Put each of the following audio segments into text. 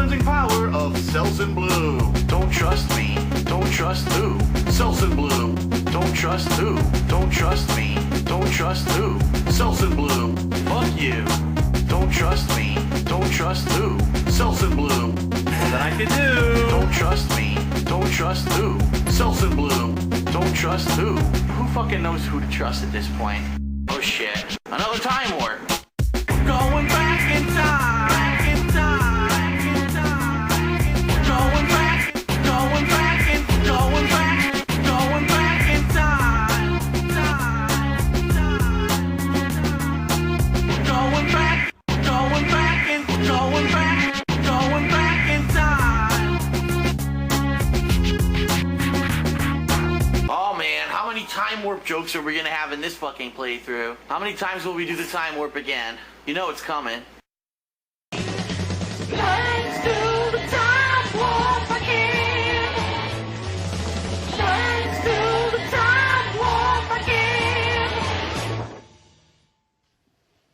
cleansing power of Selsun Blue. Don't trust me, don't trust who? Selsun Blue. Don't trust who? Don't trust me, don't trust who? Selsun Blue. Fuck you. Don't trust me, don't trust who? Selsun Blue. More than I can do. Don't trust me, don't trust who? Selsun Blue. Don't trust who? Who fucking knows who to trust at this point? Oh shit. Another time warp. Going back in time. Back in time. Going back. Going back in. Going back. Going back in time. Going back. Going back in. Going back. Going back in time. Oh man, how many time warp jokes are we gonna have in this fucking playthrough? How many times will we do the time warp again? You know it's coming. Let's do the time warp again. Let's do the time warp again.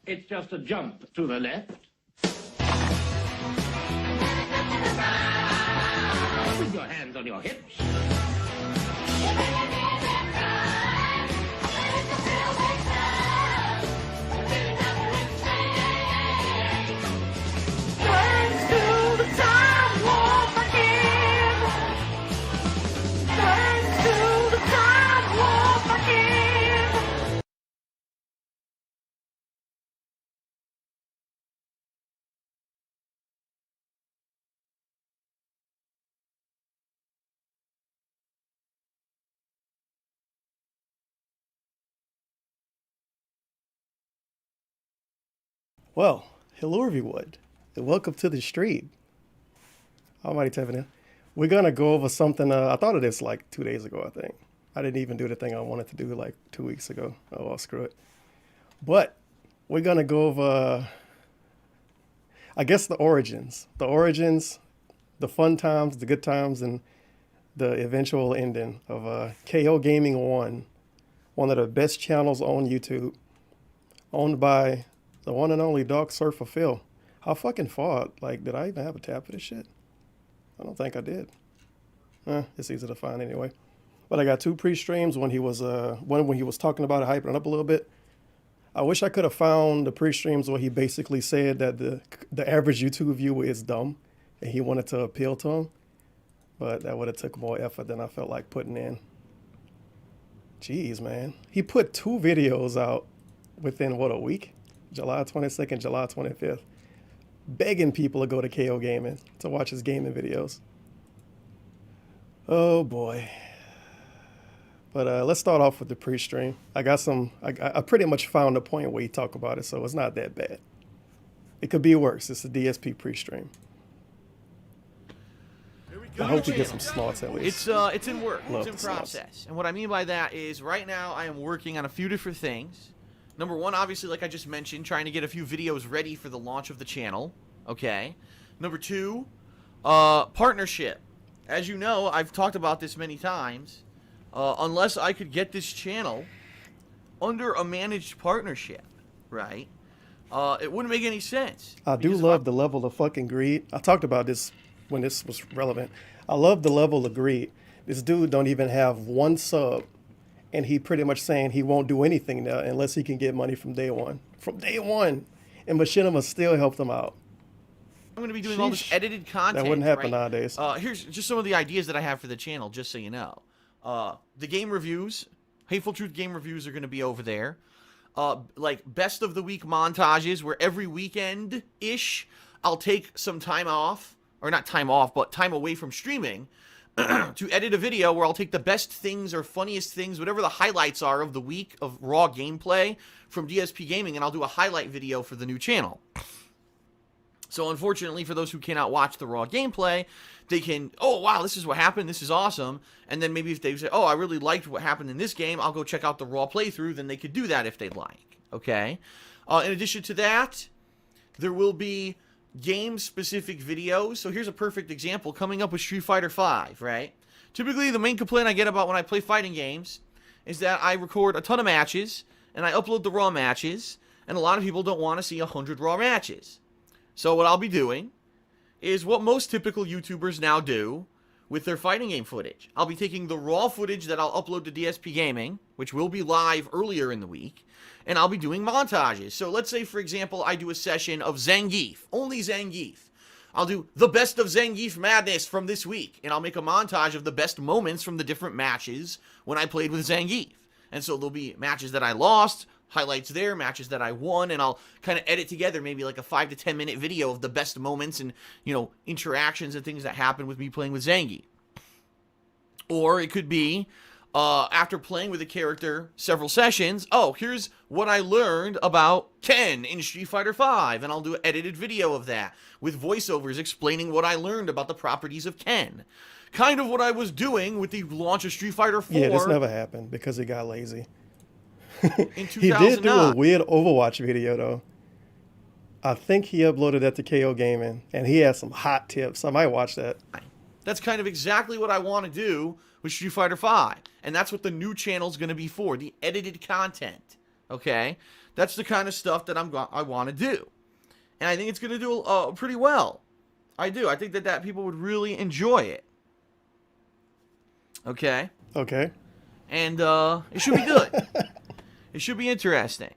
It's just a jump to the left. With your hands on your hips. Let's do the time warp again. Let's do the time warp again. Well, hello everyone, and welcome to the stream. Almighty Tiffany. We're gonna go over something, I thought of this like 2 days ago, I think. I didn't even do the thing I wanted to do like 2 weeks ago. Oh, well, screw it. But we're gonna go over, I guess the origins. The fun times, the good times, and the eventual ending of KOGAMING1, one of the best channels on YouTube, owned by the one and only Dog Surfer Phil. How fucking far? Like, did I even have a tab for this shit? I don't think I did. It's easy to find anyway. But I got two pre-streams when he was one when he was talking about it, hyping it up a little bit. I wish I could have found the pre-streams where he basically said that the average YouTube viewer is dumb and he wanted to appeal to him. But that would have took more effort than I felt like putting in. Jeez, man. He put 2 videos out within, what, a week? July 22nd, July 25th. Begging people to go to KO Gaming to watch his gaming videos. Oh boy. But let's start off with the pre-stream. I pretty much found the point where he talked about it, so it's not that bad. It could be worse. It's a DSP pre-stream. I hope you get some snorts at least. It's in work. Love It's in the process. snorts. And what I mean by that is right now I am working on a few different things. Number one, obviously, like I just mentioned, trying to get a few videos ready for the launch of the channel. Okay. Number two, partnership. As you know, I've talked about this many times. Unless I could get this channel under a managed partnership, right? It wouldn't make any sense. I do love the level of fucking greed. I talked about this when this was relevant. I love the level of greed. This dude don't even have 1 sub, and he pretty much saying he won't do anything now unless he can get money from day one. From day one. And Machinima still helped him out. I'm going to be doing all this edited content. That wouldn't happen right? nowadays. Here's just some of the ideas that I have for the channel, just so you know. The game reviews, Hateful Truth game reviews are going to be over there. Like best of the week montages where every weekend-ish I'll take some time off, or not time off, but time away from streaming to edit a video where I'll take the best things or funniest things, whatever the highlights are of the week of raw gameplay from DSP Gaming, and I'll do a highlight video for the new channel. So unfortunately, for those who cannot watch the raw gameplay, they can, oh, wow, this is what happened, this is awesome. And then maybe if they say, oh, I really liked what happened in this game, I'll go check out the raw playthrough, then they could do that if they'd like, okay? In addition to that, there will be game-specific videos. So here's a perfect example, coming up with Street Fighter V, right? Typically, the main complaint I get about when I play fighting games is that I record a ton of matches, and I upload the raw matches, and a lot of people don't want to see 100 raw matches. So what I'll be doing is what most typical YouTubers now do with their fighting game footage. I'll be taking the raw footage that I'll upload to DSP Gaming, which will be live earlier in the week, and I'll be doing montages. So let's say, for example, I do a session of Zangief, only Zangief. I'll do the best of Zangief madness from this week, and I'll make a montage of the best moments from the different matches when I played with Zangief. And so there'll be matches that I lost, highlights there, matches that I won, and I'll kind of edit together maybe like a 5 to 10 minute video of the best moments and, you know, interactions and things that happen with me playing with Zangief. Or it could be, after playing with a character several sessions, oh, here's what I learned about Ken in Street Fighter V, and I'll do an edited video of that with voiceovers explaining what I learned about the properties of Ken. Kind of what I was doing with the launch of Street Fighter 4. Yeah, this never happened because he got lazy. In 2009. He did do a weird Overwatch video, though. I think he uploaded that to KO Gaming, and he had some hot tips. I might watch that. That's kind of exactly what I want to do with Street Fighter V. And that's what the new channel's going to be for, the edited content. Okay? That's the kind of stuff that I want to do. And I think it's going to do pretty well. I do. I think that people would really enjoy it. Okay? Okay. And it should be good. It should be interesting.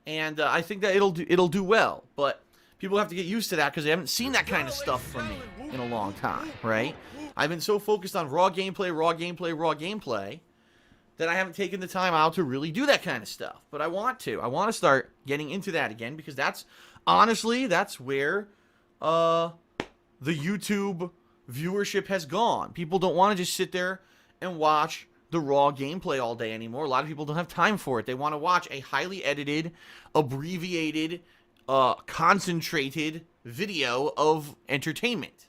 And I think that it'll do well. But people have to get used to that because they haven't seen that kind of stuff from me in a long time, right? I've been so focused on raw gameplay that I haven't taken the time out to really do that kind of stuff. But I want to. I want to start getting into that again because that's where the YouTube viewership has gone. People don't want to just sit there and watch the raw gameplay all day anymore. A lot of people don't have time for it. They want to watch a highly edited, abbreviated, concentrated video of entertainment.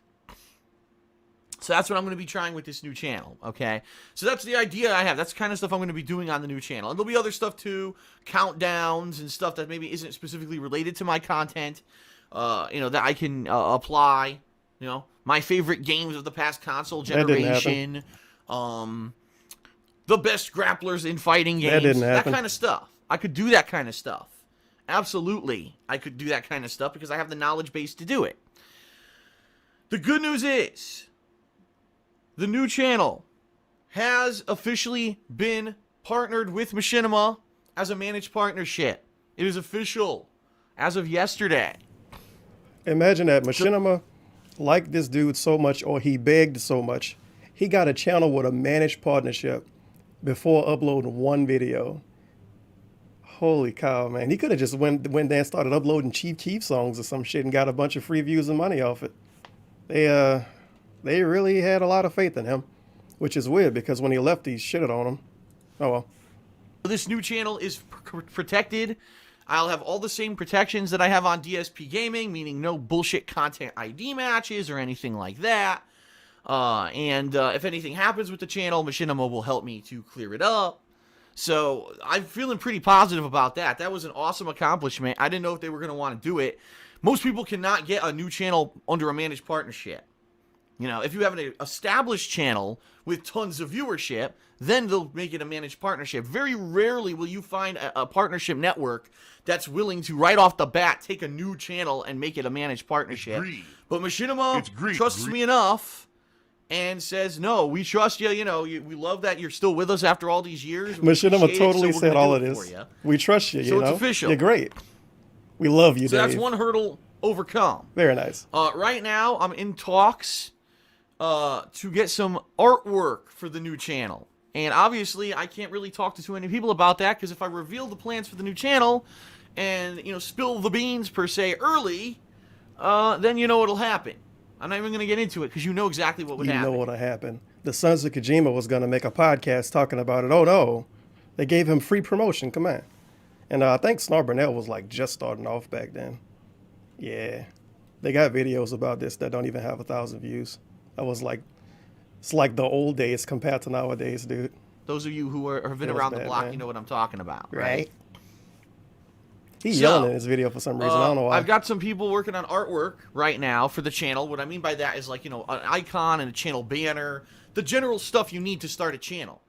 So that's what I'm going to be trying with this new channel, okay? So that's the idea I have. That's the kind of stuff I'm going to be doing on the new channel. And there'll be other stuff too, countdowns and stuff that maybe isn't specifically related to my content, that I can apply, my favorite games of the past console generation, the best grapplers in fighting games, that kind of stuff. I could do that kind of stuff. Absolutely, I could do that kind of stuff because I have the knowledge base to do it. The good news is, the new channel has officially been partnered with Machinima as a managed partnership. It is official as of yesterday. Imagine that. Machinima liked this dude so much, or he begged so much, he got a channel with a managed partnership before uploading one video. Holy cow, man. He could have just went there and started uploading Chief Keef songs or some shit and got a bunch of free views and money off it. They really had a lot of faith in him, which is weird because when he left, he shitted on him. Oh, well. This new channel is protected. I'll have all the same protections that I have on DSP Gaming, meaning no bullshit content ID matches or anything like that. And if anything happens with the channel, Machinima will help me to clear it up. So I'm feeling pretty positive about that. That was an awesome accomplishment. I didn't know if they were going to want to do it. Most people cannot get a new channel under a managed partnership. If you have an established channel with tons of viewership, then they'll make it a managed partnership. Very rarely will you find a partnership network that's willing to, right off the bat, take a new channel and make it a managed partnership. But Machinima trusts me enough and says, no, we trust you. We love that you're still with us after all these years. Machinima totally said all of this. We trust you, So it's official. You're great. We love you, So Dave. that's one hurdle overcome. Very nice. Right now, I'm in talks to get some artwork for the new channel. And obviously, I can't really talk to too many people about that because if I reveal the plans for the new channel and, spill the beans per se early, then what'll happen. I'm not even going to get into it because you know exactly what would happen. You know what'll happen. The Sons of Kojima was going to make a podcast talking about it. Oh, no. They gave him free promotion. Come on. And I think Snar Burnell was just starting off back then. Yeah. They got videos about this that don't even have 1,000 views. That was it's like the old days compared to nowadays, dude. Those of you who have been around the block, man. You know what I'm talking about, right? He's yelling in his video for some reason. I don't know why. I've got some people working on artwork right now for the channel. What I mean by that is an icon and a channel banner, the general stuff you need to start a channel.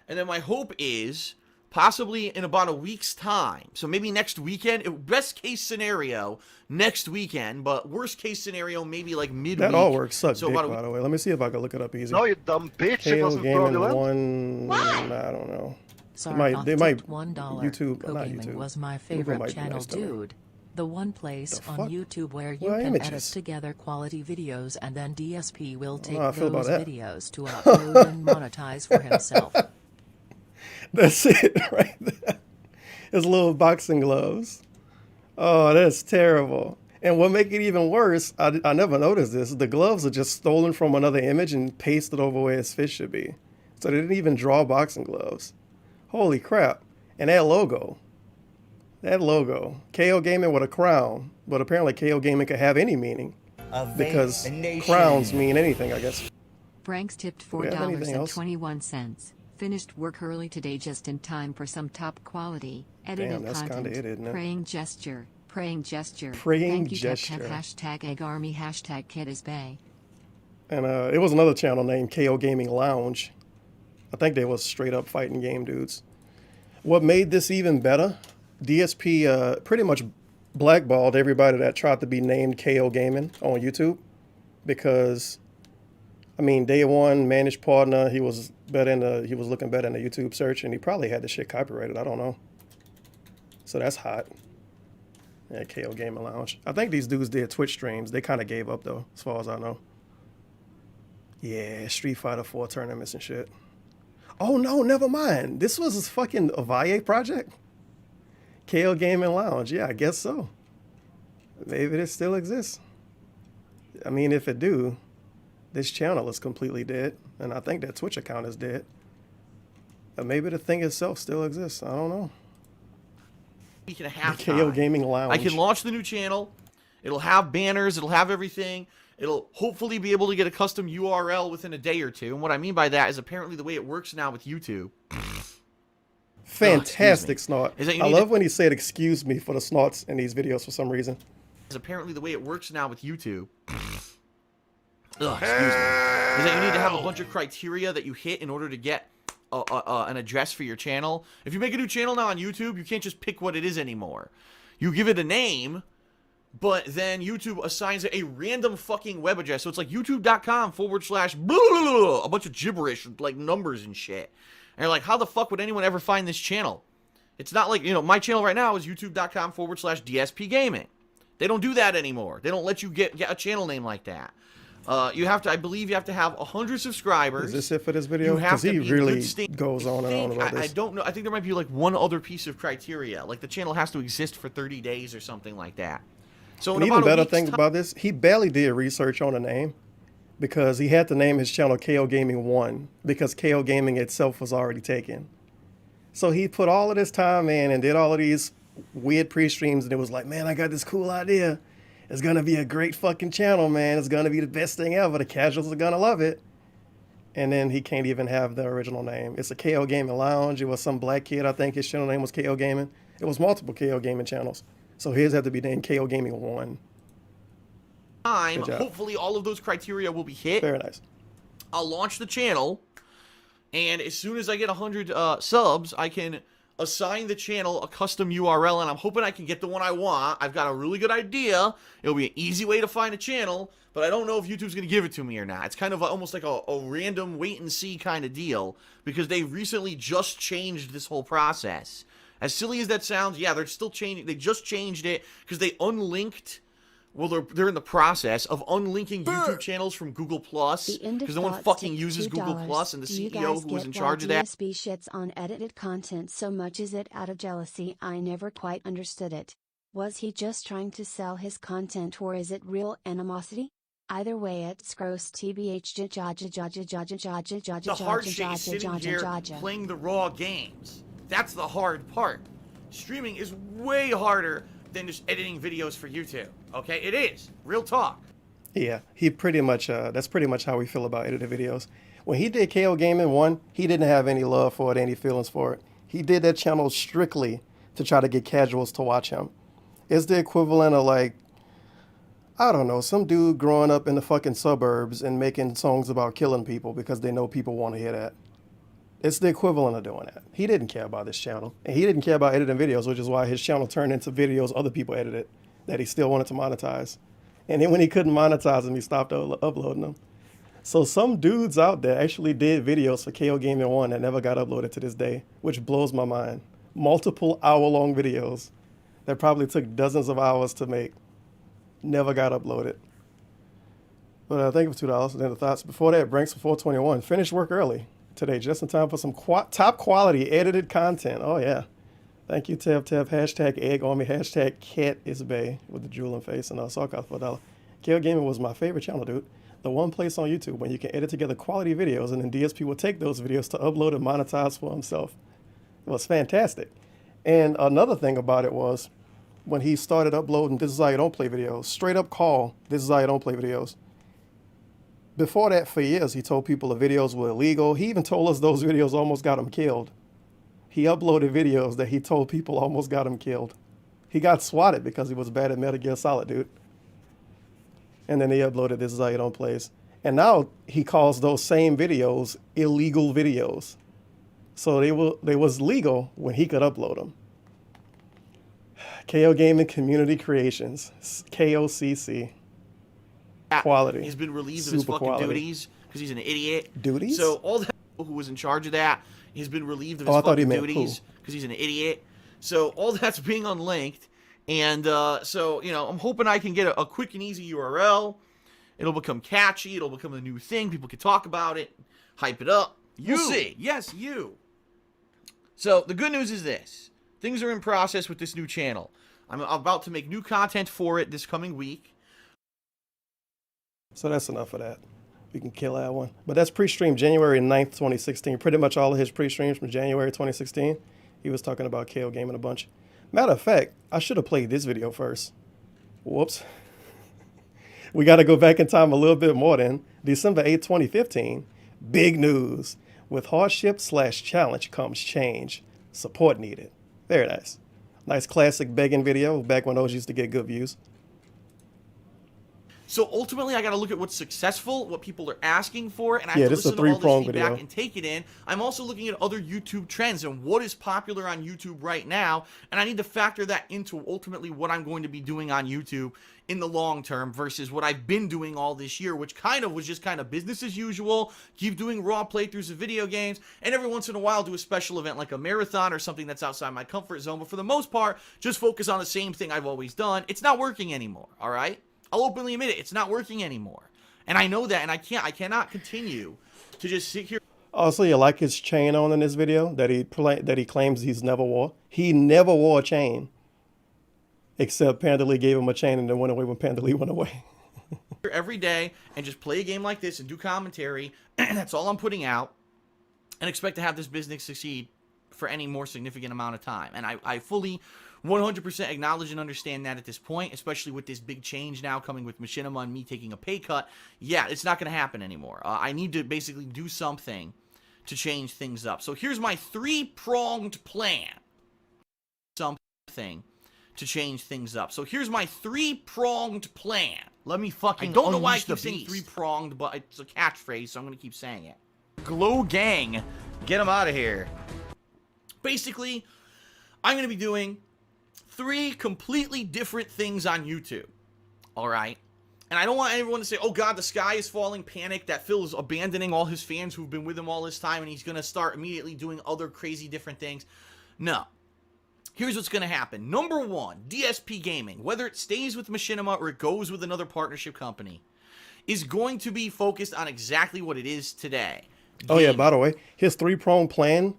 And then my hope is possibly in about a week's time. So maybe next weekend. Best case scenario, next weekend. But worst case scenario, maybe like midweek. That all works. Suck So dick, about by the way. Let me see if I can look it up easy. No, you dumb bitch. It KO wasn't Gaming fraudulent. 1. I don't know. Sarnoff they might tipped $1. YouTube, not KOGAMING YouTube. was my Google favorite might be channel, nice to me. dude. The one place The on fuck? YouTube where you What can edit images? together quality videos and then DSP will take I feel about those that. videos to upload and monetize for himself. That's it right there. His little boxing gloves. Oh, that's terrible. And what make it even worse, I never noticed this, the gloves are just stolen from another image and pasted over where his fist should be. So they didn't even draw boxing gloves. Holy crap. And that logo. KO Gaming with a crown. But apparently KO Gaming could have any meaning. Because crowns mean anything, I guess. Frank's tipped we have anything else? $4.21. Finished work early today just in time for some top quality edited Damn, that's content. kinda it, isn't it? Praying gesture. Praying Thank you, gesture. Hashtag #AGARMY, hashtag #KidIsBay. And it was another channel named KO Gaming Lounge. I think they was straight up fighting game dudes. What made this even better, DSP pretty much blackballed everybody that tried to be named KO Gaming on YouTube. Because, I mean, day one, managed partner, he was looking better in the YouTube search, and he probably had the shit copyrighted, I don't know. So that's hot. Yeah, KO Gaming Lounge. I think these dudes did Twitch streams. They kind of gave up, though, as far as I know. Yeah, Street Fighter 4 tournaments and shit. Oh, no, never mind. This was a fucking Avaye project? KO Gaming Lounge. Yeah, I guess so. Maybe it still exists. I mean, if it do, this channel is completely dead. And I think that Twitch account is dead. But maybe the thing itself still exists. I don't know. Week and a half KO time. Gaming Lounge. I can launch the new channel. It'll have banners. It'll have everything. It'll hopefully be able to get a custom URL within a day or two. And what I mean by that is apparently the way it works now with YouTube. Fantastic snort. Is that you I need love to- when he said excuse me for the snorts in these videos for some reason. Is apparently the way it works now with YouTube. Excuse me. Is that you need to have a bunch of criteria that you hit in order to get an address for your channel. If you make a new channel now on YouTube, you can't just pick what it is anymore. You give it a name, but then YouTube assigns it a random fucking web address. So it's like youtube.com/ a bunch of gibberish, like numbers and shit. And you're like, how the fuck would anyone ever find this channel? It's not like, my channel right now is youtube.com/ DSP Gaming. They don't do that anymore. They don't let you get a channel name like that. I believe you have to have 100 subscribers. Is this it for this video? You have Because he to be in really good state. goes on and on about I this. don't know. I think there might be like one other piece of criteria. Like the channel has to exist for 30 days or something like that. So An in even about a better week's thing time- about this, he barely did research on the name because he had to name his channel KO Gaming 1 because KO Gaming itself was already taken. So he put all of this time in and did all of these weird pre-streams, and it was like, man, I got this cool idea. It's going to be a great fucking channel, man. It's going to be the best thing ever. The casuals are going to love it. And then he can't even have the original name. It's a KO Gaming Lounge. It was some black kid. I think his channel name was KO Gaming. It was multiple KO Gaming channels. So his had to be named KO Gaming 1. time, Good job. hopefully all of those criteria will be hit. Very nice. I'll launch the channel, and as soon as I get 100 subs, I can assign the channel a custom URL, and I'm hoping I can get the one I want. I've got a really good idea. It'll be an easy way to find a channel, but I don't know if YouTube's going to give it to me or not. It's kind of almost like a random wait-and-see kind of deal, because they recently just changed this whole process. As silly as that sounds, yeah, they're still changing. They just changed it because they unlinked. Well, they're in the process of unlinking YouTube channels from Google Plus The end of because no one thoughts fucking tipped uses Google $2. Plus, and the Do you CEO guys who was get in why charge of that. DSP shits on edited content so much? Is it out of jealousy? I never quite understood it. Was he just trying to sell his content, or is it real animosity? Either way, it's gross. TBH. The hard shit is sitting here playing the raw games. That's the hard part. Streaming is way harder than just editing videos for YouTube. Okay, it is. Real talk. Yeah, he pretty much, that's pretty much how we feel about edited videos. When he did KO Gaming 1, he didn't have any love for it, any feelings for it. He did that channel strictly to try to get casuals to watch him. It's the equivalent of like, I don't know, some dude growing up in the fucking suburbs and making songs about killing people because they know people want to hear that. It's the equivalent of doing that. He didn't care about this channel. And he didn't care about editing videos, which is why his channel turned into videos other people edited that he still wanted to monetize. And then when he couldn't monetize them, he stopped uploading them. So some dudes out there actually did videos for KOGAMING1 that never got uploaded to this day, which blows my mind. Multiple hour-long videos that probably took dozens of hours to make, never got uploaded. But thank you for $2. And then the thoughts before that, Branks for 421. Finished work early today, just in time for some top quality edited content. Oh yeah. Thank you, Tev. Hashtag egg on me. Hashtag cat is bae with the drooling face and all cost for $1. KO Gaming was my favorite channel, dude. The one place on YouTube when you can edit together quality videos and then DSP will take those videos to upload and monetize for himself. It was fantastic. And another thing about it was when he started uploading This Is How You Don't Play videos, straight up call This Is How You Don't Play videos. Before that, for years, he told people the videos were illegal. He even told us those videos almost got him killed. He uploaded videos that he told people almost got him killed. He got swatted because he was bad at Metal Gear Solid, dude. And then he uploaded This Is How You Don't Plays. And now he calls those same videos illegal videos. So they was legal when he could upload them. KO Gaming Community Creations, KOCC. Quality. He's been relieved of his fucking duties because he's an idiot. Duties? So all that who was in charge of that, he's been relieved of his fucking duties because he's an idiot. So all that's being unlinked. And so, you know, I'm hoping I can get a quick and easy URL. It'll become catchy. It'll become a new thing. People can talk about it, hype it up. We'll see. Yes, you. So the good news is this. Things are in process with this new channel. I'm about to make new content for it this coming week. So that's enough of that. We can kill that one. But that's pre-stream January 9th, 2016. Pretty much all of his pre-streams from January 2016. He was talking about KO Gaming a bunch. Matter of fact, I should have played this video first. Whoops. We got to go back in time a little bit more then. December 8th, 2015. Big news. With hardship/challenge comes change. Support needed. Very nice. Nice classic begging video back when those used to get good views. So ultimately, I got to look at what's successful, what people are asking for, and I have to this is listen a to all three-prong this feedback video. and take it in. I'm also looking at other YouTube trends and what is popular on YouTube right now, and I need to factor that into ultimately what I'm going to be doing on YouTube in the long term versus what I've been doing all this year, which kind of was just kind of business as usual, keep doing raw playthroughs of video games, and every once in a while do a special event like a marathon or something that's outside my comfort zone, but for the most part, just focus on the same thing I've always done. It's not working anymore, all right? I'll openly admit it. It's not working anymore. And I know that, and I cannot continue to just sit here. Also, you like his chain on in this video that he claims he's never wore? He never wore a chain. Except Panda Lee gave him a chain and then went away when Panda Lee went away. Every day and just play a game like this and do commentary. That's all I'm putting out. And expect to have this business succeed for any more significant amount of time. And I fully 100% acknowledge and understand that at this point, especially with this big change now coming with Machinima and me taking a pay cut. Yeah, it's not going to happen anymore. I need to basically do something to change things up. So here's my three-pronged plan. Something to change things up. So here's my three-pronged plan. Let me fucking I don't know why I unleash the keep saying beast. three-pronged, but it's a catchphrase, so I'm going to keep saying it. Glow Gang. Get them out of here. Basically, I'm going to be doing 3 completely different things on YouTube. Alright? And I don't want everyone to say, oh god, the sky is falling, panic, that Phil is abandoning all his fans who've been with him all this time and he's going to start immediately doing other crazy different things. No. Here's what's going to happen. Number 1, DSP Gaming, whether it stays with Machinima or it goes with another partnership company, is going to be focused on exactly what it is today. Oh yeah, by the way, his 3-prong plan,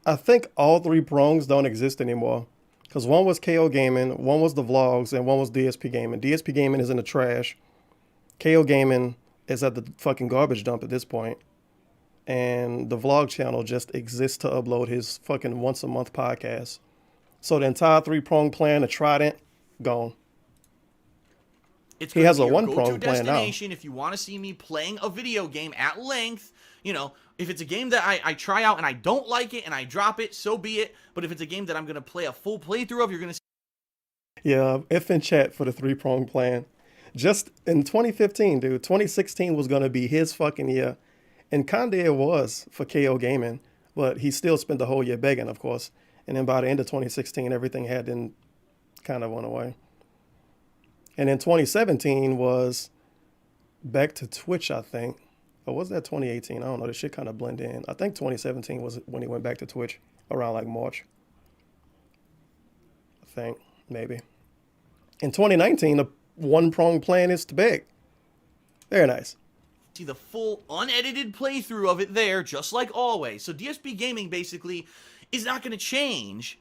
I think all 3 prongs don't exist anymore. Because one was KO Gaming, one was the vlogs, and one was DSP Gaming. DSP Gaming is in the trash. KO Gaming is at the fucking garbage dump at this point. And the vlog channel just exists to upload his fucking once-a-month podcast. So the entire 3-prong plan, the Trident, gone. He has a 1-prong plan now. If you want to see me playing a video game at length, you know, if it's a game that I try out and I don't like it and I drop it, so be it. But if it's a game that I'm going to play a full playthrough of, you're going to see. Yeah, F in chat for the 3-prong plan. Just in 2015, dude, 2016 was going to be his fucking year. And kinda it was for KO Gaming. But he still spent the whole year begging, of course. And then by the end of 2016, everything had then kind of went away. And then 2017 was back to Twitch, I think. Or was that 2018? I don't know. This shit kind of blend in. I think 2017 was when he went back to Twitch around like March. I think, maybe. In 2019, the one-pronged plan is to beg. Very nice. See the full unedited playthrough of it there, just like always. So DSP Gaming basically is not going to change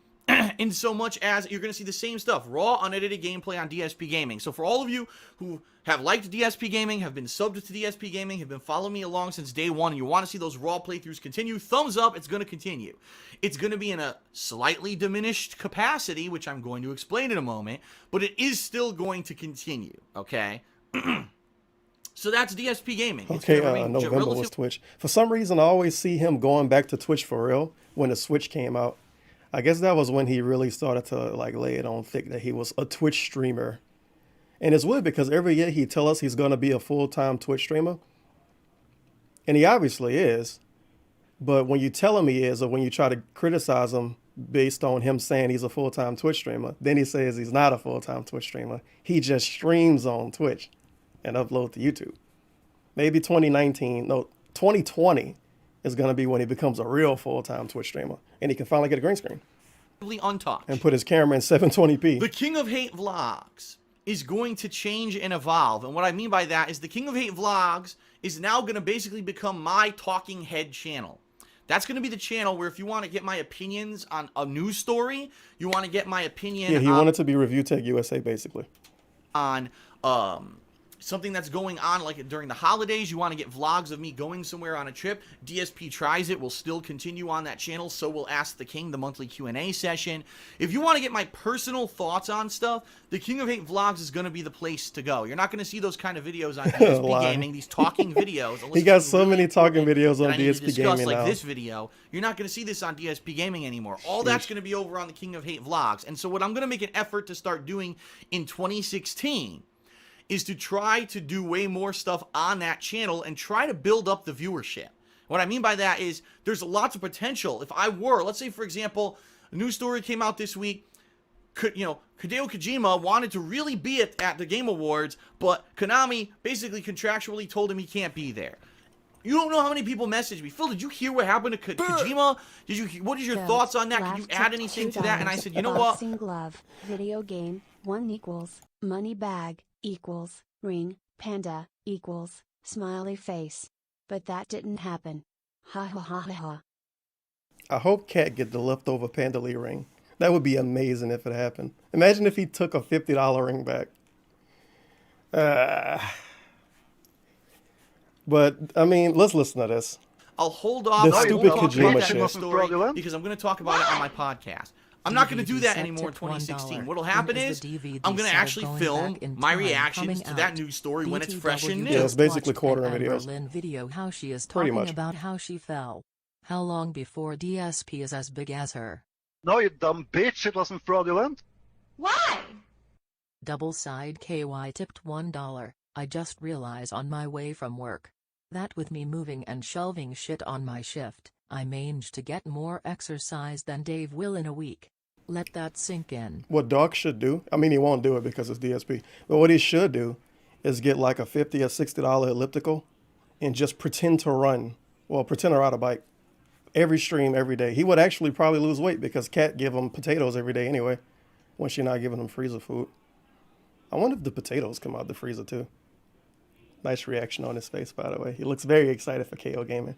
in so much as you're going to see the same stuff. Raw, unedited gameplay on DSP Gaming. So for all of you who have liked DSP Gaming, have been subbed to DSP Gaming, have been following me along since day one, and you want to see those raw playthroughs continue, thumbs up, it's going to continue. It's going to be in a slightly diminished capacity, which I'm going to explain in a moment, but it is still going to continue, okay? So that's DSP Gaming. It's Okay, gonna remain November was Twitch. For some reason, I always see him going back to Twitch for real when the Switch came out. I guess that was when he really started to like lay it on thick that he was a Twitch streamer. And it's weird because every year he tell us he's going to be a full-time Twitch streamer. And he obviously is. But when you tell him he is, or when you try to criticize him based on him saying he's a full-time Twitch streamer, then he says he's not a full-time Twitch streamer. He just streams on Twitch and upload to YouTube. Maybe 2020 is going to be when he becomes a real full-time Twitch streamer. And he can finally get a green screen. untouched. And put his camera in 720p. The King of Hate Vlogs is going to change and evolve. And what I mean by that is the King of Hate Vlogs is now going to basically become my talking head channel. That's going to be the channel where if you want to get my opinions on a news story, you want to get my opinion Yeah, he on, wanted to be Review Tech USA, basically. on something that's going on like during the holidays, you want to get vlogs of me going somewhere on a trip, DSP Tries It will still continue on that channel, so will Ask the King, the monthly Q&A session. If you want to get my personal thoughts on stuff, the King of Hate Vlogs is going to be the place to go. You're not going to see those kind of videos on DSP Gaming, these talking videos. He got so many talking videos on DSP Gaming like now. this video. You're not going to see this on DSP Gaming anymore. All that's going to be over on the King of Hate Vlogs. And so what I'm going to make an effort to start doing in 2016 is to try to do way more stuff on that channel and try to build up the viewership. What I mean by that is there's lots of potential. If I were, let's say for example, a news story came out this week, Hideo Kojima wanted to really be at the Game Awards, but Konami basically contractually told him he can't be there. You don't know how many people messaged me. Phil, did you hear what happened to Kojima? What is your thoughts on that? Can you add anything to that? And I said, you know what? Boxing glove, video game, 1 equals, money bag, equals, ring, panda, equals, smiley face. But that didn't happen. Ha ha ha ha ha. I hope Cat get the leftover Panda Lee ring. That would be amazing if it happened. Imagine if he took a $50 ring back. But, I mean, let's listen to this. I'll hold off. The I stupid won't talk Kojima about that shit. news story because I'm going to talk about it on my podcast. I'm not going to do that anymore in 2016. What'll happen is I'm going to actually film my reactions to that news story when it's fresh and new. Yeah, it's basically quartering videos. Berlin video how she is Pretty talking much. about how she fell. How long before DSP is as big as her? No, you dumb bitch, it wasn't fraudulent. Why? Double side KY tipped $1. I just realized on my way from work that with me moving and shelving shit on my shift, I managed to get more exercise than Dave will in a week. Let that sink in. What Doc should do, I mean, he won't do it because it's DSP, but what he should do is get like a $50 or $60 elliptical and just pretend to run, pretend to ride a bike every stream, every day. He would actually probably lose weight because Cat give him potatoes every day anyway, when she's not giving him freezer food. I wonder if the potatoes come out the freezer too. Nice reaction on his face, by the way. He looks very excited for KO Gaming.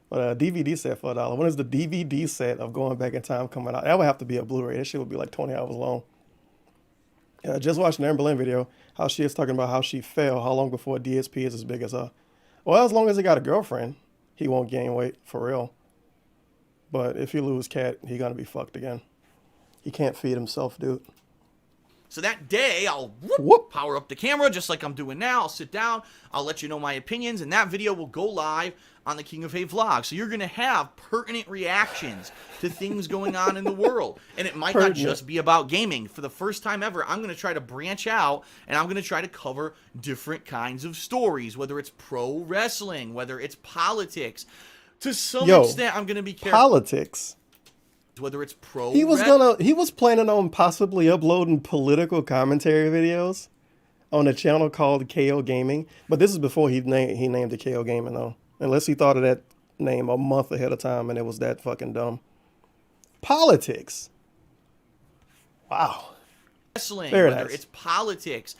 But DVD set for $1. When is the DVD set of Going Back in Time coming out? That would have to be a Blu-ray. That shit would be like 20 hours long. Just watched an Aaron Berlin video, how she is talking about how she fell, how long before DSP is as big as her. Well, as long as he got a girlfriend, he won't gain weight, for real. But if you lose Cat, he gonna be fucked again. He can't feed himself, dude. So that day, I'll power up the camera just like I'm doing now. I'll sit down. I'll let you know my opinions, and that video will go live on the King of Hate vlog. So you're going to have pertinent reactions to things going on in the world. And it might not just be about gaming. For the first time ever, I'm going to try to branch out, and I'm going to try to cover different kinds of stories, whether it's pro wrestling, whether it's politics, To some Yo, extent, I'm gonna be careful. Politics. Whether it's pro. He was planning on possibly uploading political commentary videos on a channel called KO Gaming, but this is before he named it KO Gaming though. Unless he thought of that name a month ahead of time and it was that fucking dumb. Politics. Wow. Wrestling, Very whether nice. it's politics.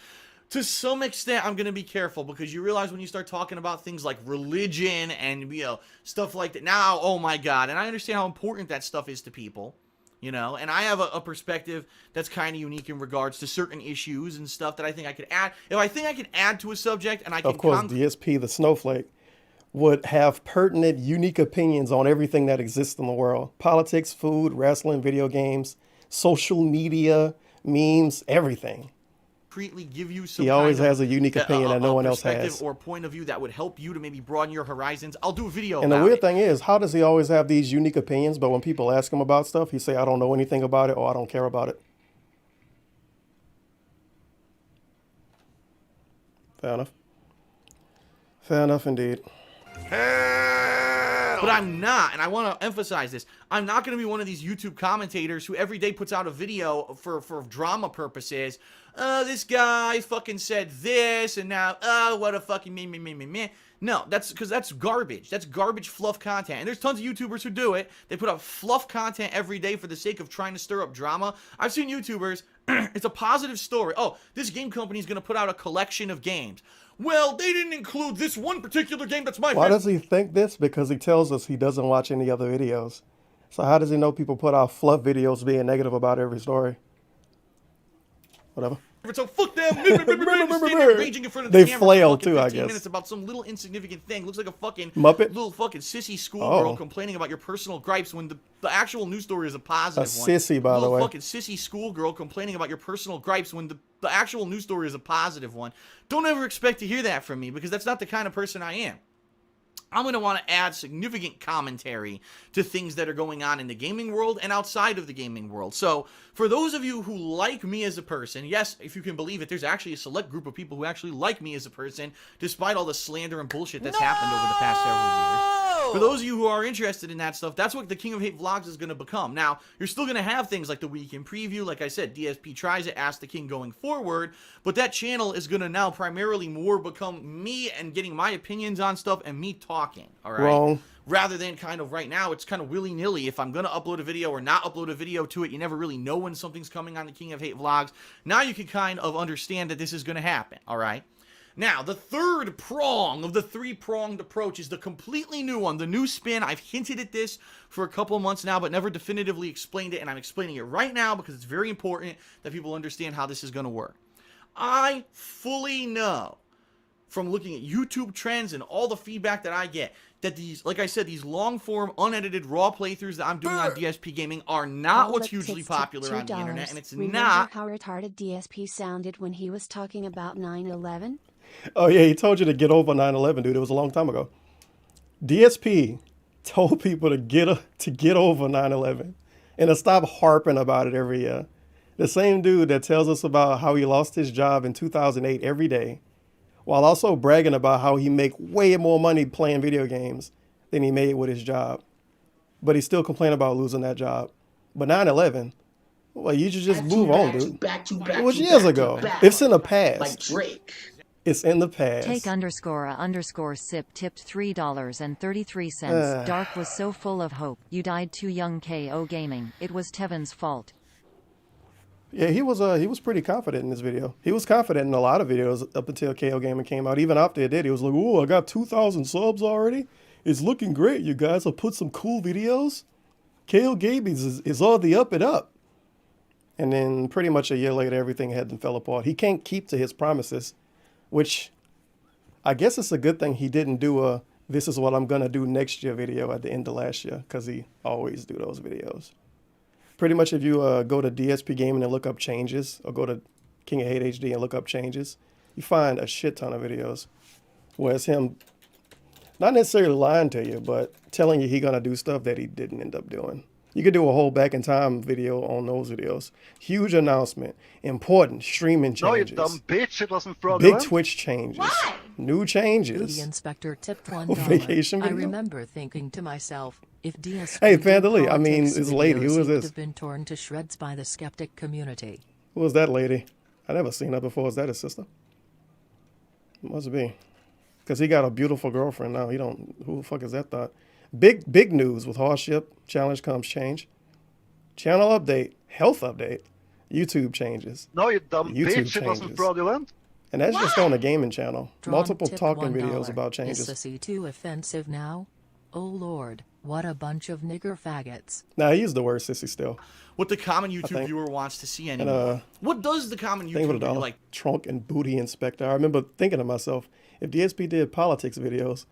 To some extent, I'm going to be careful because you realize when you start talking about things like religion and, you know, stuff like that. Now, oh my God. And I understand how important that stuff is to people, you know, and I have a perspective that's kind of unique in regards to certain issues and stuff that I think I could add. If I think I can add to a subject and I can... Of course, DSP, the snowflake, would have pertinent, unique opinions on everything that exists in the world. Politics, food, wrestling, video games, social media, memes, everything. Give you some he always kind of, has a unique opinion that no one else perspective has. Or point of view that would help you to maybe broaden your horizons. I'll do a video And the about weird it. thing is, how does he always have these unique opinions, but when people ask him about stuff, he say, I don't know anything about it or I don't care about it? Fair enough. Fair enough indeed. But I'm not, and I want to emphasize this, I'm not going to be one of these YouTube commentators who every day puts out a video for drama purposes. This guy fucking said this, and now, what a fucking me. No, that's because that's garbage. That's garbage fluff content. And there's tons of YouTubers who do it. They put out fluff content every day for the sake of trying to stir up drama. I've seen YouTubers, it's a positive story. Oh, this game company is going to put out a collection of games. Well, they didn't include this one particular game that's my favorite. Why does he think this? Because he tells us he doesn't watch any other videos. So how does he know people put out fluff videos being negative about every story? Whatever. So fuck them. Stand there raging in front of the They camera flail for too, I 15 guess. minutes about some little insignificant thing. Looks like a fucking Muppet? little fucking sissy schoolgirl Oh. complaining about your personal gripes when the actual news story is a positive A one. sissy, by the Little way. fucking sissy schoolgirl complaining about your personal gripes when the actual news story is a positive one. Don't ever expect to hear that from me because that's not the kind of person I am. I'm going to want to add significant commentary to things that are going on in the gaming world and outside of the gaming world. So, for those of you who like me as a person, yes, if you can believe it, there's actually a select group of people who actually like me as a person, despite all the slander and bullshit that's happened over the past several years. For those of you who are interested in that stuff, that's what the King of Hate Vlogs is going to become. Now, you're still going to have things like the Weekend Preview. Like I said, DSP tries it, Ask the King going forward. But that channel is going to now primarily more become me and getting my opinions on stuff and me talking. All right? Wrong. Rather than kind of right now, it's kind of willy-nilly. If I'm going to upload a video or not upload a video to it, you never really know when something's coming on the King of Hate Vlogs. Now you can kind of understand that this is going to happen. All right? Now, the third prong of the three-pronged approach is the completely new one, the new spin. I've hinted at this for a couple of months now, but never definitively explained it, and I'm explaining it right now because it's very important that people understand how this is going to work. I fully know from looking at YouTube trends and all the feedback that I get that these, like I said, these long-form, unedited, raw playthroughs that I'm doing on DSP Gaming are not All what's it hugely takes popular to on the internet, and it's Remember not... how retarded DSP sounded when he was talking about 9/11? Oh, yeah, he told you to get over 9/11, dude. It was a long time ago. DSP told people to get over 9/11 and to stop harping about it every year. The same dude that tells us about how he lost his job in 2008 every day, while also bragging about how he make way more money playing video games than he made with his job. But he still complain about losing that job. But 9/11, well, you should just move on, dude. It was years ago. It's in the past. Like Drake. It's in the past. Take__sip tipped $3.33. Dark was so full of hope. You died too young. KO Gaming. It was Tevin's fault. Yeah, he was pretty confident in this video. He was confident in a lot of videos up until KO Gaming came out. Even after it did, he was like, "Oh, I got 2,000 subs already. It's looking great, you guys. I'll put some cool videos." KO Gaming is all the up and up. And then pretty much a year later, everything had fell apart. He can't keep to his promises, which I guess it's a good thing he didn't do a "this is what I'm gonna do next year" video at the end of last year, because he always do those videos. Pretty much if you go to DSP Gaming and look up changes, or go to King of Hate HD and look up changes, you find a shit ton of videos where it's him not necessarily lying to you, but telling you he gonna do stuff that he didn't end up doing. You could do a whole back in time video on those videos. Huge announcement, important streaming changes. No, you dumb bitch, it wasn't Big fraudulent. Twitch changes. New Booty changes. inspector tipped $1. Vacation I video? remember thinking to myself, if DSP Hey, did Panda Lee, I mean, politics this lady, who videos, is he would this? have been torn to shreds by the skeptic community. Who was that lady? I never seen her before. Is that his sister? Must be. Because he got a beautiful girlfriend now. He don't, who the fuck is that thought? Big news with hardship. Challenge comes change. Channel update. Health update. YouTube changes. No, you dumb YouTube bitch, it wasn't changes. fraudulent. And that's just on the gaming channel. Drawn Multiple tip talking $1. videos about changes. Is Sissy too offensive now? Oh lord, what a bunch of nigger faggots. Nah, he used the word sissy still. What the common YouTube think. viewer wants to see anymore. What does the common Thing with YouTube a viewer dollar. like? Trunk and booty inspector. I remember thinking to myself, if DSP did politics videos,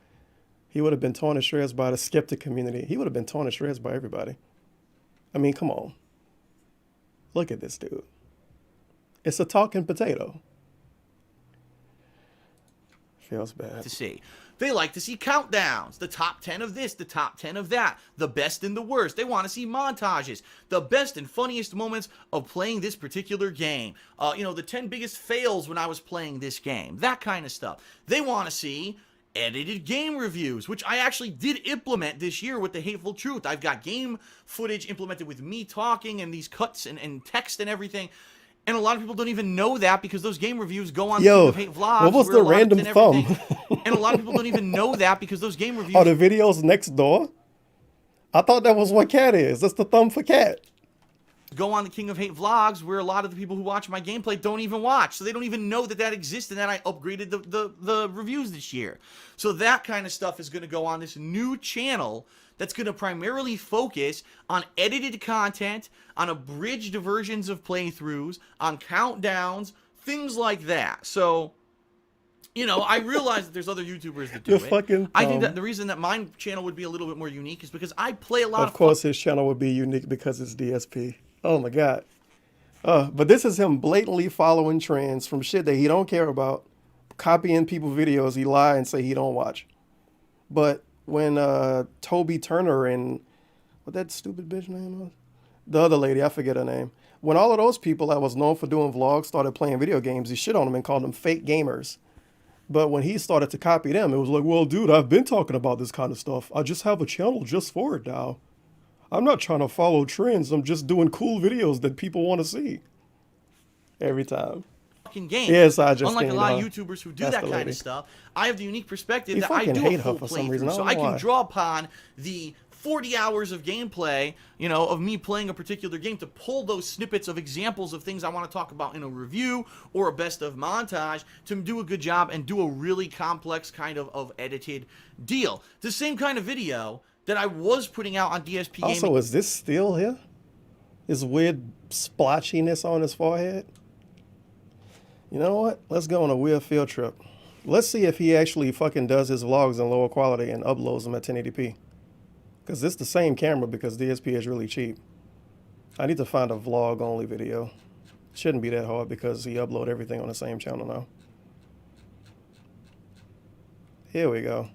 he would have been torn to shreds by the skeptic community. He would have been torn to shreds by everybody. I mean, come on. Look at this dude. It's a talking potato. Feels bad. To see. They like to see countdowns, the top 10 of this, the top 10 of that, the best and the worst. They want to see montages, the best and funniest moments of playing this particular game. You know, the 10 biggest fails when I was playing this game, that kind of stuff. They want to see edited game reviews, which I actually did implement this year with the Hateful Truth. I've got game footage implemented with me talking and these cuts and text and everything. And a lot of people don't even know that because those game reviews go on Yo, King of Hate vlogs. what was where the a lot of random it and thumb? everything- and a lot of people don't even know that because those game reviews Are the videos next door? I thought that was what cat is. That's the thumb for cat. go on the King of Hate vlogs where a lot of the people who watch my gameplay don't even watch. So they don't even know that that exists and that I upgraded the reviews this year. So that kind of stuff is going to go on this new channel that's going to primarily focus on edited content, on abridged versions of playthroughs, on countdowns, things like that. So, you know, I realize that there's other YouTubers that do You're it. fucking I think dumb. that the reason that my channel would be a little bit more unique is because I play a lot Of course, his channel would be unique because it's DSP. Oh my god. But this is him blatantly following trends from shit that he don't care about, copying people's videos. He lie and say he don't watch. But when Toby Turner and what that stupid bitch name was, the other lady, I forget her name. When all of those people that was known for doing vlogs started playing video games, he shit on them and called them fake gamers. But when he started to copy them, it was like, well, dude, I've been talking about this kind of stuff. I just have a channel just for it now. I'm not trying to follow trends. I'm just doing cool videos that people want to see. Every time. fucking game. Yes, I just Unlike a gained lot of her. YouTubers who do That's that the kind lady. of stuff, I have the unique perspective You that I fucking do hate a her full for some reason. playthrough. I So don't I know can why. draw upon the 40 hours of gameplay, you know, of me playing a particular game to pull those snippets of examples of things I want to talk about in a review or a best of montage to do a good job and do a really complex kind of edited deal. The same kind of video that I was putting out on DSP Gaming. Also, is this still here? His weird splotchiness on his forehead? You know what? Let's go on a weird field trip. Let's see if he actually fucking does his vlogs in lower quality and uploads them at 1080p. Because it's the same camera because DSP is really cheap. I need to find a vlog-only video. Shouldn't be that hard because he upload everything on the same channel now. Here we go.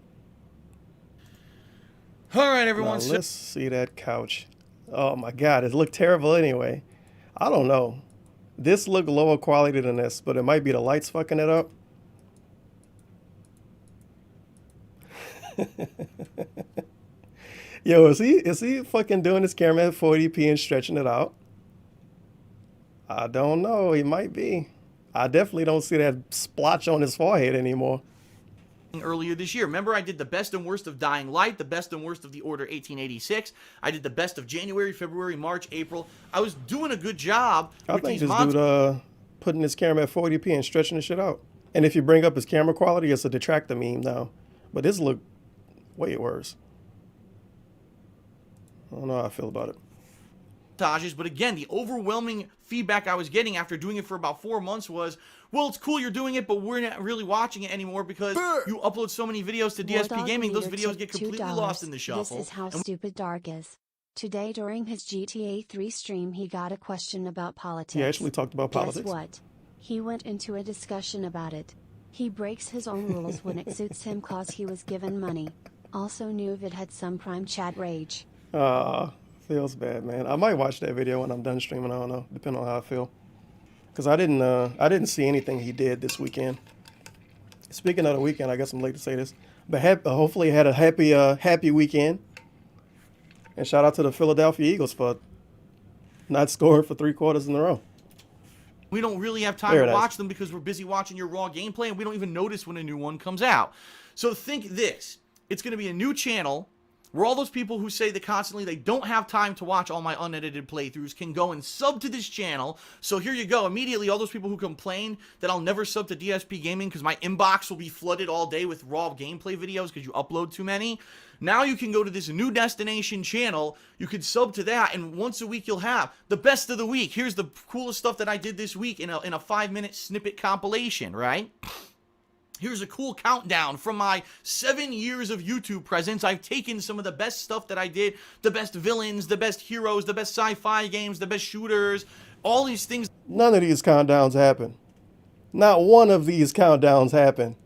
All right, Now, everyone. So let's see that couch. Oh my god, it looked terrible anyway. I don't know. This looked lower quality than this, but it might be the lights fucking it up. Yo, is he fucking doing his camera at 480p and stretching it out? I don't know. He might be. I definitely don't see that splotch on his forehead anymore. earlier this year. Remember, I did the best and worst of Dying Light, the best and worst of The Order 1886. I did the best of January, February, March, April. I was doing a good job I with think these this mods. dude putting his camera at 480p and stretching the shit out. And if you bring up his camera quality, it's a detractor meme now. But this look way worse. I don't know how I feel about it. montages, but again, the overwhelming feedback I was getting after doing it for about 4 months was, well, it's cool you're doing it, but we're not really watching it anymore because you upload so many videos to DSP Wardog Gaming, those Leader videos get tipped completely $2. lost in the shuffle. This is how And stupid Dark is. Today during his GTA 3 stream he got a question about politics. He actually talked about Guess politics. what? He went into a discussion about it. He breaks his own rules when it suits him cause he was given money. Also knew if it had some prime chat rage. Feels bad, man. I might watch that video when I'm done streaming. I don't know, depending on how I feel. Cause I didn't see anything he did this weekend. Speaking of the weekend, I guess I'm late to say this, but hopefully had a happy weekend. And shout out to the Philadelphia Eagles for not scoring for 3 quarters in a row. We don't really have time to watch them because we're busy watching your Raw gameplay, and we don't even notice when a new one comes out. So think this. It's going to be a new channel where all those people who say that constantly they don't have time to watch all my unedited playthroughs can go and sub to this channel. So here you go. Immediately, all those people who complain that I'll never sub to DSP Gaming because my inbox will be flooded all day with Raw gameplay videos because you upload too many. Now you can go to this new destination channel. You can sub to that, and once a week you'll have the best of the week. Here's the coolest stuff that I did this week in a 5-minute snippet compilation, right? Here's a cool countdown from my 7 years of YouTube presence. I've taken some of the best stuff that I did, the best villains, the best heroes, the best sci-fi games, the best shooters, all these things. None of these countdowns happen. Not one of these countdowns happen.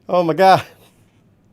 Oh my God.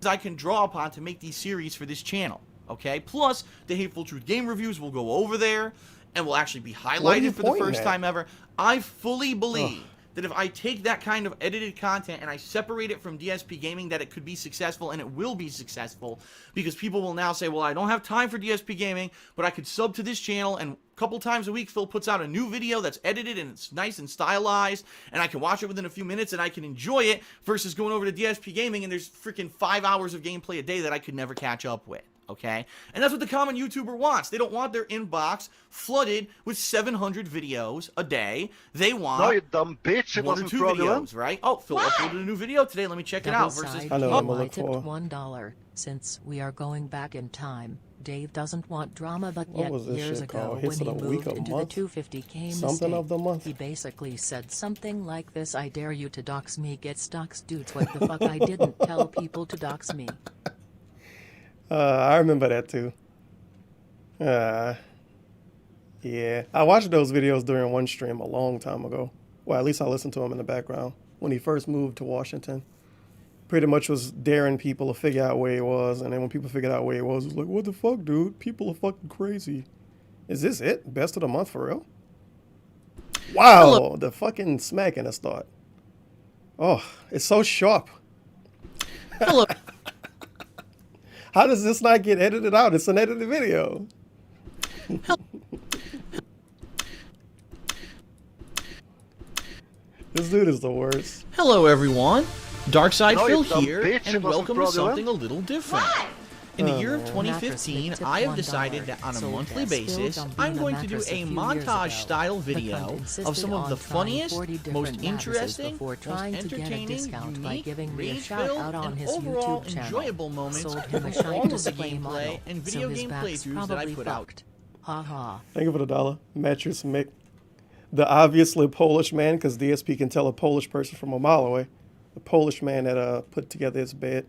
I can draw upon to make these series for this channel, okay? Plus, the Hateful Truth game reviews will go over there and will actually be highlighted for the first time ever. I fully believe that if I take that kind of edited content and I separate it from DSP Gaming, that it could be successful, and it will be successful, because people will now say, well, I don't have time for DSP Gaming, but I could sub to this channel, and a couple times a week Phil puts out a new video that's edited and it's nice and stylized, and I can watch it within a few minutes and I can enjoy it, versus going over to DSP Gaming and there's freaking 5 hours of gameplay a day that I could never catch up with. Okay? And that's what the common YouTuber wants. They don't want their inbox flooded with 700 videos a day. They want no, you dumb bitch. It 1 or wasn't 2 fraudulent. videos, right? Oh, Phil uploaded a new video today. Let me check it out. Versus I know, I'm I gonna look tipped for. $1 since we are going back in time. Dave doesn't want drama, but What yet was this years shit ago called? when Hits he of the week, moved a into the month? 250K Something mistake, of the month? he basically said something like this: I dare you to dox me, get doxed, dudes. What the fuck? I didn't tell people to dox me. I remember that too. Yeah, I watched those videos during one stream a long time ago. Well, at least I listened to them in the background when he first moved to Washington. Pretty much was daring people to figure out where he was, and then when people figured out where he was like, what the fuck, dude? People are fucking crazy. Is this it? Best of the month for real? Wow, hello. The fucking smack in the start. Oh, it's so sharp. Hello. How does this not get edited out? It's an edited video. This dude is the worst. Hello, everyone. Darkside No, Phil you dumb here, bitch. It and wasn't welcome to fraudulent. something a little different. In the year of Mattress 2015, Nick tipped I have $1. decided that on a Sold monthly that basis, spilled on I'm being going a to do mattress a few years montage-style ago. The video cunt of insisted some of on the trying funniest, 40 most different mattresses interesting, before most trying to get a entertaining, discount by unique, giving me a shout rage-filled, out on and his overall YouTube channel. enjoyable moments Sold of him a all shine of the display gameplay model, and so video his game back's playthroughs that I probably put out. fucked. Ha ha. Thank you for the $1. Mattress Mick. The obviously Polish man, because DSP can tell a Polish person from a mile away. The Polish man that put together his bed.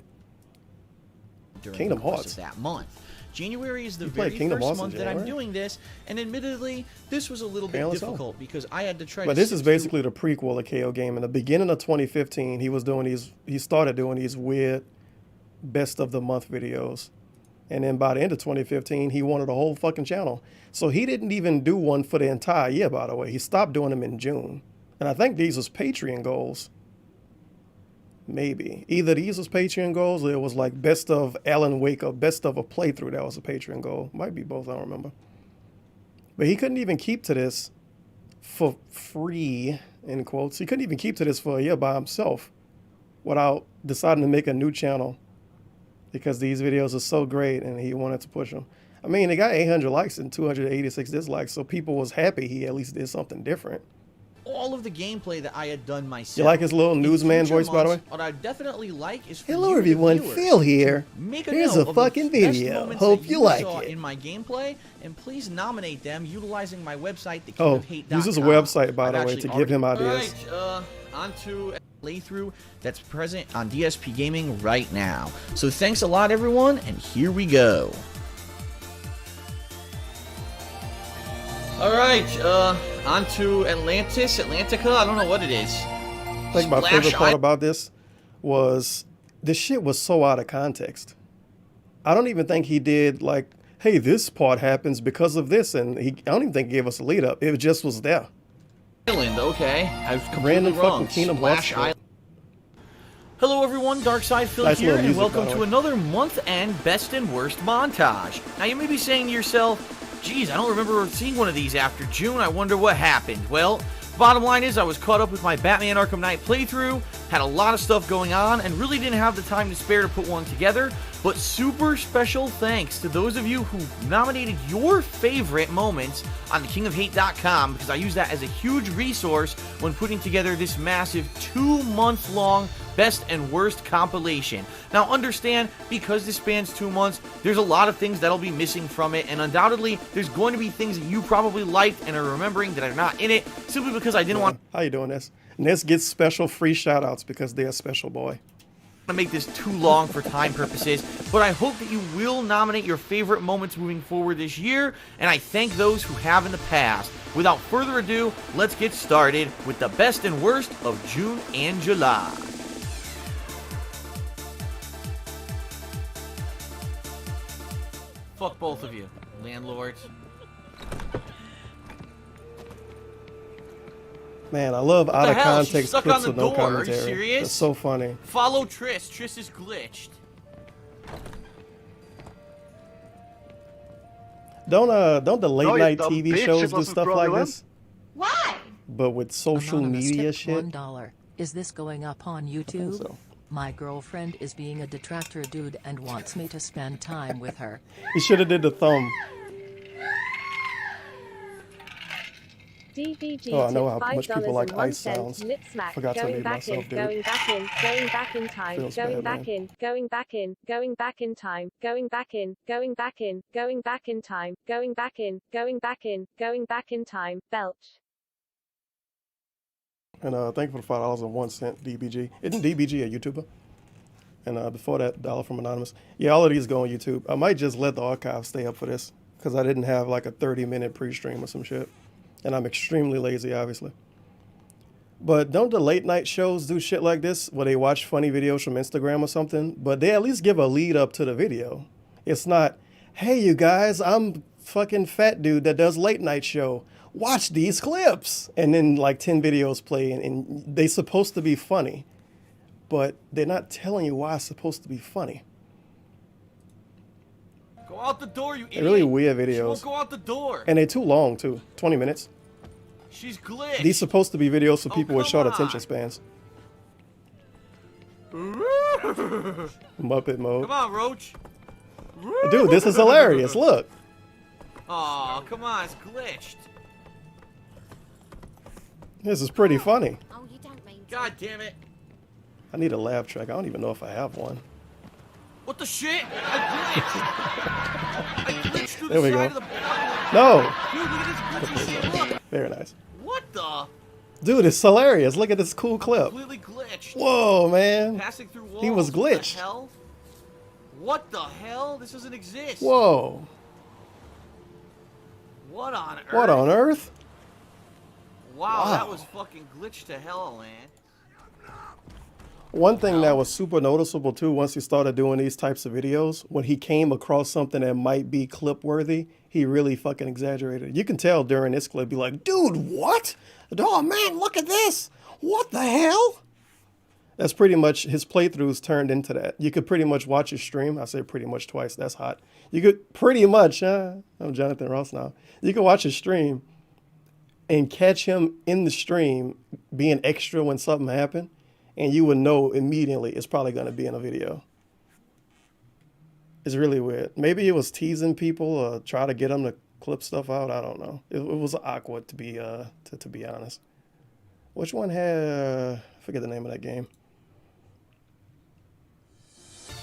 During Kingdom the course Hearts. of that month. January is the You played very Kingdom first Hearts in month that I'm January? doing this, and admittedly, this was a little bit Apparently so. difficult because I had to try But to this is sift through basically the prequel of KO Game. In the beginning of 2015, he started doing these weird best of the month videos. And then by the end of 2015, he wanted a whole fucking channel. So he didn't even do one for the entire year, by the way. He stopped doing them in June. And I think these was Patreon goals. Maybe. Either these was Patreon goals or it was like best of Alan Wake or best of a playthrough that was a Patreon goal. Might be both, I don't remember. But he couldn't even keep to this for free, in quotes. He couldn't even keep to this for a year by himself without deciding to make a new channel because these videos are so great and he wanted to push them. I mean, they got 800 likes and 286 dislikes, so people was happy he at least did something different. all of the gameplay that I had done myself. You like his little In newsman future voice, by the way? months, What I definitely like is for Hello, you, the everyone. viewers, Phil here. to make Here's note a of the fucking best video. moments Hope that you like saw it. in my gameplay, and please nominate them utilizing my website, Oh, thekingofhate.com. use his website, by the I've way, actually to give him already- ideas. Alright, on to a playthrough that's present on DSP Gaming right now. So thanks a lot, everyone, and here we go. Alright, on to Atlantica, I don't know what it is. I think my Splash favorite part Island. about this was this shit was so out of context. I don't even think he did like, hey, this part happens because of this, and I don't even think he gave us a lead up. It just was there. Island, okay. I was completely Random wrong. fucking Kingdom Splash Hearts. Island. Hello everyone, Darkside Phil Nice here, little and music, welcome by the to way. another month-end best and worst montage. Now you may be saying to yourself, geez, I don't remember seeing one of these after June, I wonder what happened. Well, bottom line is I was caught up with my Batman Arkham Knight playthrough, had a lot of stuff going on, and really didn't have the time to spare to put one together, but super special thanks to those of you who nominated your favorite moments on thekingofhate.com, because I use that as a huge resource when putting together this massive 2-month-long best and worst compilation. Now understand, because this spans 2 months, there's a lot of things that'll be missing from it, and undoubtedly there's going to be things that you probably liked and are remembering that are not in it, simply because I didn't want How you doing this? Ness gets special free shout-outs because they're a special boy. to make this too long for time purposes, but I hope that you will nominate your favorite moments moving forward this year, and I thank those who have in the past. Without further ado, let's get started with the best and worst of June and July. Fuck both of you, landlords. Man, I love out the of hell? She's context stuck clips on the with no door. Are you commentary. serious? It's so funny. Follow Triss. Triss is glitched. Don't the late No, you night dumb TV bitch, shows it do wasn't stuff like fraudulent. this? Why? But with social Anonymous media tipped shit? $1. Is this going up on YouTube? so. My girlfriend is being a detractor dude and wants me to spend time with her. He should have did the thumb. DBG Oh, I know tipped how much people like ice $5.01. sounds. Lip smack. Forgot to Going mute back myself, in, dude. going back in, going back in time, Feels going bad, back man. in, going back in, going back in time, going back in, going back in, going back in time, going back in, going back in, going back in time, belch. And thank you for the $5.01, DBG. Isn't DBG a YouTuber? And before that, $1 from Anonymous. Yeah, all of these go on YouTube. I might just let the archive stay up for this, because I didn't have like a 30-minute pre-stream or some shit. And I'm extremely lazy, obviously. But don't the late night shows do shit like this, where they watch funny videos from Instagram or something? But they at least give a lead up to the video. It's not, hey, you guys, I'm fucking fat dude that does late night show. Watch these clips. And then like 10 videos play, and they're supposed to be funny. But they're not telling you why it's supposed to be funny. Go out the door, you idiot. They're really weird She won't videos. go out the door. And they're too long, too. 20 minutes. She's glitched. These supposed to be videos for people with come short on. attention spans. Muppet mode. Come on, Roach. Dude, this is hilarious. Look. Aw, come on, it's glitched. This is pretty funny. Oh, you don't mean God damn it. I need a laugh track. I don't even know if I have one. What the shit? I glitched. I glitched through There the we side go. of the block. No. Dude, look at this glitchy shit. Look. Very nice. What the? Dude, it's hilarious. Look at this cool clip. Completely glitched. Whoa, man. Passing through walls. He was What the glitched. hell? What the hell? This doesn't exist. Whoa. What on earth? What on earth? Wow, that Wow. was fucking glitched to hell, man. One thing that was super noticeable too, once he started doing these types of videos, when he came across something that might be clip worthy, he really fucking exaggerated. You can tell during this clip, be like, dude, what? Oh man, look at this. What the hell? That's pretty much his playthroughs turned into that. You could pretty much watch his stream. I say pretty much twice. That's hot. You could pretty much, I'm Jonathan Ross now. You could watch his stream and catch him in the stream being extra when something happened. And you would know immediately it's probably going to be in a video. It's really weird. Maybe it was teasing people or try to get them to clip stuff out. I don't know. It was awkward to be honest. Which one had? I forget the name of that game.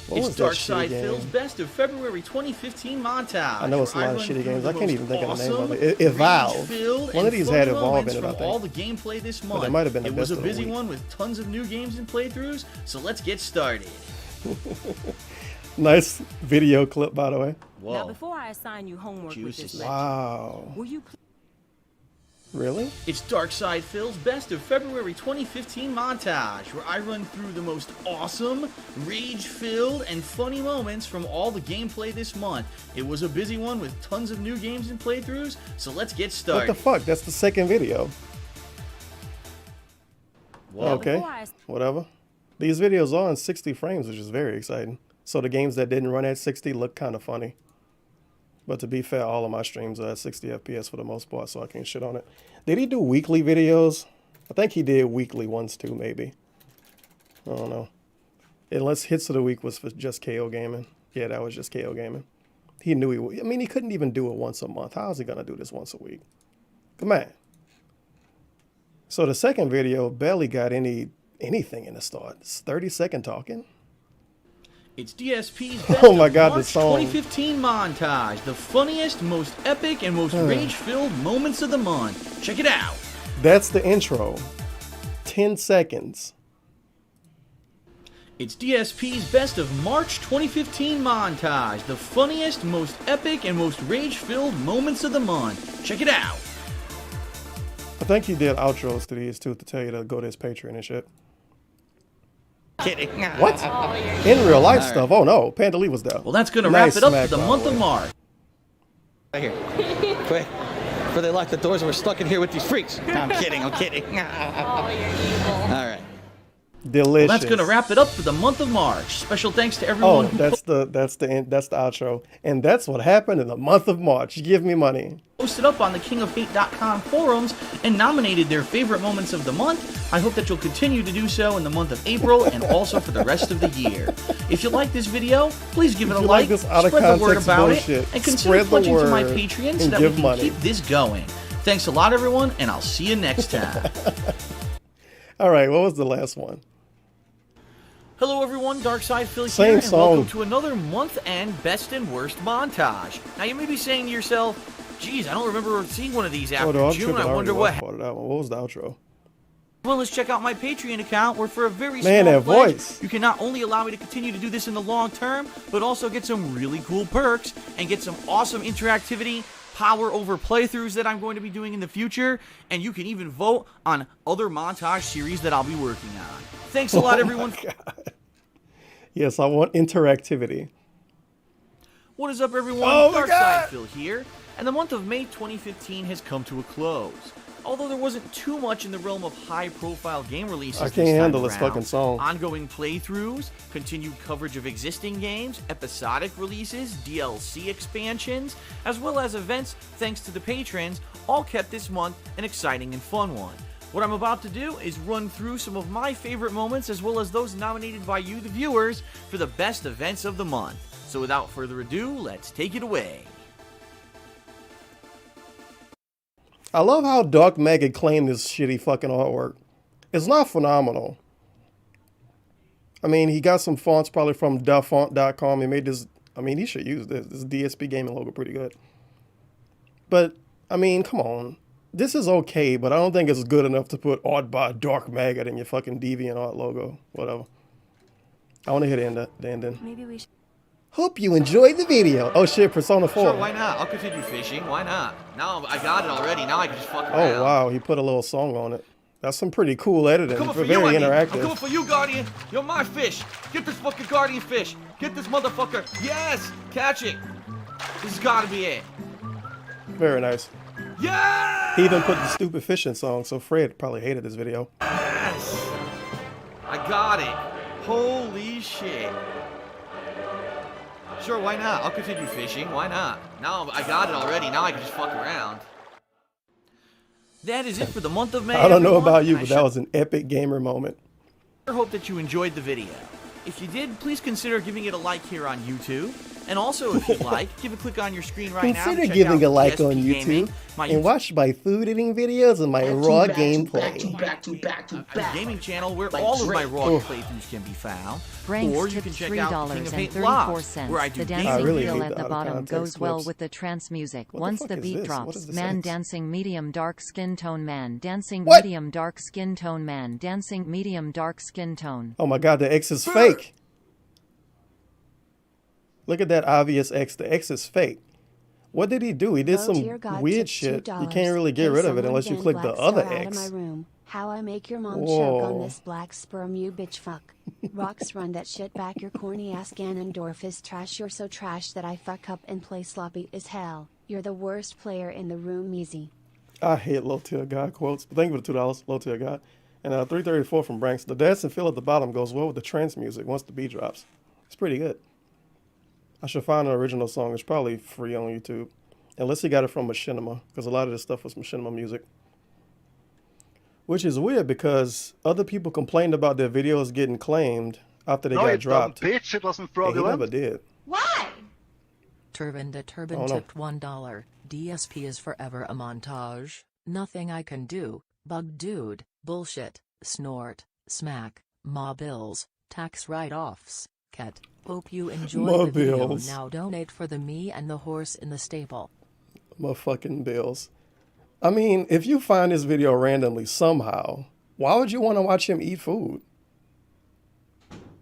What It's was that Darkside shitty Phil's game? Best of February 2015 montage. I know it's a where lot of run shitty through games. the I can't most even think of the name of awesome, it. Evolve. rage-filled, One of and these fun had Evolve in moments it, I from think. all the gameplay this month. that might have been the It was best a of the busy week. one with tons of new games and playthroughs, so let's get started. Nice video clip, by the way. Whoa. Now, before I assign you homework with Juicy. this lecture, Wow. will you Really? It's Darkside Phil's Best of February 2015 montage, where I run through the most awesome, rage-filled, and funny moments from all the gameplay this month. It was a busy one with tons of new games and playthroughs, so let's get What started. the fuck? That's the second video. Whoa. Okay. before I Whatever. These videos are on 60 frames, which is very exciting. So the games that didn't run at 60 look kind of funny. But to be fair, all of my streams are at 60 FPS for the most part, so I can't shit on it. Did he do weekly videos? I think he did weekly ones too, maybe. I don't know. Unless Hits of the Week was for just KO Gaming. Yeah, that was just KO Gaming. He knew he would. I mean, he couldn't even do it once a month. How is he going to do this once a week? Come on. So the second video barely got anything in the start. It's 30-second talking. It's DSP's best Oh my God, the March song. 2015 montage. The funniest, most epic, and most rage-filled moments of the month. Check it out. That's the intro. 10 seconds. It's DSP's best of March 2015 montage. The funniest, most epic, and most rage-filled moments of the month. Check it out. I think he did outros to these too to tell you to go to his Patreon and shit. Kidding. What? In real life stuff? Oh no, Panda Lee was there. Well, that's going to Nice wrap it up smack, for the by month the of way. March. Right here. Quick. Before they lock the doors and we're stuck in here with these freaks. No, I'm kidding. I'm kidding. All right. Delicious. Well, that's going to wrap it up for the month of March. Special thanks to Oh, everyone who that's the outro, and that's what happened in the month of March. Give me money. posted up on the kingofhate.com forums and nominated their favorite moments of the month. I hope that you'll continue to do so in the month of April and also for the rest of the year. If you like this video, please give it a you like like, this out of spread the word context about bullshit, it, and consider spread the pledging to my word Patreon so and that we give can money. keep this going. Thanks a lot, everyone, and I'll see you next time. All right, what was the last one? Hello everyone, Darkside Phil Same here, and song. welcome to another month-end best and worst montage. Now you may be saying to yourself, geez, I don't remember seeing one of these after I'm June, tripping. I wonder already what watched part of that one. What was the outro? Well, let's check out my Patreon account where for a very Man, small that pledge, voice. you can not only allow me to continue to do this in the long term, but also get some really cool perks and get some awesome interactivity, power over playthroughs that I'm going to be doing in the future, and you can even vote on other montage series that I'll be working on. Thanks a lot, everyone. Yes, I want interactivity. What is up, everyone? Oh my Darkside God! Phil here, and the month of May 2015 has come to a close. Although there wasn't too much in the realm of high-profile game releases I this can't time handle this around. fucking song. Ongoing playthroughs, continued coverage of existing games, episodic releases, DLC expansions, as well as events thanks to the patrons, all kept this month an exciting and fun one. What I'm about to do is run through some of my favorite moments as well as those nominated by you, the viewers, for the best events of the month. So without further ado, let's take it away. I love how Dark Mega claimed this shitty fucking artwork. It's not phenomenal. I mean, he got some fonts probably from dafont.com. He made this. I mean, he should use this. This DSP gaming logo pretty good. But, I mean, come on. This is okay, but I don't think it's good enough to put art by Dark Maggot in your fucking DeviantArt logo. Whatever. I want to hit the ending. Maybe we should. Hope you enjoyed the video. Oh shit, Persona 4. Sure, why not? I'll continue fishing. Why not? Now I got it already. Now I can just fuck around. Oh wow, he put a little song on it. That's some pretty cool editing. I'm coming for Very you, I mean. I'm interactive. coming for you, Guardian. You're my fish. Get this fucking Guardian fish. Get this motherfucker. Yes! Catch it. This has got to be it. Very nice. Yeah! He even put the stupid fishing song, so Fred probably hated this video. Yes! I got it. Holy shit. Sure, why not? I'll continue fishing. Why not? Now I got it already. Now I can just fuck around. That is it for the month of May. I don't know everyone. about you, I but sure that was an epic gamer moment. hope that you enjoyed the video. If you did, please consider giving it a like here on YouTube. And also, if you'd like, give a click on your screen right now. Consider to check giving out a like DSP on Gaming, YouTube my and watch my food eating videos and my raw gameplay. a gaming channel where all of my raw playthroughs can be found. Ranks Or you tipped can check out King of Hate $3.34. Live, where I do The gaming dancing really feel hate at the the out of bottom context goes well clips. with the trance music. What the Once fuck the is beat this? What drops, is this man X? dancing medium dark skin tone, man dancing What? medium dark skin tone, man dancing medium dark skin tone. Oh my god, the X is fake. Look at that obvious X. The X is fake. What did he do? He did Oh, some dear God, weird tip shit. You $2. can't really get Hey, rid of it someone unless you ban click the Black other Star out of my X. room. How I make your mom choke on Whoa. this black sperm, you bitch fuck. Rocks, run that shit back, your corny ass. Ganondorf is trash. You're so trash that I fuck up and play sloppy as hell. You're the worst player in the room, easy. I hate low tier guy quotes. But thank you for the $2, low tier guy. And 334 from Branks. The dancing feel at the bottom goes well with the trance music once the beat drops. It's pretty good. I should find an original song. It's probably free on YouTube. Unless he got it from Machinima, because a lot of this stuff was Machinima music. Which is weird because other people complained about their videos getting claimed after they got dropped. Bitch, it wasn't And he fraudulent. never did. Why? Turban to Turban tipped $1. DSP is forever a montage. Nothing I can do. Bug dude. Bullshit. Snort. Smack. Ma bills. Tax write-offs. Ket. Hope you enjoy Ma the video. bills. Now donate for the me and the horse in the stable. My fucking bills. I mean, if you find this video randomly somehow, why would you want to watch him eat food?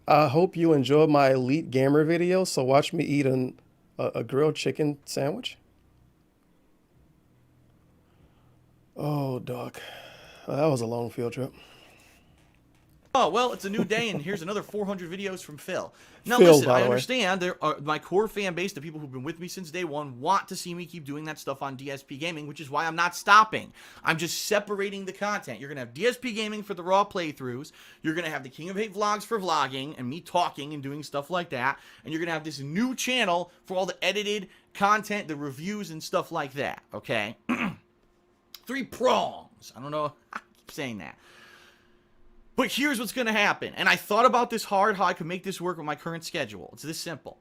I hope you enjoyed my Elite Gamer video, so watch me eat a grilled chicken sandwich. Oh, Doc. That was a long field trip. Oh, well, it's a new day, and here's another 400 videos from Phil. Now, Phil, listen, by I the way. understand there are my core fan base, the people who've been with me since day one, want to see me keep doing that stuff on DSP Gaming, which is why I'm not stopping. I'm just separating the content. You're going to have DSP Gaming for the raw playthroughs. You're going to have the King of Hate vlogs for vlogging and me talking and doing stuff like that. And you're going to have this new channel for all the edited content, the reviews, and stuff like that, okay? 3 prongs. I don't know. I keep saying that. But here's what's going to happen. And I thought about this hard, how I could make this work with my current schedule. It's this simple.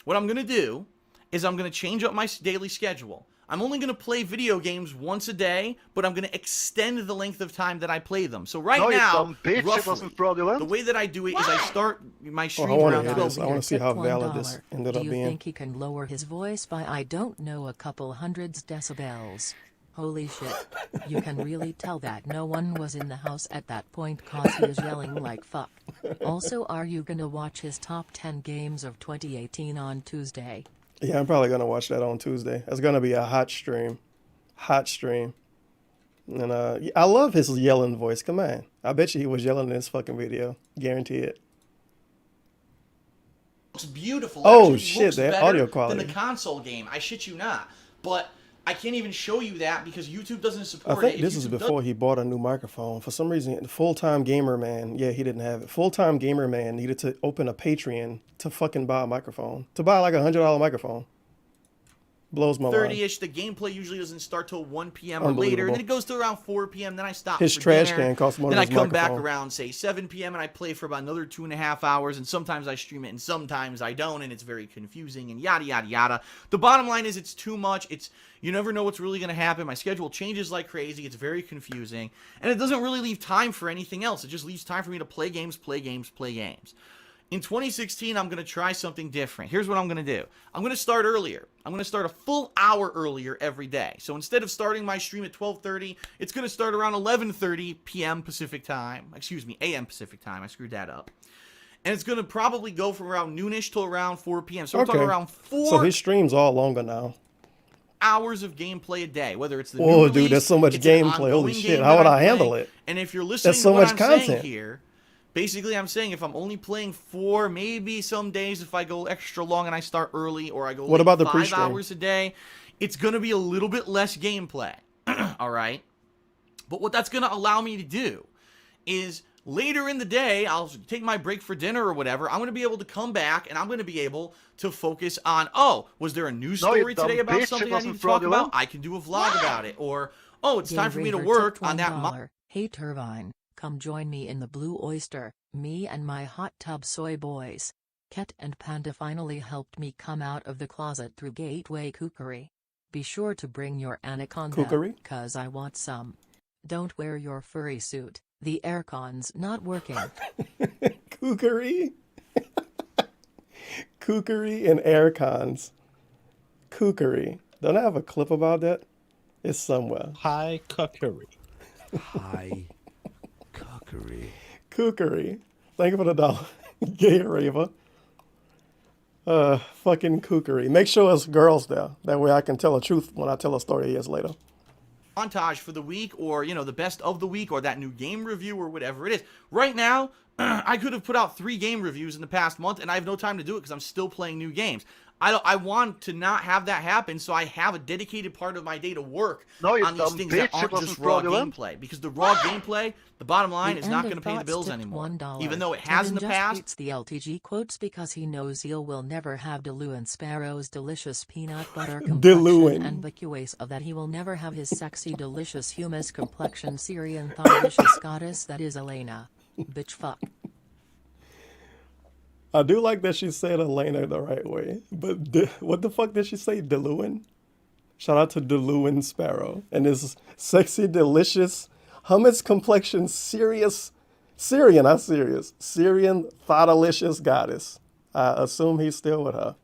What I'm going to do is I'm going to change up my daily schedule. I'm only going to play video games once a day, but I'm going to extend the length of time that I play them. So right No, you now, dumb bitch, it roughly, wasn't fraudulent. the way that I do it is I start my stream I want around to hear 12 this. I want to see how valid this ended Do up you being. think he can lower his voice by I don't know a couple hundreds decibels? Holy shit. You can really tell that no one was in the house at that point cause he was yelling like fuck. Also, are you gonna watch his top 10 games of 2018 on Tuesday? Yeah, I'm probably going to watch that on Tuesday. It's going to be a hot stream. Hot stream. And I love his yelling voice. Come on. I bet you he was yelling in this fucking video. Guarantee it. Looks beautiful. Oh, Actually shit, looks that better audio quality. than the console game. I shit you not. But I can't even show you that because YouTube doesn't I support think it. this is before he bought a new microphone. For some reason, the full-time gamer man, yeah, he didn't have it. Full-time gamer man needed to open a Patreon to fucking buy a microphone. To buy like $100 microphone. Blows my mind. 30-ish. The gameplay usually doesn't start till 1 p.m. or later. And then it goes to around 4 p.m. Then I stop His for trash dinner. can costs more then than I his come back microphone. around, say, 7 p.m. and I play for about another 2.5 hours. And sometimes I stream it and sometimes I don't. And it's very confusing and yada, yada, yada. The bottom line is it's too much. You never know what's really going to happen. My schedule changes like crazy. It's very confusing. And it doesn't really leave time for anything else. It just leaves time for me to play games, play games, play games. In 2016, I'm going to try something different. Here's what I'm going to do. I'm going to start earlier. I'm going to start a full hour earlier every day. So instead of starting my stream at 12:30, it's going to start around 11:30 p.m. Pacific time. Excuse me, a.m. Pacific time. I screwed that up. And it's going to probably go from around noonish till around 4 p.m. So we're talking around 4 So his stream's all longer now. hours of gameplay a day, whether it's the Whoa, new dude, release, there's so much it's an gameplay. Holy ongoing shit, game how that would I'm I handle playing. it? And if you're listening That's so to what much I'm content. saying here, basically I'm saying if I'm only playing 4, maybe some days if I go extra long and I start early or I go What about the 5 pre-stream? hours a day, it's going to be a little bit less gameplay. All right? But what that's going to allow me to do is later in the day, I'll take my break for dinner or whatever. I'm going to be able to come back and I'm going to be able to focus on, oh, was there a news No, you story dumb today about bitch, it something I wasn't need to talk about? fraudulent. I can do a vlog about it. Or, oh, it's time for me to Raver work tipped on that. $1. Hey Turbine, come join me in the Blue Oyster, me and my hot tub soy boys. Ket and Panda finally helped me come out of the closet through Gateway Cookery. Be sure to bring your anaconda, Cookery? cause I want some. Don't wear your furry suit, the aircon's not working. Cookery? Cookery and air cons. Cookery. Don't I have a clip about that? It's somewhere. High cookery. High cookery. Cookery. Thank you for the dollar. Gay raver. Fucking cookery. Make sure it's girls there. That way I can tell the truth when I tell a story years later. Montage for the week or, the best of the week or that new game review or whatever it is. Right now, I could have put out 3 game reviews in the past month, and I have no time to do it because I'm still playing new games. I want to not have that happen, so I have a dedicated part of my day to work on these things that aren't just raw gameplay. Because the raw gameplay, the bottom line, is not going to pay the bills anymore. Even though it has in the past. Just the LTG quotes because he knows Eel will never have Deluan Sparrow's delicious peanut butter complexion, and vacuous of that he will never have his sexy delicious humus complexion Syrian thoughtlicious goddess that is Elena. Bitch fuck. I do like that she said Elena the right way, but what the fuck did she say? Deluan? Shout out to Deluan Sparrow and his sexy, delicious, hummus complexion, Syrian, not serious, Syrian thoughtalicious goddess. I assume he's still with her.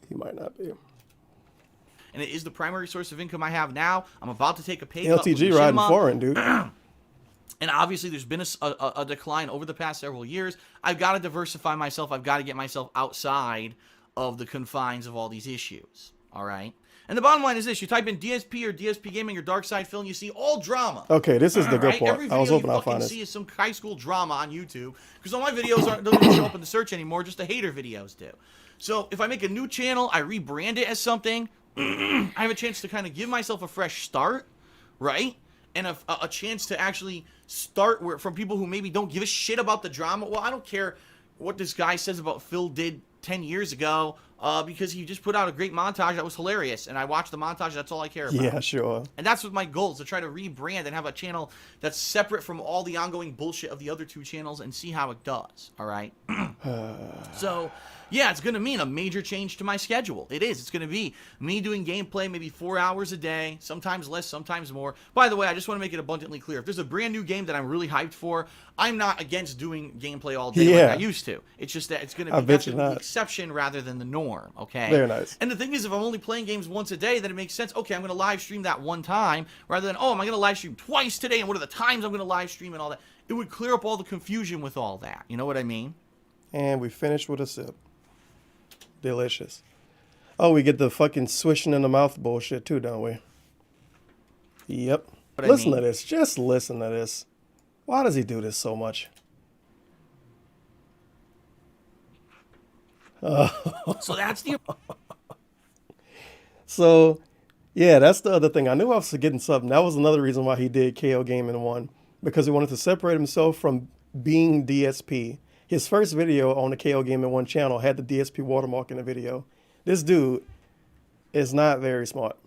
He might not be. And it is the primary source of income I have now. I'm about to take a pay cut. LTG riding foreign, dude. And obviously, there's been a decline over the past several years. I've got to diversify myself. I've got to get myself outside of the confines of all these issues. All right? And the bottom line is this. You type in DSP or DSP Gaming or Dark Side Film, you see all drama. Okay, this is the good part. Every video I was hoping I'll you find fucking see is some high school drama on YouTube. Because all my videos don't even show up in the search anymore. Just the hater videos do. So if I make a new channel, I rebrand it as something, I have a chance to kind of give myself a fresh start, right? And a chance to actually start from people who maybe don't give a shit about the drama. Well, I don't care what this guy says about Phil did 10 years ago because he just put out a great montage that was hilarious. And I watched the montage. That's all I care about. Yeah, sure. And that's what my goal is, to try to rebrand and have a channel that's separate from all the ongoing bullshit of the other 2 channels and see how it does. All right? So, yeah, it's going to mean a major change to my schedule. It is. It's going to be me doing gameplay maybe 4 hours a day, sometimes less, sometimes more. By the way, I just want to make it abundantly clear. If there's a brand new game that I'm really hyped for, I'm not against doing gameplay all day like I used to. It's just that it's going to be the exception rather than the norm, okay? Very nice. And the thing is, if I'm only playing games once a day, then it makes sense. Okay, I'm going to live stream that one time rather than, oh, am I going to live stream twice today? And what are the times I'm going to live stream and all that? It would clear up all the confusion with all that. You know what I mean? And we finished with a sip. Delicious. Oh, we get the fucking swishing in the mouth bullshit too, don't we? Yep. Listen to this. Just listen to this. Why does he do this so much? So that's the... So, yeah, that's the other thing. I knew I was forgetting something. That was another reason why he did KOGAMING1. Because he wanted to separate himself from being DSP. His first video on the KOGAMING1 channel had the DSP watermark in the video. This dude is not very smart.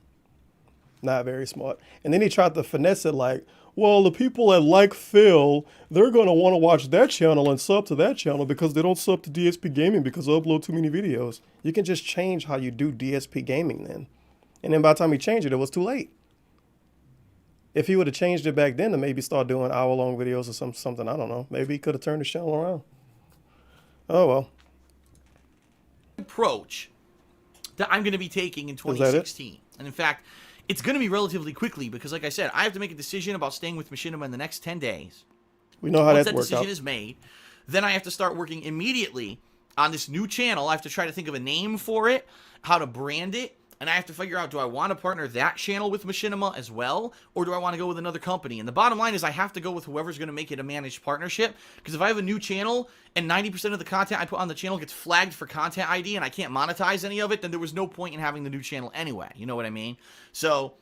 Not very smart. And then he tried to finesse it like, well, the people that like Phil, they're going to want to watch that channel and sub to that channel because they don't sub to DSP Gaming because I upload too many videos. You can just change how you do DSP Gaming then. And then by the time he changed it, it was too late. If he would have changed it back then to maybe start doing hour-long videos or something, I don't know. Maybe he could have turned his channel around. Oh, well. Approach that I'm going to be taking in 2016. And in fact, it's going to be relatively quickly because, like I said, I have to make a decision about staying with Machinima in the next 10 days. We know how that's worked out. Once that decision is made, then I have to start working immediately on this new channel. I have to try to think of a name for it, how to brand it, and I have to figure out, do I want to partner that channel with Machinima as well, or do I want to go with another company? And the bottom line is I have to go with whoever's going to make it a managed partnership, because if I have a new channel and 90% of the content I put on the channel gets flagged for content ID and I can't monetize any of it, then there was no point in having the new channel anyway. You know what I mean? So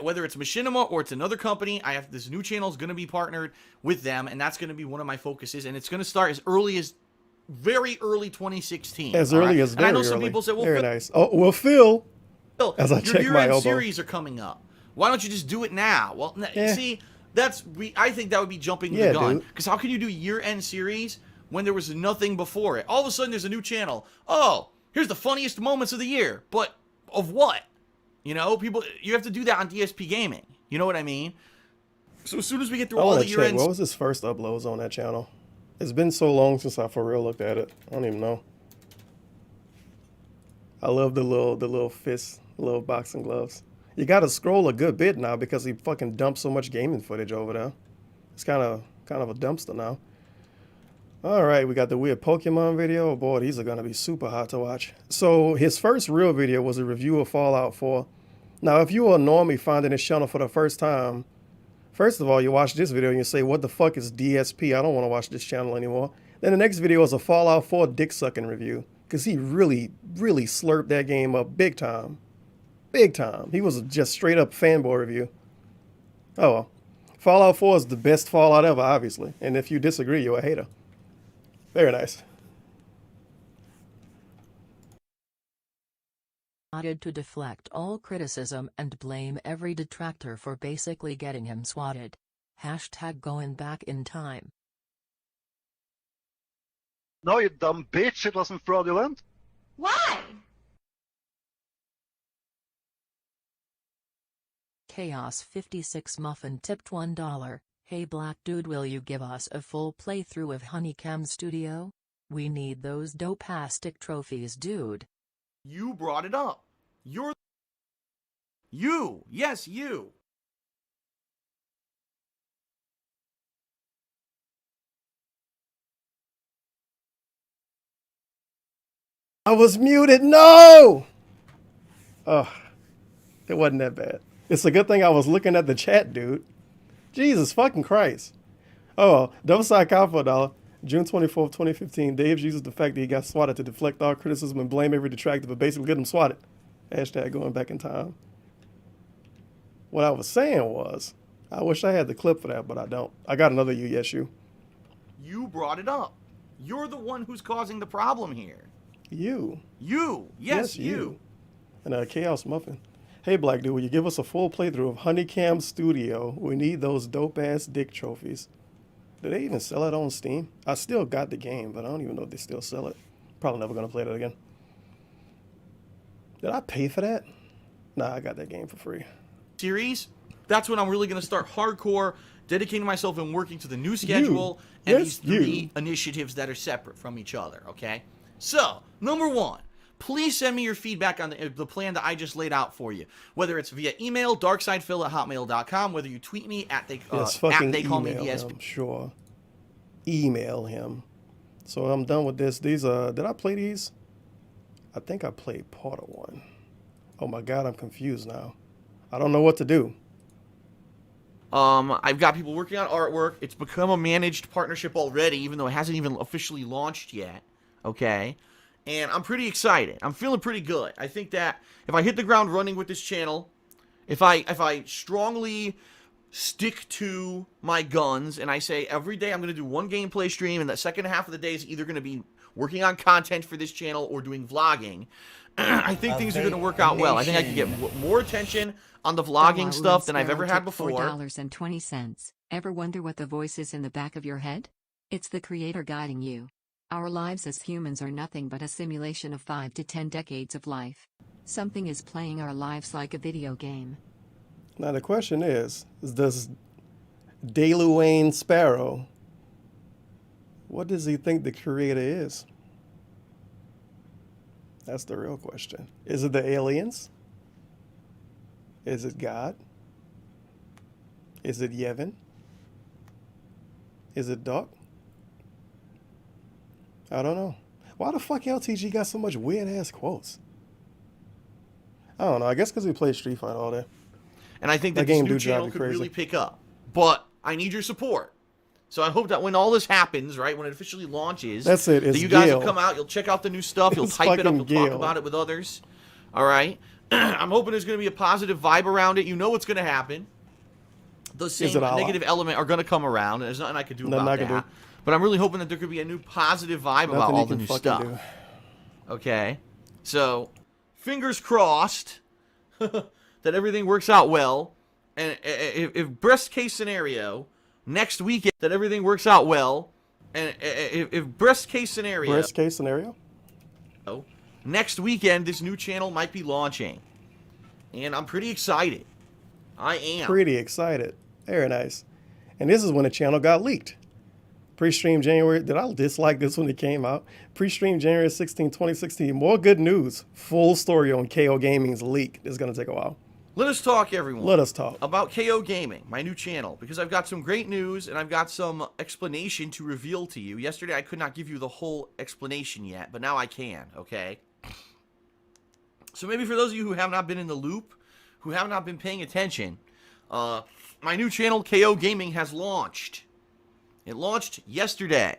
whether it's Machinima or it's another company, this new channel is going to be partnered with them, and that's going to be one of my focuses, and it's going to start as early as very early 2016. As early as very early. And I know some people say, well, very nice. Oh, well, Phil, as I check my elbow. Your year-end series are coming up. Why don't you just do it now? Well, see, I think that would be jumping the gun. Because how can you do year-end series when there was nothing before it? All of a sudden, there's a new channel. Oh, here's the funniest moments of the year. But of what? You know, you have to do that on DSP Gaming. You know what I mean? So as soon as we get through all the year-ends... What was his first uploads on that channel? It's been so long since I for real looked at it. I don't even know. I love the little fists, little boxing gloves. You got to scroll a good bit now because he fucking dumped so much gaming footage over there. It's kind of a dumpster now. All right, we got the weird Pokemon video. Oh boy, these are going to be super hot to watch. So his first real video was a review of Fallout 4. Now, if you are normally finding this channel for the first time, First of all, you watch this video and you say, what the fuck is DSP? I don't want to watch this channel anymore. Then the next video is a Fallout 4 dick sucking review. Because he really, really slurped that game up big time. Big time. He was just straight up fanboy review. Oh well. Fallout 4 is the best Fallout ever, obviously. And if you disagree, you're a hater. Very nice. To deflect all criticism and blame every detractor for basically getting him swatted. Hashtag going back in time. No, you dumb bitch, it wasn't fraudulent. Why? Chaos 56 Muffin tipped $1. Hey black dude, will you give us a full playthrough of Honeycomb Studio? We need those dope-astic trophies, dude. You brought it up. You. Yes, you. I was muted. No! Oh, it wasn't that bad. It's a good thing I was looking at the chat, dude. Jesus fucking Christ. Oh, double side cop for $1. June 24th, 2015. Dave uses the fact that he got swatted to deflect all criticism and blame every detractor, but basically get him swatted. Hashtag going back in time. What I was saying was, I wish I had the clip for that, but I don't. I got another you, yes, you. You brought it up. You're the one who's causing the problem here. You. You. Yes, you. And Chaos Muffin. Hey, black dude, will you give us a full playthrough of Honeycomb Studio? We need those dope-ass dick trophies. Do they even sell it on Steam? I still got the game, but I don't even know if they still sell it. Probably never going to play that again. Did I pay for that? Nah, I got that game for free. Series, that's when I'm really going to start hardcore, dedicating myself and working to the new schedule and these three initiatives that are separate from each other, okay? So, number one, please send me your feedback on the plan that I just laid out for you. Whether it's via email, darksidephil@hotmail.com, whether you tweet me at they call me DSP. Him, sure. Email him. So I'm done with this. These did I play these? I think I played part of one. Oh my god, I'm confused now. I don't know what to do. I've got people working on artwork. It's become a managed partnership already, even though it hasn't even officially launched yet. Okay? And I'm pretty excited. I'm feeling pretty good. I think that if I hit the ground running with this channel, if I strongly stick to my guns and I say every day I'm going to do one gameplay stream and the second half of the day is either going to be working on content for this channel or doing vlogging, I think things are going to work out well. I think I can get more attention on the vlogging stuff than I've ever had before. $4.20. Ever wonder what the voice is in the back of your head? It's the creator guiding you. Our lives as humans are nothing but a simulation of 5 to 10 decades of life. Something is playing our lives like a video game. Now the question is does DeLuane Sparrow, what does he think the creator is? That's the real question. Is it the aliens? Is it God? Is it Yevon? Is it Doc? I don't know. Why the fuck LTG got so much weird ass quotes? I don't know. I guess because we played Street Fighter all day. And I think that this new channel could really pick up. But I need your support. So I hope that when all this happens, right, when it officially launches, that's it. That you guys will come out, you'll check out the new stuff, you'll type it up, you'll talk about it with others. All right? I'm hoping there's going to be a positive vibe around it. You know what's going to happen. The same negative element are going to come around, and there's nothing I can do about that. But I'm really hoping that there could be a new positive vibe about all the new stuff. Okay? So, fingers crossed that everything works out well. And if best case scenario, next weekend, that everything works out well. And if best case scenario. Best case scenario? Next weekend, this new channel might be launching. And I'm pretty excited. I am. Pretty excited. Very nice. And this is when the channel got leaked. Pre-stream January. Did I dislike this when it came out? Pre-stream January 16, 2016. More good news. Full story on KO Gaming's leak. It's going to take a while. Let us talk, everyone. Let us talk. About KO Gaming, my new channel, because I've got some great news and I've got some explanation to reveal to you. Yesterday, I could not give you the whole explanation yet, but now I can, okay? So maybe for those of you who have not been in the loop, who have not been paying attention, my new channel, KO Gaming, has launched. It launched yesterday.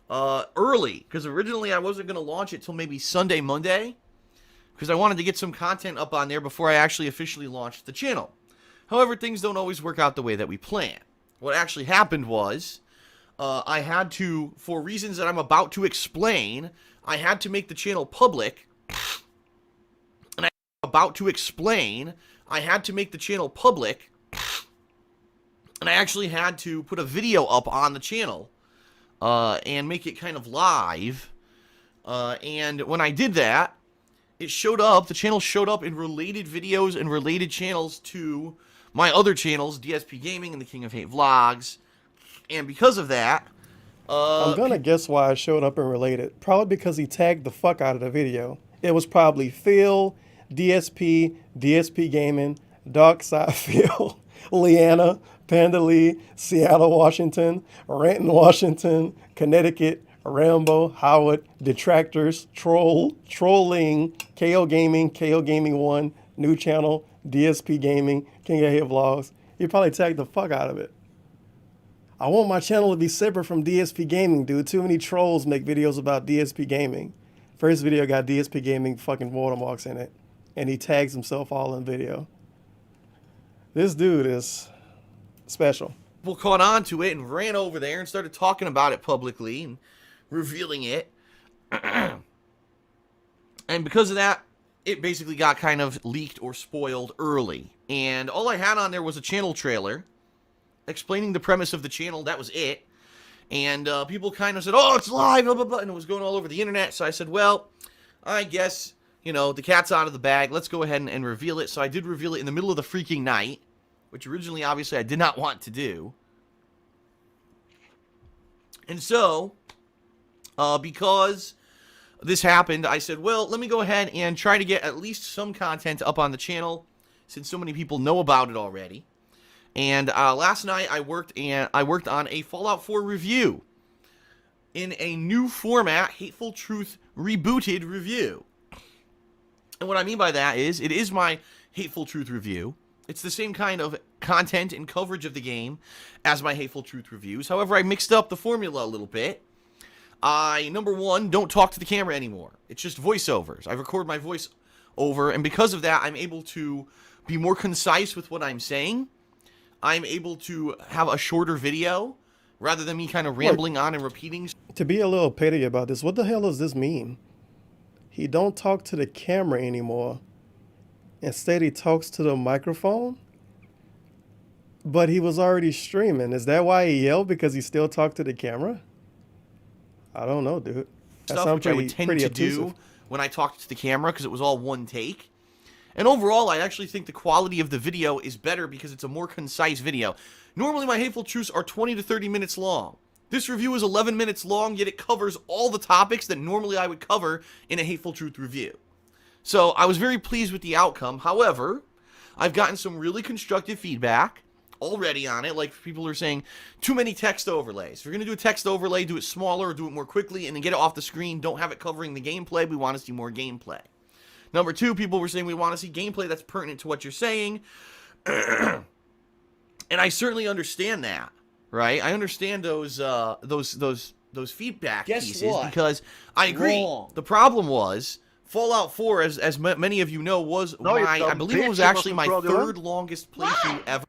Early, because originally I wasn't going to launch it till maybe Sunday, Monday, because I wanted to get some content up on there before I actually officially launched the channel. However, things don't always work out the way that we plan. What actually happened was, I had to, for reasons that I'm about to explain, I had to make the channel public. And I'm about to explain, I had to make the channel public. And I actually had to put a video up on the channel. And make it kind of live. And when I did that, it showed up, the channel showed up in related videos and related channels to my other channels, DSP Gaming and the King of Hate Vlogs. And because of that, I'm gonna guess why it showed up in related. Probably because he tagged the fuck out of the video. It was probably Phil, DSP, DSP Gaming, Darkside Phil, Leanna, Panda Lee, Seattle, Washington, Renton, Washington, Connecticut, Rambo, Howard, Detractors, Trolling, KO Gaming 1, New Channel, DSP Gaming, King of Hate Vlogs. You probably tagged the fuck out of it. I want my channel to be separate from DSP Gaming, dude. Too many trolls make videos about DSP Gaming. First video got DSP Gaming fucking watermarks in it. And he tags himself all in video. This dude is special. People caught on to it and ran over there and started talking about it publicly and revealing it. And because of that, it basically got kind of leaked or spoiled early. And all I had on there was a channel trailer explaining the premise of the channel. That was it. And people kind of said, oh, it's live, blah, blah, blah. And it was going all over the internet. So I said, well, I guess, you know, the cat's out of the bag. Let's go ahead and reveal it. So I did reveal it in the middle of the freaking night, which originally, obviously, I did not want to do. And so, because this happened, I said, well, let me go ahead and try to get at least some content up on the channel, since so many people know about it already. And last night, I worked on a Fallout 4 review in a new format, Hateful Truth Rebooted review. And what I mean by that is, it is my Hateful Truth review. It's the same kind of content and coverage of the game as my Hateful Truth reviews. However, I mixed up the formula a little bit. I, number one, don't talk to the camera anymore. It's just voiceovers. I record my voice over, and because of that, I'm able to be more concise with what I'm saying. I'm able to have a shorter video rather than me kind of rambling on and repeating. To be a little petty about this, what the hell does this mean? He don't talk to the camera anymore. Instead, he talks to the microphone. But he was already streaming. Is that why he yelled? Because he still talked to the camera? I don't know, dude. That Stuff which I would tend to do when I talked to the camera, because it was all one take. And overall, I actually think the quality of the video is better because it's a more concise video. Normally, my Hateful Truths are 20 to 30 minutes long. This review is 11 minutes long, yet it covers all the topics that normally I would cover in a Hateful Truth review. So I was very pleased with the outcome. However, I've gotten some really constructive feedback already on it. Like, people are saying, too many text overlays. If you're going to do a text overlay, do it smaller or do it more quickly and then get it off the screen. Don't have it covering the gameplay. We want to see more gameplay. Number two, people were saying we want to see gameplay that's pertinent to what you're saying. And I certainly understand that, right? I understand those feedback pieces because I agree. Wrong. The problem was Fallout 4, as many of you know, was I believe it was actually my third longest playthrough ever.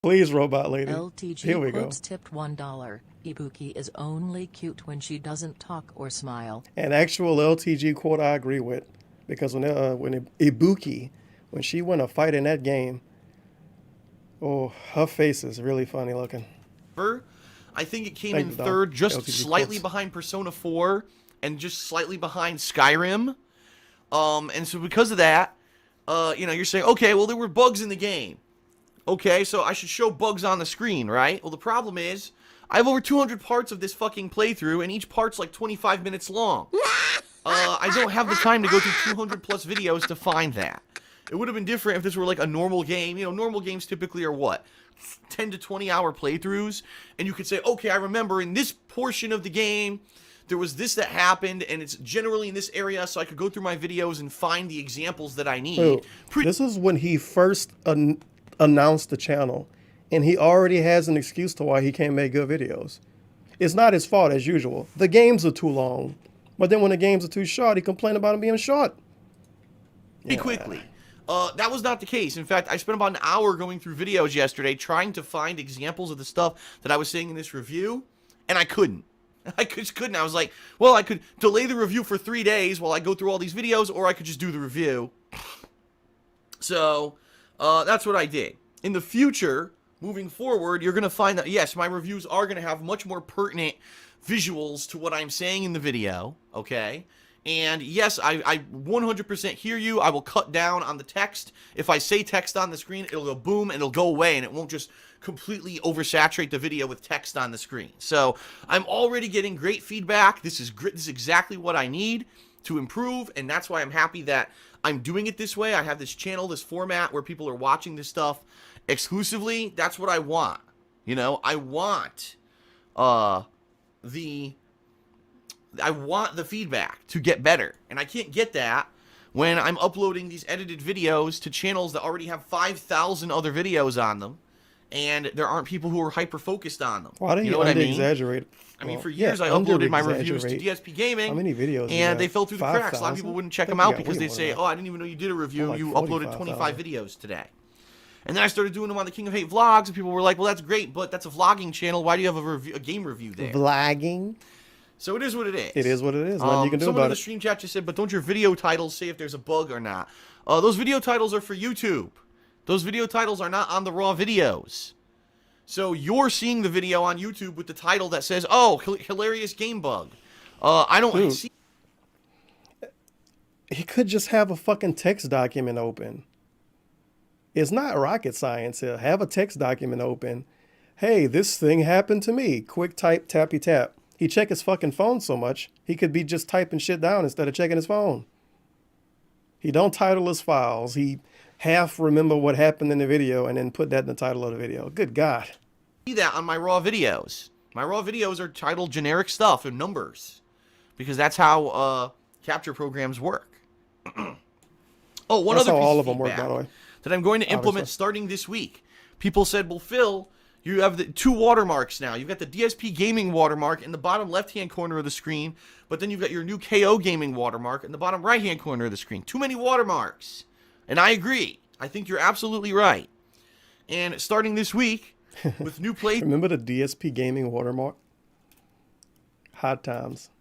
Please, robot lady. LTG Here we go. Quotes tipped $1. Ibuki is only cute when she doesn't talk or smile. An actual LTG quote I agree with. Because when Ibuki, when she won a fight in that game, oh, her face is really funny looking. I think it came in third, just LTG slightly behind Persona 4 and just slightly behind Skyrim. And so because of that, you know, you're saying, okay, well, there were bugs in the game. Okay, so I should show bugs on the screen, right? Well, the problem is, I have over 200 parts of this fucking playthrough, and each part's like 25 minutes long. I don't have the time to go through 200 plus videos to find that. It would have been different if this were like a normal game. You know, normal games typically are what? 10 to 20 hour playthroughs. And you could say, okay, I remember in this portion of the game, there was this that happened, and it's generally in this area, so I could go through my videos and find the examples that I need. This is when he first announced the channel, and he already has an excuse to why he can't make good videos. It's not his fault as usual. The games are too long, but then when the games are too short, he complained about them being short. Pretty quickly. That was not the case. In fact, I spent about an hour going through videos yesterday trying to find examples of the stuff that I was saying in this review, and I couldn't. I just couldn't. I was like, well, I could delay the review for 3 days while I go through all these videos, or I could just do the review. So, that's what I did. In the future, moving forward, you're going to find that, yes, my reviews are going to have much more pertinent visuals to what I'm saying in the video, okay? And yes, I 100% hear you. I will cut down on the text. If I say text on the screen, it'll go boom and it'll go away, and it won't just completely oversaturate the video with text on the screen. So I'm already getting great feedback. This is great. This is exactly what I need to improve, and that's why I'm happy that I'm doing it this way. I have this channel, this format where people are watching this stuff exclusively. That's what I want. You know, I want the feedback to get better, and I can't get that when I'm uploading these edited videos to channels that already have 5,000 other videos on them, and there aren't people who are hyper-focused on them. Why do you under-exaggerate? I mean, for years I uploaded my reviews to DSP Gaming, how many videos and they fell through the cracks. A lot of people wouldn't check them out because they'd say, oh, I didn't even know you did a review. You uploaded 25 videos today. And then I started doing them on the King of Hate vlogs, and people were like, well, that's great, but that's a vlogging channel. Why do you have a game review there? Vlogging? So it is what it is. It is what it is. Nothing you can do someone about in the it. stream chat just said, but don't your video titles say if there's a bug or not? Those video titles are for YouTube. Those video titles are not on the raw videos. So you're seeing the video on YouTube with the title that says, oh, hilarious game bug. I don't see. He could just have a fucking text document open. It's not rocket science here. Have a text document open. Hey, this thing happened to me. Quick type, tappy tap. He check his fucking phone so much, he could be just typing shit down instead of checking his phone. He don't title his files. He half remember what happened in the video and then put that in the title of the video. Good God. See that on my raw videos. My raw videos are titled generic stuff and numbers because that's how capture programs work. Oh, one That's other how piece all of of them work, feedback by the way. that I'm going to implement starting this week. People said, well, Phil, you have the 2 watermarks now. You've got the DSP Gaming watermark in the bottom left-hand corner of the screen, but then you've got your new KO Gaming watermark in the bottom right-hand corner of the screen. Too many watermarks. And I agree. I think you're absolutely right. And starting this week, with new playthroughs, Remember the DSP Gaming watermark? Hot times.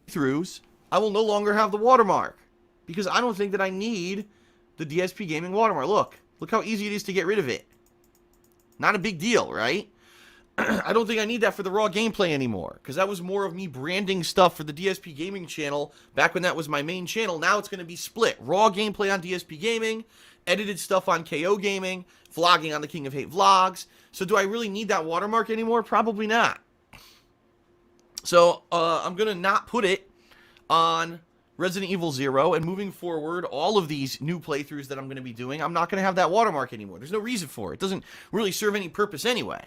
I will no longer have the watermark because I don't think that I need the DSP Gaming watermark. Look how easy it is to get rid of it. Not a big deal, right? I don't think I need that for the raw gameplay anymore because that was more of me branding stuff for the DSP Gaming channel back when that was my main channel. Now it's going to be split. Raw gameplay on DSP Gaming, edited stuff on KO Gaming, vlogging on the King of Hate vlogs. So do I really need that watermark anymore? Probably not. So I'm going to not put it on Resident Evil 0, and moving forward, all of these new playthroughs that I'm going to be doing, I'm not going to have that watermark anymore. There's no reason for it. It doesn't really serve any purpose anyway.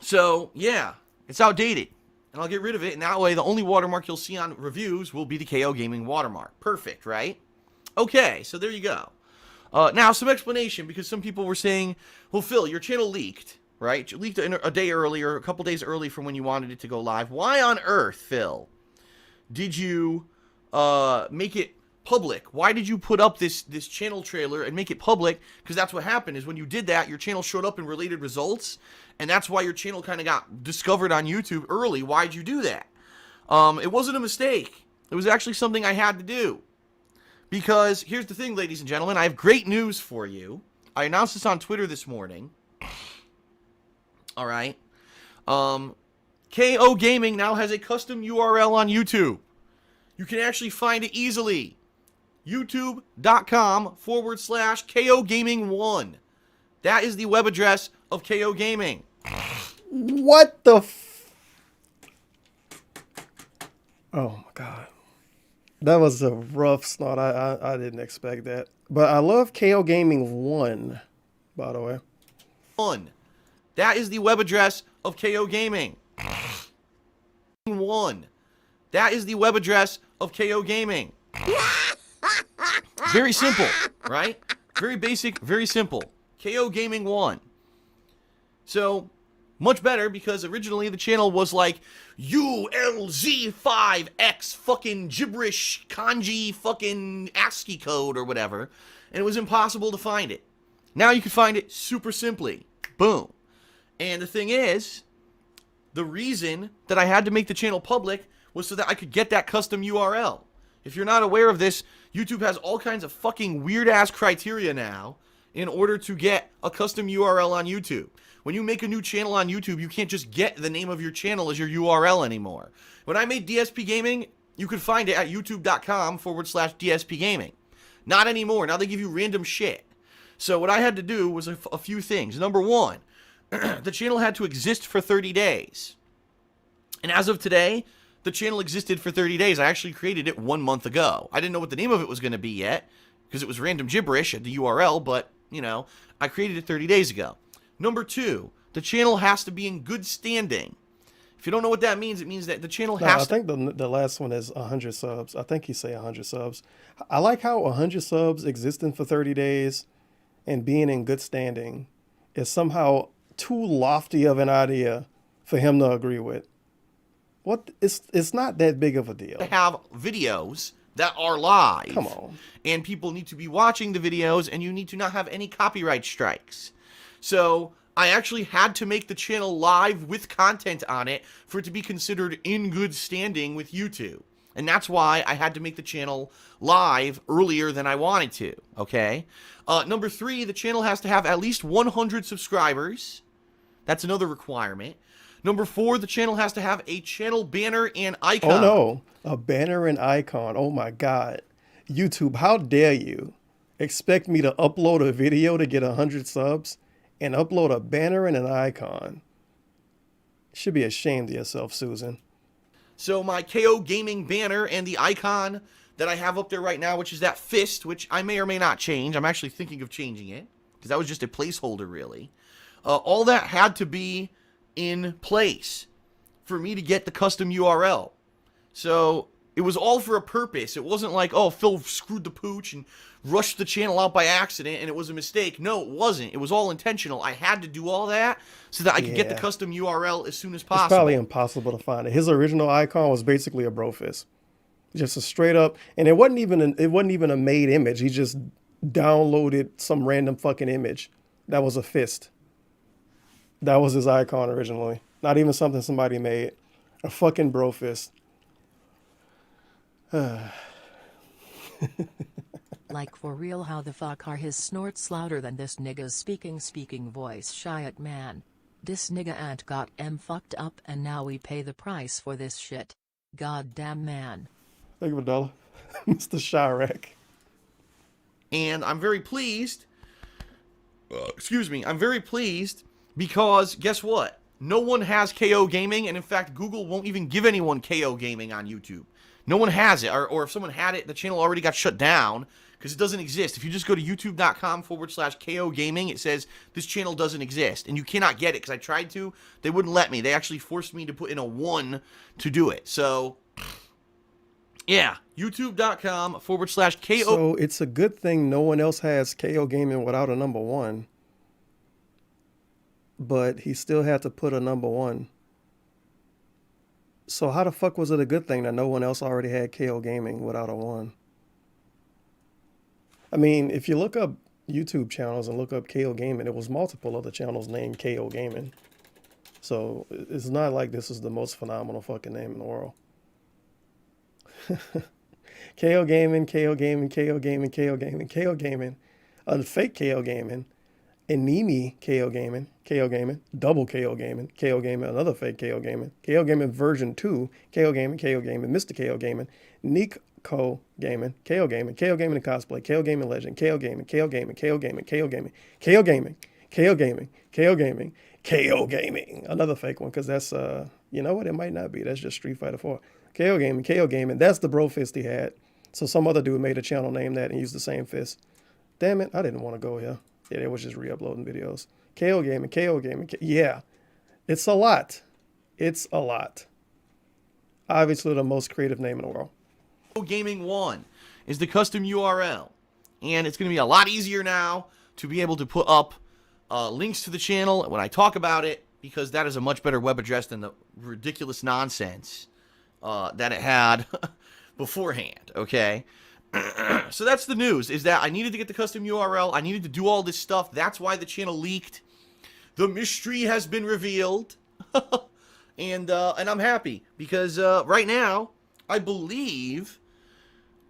So, yeah, it's outdated, and I'll get rid of it, and that way the only watermark you'll see on reviews will be the KO Gaming watermark. Perfect, right? Okay, so there you go. Now, some explanation, because some people were saying, well, Phil, your channel leaked, right? It leaked a day earlier, a couple days early from when you wanted it to go live. Why on earth, Phil, did you make it public? Why did you put up this channel trailer and make it public? Because that's what happened is when you did that, your channel showed up in related results, and that's why your channel kind of got discovered on YouTube early. Why'd you do that? It wasn't a mistake. It was actually something I had to do. Because here's the thing, ladies and gentlemen, I have great news for you. I announced this on Twitter this morning. All right. KO Gaming now has a custom URL on YouTube. You can actually find it easily. youtube.com/KOGaming1. That is the web address of KO Gaming. What the Oh my God. That was a rough start. I didn't expect that. But I love KO Gaming 1, by the way. 1. That is the web address of KO Gaming. KOGAMING1. That is the web address of KO Gaming. Very simple, right? Very basic, very simple. KOGAMING1. So, much better because originally the channel was like ULZ5X fucking gibberish kanji fucking ASCII code or whatever, and it was impossible to find it. Now you can find it super simply. Boom. And the thing is, the reason that I had to make the channel public was so that I could get that custom URL. If you're not aware of this, YouTube has all kinds of fucking weird-ass criteria now in order to get a custom URL on YouTube. When you make a new channel on YouTube, you can't just get the name of your channel as your URL anymore. When I made DSP Gaming, you could find it at youtube.com/DSP Gaming. Not anymore. Now they give you random shit. So what I had to do was a few things. Number one, the channel had to exist for 30 days. And as of today, the channel existed for 30 days. I actually created it 1 month ago. I didn't know what the name of it was going to be yet, because it was random gibberish at the URL, but, you know, I created it 30 days ago. Number two, the channel has to be in good standing. If you don't know what that means, it means that the channel has to... I think the last one is 100 subs. I think you say 100 subs. I like how 100 subs existing for 30 days and being in good standing is somehow too lofty of an idea for him to agree with. What? It's not that big of a deal. To have videos that are live. Come on. And people need to be watching the videos, and you need to not have any copyright strikes. So I actually had to make the channel live with content on it for it to be considered in good standing with YouTube. And that's why I had to make the channel live earlier than I wanted to, okay? Number three, the channel has to have at least 100 subscribers. That's another requirement. Number four, the channel has to have a channel banner and icon. Oh no, a banner and icon. Oh my God. YouTube, how dare you expect me to upload a video to get 100 subs and upload a banner and an icon? You should be ashamed of yourself, Susan. So my KO Gaming banner and the icon that I have up there right now, which is that fist, which I may or may not change. I'm actually thinking of changing it because that was just a placeholder, really. All that had to be in place for me to get the custom URL. So it was all for a purpose. It wasn't like, oh, Phil screwed the pooch and rushed the channel out by accident and it was a mistake. No, it wasn't. It was all intentional. I had to do all that so that I could get the custom URL as soon as possible. It's probably impossible to find it. His original icon was basically a bro fist. Just a straight up, and it wasn't even a made image. He just downloaded some random fucking image that was a fist. That was his icon originally. Not even something somebody made. A fucking bro fist. Like for real, how the fuck are his snorts louder than this nigga's speaking voice? Shyat man. This nigga ain't got fucked up and now we pay the price for this shit. Goddamn man. Thank you, $1. Mr. Chirac. And I'm very pleased. Excuse me. I'm very pleased because guess what? No one has KO Gaming, and in fact, Google won't even give anyone KO Gaming on YouTube. No one has it, or if someone had it, the channel already got shut down because it doesn't exist. If you just go to youtube.com/KO Gaming, it says this channel doesn't exist, and you cannot get it because I tried to. They wouldn't let me. They actually forced me to put in a 1 to do it. So, yeah, youtube.com/KO. So it's a good thing no one else has KO Gaming without a number 1. But he still had to put a number 1. So how the fuck was it a good thing that no one else already had KO Gaming without a 1? I mean, if you look up YouTube channels and look up KO Gaming, it was multiple other channels named KO Gaming. So it's not like this is the most phenomenal fucking name in the world. KO Gaming, KO Gaming, KO Gaming, KO Gaming, KO Gaming, fake KO Gaming, Animi KO Gaming, KO Gaming, double KO Gaming, KO Gaming, another fake KO Gaming, KO Gaming version 2, KO Gaming, Mr. KO Gaming, Nico Gaming, KO Gaming, KO Gaming and Cosplay, KO Gaming Legend, KO Gaming, KO Gaming, KO Gaming, KO Gaming, KO Gaming, KO Gaming, KO Gaming, KO Gaming, another fake one because that's, you know what, it might not be, that's just Street Fighter 4. KO Gaming, that's the bro fist he had. So some other dude made a channel named that and used the same fist. Damn it, I didn't want to go here. Yeah, they was just re-uploading videos. KO Gaming, yeah. It's a lot. It's a lot. Obviously, the most creative name in the world. KOGAMING1 is the custom URL. And it's going to be a lot easier now to be able to put up links to the channel when I talk about it, because that is a much better web address than the ridiculous nonsense that it had beforehand, okay? So that's the news, is that I needed to get the custom URL. I needed to do all this stuff. That's why the channel leaked. The mystery has been revealed. And I'm happy, because right now, I believe,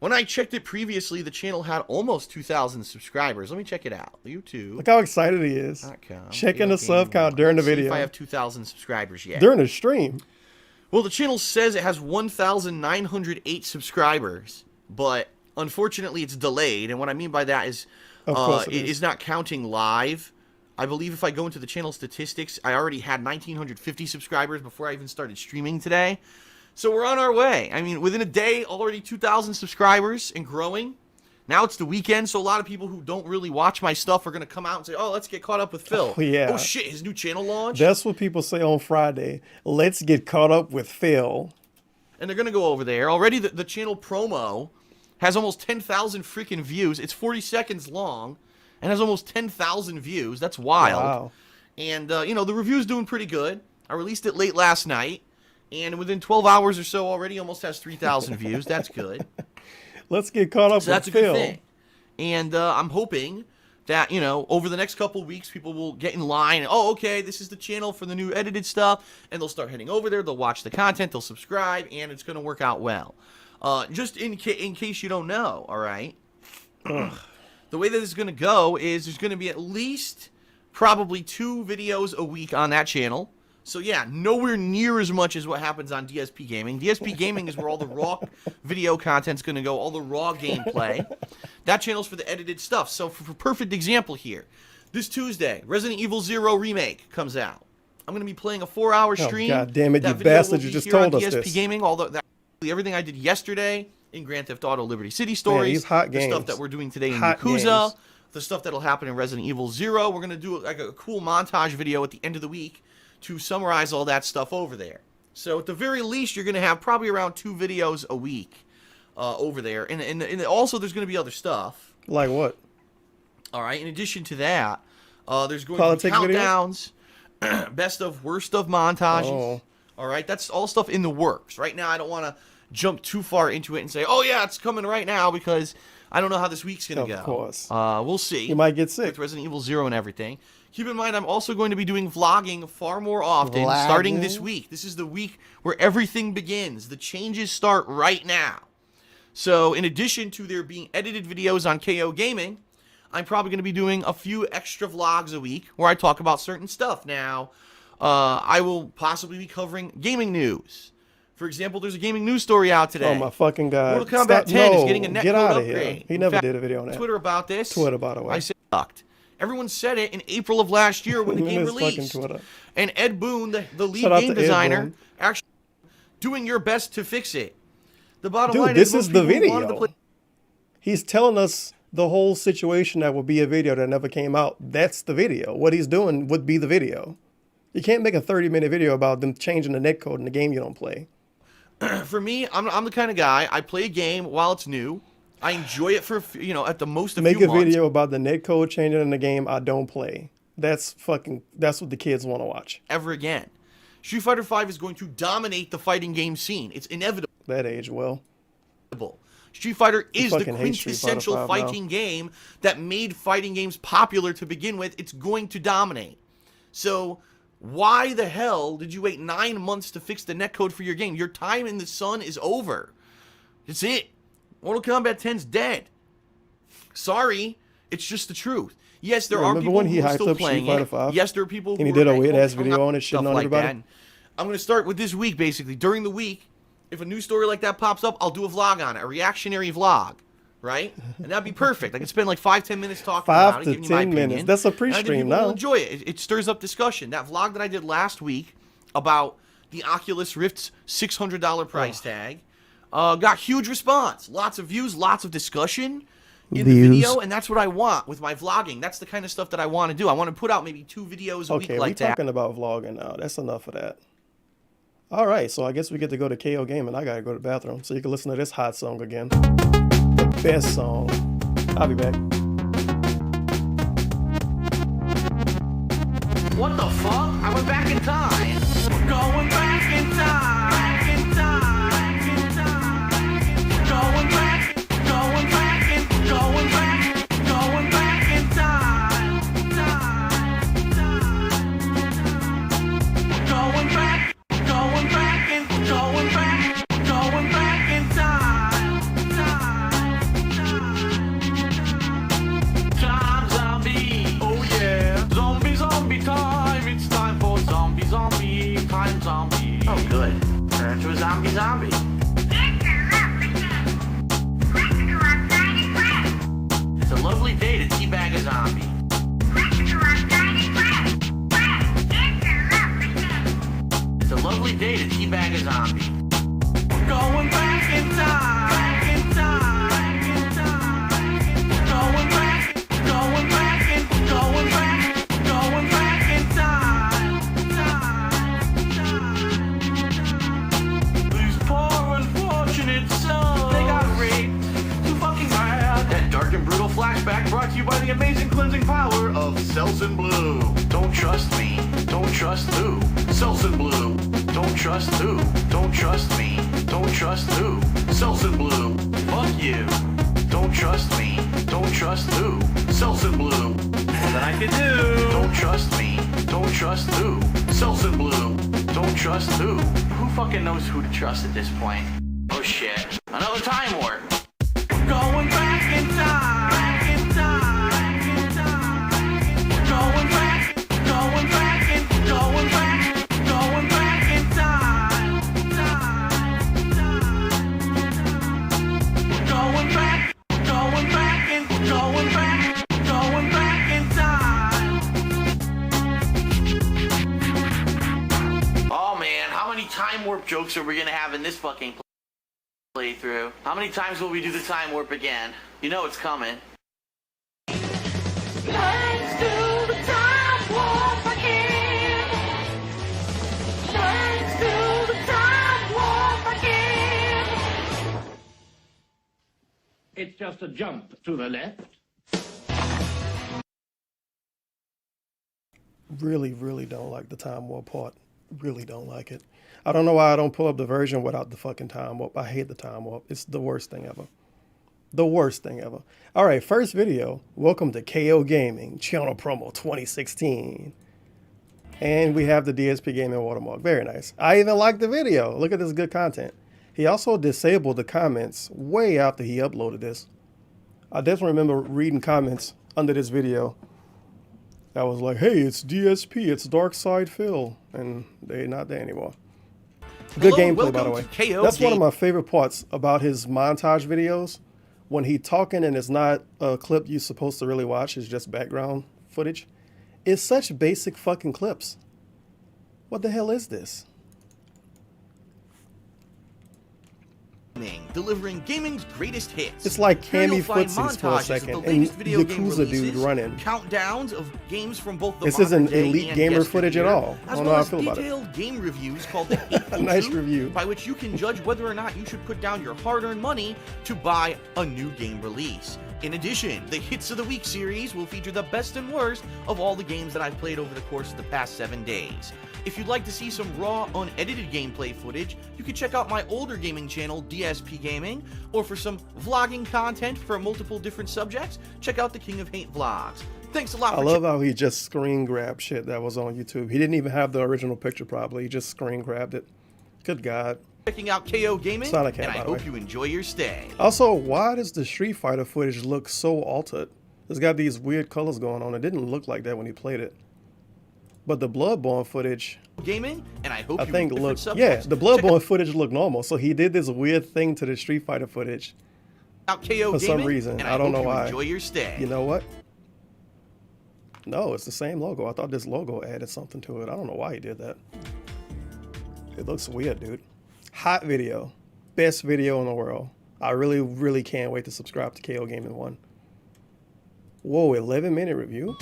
when I checked it previously, the channel had almost 2,000 subscribers. Let me check it out. YouTube. Look how excited he is. Checking the sub count during the video. See if I have 2,000 subscribers yet. During the stream. Well, the channel says it has 1,908 subscribers, but unfortunately it's delayed. And what I mean by that is it is not counting live. I believe if I go into the channel statistics, I already had 1,950 subscribers before I even started streaming today. So we're on our way. I mean, within a day, already 2,000 subscribers and growing. Now it's the weekend, so a lot of people who don't really watch my stuff are going to come out and say, oh, let's get caught up with Phil. Oh, yeah. Oh, shit, his new channel launched? That's what people say on Friday. Let's get caught up with Phil. And they're going to go over there. Already the channel promo has almost 10,000 freaking views. It's 40 seconds long and has almost 10,000 views. That's wild. Wow. And, you know, the review's doing pretty good. I released it late last night. And within 12 hours or so already almost has 3,000 views. That's good. Let's get caught up with that's a Phil. good thing. And I'm hoping that, you know, over the next couple of weeks, people will get in line. And, oh, okay, this is the channel for the new edited stuff. And they'll start heading over there. They'll watch the content. They'll subscribe. And it's going to work out well. Just in case you don't know, all right? The way that it's going to go is there's going to be at least probably 2 videos a week on that channel. So, yeah, nowhere near as much as what happens on DSP Gaming. DSP Gaming is where all the raw video content's going to go, all the raw gameplay. That channel's for the edited stuff. So, for perfect example here, this Tuesday, Resident Evil 0 Remake comes out. I'm going to be playing a 4-hour stream. God damn it, that you video bastard, will be you just here on told us DSP this. Gaming, although everything I did yesterday in Grand Theft Auto Liberty City Stories, these hot the stuff games. that we're doing today in Hot Yakuza, games. the stuff that'll happen in Resident Evil 0. We're going to do like a cool montage video at the end of the week to summarize all that stuff over there. So at the very least, you're going to have probably around 2 videos a week over there. And also there's going to be other stuff. Like what? All right. In addition to that, there's going Politics to be countdowns, best of, worst of montages. Oh. All right. That's all stuff in the works. Right now, I don't want to jump too far into it and say, oh, yeah, it's coming right now, because I don't know how this week's going to go. Of course. We'll see. You might get sick. With Resident Evil 0 and everything. Keep in mind, I'm also going to be doing vlogging far more often, Vlogging? starting this week. This is the week where everything begins. The changes start right now. So, in addition to there being edited videos on KO Gaming, I'm probably going to be doing a few extra vlogs a week where I talk about certain stuff. Now, I will possibly be covering gaming news. For example, there's a gaming news story out today. Oh my fucking God. Mortal Kombat 10 is getting a netcode get out of upgrade. here. He never did a video on that. Twitter about this. Twitter, by the way. I said sucked. Everyone said it in April of last year when the game His fucking released. Twitter. And Ed Boon, the lead Shout out game to Ed designer, Boon. actually doing your best to fix it. The bottom Dude, line this is is the most people wanted to video. play- He's telling us the whole situation that would be a video that never came out. That's the video. What he's doing would be the video. You can't make a 30-minute video about them changing the netcode in the game you don't play. For me, I'm the kind of guy, I play a game while it's new. I enjoy it for, at the most a Make few a months. video about the netcode changing in the game I don't play. That's what the kids want to watch. Ever again. Street Fighter V is going to dominate the fighting game scene. It's inevitable. That age well. Street Fighter is the fucking hate Street Fighter quintessential V now. fighting game that made fighting games popular to begin with. It's going to dominate. So why the hell did you wait 9 months to fix the netcode for your game? Your time in the sun is over. It's it. Mortal Kombat 10's dead. Sorry. It's just the truth. Yes, there are Remember people when he who are hyped still up playing Street it. Fighter V? Yes, there are people who And he did a are weird-ass hung video up on it, stuff shitting on like everybody? that. I'm going to start with this week, basically. During the week, if a new story like that pops up, I'll do a vlog on it, a reactionary vlog, right? And that'd be perfect. I can spend like 5-10 minutes talking 5 about it, to giving you my 10 minutes. opinion. That's a And I think pre-stream people will now. enjoy it. It stirs up discussion. That vlog that I did last week about the Oculus Rift's $600 price tag got huge response. Lots of views, lots of discussion in the video, and that's what I want with my vlogging. That's the kind of stuff that I want to do. I want to put out maybe 2 videos a week Okay, like we're that. talking about vlogging now. That's enough of that. All right, so I guess we get to go to KO Gaming. I gotta go to the bathroom so you can listen to this hot song again. The best song. I'll be back. What the fuck? I went back in time. We're going back in time. Back in time. Back in time. Going back. Going back in. Going back. Going back in time. Time. Time. Going back. Going back in. Going back. Going back in time. Time. Time zombie. Oh yeah. Zombie, zombie time. It's time for zombie, zombie. Time zombie. Oh good. Turn into a zombie, zombie. It's a lovely day to teabag a zombie. It's a lovely day to teabag a zombie. We're going back in time. Back in time. Back in time. Going back. Going back in. Going back. Going back in time. Time. These poor unfortunate souls. They got raped. Too fucking bad. That dark and brutal flashback brought to you by the amazing cleansing power of Selsun Blue. Don't trust me. Don't trust who? Selsun Blue. Don't trust who? Don't trust me. Don't trust who? Selsun Blue. Fuck you. Don't trust me. Don't trust who? Selsun Blue. that I can do. Don't trust me. Don't trust who? Selsun Blue. Don't trust who? Who fucking knows who to trust at this point? Oh shit. Another time warp. Going back in time. Back in time. Back in time. Going back. Going back in. Going back. Going back in time. Going back. Going back in. Going back. Going back in time. Oh man, how many time warp jokes are we gonna have in this fucking playthrough? How many times will we do the time warp again? You know it's coming. Let's do the time warp again. Let's do the time warp again. It's just a jump to the left. Really don't like the time warp part. Really don't like it. I don't know why I don't pull up the version without the fucking time warp. I hate the time warp. It's the worst thing ever. The worst thing ever. All right, first video. Welcome to KO Gaming Channel Promo 2016. And we have the DSP Gaming watermark. Very nice. I even like the video. Look at this good content. He also disabled the comments way after he uploaded this. I definitely remember reading comments under this video that was like, hey, it's DSP, it's Dark Side Phil. And they're not there anymore. Good gameplay, by the way. That's one of my favorite parts about his montage videos. When he talking and it's not a clip you're supposed to really watch, it's just background footage. It's such basic fucking clips. What the hell is this? Delivering gaming's greatest hits. It's like Here you'll Cammy find Footsies for a montages second, of the and latest video game Yakuza dude releases, running. Countdowns of games from both the This modern isn't day elite and gamer footage at yesteryear, all. I as don't know well how I as feel about it. detailed game reviews called the Hateful Nice Truth, review. by which you can judge whether or not you should put down your hard-earned money to buy a new game release. In addition, the Hits of the Week series will feature the best and worst of all the games that I've played over the course of the past 7 days. If you'd like to see some raw, unedited gameplay footage, you can check out my older gaming channel, DSP Gaming, or for some vlogging content for multiple different subjects, check out the King of Hate vlogs. Thanks a lot I love how he just screen grabbed shit that was on YouTube. He didn't even have the original picture probably. He just screen grabbed it. Good God. checking out KO Gaming, Sonic and Cat, I by the hope way. you enjoy your stay. Also, why does the Street Fighter footage look so altered? It's got these weird colors going on. It didn't look like that when he played it. But the Bloodborne footage, Gaming, and I hope I you think different looked, subjects. yeah, the Bloodborne footage looked normal. So he did this weird thing to the Street Fighter footage Out KO for some Gaming, reason. and I don't know hope you why. Enjoy your stay. You know what? No, it's the same logo. I thought this logo added something to it. I don't know why he did that. It looks weird, dude. Hot video. Best video in the world. I really can't wait to subscribe to KO Gaming 1. Whoa, 11-minute review?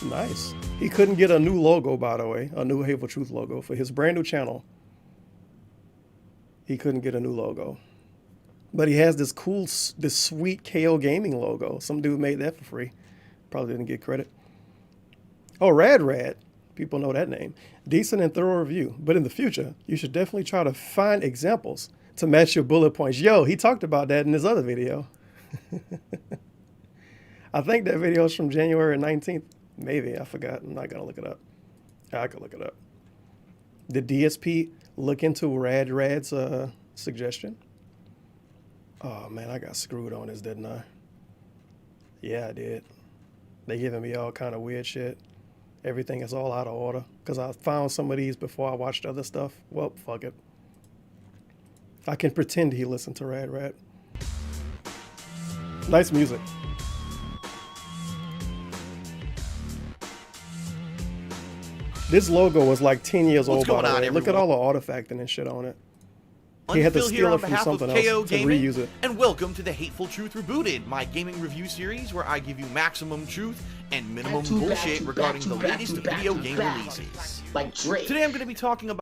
Nice. He couldn't get a new logo, by the way. A new Hateful Truth logo for his brand new channel. he couldn't get a new logo. But he has this cool, this sweet KO Gaming logo. Some dude made that for free. Probably didn't get credit. Oh, Rad. People know that name. Decent and thorough review. But in the future, you should definitely try to find examples to match your bullet points. Yo, he talked about that in his other video. I think that video is from January 19th. Maybe. I forgot. I'm not going to look it up. I could look it up. Did DSP look into Rad's suggestion? Oh, man, I got screwed on this, didn't I? Yeah, I did. They giving me all kind of weird shit. Everything is all out of order. Because I found some of these before I watched other stuff. Well, fuck it. I can pretend he listened to Rad. Nice music. This logo was like 10 years old, by the way. Look at all the artifacting and shit on it. He had to steal it from something else to reuse it. And welcome to the Hateful Truth Rebooted, my gaming review series where I give you maximum truth and minimum bullshit regarding the latest video game releases. Today I'm going to be talking about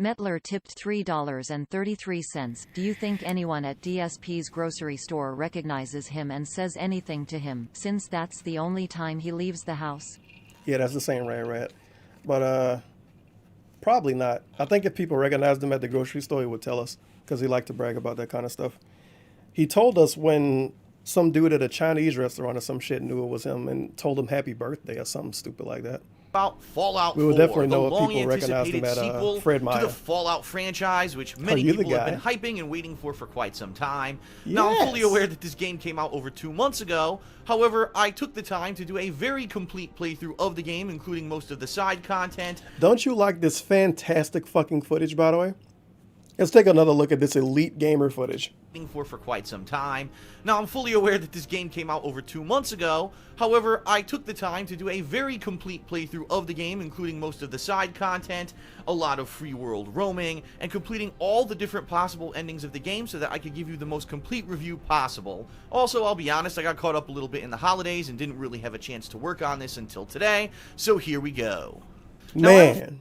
Metler tipped $3.33. Do you think anyone at DSP's grocery store recognizes him and says anything to him, since that's the only time he leaves the house? Yeah, that's the same Rad. But probably not. I think if people recognized him at the grocery store, he would tell us, because he liked to brag about that kind of stuff. He told us when some dude at a Chinese restaurant or some shit knew it was him and told him happy birthday or something stupid like that. Fallout 4, we would definitely the know if people recognized him long-anticipated at sequel Fred Meyer. to the Fallout franchise, which many people have been hyping and waiting for quite some time. Yes. Now, I'm fully aware that this game came out over 2 months ago. However, I took the time to do a very complete playthrough of the game, including most of the side content. Don't you like this fantastic fucking footage, by the way? Let's take another look at this elite gamer footage. For quite some time. Now, I'm fully aware that this game came out over 2 months ago. However, I took the time to do a very complete playthrough of the game, including most of the side content, a lot of free world roaming, and completing all the different possible endings of the game so that I could give you the most complete review possible. Also, I'll be honest, I got caught up a little bit in the holidays and didn't really have a chance to work on this until today, so here we go. Man,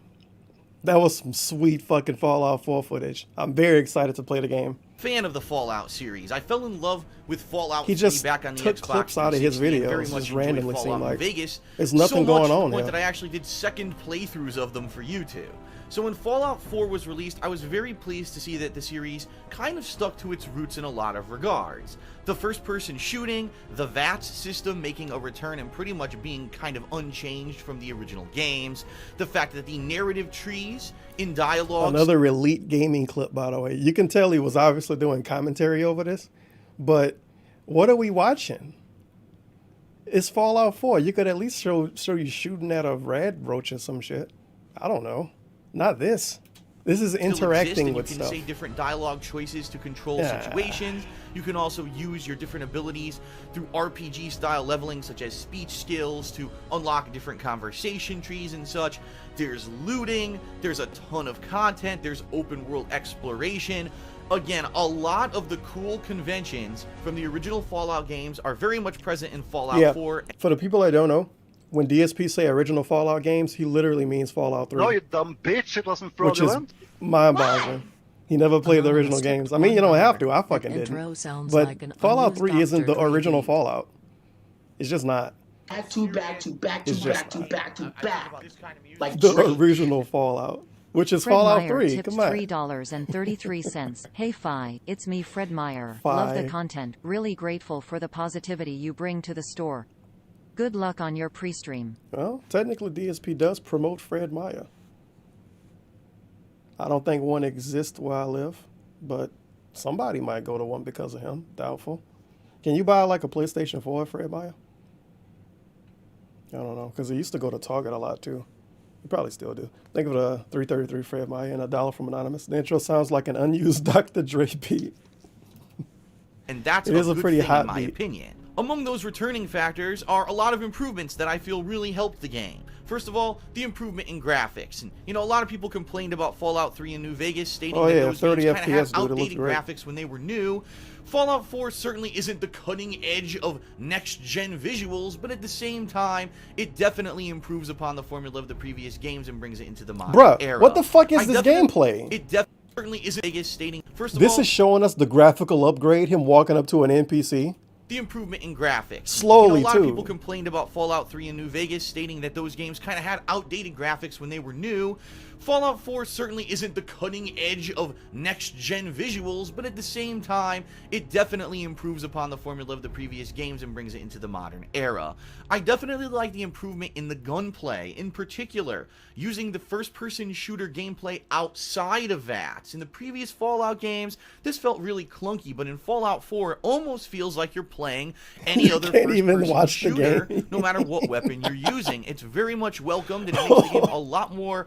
that was some sweet fucking Fallout 4 footage. I'm very excited to play the game. Fan of the Fallout series. I fell in love with Fallout 3 he just back on the took Xbox clips out of his videos. Very much just randomly Fallout seemed like Vegas. there's nothing so much going on to the point here. that I actually did second playthroughs of them for YouTube. So when Fallout 4 was released, I was very pleased to see that the series kind of stuck to its roots in a lot of regards. The first-person shooting, the VATS system making a return and pretty much being kind of unchanged from the original games, the fact that the narrative trees in dialogue... Another elite gaming clip, by the way. You can tell he was obviously doing commentary over this, but what are we watching? It's Fallout 4. You could at least show you shooting at a rad roach or some shit. I don't know. Not this. This is interacting with stuff. You can say different dialogue choices to control situations. You can also use your different abilities through RPG-style leveling, such as speech skills, to unlock different conversation trees and such. There's looting. There's a ton of content. There's open-world exploration. Again, a lot of the cool conventions from the original Fallout games are very much present in Fallout 4. For the people that don't know, when DSP say original Fallout games, he literally means Fallout 3. No, you dumb bitch, it wasn't fraudulent. Which is mind-boggling. He never played the original games. I mean, you don't have to. I fucking didn't. But Fallout 3 isn't the original Fallout. It's just not. Back to back. Like the original Fallout, which is Fred Fallout Meyer 3. Tipped Come on. $3.33. Hey Fi, it's me Fred Meyer. Fi. Love the content. Really grateful for the positivity you bring to the store. Good luck on your pre-stream. Well, technically DSP does promote Fred Meyer. I don't think one exists where I live, but somebody might go to one because of him. Doubtful. Can you buy like a PlayStation 4 at Fred Meyer? I don't know, because he used to go to Target a lot too. You probably still do. Think of the 333 Fred Meyer and $1 from Anonymous. The intro sounds like an unused Dr. Dre beat. And that's it is a good pretty thing, hot in my beat. opinion. Among those returning factors are a lot of improvements that I feel really helped the game. First of all, the improvement in graphics. And, you know, a lot of people complained about Fallout 3 and New Vegas, stating that those 30 games kind of FPS, had dude, it looks outdated great. graphics when they were new. Fallout 4 certainly isn't the cutting edge of next-gen visuals, but at the same time, it definitely improves upon the formula of the previous games and brings it into the modern era. Bruh, what the fuck is this gameplay? certainly isn't Vegas, stating, first of This all, is showing us the graphical upgrade, him walking up to an NPC. the improvement in graphics. Slowly, a lot too. of people complained about Fallout 3 and New Vegas, stating that those games kind of had outdated graphics when they were new. Fallout 4 certainly isn't the cutting edge of next-gen visuals, but at the same time, it definitely improves upon the formula of the previous games and brings it into the modern era. I definitely like the improvement in the gunplay, in particular, using the first-person shooter gameplay outside of VATS. In the previous Fallout games, this felt really clunky, but in Fallout 4, it almost feels like you're playing any other first-person shooter, no matter what weapon you're using. It's very much welcomed, and it makes the game a lot more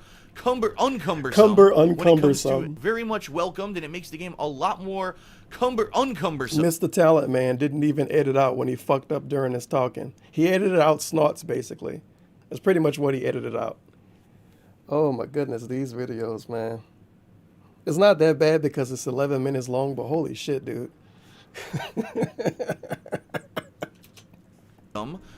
uncumbersome. Very much welcomed, and it makes the game a lot more uncumbersome. Mr. Talent Man didn't even edit out when he fucked up during his talking. He edited out snorts, basically. That's pretty much what he edited out. Oh my goodness, these videos, man. It's not that bad because it's 11 minutes long, but holy shit, dude.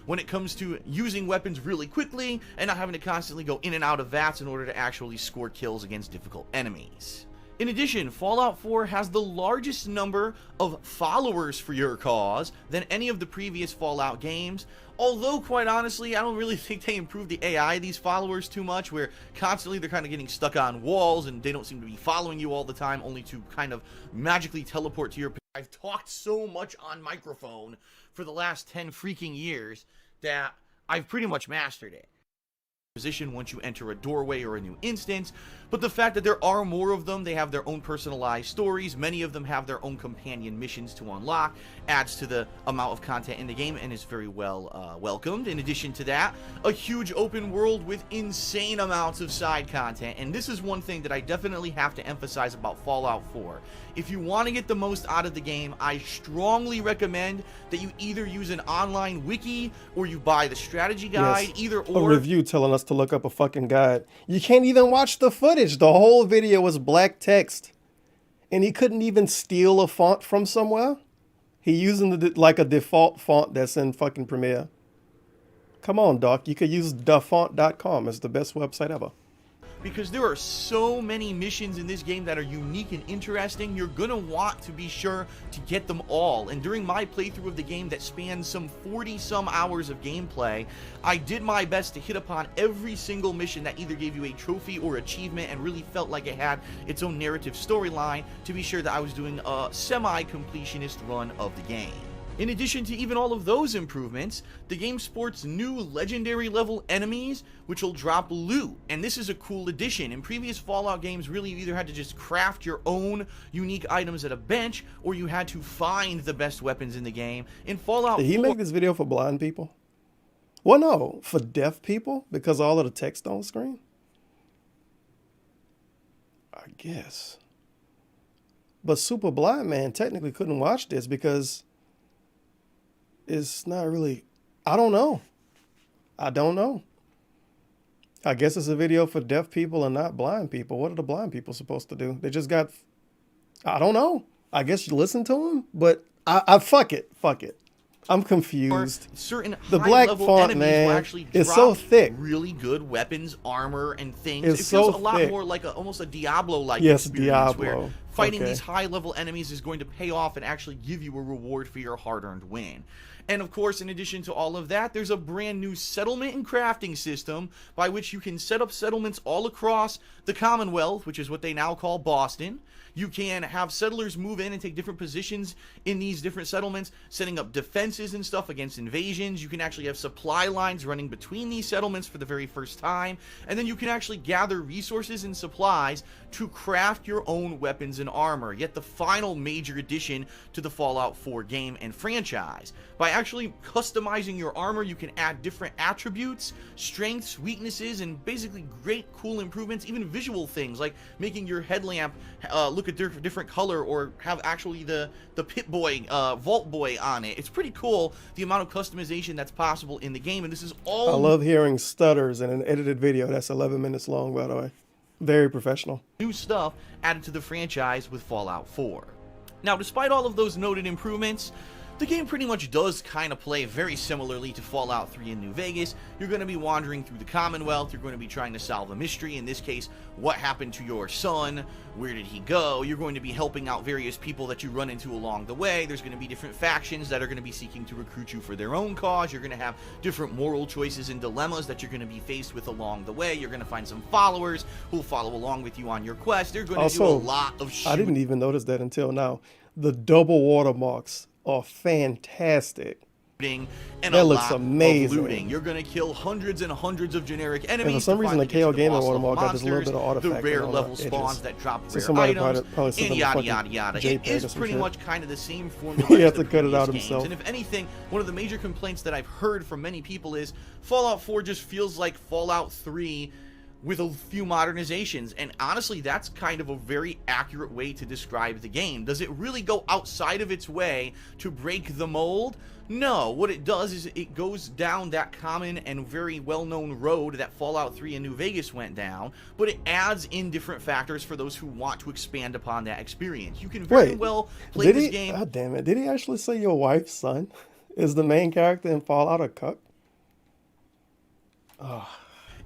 When it comes to using weapons really quickly and not having to constantly go in and out of VATS in order to actually score kills against difficult enemies. In addition, Fallout 4 has the largest number of followers for your cause than any of the previous Fallout games, although quite honestly, I don't really think they improved the AI of these followers too much, where constantly they're kind of getting stuck on walls and they don't seem to be following you all the time, only to kind of magically teleport to your... I've talked so much on microphone for the last 10 freaking years that I've pretty much mastered it. Position once you enter a doorway or a new instance, but the fact that there are more of them, they have their own personalized stories, many of them have their own companion missions to unlock, adds to the amount of content in the game, and is very well welcomed. In addition to that, a huge open world with insane amounts of side content, and this is one thing that I definitely have to emphasize about Fallout 4. If you want to get the most out of the game, I strongly recommend that you either use an online wiki or you buy the strategy guide, Yes, either or. a review telling us to look up a fucking guide. You can't even watch the footage. The whole video was black text. And he couldn't even steal a font from somewhere. He using like a default font that's in fucking Premiere. Come on, Doc. You could use thefont.com. It's the best website ever. Because there are so many missions in this game that are unique and interesting, you're gonna want to be sure to get them all. And during my playthrough of the game that spans some 40-some hours of gameplay, I did my best to hit upon every single mission that either gave you a trophy or achievement and really felt like it had its own narrative storyline to be sure that I was doing a semi-completionist run of the game. In addition to even all of those improvements, the game sports new legendary level enemies which will drop loot, and this is a cool addition. In previous Fallout games, really you either had to just craft your own unique items at a bench or you had to find the best weapons in the game. In Fallout 4... Did he make this video for blind people? Well, no, for deaf people because all of the text on screen? I guess. But Super Blind Man technically couldn't watch this because... it's not really, I don't know. I guess it's a video for deaf people and not blind people. What are the blind people supposed to do? They just got, I don't know. I guess you listen to them, but I fuck it. I'm confused. Certain the black font, man, it's so thick. Really good weapons, armor, and things. It's it feels so a lot thick. more like almost a Diablo-like yes, experience Diablo. where fighting okay. these high-level enemies is going to pay off and actually give you a reward for your hard-earned win. And of course, in addition to all of that, there's a brand new settlement and crafting system by which you can set up settlements all across the Commonwealth, which is what they now call Boston. You can have settlers move in and take different positions in these different settlements, setting up defenses and stuff against invasions. You can actually have supply lines running between these settlements for the very first time. And then you can actually gather resources and supplies to craft your own weapons and armor. Yet the final major addition to the Fallout 4 game and franchise. By actually customizing your armor, you can add different attributes, strengths, weaknesses, and basically great cool improvements, even visual things like making your headlamp look a different color or have actually the Pit Boy, Vault Boy on it. It's pretty cool the amount of customization that's possible in the game, and this is all... I love hearing stutters in an edited video that's 11 minutes long, by the way. Very professional. New stuff added to the franchise with Fallout 4. Now, despite all of those noted improvements, The game pretty much does kind of play very similarly to Fallout 3 in New Vegas. You're going to be wandering through the Commonwealth. You're going to be trying to solve a mystery. In this case, what happened to your son? Where did he go? You're going to be helping out various people that you run into along the way. There's going to be different factions that are going to be seeking to recruit you for their own cause. You're going to have different moral choices and dilemmas that you're going to be faced with along the way. You're going to find some followers who'll follow along with you on your quest. They're going to do a lot of shit. I didn't even notice that until now. The double watermarks are fantastic. And that looks amazing. Looting. You're going to kill hundreds and hundreds of generic enemies. And for some reason, the KOGAMING watermark got this little bit of artifact. The rare level spawns that drop so rare items, probably and yada yada yada. It is pretty much kind of the same formula. He has to cut it out himself. And if anything, one of the major complaints that I've heard from many people is Fallout 4 just feels like Fallout 3 with a few modernizations, and honestly, that's kind of a very accurate way to describe the game. Does it really go outside of its way to break the mold? No. What it does is it goes down that common and very well-known road that Fallout 3 and New Vegas went down, but it adds in different factors for those who want to expand upon that experience. You can very well play this game. God damn it. Did he actually say your wife's son is the main character in Fallout or Cuck? Oh.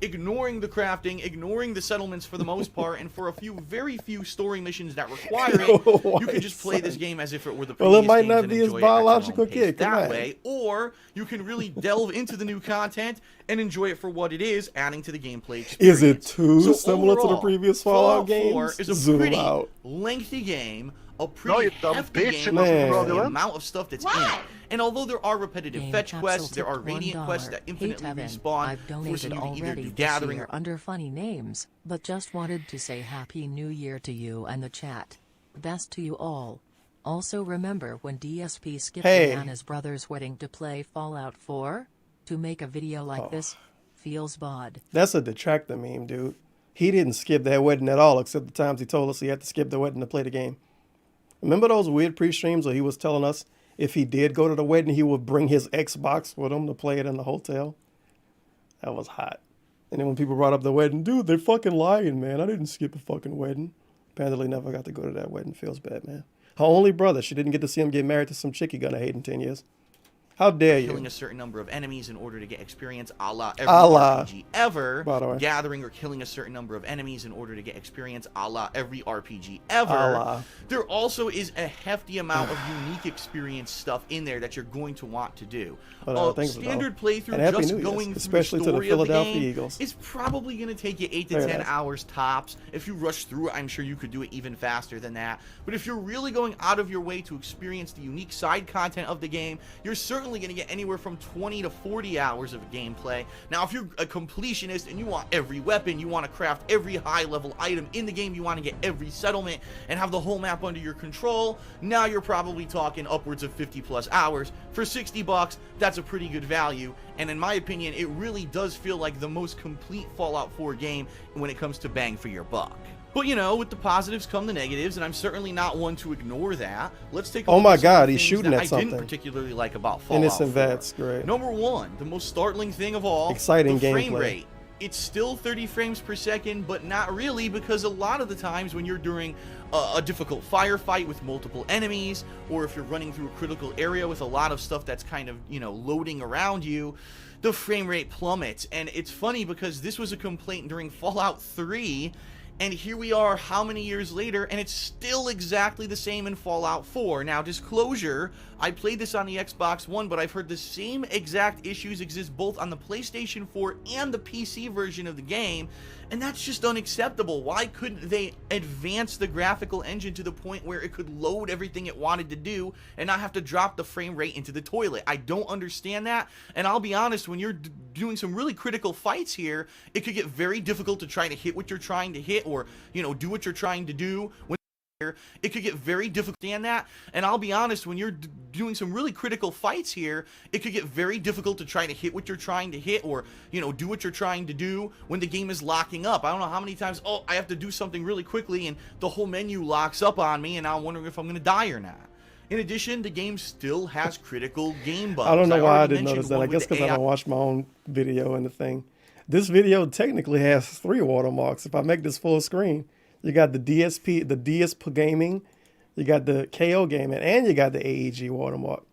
Ignoring the crafting, ignoring the settlements for the most part, and for a few, very few story missions that require it, you can just play this game as if it were the previous Well, it might games not and be his enjoy it biological at your own kid. pace that way, or you can really delve into the new content and enjoy it for what it is, adding to the gameplay experience. Is it too So similar to the overall, previous Fallout games? 4 is a Zoom pretty out. lengthy game, a pretty No, you dumb hefty bitch, game it wasn't for the fraudulent. amount of stuff that's in it. And although there are repetitive Game fetch capsule quests, there are tipped radiant quests that $1. infinitely Hey, Tevin, respawn, I've forcing donated you to either already do this gathering year under funny names, but just wanted to say Happy New Year to you and the chat. Best to you all. Also remember when DSP skipped Diana's brother's wedding to play Fallout 4? To make a video like this? Feels bad. That's a detractor meme, dude. He didn't skip that wedding at all, except the times he told us he had to skip the wedding to play the game. Remember those weird pre-streams where he was telling us if he did go to the wedding, he would bring his Xbox with him to play it in the hotel? That was hot. And then when people brought up the wedding, dude, they're fucking lying, man. I didn't skip a fucking wedding. Apparently never got to go to that wedding. Feels bad, man. Her only brother, she didn't get to see him get married to some chick he gonna hate in 10 years. How dare you? Killing a certain number of enemies in order to get experience, a la every RPG ever. By the way. Gathering or killing a certain number of enemies in order to get experience, a la every RPG ever. There also is a hefty amount of unique experience stuff in there that you're going to want to do. Standard playthrough, just going through especially the to the story of the Philadelphia game, Eagles. is probably going to take you 8 to 10 hours tops. If you rush through it, I'm sure you could do it even faster than that. But if you're really going out of your way to experience the unique side content of the game, you're certainly going to get anywhere from 20 to 40 hours of gameplay. Now, if you're a completionist and you want every weapon, you want to craft every high-level item in the game, you want to get every settlement and have the whole map under your control, now you're probably talking upwards of 50+ hours. For $60, that's a pretty good value, and in my opinion, it really does feel like the most complete Fallout 4 game when it comes to bang for your buck. But, you know, with the positives come the negatives, and I'm certainly not one to ignore that. Let's take a look at some of the he's things shooting that at something. I didn't particularly like about Fallout Innocent 4. Vets, great. Number one, the most startling thing of all, exciting the frame gameplay. rate. It's still 30 frames per second, but not really, because a lot of the times when you're during a difficult firefight with multiple enemies, or if you're running through a critical area with a lot of stuff that's kind of, you know, loading around you, the frame rate plummets. And it's funny because this was a complaint during Fallout 3, and here we are how many years later, and it's still exactly the same in Fallout 4. Now, disclosure, I played this on the Xbox One, but I've heard the same exact issues exist both on the PlayStation 4 and the PC version of the game, and that's just unacceptable. Why couldn't they advance the graphical engine to the point where it could load everything it wanted to do and not have to drop the frame rate into the toilet? I don't understand that, and I'll be honest, when you're doing some really critical fights here, it could get very difficult to try to hit what you're trying to hit, or, you know, do what you're trying to do. It could get very difficult to understand that, and I'll be honest, when you're doing some really critical fights here, it could get very difficult to try to hit what you're trying to hit, or, you know, do what you're trying to do when the game is locking up. I don't know how many times, I have to do something really quickly, and the whole menu locks up on me, and now I'm wondering if I'm going to die or not. In addition, the game still has critical game bugs. I don't know why I didn't notice that. I guess because I don't watch my own video and the thing. This video technically has 3 watermarks. If I make this full screen, you got the DSP, the DSP gaming, you got the KOGAMING, and you got the AEG watermark.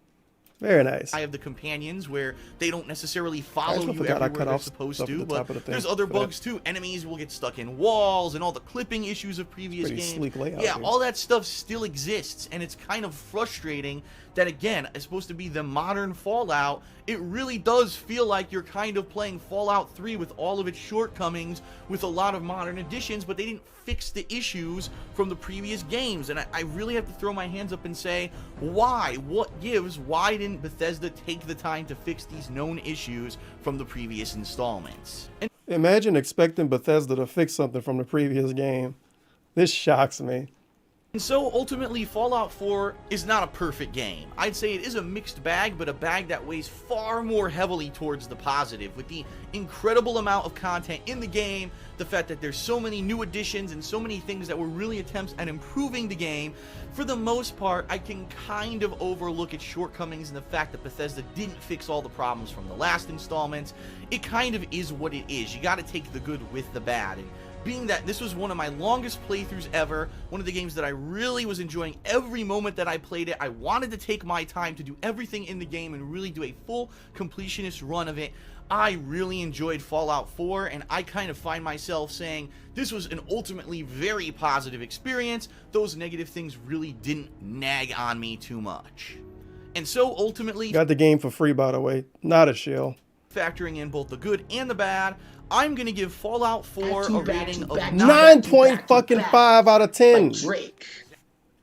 Very nice. I have the companions where they don't necessarily follow you forgot I everywhere cut they're off supposed stuff at to, the but top of the thing there's other for that. bugs too. Enemies will get stuck in walls and all the clipping issues of previous Pretty games. sleek layout Yeah, here. all that stuff still exists, and it's kind of frustrating that, again, it's supposed to be the modern Fallout. It really does feel like you're kind of playing Fallout 3 with all of its shortcomings, with a lot of modern additions, but they didn't fix the issues from the previous games. And I really have to throw my hands up and say, why? What gives? Why didn't Bethesda take the time to fix these known issues from the previous installments? And Imagine expecting Bethesda to fix something from the previous game. This shocks me. And so, ultimately, Fallout 4 is not a perfect game. I'd say it is a mixed bag, but a bag that weighs far more heavily towards the positive, with the incredible amount of content in the game, the fact that there's so many new additions and so many things that were really attempts at improving the game. For the most part, I can kind of overlook its shortcomings and the fact that Bethesda didn't fix all the problems from the last installments. It kind of is what it is. You gotta take the good with the bad. And being that this was one of my longest playthroughs ever, one of the games that I really was enjoying every moment that I played it, I wanted to take my time to do everything in the game and really do a full completionist run of it. I really enjoyed Fallout 4, and I kind of find myself saying this was an ultimately very positive experience. Those negative things really didn't nag on me too much. And so ultimately, Got the game for free, by the way. Not a shill. factoring in both the good and the bad, I'm gonna give Fallout 4 a rating of 9.5 out of 10.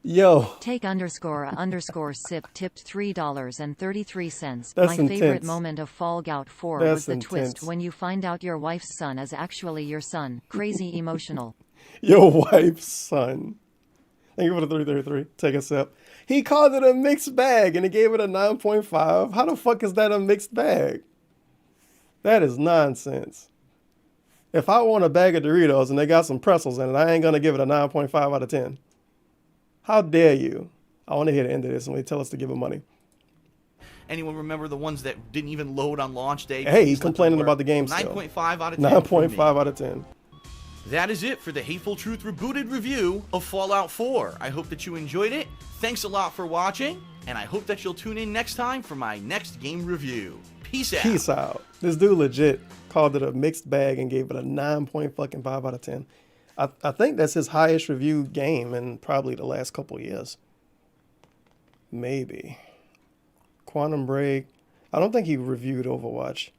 Yo. Take__sip tipped $3.33. That's My favorite intense. moment of Fallout 4 That's was the twist intense. when you find out your wife's son is actually your son. Crazy emotional. Your wife's son. Thank you for the 333. Take a sip. He called it a mixed bag and he gave it a 9.5. How the fuck is that a mixed bag? That is nonsense. If I want a bag of Doritos and they got some pretzels in it, I ain't gonna give it a 9.5 out of 10. How dare you? I want to hear the end of this and they tell us to give him money. Anyone remember the ones that didn't even load on launch day? Hey, he's Just let them complaining work. about the game still. 9.5 out of 10. 9.5 out of 10. That is it for the Hateful Truth Rebooted review of Fallout 4. I hope that you enjoyed it. Thanks a lot for watching, and I hope that you'll tune in next time for my next game review. Peace out. Peace out. This dude legit called it a mixed bag and gave it a 9.5 out of 10. I think that's his highest reviewed game in probably the last couple of years. Maybe. Quantum Break. I don't think he reviewed Overwatch.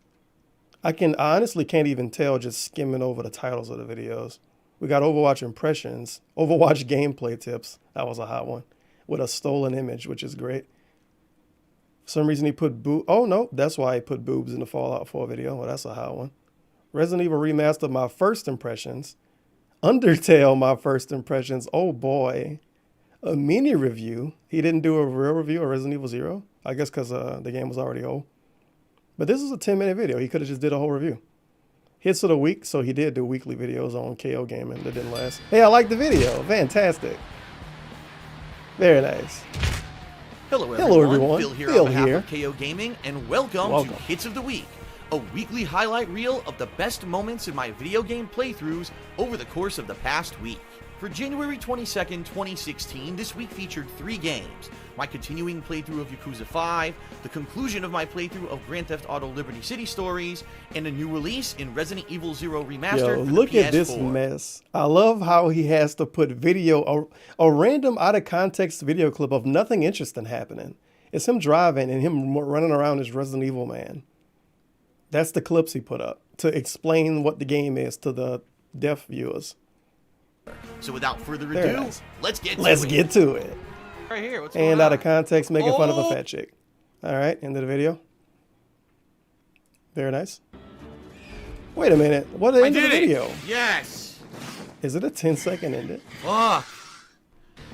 I honestly can't even tell just skimming over the titles of the videos. We got Overwatch impressions, Overwatch gameplay tips. That was a hot one. With a stolen image, which is great. For some reason he put oh no, that's why he put boobs in the Fallout 4 video. Well, that's a hot one. Resident Evil Remastered, my first impressions. Undertale, my first impressions. Oh boy. A mini review. He didn't do a real review of Resident Evil 0. I guess because the game was already old. But this is a 10-minute video. He could have just did a whole review. Hits of the week, so he did do weekly videos on KO Gaming that didn't last. Hey, I like the video. Fantastic. Very nice. Hello Hello, everyone. everyone. Phil here Phil on behalf here. of KO Gaming, and welcome to Hits of the Week, a weekly highlight reel of the best moments in my video game playthroughs over the course of the past week. For January 22nd, 2016, this week featured 3 games. My continuing playthrough of Yakuza 5, the conclusion of my playthrough of Grand Theft Auto Liberty City Stories, and a new release in Resident Evil 0 Remastered Yo, for look the PS4. at this mess. I love how he has to put video, a random out of context video clip of nothing interesting happening. It's him driving and him running around as Resident Evil man. That's the clips he put up to explain what the game is to the deaf viewers. So without further Very ado, nice. let's get to Let's it. get to it. Right here, what's And going out on? of context, making fun of a Oh. fat chick. All right, end of the video. Very nice. Wait a minute. What the I end of the did it. video? Yes. Is it a 10-second ended? Fuck.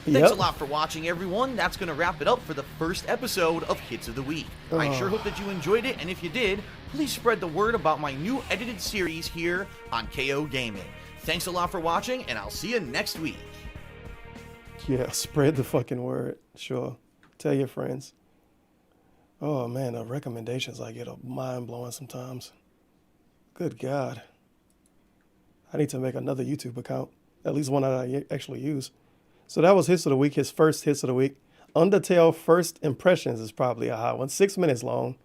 Thanks a Yep. lot for watching, everyone. That's going to wrap it up for the first episode of Hits of the Week. I sure hope that you enjoyed it, and if you did, please spread the word about my new edited series here on KO Gaming. Thanks a lot for watching, and I'll see you next week. Yeah, spread the fucking word. Sure. Tell your friends. Oh man, the recommendations I get are mind-blowing sometimes. Good God. I need to make another YouTube account. At least one that I actually use. So that was Hits of the Week, his first Hits of the Week. Undertale first impressions is probably a hot one. 6 minutes long.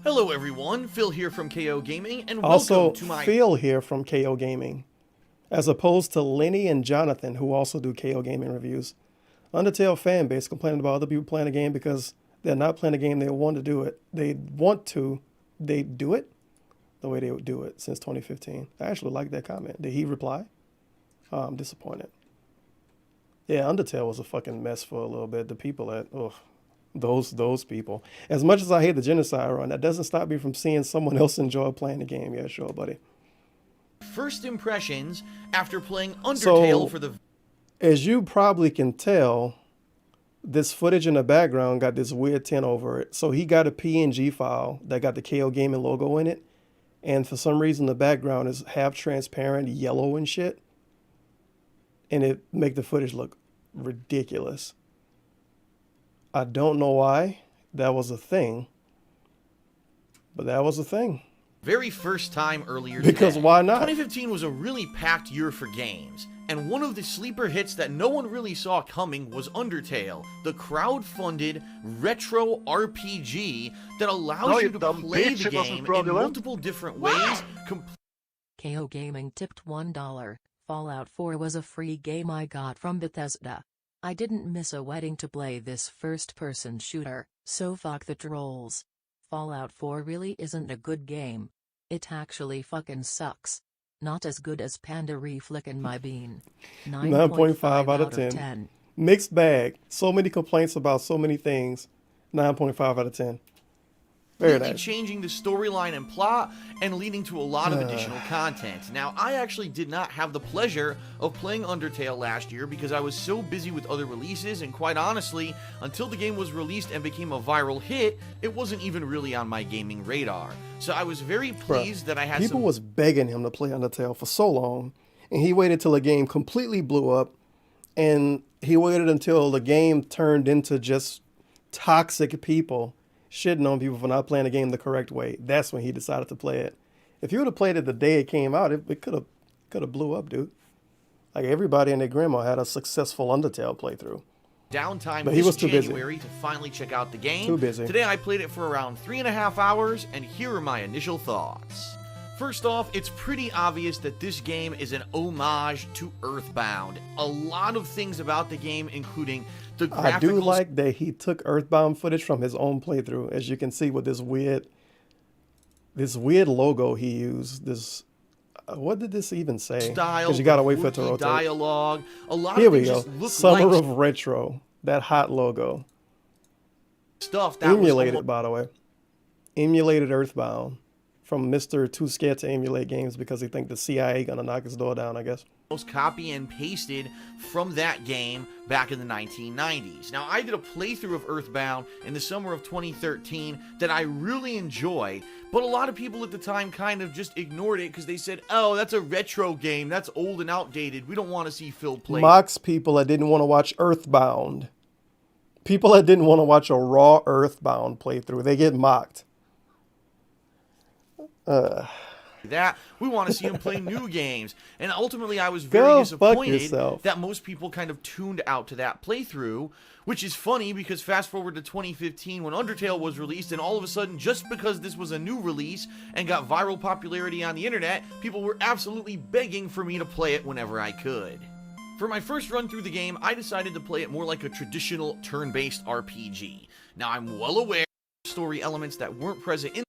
Hello everyone, Phil here from KO Gaming, and Also, welcome to my... Phil here from KO Gaming, as opposed to Lenny and Jonathan, who also do KO Gaming reviews. Undertale fan base complaining about other people playing the game because they're not playing the game, they want to do it. They do it the way they would do it since 2015. I actually like that comment. Did he reply? Oh, I'm disappointed. Yeah, Undertale was a fucking mess for a little bit. The people that, those people. As much as I hate the genocide run, that doesn't stop me from seeing someone else enjoy playing the game. Yeah, sure, buddy. First impressions after playing Undertale for the... As you probably can tell, this footage in the background got this weird tint over it. So he got a PNG file that got the KO Gaming logo in it. And for some reason, the background is half transparent, yellow and shit. And it make the footage look ridiculous. I don't know why that was a thing, but that was a thing. Very first time earlier because today. Why not? 2015 was a really packed year for games, and one of the sleeper hits that no one really saw coming was Undertale, the crowd-funded retro RPG that allows you to play the game in multiple different ways. KO Gaming tipped $1. Fallout 4 was a free game I got from Bethesda. I didn't miss a wedding to play this first-person shooter, so fuck the trolls. Fallout 4 really isn't a good game. It actually fucking sucks. Not as good as Panda Reflickin' My Bean. 9.5 out of 10. Mixed bag. So many complaints about so many things. 9.5 out of 10. Very nice. Changing the storyline and plot and leading to a lot of additional content. Now, I actually did not have the pleasure of playing Undertale last year because I was so busy with other releases, and quite honestly, until the game was released and became a viral hit, it wasn't even really on my gaming radar. So I was very pleased that I had people was begging him to play Undertale for so long, and he waited till the game completely blew up, and he waited until the game turned into just toxic people shitting on people for not playing the game the correct way. That's when he decided to play it. If you would have played it the day it came out, it could have blew up, dude. Like, everybody and their grandma had a successful Undertale playthrough. Downtime but he was too January busy to finally check out the game. Too busy. Today I played it for around 3.5 hours, and here are my initial thoughts. First off, it's pretty obvious that this game is an homage to Earthbound. A lot of things about the game, including the graphical... I do like that he took Earthbound footage from his own playthrough, as you can see with this weird logo he used. This, what did this even say? Because you gotta wait for it to rotate. Dialogue. A lot Here of we things go. just look Summer like of Retro. That hot logo. Stuff that emulated, was by the way. Emulated Earthbound. From Mr. Too Scared to Emulate Games because he think the CIA gonna knock his door down, I guess. Copy and pasted from that game back in the 1990s. Now, I did a playthrough of Earthbound in the summer of 2013 that I really enjoyed, but a lot of people at the time kind of just ignored it because they said, oh, that's a retro game, that's old and outdated, we don't want to see Phil play. Mocks people that didn't want to watch Earthbound. People that didn't want to watch a raw Earthbound playthrough, they get mocked. That we want to see him play new games, and ultimately I was very disappointed that most people kind of tuned out to that playthrough, which is funny because fast forward to 2015 when Undertale was released, and all of a sudden, just because this was a new release and got viral popularity on the internet, people were absolutely begging for me to play it whenever I could. For my first run through the game, I decided to play it more like a traditional turn-based RPG. Now, I'm well aware of story elements that weren't present in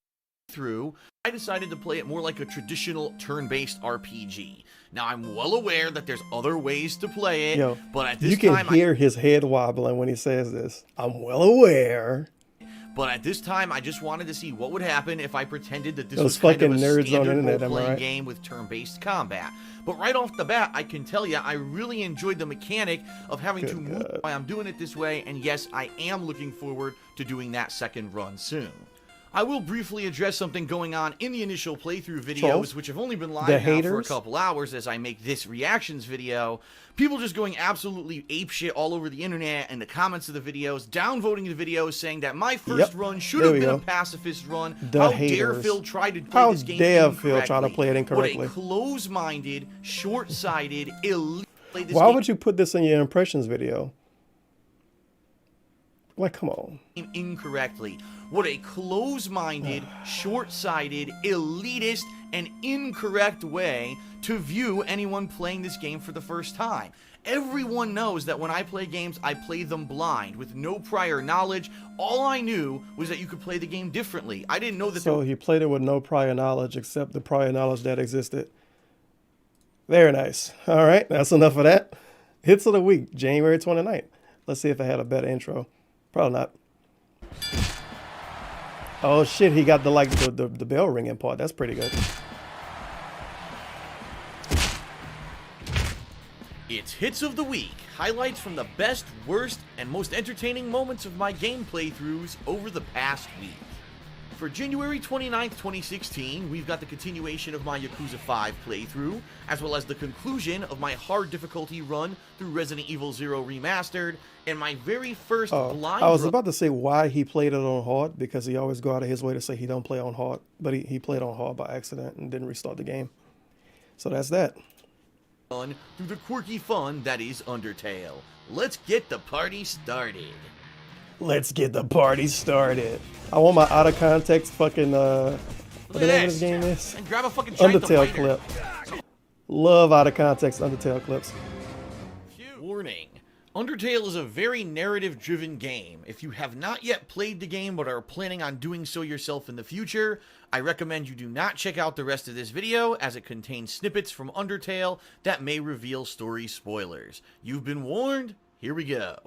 through, I decided to play it more like a traditional turn-based RPG. Now, I'm well aware that there's other ways to play it, but at this time... You can hear his head wobbling when he says this. I'm well aware. But at this time, I just wanted to see what would happen if I pretended that this Those was kind of a nerds standard on internet, role-playing game with turn-based combat. But right off the bat, I can tell you, I really enjoyed the mechanic of having to move while I'm doing it this way, and yes, I am looking forward to doing that second run soon. I will briefly address something going on in the initial playthrough videos, which have only been live now for a couple hours as I make this reactions video. People just going absolutely apeshit all over the internet and the comments of the videos, downvoting the videos, saying that my first run should have been a pacifist run. How dare Phil try to play this game incorrectly? How dare Phil try to play it incorrectly? What a close-minded, short-sighted, illiterate... Why would you put this in your impressions video? Like, come on. Incorrectly. What a close-minded, short-sighted, elitist, and incorrect way to view anyone playing this game for the first time. Everyone knows that when I play games, I play them blind, with no prior knowledge. All I knew was that you could play the game differently. I didn't know that. So he played it with no prior knowledge except the prior knowledge that existed. Very nice. All right, that's enough of that. Hits of the week, January 29th. Let's see if I had a better intro. Probably not. Oh shit, he got the bell ringing part. That's pretty good. It's Hits of the Week, highlights from the best, worst, and most entertaining moments of my game playthroughs over the past week. For January 29th, 2016, we've got the continuation of my Yakuza 5 playthrough, as well as the conclusion of my hard difficulty run through Resident Evil 0 Remastered, and my very first blind I was about to say why he played it on hard, because he always go out of his way to say he don't play on hard, but he played on hard by accident and didn't restart the game. So that's that. Through the quirky fun that is Undertale. Let's get the party started. Let's get the party started. I want my out of context fucking what the name of this game is? And grab a fucking giant Undertale divider. clip. Love out of context Undertale clips. Warning. Undertale is a very narrative-driven game. If you have not yet played the game but are planning on doing so yourself in the future, I recommend you do not check out the rest of this video, as it contains snippets from Undertale that may reveal story spoilers. You've been warned. Here we go.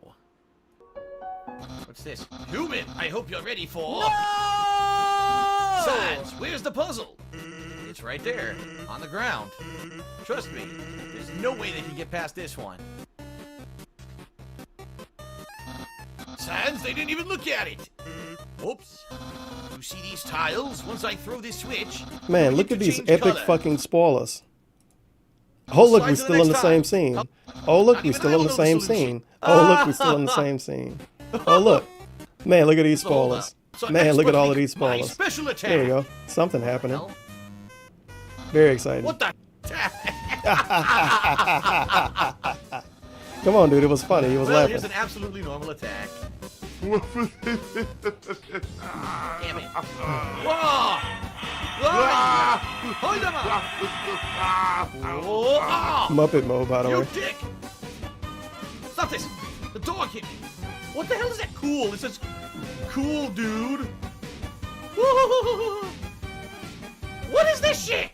What's this? Human, I hope you're ready for... No! Sans, where's the puzzle? It's right there, on the ground. Trust me, there's no way they can get past this one. Sans, they didn't even look at it. Oops. You see these tiles? Once I throw this switch... Man, look at these epic fucking spoilers. Oh, look, we're still in the same scene. Oh, look, we're still in the same scene. Oh, look, we're still in the same scene. Oh, look. Man, look at these spoilers. Man, look at all of these spoilers. There we go. Something happening. Very exciting. What the... Come on, dude. It was funny. He was laughing. Here's an absolutely normal attack. Damn it. Whoa! Hold him up! Muppet mode, by the way. You dick! Stop this! The dog hit me! What the hell is that? Cool. It says, cool, dude. What is this shit?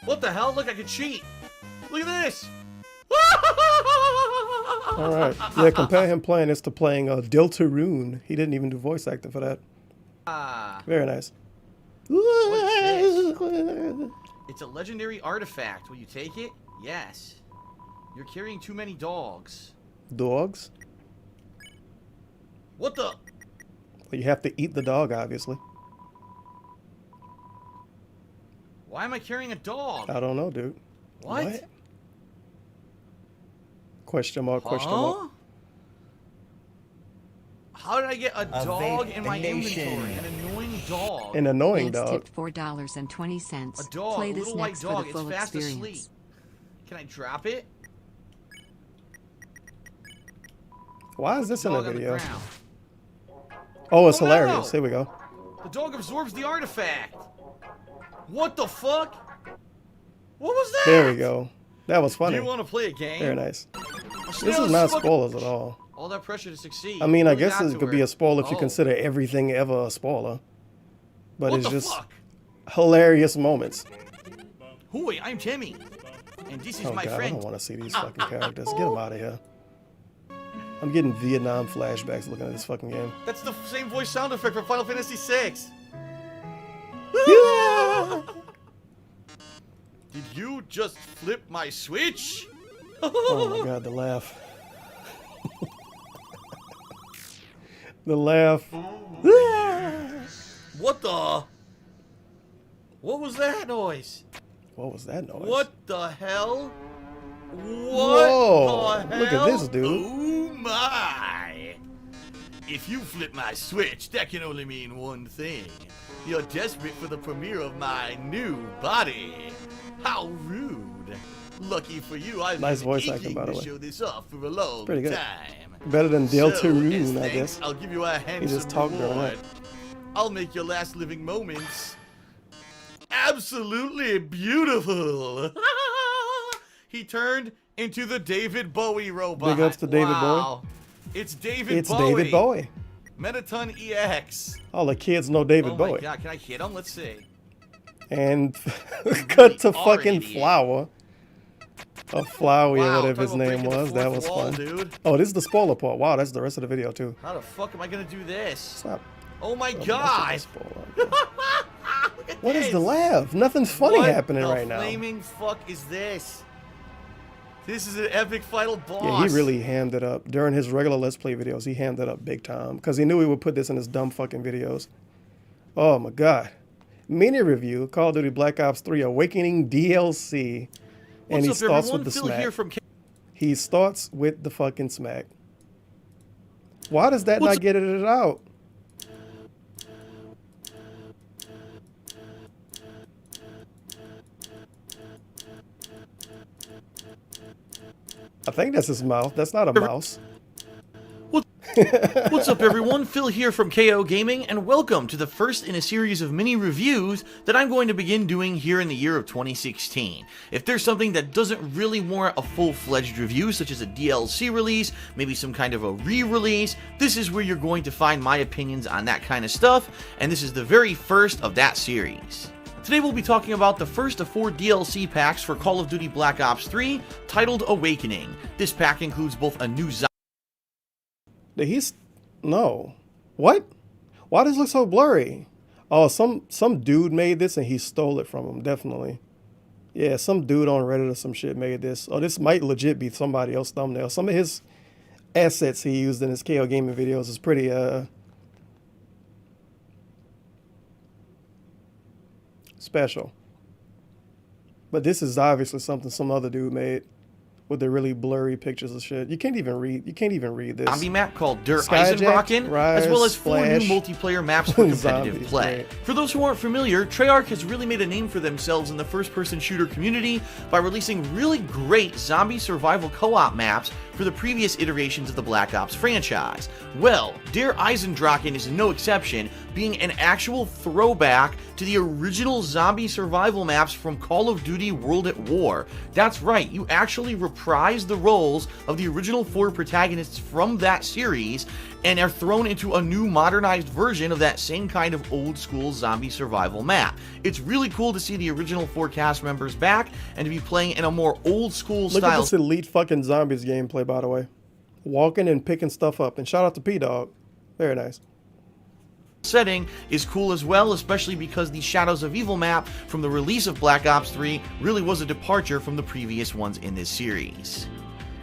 What the hell? Look, I can cheat. Look at this. All right. Yeah, compare him playing this to playing Deltarune. He didn't even do voice acting for that. Very nice. It's a legendary artifact. Will you take it? Yes. You're carrying too many dogs. Dogs? What the? Well, you have to eat the dog, obviously. Why am I carrying a dog? I don't know, dude. What? Question mark, question mark. How did I get a dog in my inventory? An annoying dog. An annoying Vance dog. tipped $4.20. A dog, Play a this little next white dog. for the full It's fast experience. asleep. Can I drop it? Why is this in a Dog on the video? ground. Oh, it's Oh, no! hilarious. Here we go. The dog absorbs the artifact. What the fuck? What was that? There we go. That was funny. Do you want to play a game? Very nice. This is not spoilers at all. All that pressure to succeed. I mean, I Really guess got it to could her. be a spoiler if you Oh. consider everything ever a spoiler. But What it's the just fuck? hilarious moments. Hoi, I'm Timmy. And this is Oh my god, I friend. don't want to see these fucking characters. Get them out of here. I'm getting Vietnam flashbacks looking at this fucking game. That's the same voice sound effect from Final Fantasy VI. Did you just flip my switch? Oh my god, the laugh. The laugh. What the? What was that noise? What was that noise? What the hell? What Whoa, the hell? look at this dude. Oh my! If you flip my switch, that can only mean one thing. You're desperate for the premiere of my new body. How rude. Lucky for you, I've Nice been voice acting, aching by the to way. show this off for a long Pretty good. time. Better than So, Deltarune, as I thanks, guess. I'll give you a handsome just talked during reward. that. I'll make your last living moments absolutely beautiful. He turned into the David Bowie robot. Big ups to David Wow. It's David It's Bowie. David Bowie. Mettaton EX. All the kids know David Oh Bowie. my god, can I hit him? Let's see. And cut to are an fucking idiot. Flower. Or Flowey, Wow, or whatever his talk about name breaking the was. That fourth was wall, fun. dude. Oh, this is the spoiler part. Wow, that's the rest of the video too. How the fuck am I gonna do this? Stop. Oh my Oh, that's god! the spoiler. Look at What is this. the laugh? Nothing's funny What happening the right now. flaming fuck is this? This is an epic final boss. Yeah, he really hammed it up. During his regular Let's Play videos, he hammed it up big time. Because he knew he would put this in his dumb fucking videos. Oh my god. Mini review, Call of Duty Black Ops 3 Awakening DLC. And he What's up, starts everyone? with the Phil smack. here from He starts with the fucking smack. Why does that What's not get it out? I think that's his mouth. That's not a mouse. What's up, everyone? Phil here from KO Gaming, and welcome to the first in a series of mini reviews that I'm going to begin doing here in the year of 2016. If there's something that doesn't really warrant a full-fledged review, such as a DLC release, maybe some kind of a re-release, this is where you're going to find my opinions on that kind of stuff, and this is the very first of that series. Today we'll be talking about the first of 4 DLC packs for Call of Duty Black Ops 3, titled Awakening. This pack includes both a new zombie. No. What? Why does it look so blurry? Oh, some dude made this and he stole it from him, definitely. Yeah, some dude on Reddit or some shit made this. Oh, this might legit be somebody else's thumbnail. Some of his assets he used in his KO gaming videos is pretty special. But this is obviously something some other dude made with the really blurry pictures of shit. You can't even read this. Zombie map called Der Skyjack, Eisendrachen, as well as 4 new Flash, multiplayer maps for competitive Zombies, play. right. For those who aren't familiar, Treyarch has really made a name for themselves in the first-person shooter community by releasing really great zombie survival co-op maps for the previous iterations of the Black Ops franchise. Well, Der Eisendrachen is no exception, being an actual throwback to the original zombie survival maps from Call of Duty World at War. That's right, you actually reprise the roles of the original 4 protagonists from that series and are thrown into a new modernized version of that same kind of old school zombie survival map. It's really cool to see the original 4 cast members back and to be playing in a more old school Look style. at this elite fucking zombies gameplay, by the way. Walking and picking stuff up. And shout out to P-Dog. Very nice. Setting is cool as well, especially because the Shadows of Evil map from the release of Black Ops 3 really was a departure from the previous ones in this series.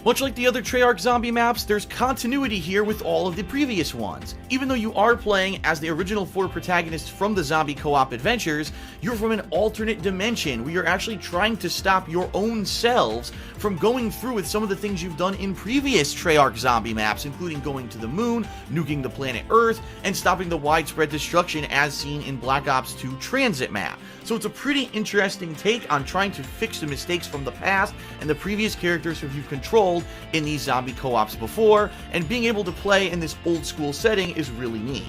Much like the other Treyarch zombie maps, there's continuity here with all of the previous ones. Even though you are playing as the original 4 protagonists from the zombie co-op adventures, you're from an alternate dimension where you're actually trying to stop your own selves from going through with some of the things you've done in previous Treyarch zombie maps, including going to the moon, nuking the planet Earth, and stopping the widespread destruction as seen in Black Ops 2 Transit map. So it's a pretty interesting take on trying to fix the mistakes from the past and the previous characters who you've controlled in these zombie co-ops before, and being able to play in this old school setting is really neat.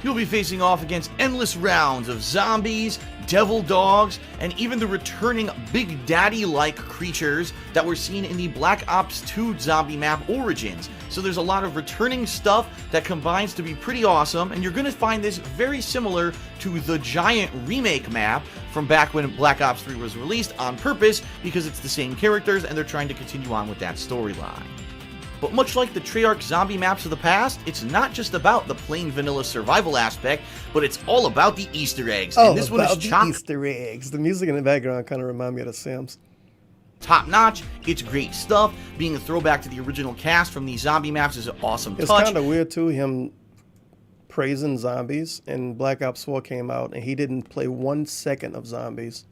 You'll be facing off against endless rounds of zombies, devil dogs, and even the returning Big Daddy-like creatures that were seen in the Black Ops 2 zombie map Origins. So there's a lot of returning stuff that combines to be pretty awesome, and you're going to find this very similar to the giant remake map from back when Black Ops 3 was released on purpose, because it's the same characters and they're trying to continue on with that storyline. But much like the Treyarch zombie maps of the past, it's not just about the plain vanilla survival aspect, but it's all about the Easter eggs. Oh, And this one is chock Easter eggs. The music in the background kind of remind me of The Sims. top notch. It's great stuff. Being a throwback to the original cast from these zombie maps is an awesome It's touch. kind of weird too, him praising zombies, and Black Ops 4 came out and he didn't play 1 second of zombies.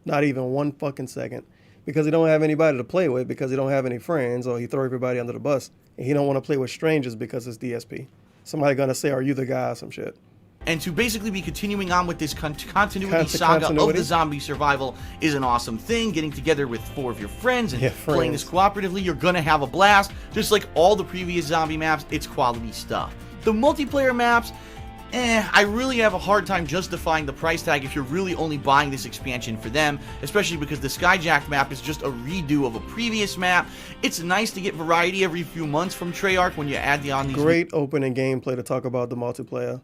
Not even 1 fucking second. Because he don't have anybody to play with, because he don't have any friends, or he throw everybody under the bus, and he don't want to play with strangers because it's DSP. Somebody gonna say, "Are you the guy?" or some shit. and to basically be continuing on with this continuity saga of the zombie survival is an awesome thing. Getting together with 4 of your friends and playing this cooperatively, you're gonna have a blast. Just like all the previous zombie maps, it's quality stuff. The multiplayer maps, I really have a hard time justifying the price tag if you're really only buying this expansion for them, especially because the Skyjack map is just a redo of a previous map. It's nice to get variety every few months from Treyarch when you add on these... Great opening gameplay to talk about the multiplayer,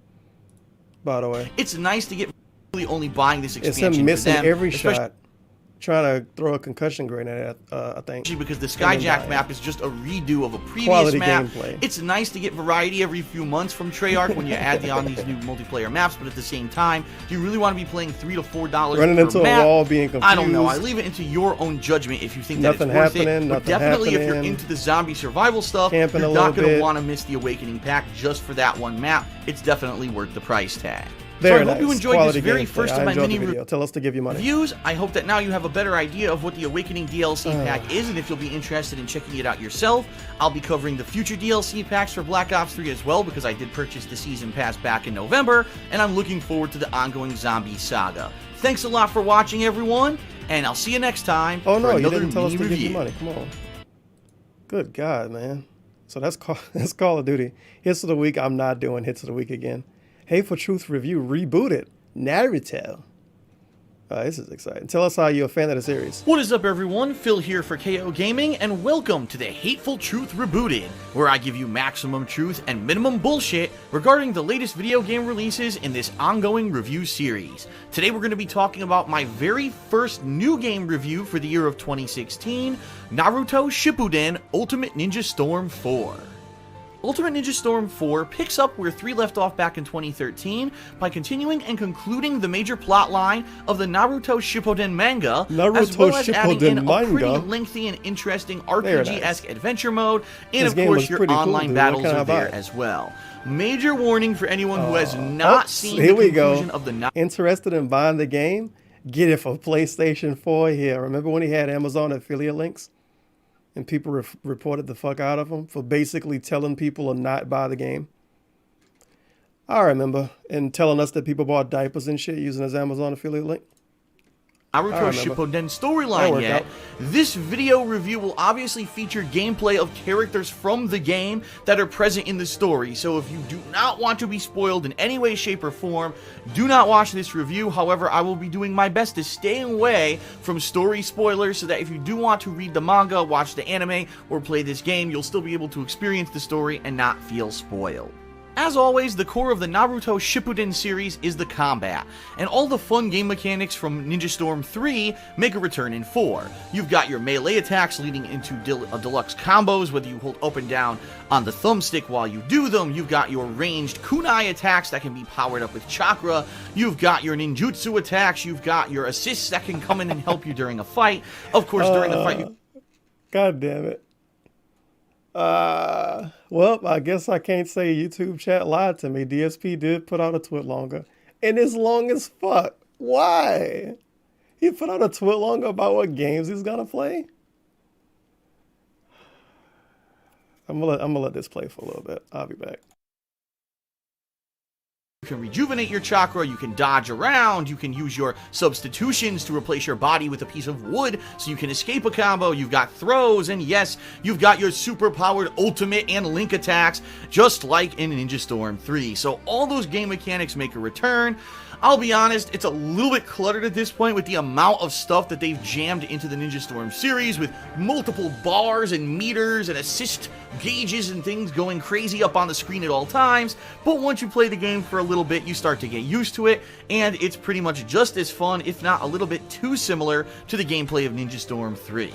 by the way. It's nice to get really only buying this expansion it's him missing for them, every shot. Trying to throw a concussion grenade at, I think. Because the Skyjack map is just a redo of a previous Quality map. gameplay. It's nice to get variety every few months from Treyarch when you add on these new multiplayer maps, but at the same time, do you really want to be playing $3 to $4 running per into map? a wall, being confused? I don't know. I leave it into your own judgment if you think that it's worth it. But definitely, if you're into the zombie survival stuff, you're not going to want to miss the Awakening pack just for that one map. It's definitely worth the price tag. So I hope you enjoyed this very first of my mini video. Tell us to give you money. Reviews. I hope that now you have a better idea of what the Awakening DLC pack is, and if you'll be interested in checking it out yourself. I'll be covering the future DLC packs for Black Ops 3 as well, because I did purchase the Season Pass back in November, and I'm looking forward to the ongoing zombie saga. Thanks a lot for watching, everyone, and I'll see you next time for another you didn't tell us to mini give you review. money. Come on. Good God, man. So that's Call of Duty. Hits of the week. I'm not doing hits of the week again. Hateful Truth review rebooted. Naruto. This is exciting. Tell us how you're a fan of the series. What is up, everyone? Phil here for KO Gaming, and welcome to the Hateful Truth Rebooted, where I give you maximum truth and minimum bullshit regarding the latest video game releases in this ongoing review series. Today we're going to be talking about my very first new game review for the year of 2016, Naruto Shippuden Ultimate Ninja Storm 4. Ultimate Ninja Storm 4 picks up where 3 left off back in 2013 by continuing and concluding the major plot line of the Naruto Shippuden manga, as well as adding in a pretty lengthy and interesting RPG-esque adventure mode, and of course your online battles are there as well. Major warning for anyone who has not seen the conclusion of the... Interested in buying the game? Get it for PlayStation 4 here. Remember when he had Amazon affiliate links? And people reported the fuck out of him for basically telling people to not buy the game. I remember. And telling us that people bought diapers and shit using his Amazon affiliate link. Naruto Shippuden storyline yet. This video review will obviously feature gameplay of characters from the game that are present in the story, so if you do not want to be spoiled in any way, shape, or form, do not watch this review. However, I will be doing my best to stay away from story spoilers so that if you do want to read the manga, watch the anime, or play this game, you'll still be able to experience the story and not feel spoiled. As always, the core of the Naruto Shippuden series is the combat, and all the fun game mechanics from Ninja Storm 3 make a return in 4. You've got your melee attacks leading into deluxe combos, whether you hold up and down on the thumbstick while you do them. You've got your ranged kunai attacks that can be powered up with chakra. You've got your ninjutsu attacks. You've got your assists that can come in and help you during a fight. Of course, during the fight, God damn it. Well, I guess I can't say YouTube chat lied to me. DSP did put out a tweet longer. And it's long as fuck. Why? He put out a tweet longer about what games he's gonna play? I'm gonna let this play for a little bit. I'll be back. You can rejuvenate your chakra, you can dodge around, you can use your substitutions to replace your body with a piece of wood so you can escape a combo, you've got throws, and yes, you've got your super-powered ultimate and link attacks, just like in Ninja Storm 3. So all those game mechanics make a return. I'll be honest, it's a little bit cluttered at this point with the amount of stuff that they've jammed into the Ninja Storm series, with multiple bars and meters and assist gauges and things going crazy up on the screen at all times. But once you play the game for a little bit, you start to get used to it, and it's pretty much just as fun, if not a little bit too similar to the gameplay of Ninja Storm 3.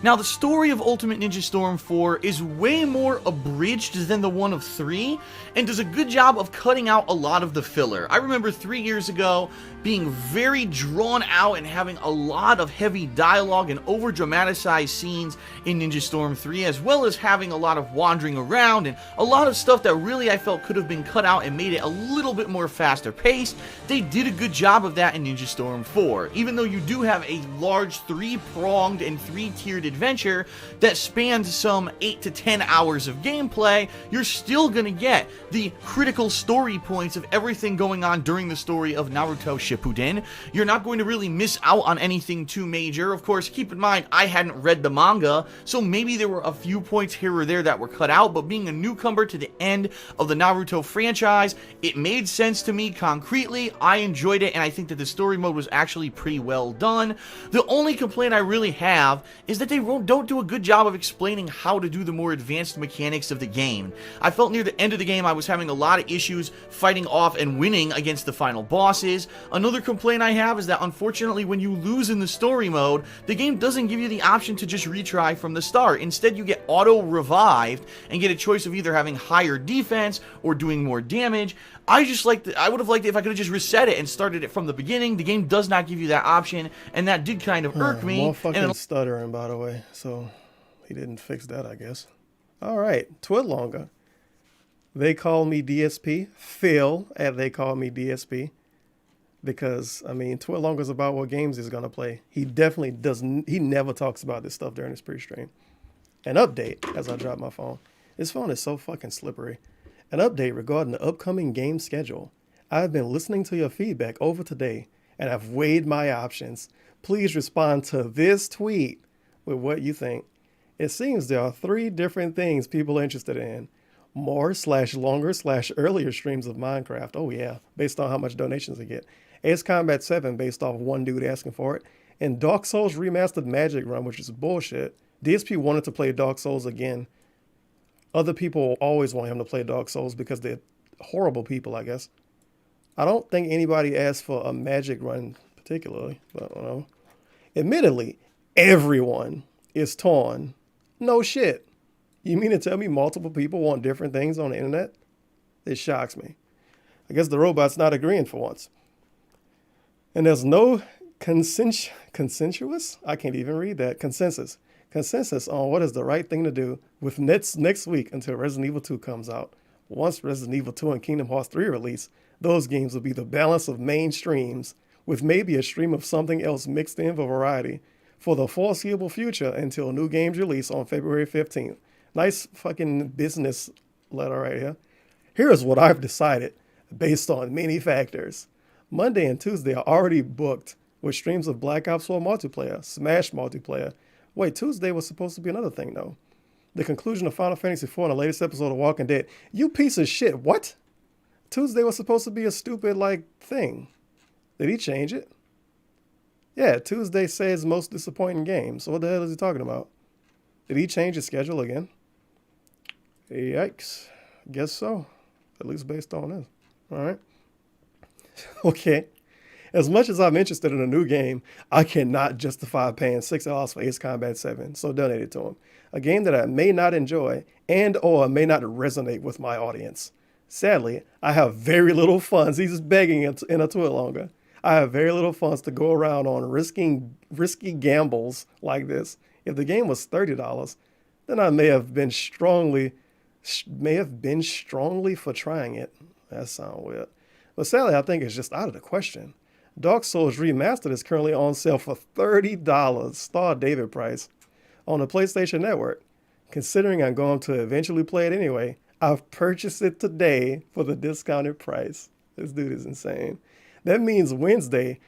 Now, the story of Ultimate Ninja Storm 4 is way more abridged than the one of 3, and does a good job of cutting out a lot of the filler. I remember 3 years ago being very drawn out and having a lot of heavy dialogue and over-dramatized scenes in Ninja Storm 3, as well as having a lot of wandering around and a lot of stuff that really I felt could have been cut out and made it a little bit more faster paced. They did a good job of that in Ninja Storm 4. Even though you do have a large 3-pronged and 3-tiered adventure that spans some 8 to 10 hours of gameplay, you're still going to get the critical story points of everything going on during the story of Naruto Shippuden. You're not going to really miss out on anything too major. Of course, keep in mind, I hadn't read the manga, so maybe there were a few points here or there that were cut out, but being a newcomer to the end of the Naruto franchise, it made sense to me concretely. I enjoyed it, and I think that the story mode was actually pretty well done. The only complaint I really have is that they don't do a good job of explaining how to do the more advanced mechanics of the game. I felt near the end of the game I was having a lot of issues fighting off and winning against the final bosses. Another complaint I have is that unfortunately when you lose in the story mode, the game doesn't give you the option to just retry from the start. Instead, you get auto-revived and get a choice of either having higher defense or doing more damage. I would have liked it if I could have just reset it and started it from the beginning. The game does not give you that option, and that did kind of irk me. More fucking stuttering, by the way, so he didn't fix that, I guess. All right, Twidlonger. They call me DSP. Phil, and they call me DSP. Because, I mean, Twidlonger's about what games he's going to play. He definitely doesn't, he never talks about this stuff during his pre-stream. An update, as I drop my phone. This phone is so fucking slippery. An update regarding the upcoming game schedule. I've been listening to your feedback over today, and I've weighed my options. Please respond to this tweet with what you think. It seems there are 3 different things people are interested in. More/longer/earlier streams of Minecraft. Oh yeah, based on how much donations they get. Ace Combat 7 based off one dude asking for it. And Dark Souls Remastered Magic Run, which is bullshit. DSP wanted to play Dark Souls again. Other people always want him to play Dark Souls because they're horrible people, I guess. I don't think anybody asked for a Magic Run particularly, but I don't know. Admittedly, everyone is torn. No shit. You mean to tell me multiple people want different things on the internet? It shocks me. I guess the robot's not agreeing for once. And there's no consensus? I can't even read that. Consensus on what is the right thing to do with next week until Resident Evil 2 comes out. Once Resident Evil 2 and Kingdom Hearts 3 release, those games will be the balance of main streams, with maybe a stream of something else mixed in for variety, for the foreseeable future until new games release on February 15th. Nice fucking business letter right here. Here's what I've decided based on many factors. Monday and Tuesday are already booked with streams of Black Ops 4 multiplayer, Smash multiplayer. Wait, Tuesday was supposed to be another thing though. The conclusion of Final Fantasy IV and the latest episode of Walking Dead. You piece of shit, what? Tuesday was supposed to be a stupid thing. Did he change it? Yeah, Tuesday says most disappointing game. So what the hell is he talking about? Did he change his schedule again? Yikes. Guess so. At least based on this. All right. Okay. As much as I'm interested in a new game, I cannot justify paying $6 for Ace Combat 7, so donate it to him. A game that I may not enjoy and or may not resonate with my audience. Sadly, I have very little funds. He's begging in a Twidlonger. I have very little funds to go around on risky gambles like this. If the game was $30, then I may have been strongly for trying it. That sounds weird. But sadly, I think it's just out of the question. Dark Souls Remastered is currently on sale for $30, Star David price, on the PlayStation Network. Considering I'm going to eventually play it anyway, I've purchased it today for the discounted price. This dude is insane. That means Wednesday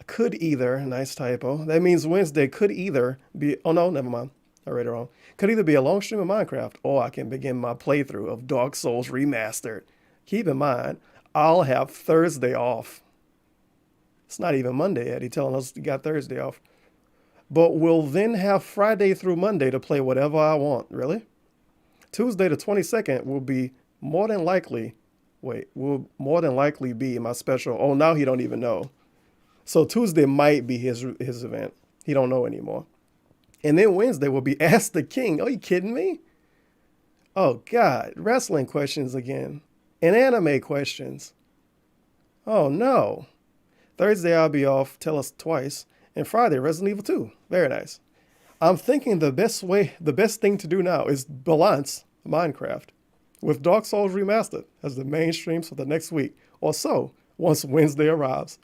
could either, nice typo, that means Wednesday could either be, oh no, never mind, I read it wrong. Could either be a long stream of Minecraft, or I can begin my playthrough of Dark Souls Remastered. Keep in mind, I'll have Thursday off. It's not even Monday yet. He's telling us he got Thursday off. But we'll then have Friday through Monday to play whatever I want. Really? Tuesday the 22nd will more than likely be my special. Oh, now he don't even know. So Tuesday might be his event. He don't know anymore. And then Wednesday will be Ask the King. Are you kidding me? Oh, God. Wrestling questions again. And anime questions. Oh, no. Thursday I'll be off, tell us twice. And Friday, Resident Evil 2. Very nice. I'm thinking the best thing to do now is balance Minecraft with Dark Souls Remastered as the main streams for the next week or so once Wednesday arrives.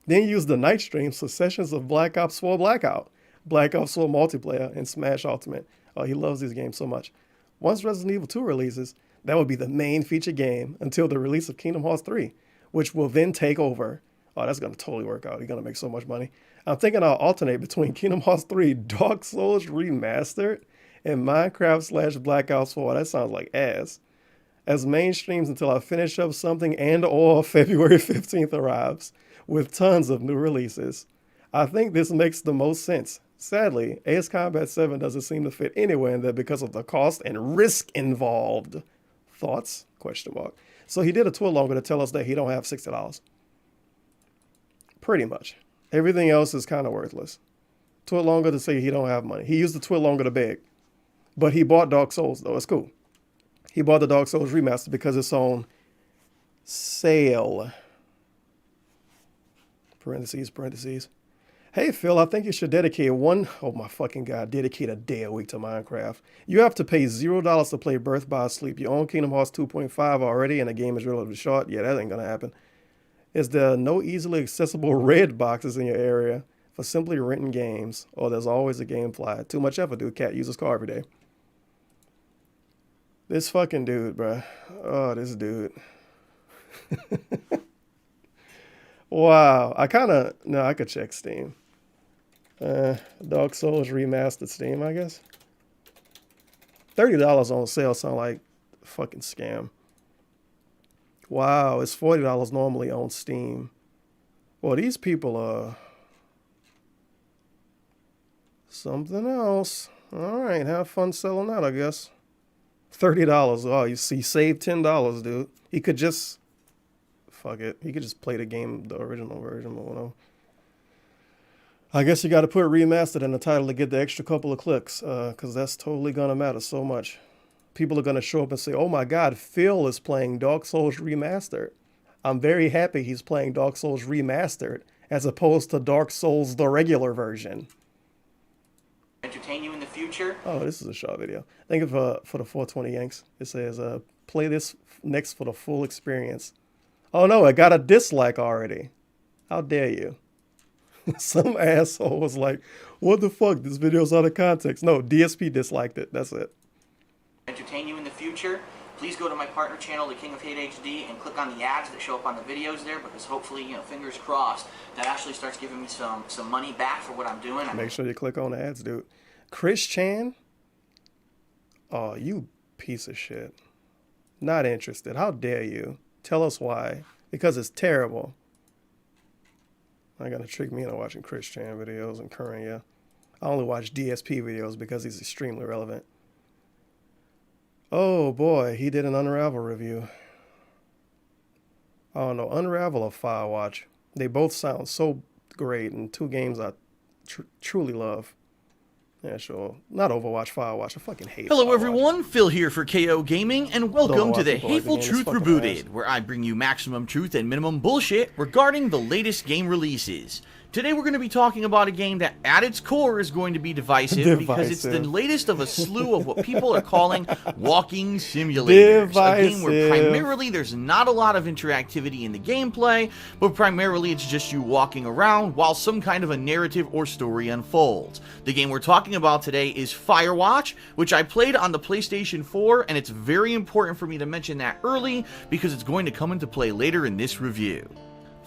Then use the night streams for sessions of Black Ops 4 Blackout. Black Ops 4 multiplayer, and Smash Ultimate. Oh, he loves these games so much. Once Resident Evil 2 releases, that will be the main feature game until the release of Kingdom Hearts 3, which will then take over. Oh, that's going to totally work out. You're going to make so much money. I'm thinking I'll alternate between Kingdom Hearts 3, Dark Souls Remastered, and Minecraft / Black Ops 4. That sounds like ass. As mainstreams until I finish up something and or February 15th arrives, with tons of new releases. I think this makes the most sense. Sadly, Ace Combat 7 doesn't seem to fit anywhere in there because of the cost and risk involved. Thoughts? Question mark. So he did a tour longer to tell us that he don't have $60. Pretty much. Everything else is kind of worthless. Tour longer to say he don't have money. He used the tour longer to beg. But he bought Dark Souls, though. It's cool. He bought the Dark Souls Remastered because it's on sale. Parentheses, parentheses. Hey, Phil, I think you should dedicate oh my fucking God, dedicate a day a week to Minecraft. You have to pay $0 to play Birth by Sleep. You own Kingdom Hearts 2.5 already, and the game is relatively short. Yeah, that ain't gonna happen. Is there no easily accessible red boxes in your area for simply renting games? Or there's always a game fly. Too much effort, dude. Cat uses car every day. This fucking dude, bruh. Oh, this dude. Wow. I could check Steam. Dark Souls Remastered Steam, I guess. $30 on sale sound like a fucking scam. Wow, it's $40 normally on Steam. Well, these people are something else. All right, have fun selling that, I guess. $30. Oh, you see, save $10, dude. He could just fuck it. He could just play the game, the original version, but whatever. I guess you got to put remastered in the title to get the extra couple of clicks, because that's totally going to matter so much. People are going to show up and say, oh my God, Phil is playing Dark Souls Remastered. I'm very happy he's playing Dark Souls Remastered as opposed to Dark Souls, the regular version. Entertain you in the future. Oh, this is a short video. Thank you for the 420 Yanks. It says, play this next for the full experience. Oh no, I got a dislike already. How dare you? Some asshole was like, what the fuck? This video's out of context. No, DSP disliked it. That's it. Entertain you in the future. Please go to my partner channel, The King of Hate HD, and click on the ads that show up on the videos there, because hopefully, fingers crossed, that actually starts giving me some money back for what I'm doing. Make sure you click on the ads, dude. Chris Chan? Oh, you piece of shit. Not interested. How dare you? Tell us why. Because it's terrible. Not gonna trick me into watching Chris Chan videos and current, yeah. I only watch DSP videos because he's extremely relevant. Oh boy, he did an Unravel review. I don't know, Unravel or Firewatch. They both sound so great, and two games I truly love. Yeah, sure. Not Overwatch, Firewatch. I fucking hate Hello Firewatch. everyone, Phil here for KO Gaming, and welcome to the people like the Hateful game. It's Truth fucking Rebooted, ass. where I bring you maximum truth and minimum bullshit regarding the latest game releases. Today we're going to be talking about a game that at its core is going to be divisive, because it's the latest of a slew of what people are calling walking simulators. A game where primarily there's not a lot of interactivity in the gameplay, but primarily it's just you walking around while some kind of a narrative or story unfolds. The game we're talking about today is Firewatch, which I played on the PlayStation 4, and it's very important for me to mention that early because it's going to come into play later in this review.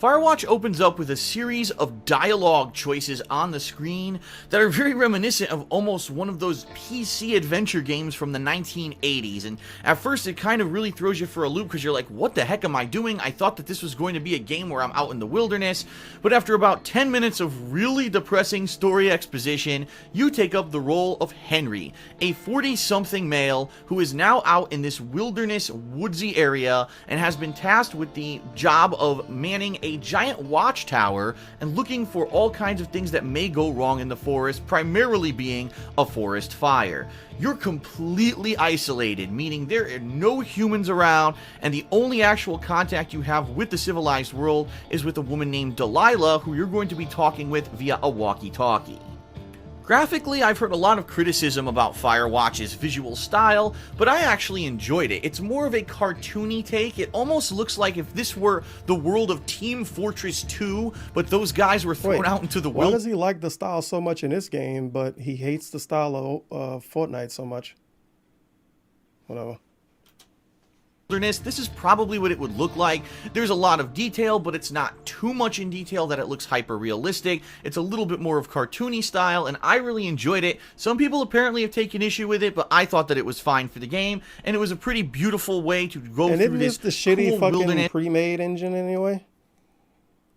Firewatch opens up with a series of dialogue choices on the screen that are very reminiscent of almost one of those PC adventure games from the 1980s, and at first it kind of really throws you for a loop because you're like, what the heck am I doing? I thought that this was going to be a game where I'm out in the wilderness, but after about 10 minutes of really depressing story exposition, you take up the role of Henry, a 40-something male who is now out in this wilderness woodsy area and has been tasked with the job of manning a giant watchtower and looking for all kinds of things that may go wrong in the forest, primarily being a forest fire. You're completely isolated, meaning there are no humans around, and the only actual contact you have with the civilized world is with a woman named Delilah, who you're going to be talking with via a walkie-talkie. Graphically, I've heard a lot of criticism about Firewatch's visual style, but I actually enjoyed it. It's more of a cartoony take. It almost looks like if this were the world of Team Fortress 2, but those guys were thrown out into the Why wilderness. does he like the style so much in this game, but he hates the style of Fortnite so much? Whatever. This is probably what it would look like. There's a lot of detail, but it's not too much in detail that it looks hyper realistic. It's a little bit more of cartoony style, and I really enjoyed it. Some people apparently have taken issue with it, but I thought that it was fine for the game, and it was a pretty beautiful way to go And through isn't this this the shitty cool fucking wilderness. pre-made engine anyway?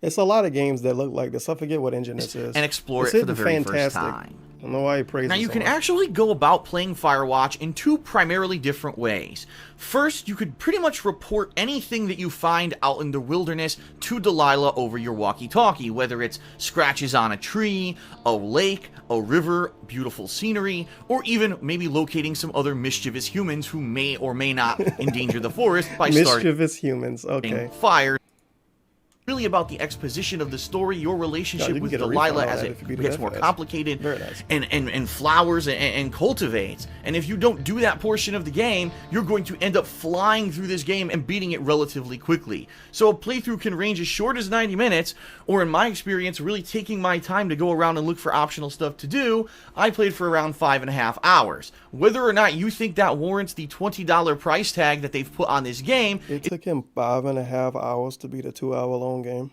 It's a lot of games that look like this. I forget what engine this is. And explore It's it for the hitting very first time. I don't know why he praised Now, it you so can much. actually go about playing Firewatch in two primarily different ways. First, you could pretty much report anything that you find out in the wilderness to Delilah over your walkie-talkie, whether it's scratches on a tree, a lake, a river, beautiful scenery, or even maybe locating some other mischievous humans who may or may not endanger the forest by starting Mischievous humans, okay. fire. Really about the exposition of the story, your relationship you can with get a Delilah refund on as that it if you beat it gets that more fast. complicated Very nice. and flowers and cultivates. And if you don't do that portion of the game, you're going to end up flying through this game and beating it relatively quickly. So a playthrough can range as short as 90 minutes, or in my experience, really taking my time to go around and look for optional stuff to do, I played for around 5.5 hours. Whether or not you think that warrants the $20 price tag that they've put on this game, It took him 5.5 hours to beat a 2-hour-long game.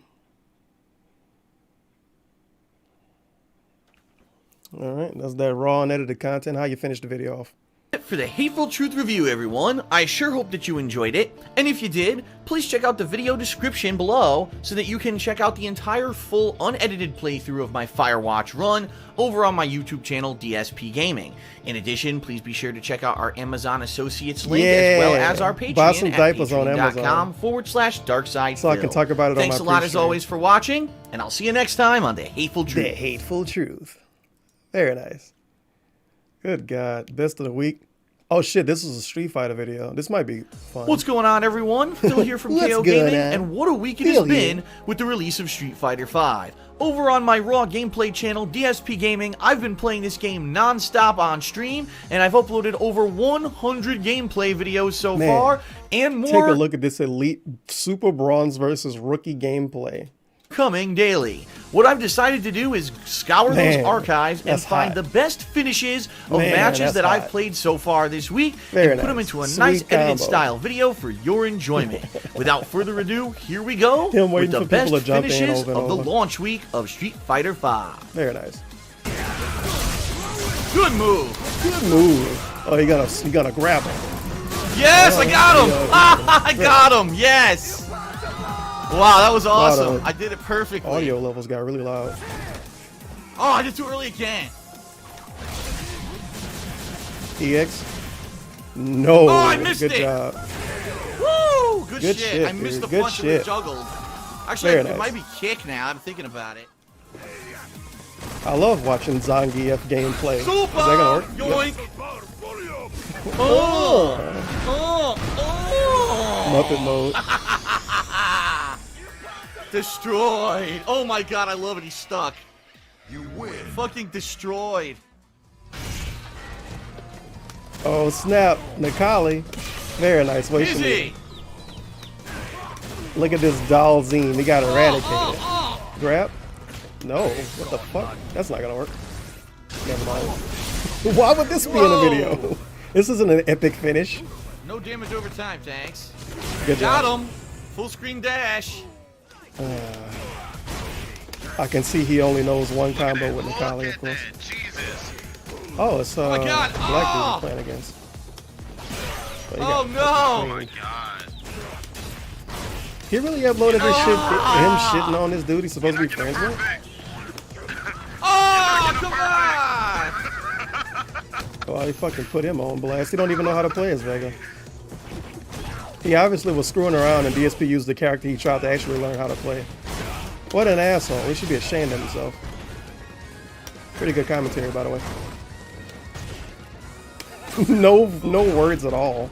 All right, that's that raw and edited content. How you finish the video off? For the Hateful Truth review, everyone. I sure hope that you enjoyed it, and if you did, please check out the video description below so that you can check out the entire full unedited playthrough of my Firewatch run over on my YouTube channel, DSP Gaming. In addition, please be sure to check out our Amazon Associates link as well as our Patreon Buy some at diapers on Amazon. patreon.com/darkside. So I can talk about it on Thanks my a lot as pre-stream. always for watching, and I'll see you next time on The Hateful Truth. The Hateful Truth. Very nice. Good God. Best of the week. Oh shit, this is a Street Fighter video. This might be fun. What's going on, everyone? Phil here from What's KO going Gaming, on? and what a week it has Phil been here. with the release of Street Fighter V. Over on my Raw gameplay channel, DSP Gaming, I've been playing this game non-stop on stream, and I've uploaded over 100 gameplay videos so Man, far, and more Take a look at this Elite Super Bronze versus Rookie gameplay. coming daily. What I've decided to do is scour Man, those archives and that's find hot. the best finishes of Man, matches that's that I've hot. played so far this week Very and put them nice. into a Sweet nice edited combo. style video for your enjoyment. Without further ado, here we go Him with waiting the for people best to jump in finishes over and of the over. launch week of Street Fighter V. Very nice. Good move. Good move. Oh, you gotta grab him. Yes, Oh, I got him. yeah. Ah, I got him. Yes. Wow, that was awesome. of I did it perfectly. Audio levels got really loud. Oh, I did too early again. EX. No. Oh, I missed Good it. job. Woo! Good, Good shit. shit, I missed dude. the Good punch that shit. was juggled. Actually, Very it nice. might be kick now. I'm thinking about it. I love watching Zangief gameplay. Is Super! that gonna work? Yoink! Yep. Oh! Muppet mode. Destroyed! Oh my god, I love it. He's stuck. You win. Fucking destroyed. Oh snap, Nikali. Very nice. Wait for me. Easy! Look at this doll zine. He got eradicated. Grab? No. What the fuck? That's not gonna work. Never mind. Why would this be in a video? This isn't an epic finish. No damage over time, thanks. Good Got job. him! Full screen dash. I can see he only knows one combo with Nikali, of course. Oh, it's my God. Black dude Oh. he's playing against. But he Oh got no! fucking creamed. He really uploaded this shit, him shitting on this dude he's supposed to be friends with? Oh, come on! Oh, he fucking put him on blast. He don't even know how to play as Vega. He obviously was screwing around and DSP used the character he tried to actually learn how to play. What an asshole. He should be ashamed of himself. Pretty good commentary, by the way. No words at all.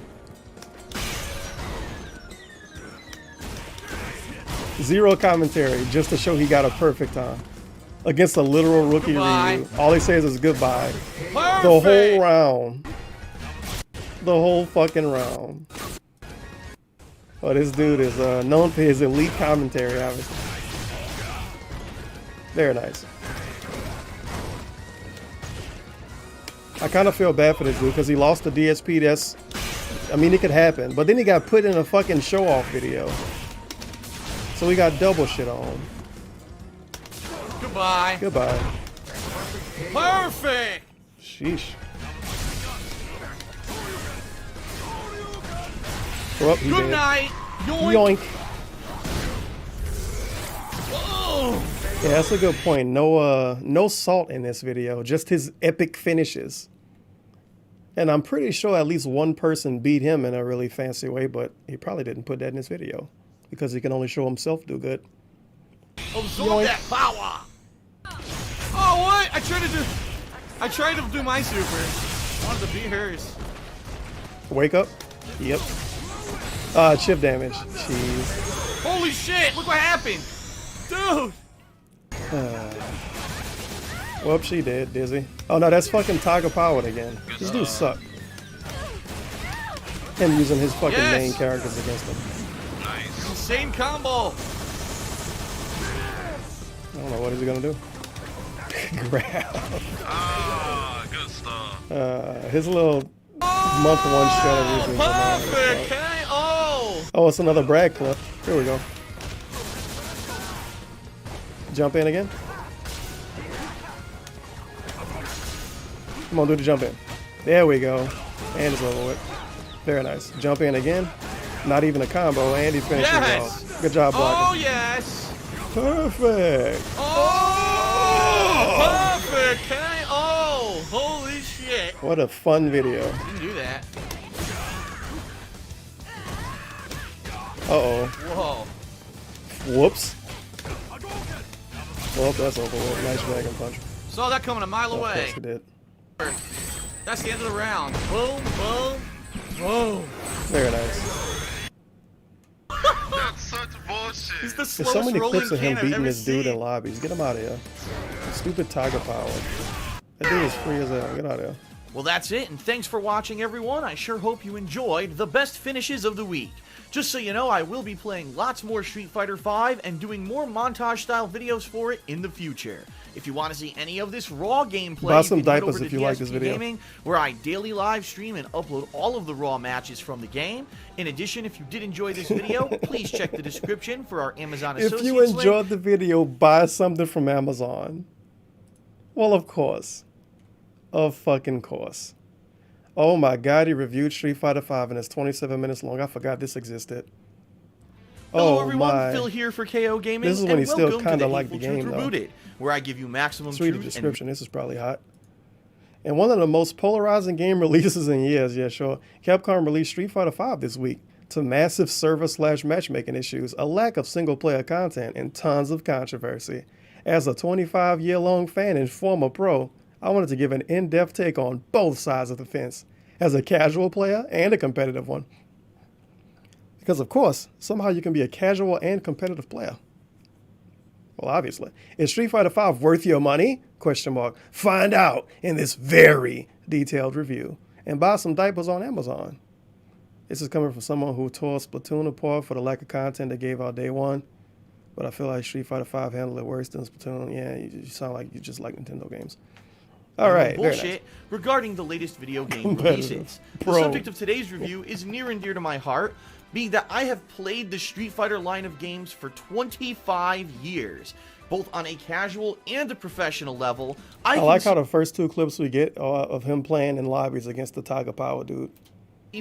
Zero commentary, just to show he got a perfect time. against a literal rookie Goodbye. Ryu. All he says is goodbye. Perfect. The whole round. The whole fucking round. Oh, this dude is known for his elite commentary, obviously. Very nice. I kind of feel bad for this dude because he lost the DSP. That's, I mean, it could happen. But then he got put in a fucking show-off video. So we got double shit on. Goodbye. Goodbye. Perfect. Sheesh. Well, he Good did. night. Yoink. Yoink. Oh. Yeah, that's a good point. No salt in this video, just his epic finishes. And I'm pretty sure at least one person beat him in a really fancy way, but he probably didn't put that in his video because he can only show himself do good. Absorb that power. Oh, what? I tried to do my super. I wanted to beat hers. Wake up. Yep. Chip damage. Jeez. Holy shit! Look what happened, dude. Whoops, she did, Dizzy. Oh no, that's fucking Tiger Powered again. This dude suck. Him using his fucking main characters against him. Nice. Insane combo. I don't know what is he gonna do. Grab. Ah, good stuff. His little month one strategy. Perfect KO. Oh, it's another brag clip. Here we go. Jump in again. Come on, do the jump in. There we go. And it's over with. Very nice. Jump in again. Not even a combo, and he finishes it off. Good job, blocking. Oh yes. Perfect. Oh, perfect KO. Holy shit. What a fun video. Didn't do that. Uh-oh. Whoa. Whoops. Well, that's over with. Nice dragon punch. Saw that coming a mile Of away. course he did. That's the end of the round. Boom, boom, boom. Very nice. That's such bullshit. He's the There's so slowest many rolling clips of him can I've beating ever this dude seen. in lobbies. Get him out of here. Stupid Tiger Power. That dude is free as hell. Get out of here. Well, that's it, and thanks for watching, everyone. I sure hope you enjoyed the best finishes of the week. Just so you know, I will be playing lots more Street Fighter V and doing more montage-style videos for it in the future. If you want to see any of this raw gameplay, Buy some you can head diapers over if to you like DSP this video. Gaming, where I daily live stream and upload all of the raw matches from the game. In addition, if you did enjoy this video, please check the description for our Amazon Associates If you link. enjoyed the video, buy something from Amazon. Well, of course. Of fucking course. Oh my god, he reviewed Street Fighter V and it's 27 minutes long. I forgot this existed. Hello Oh everyone, my. Phil here for KO Gaming, This is when and he still welcome kinda to the liked the Hateful Truth game, though. Rebooted, where I give you maximum Let's read the truth and description. This is probably hot. And one of the most polarizing game releases in years, yeah, sure. Capcom released Street Fighter V this week to massive server/matchmaking issues, a lack of single-player content, and tons of controversy. As a 25-year-long fan and former pro, I wanted to give an in-depth take on both sides of the fence, as a casual player and a competitive one. Because, of course, somehow you can be a casual and competitive player. Well, obviously. Is Street Fighter V worth your money? Question mark. Find out in this very detailed review. And buy some diapers on Amazon. This is coming from someone who tore Splatoon apart for the lack of content they gave out day one. But I feel like Street Fighter V handled it worse than Splatoon. Yeah, you sound like you just like Nintendo games. All right, very bullshit nice. regarding the latest video game Competitive. releases. The Bro. subject of today's review is near and dear to my heart, being that I have played the Street Fighter line of games for 25 years, both on a casual and a professional level. I like how the first two clips we get are of him playing in lobbies against the Tiger Power dude.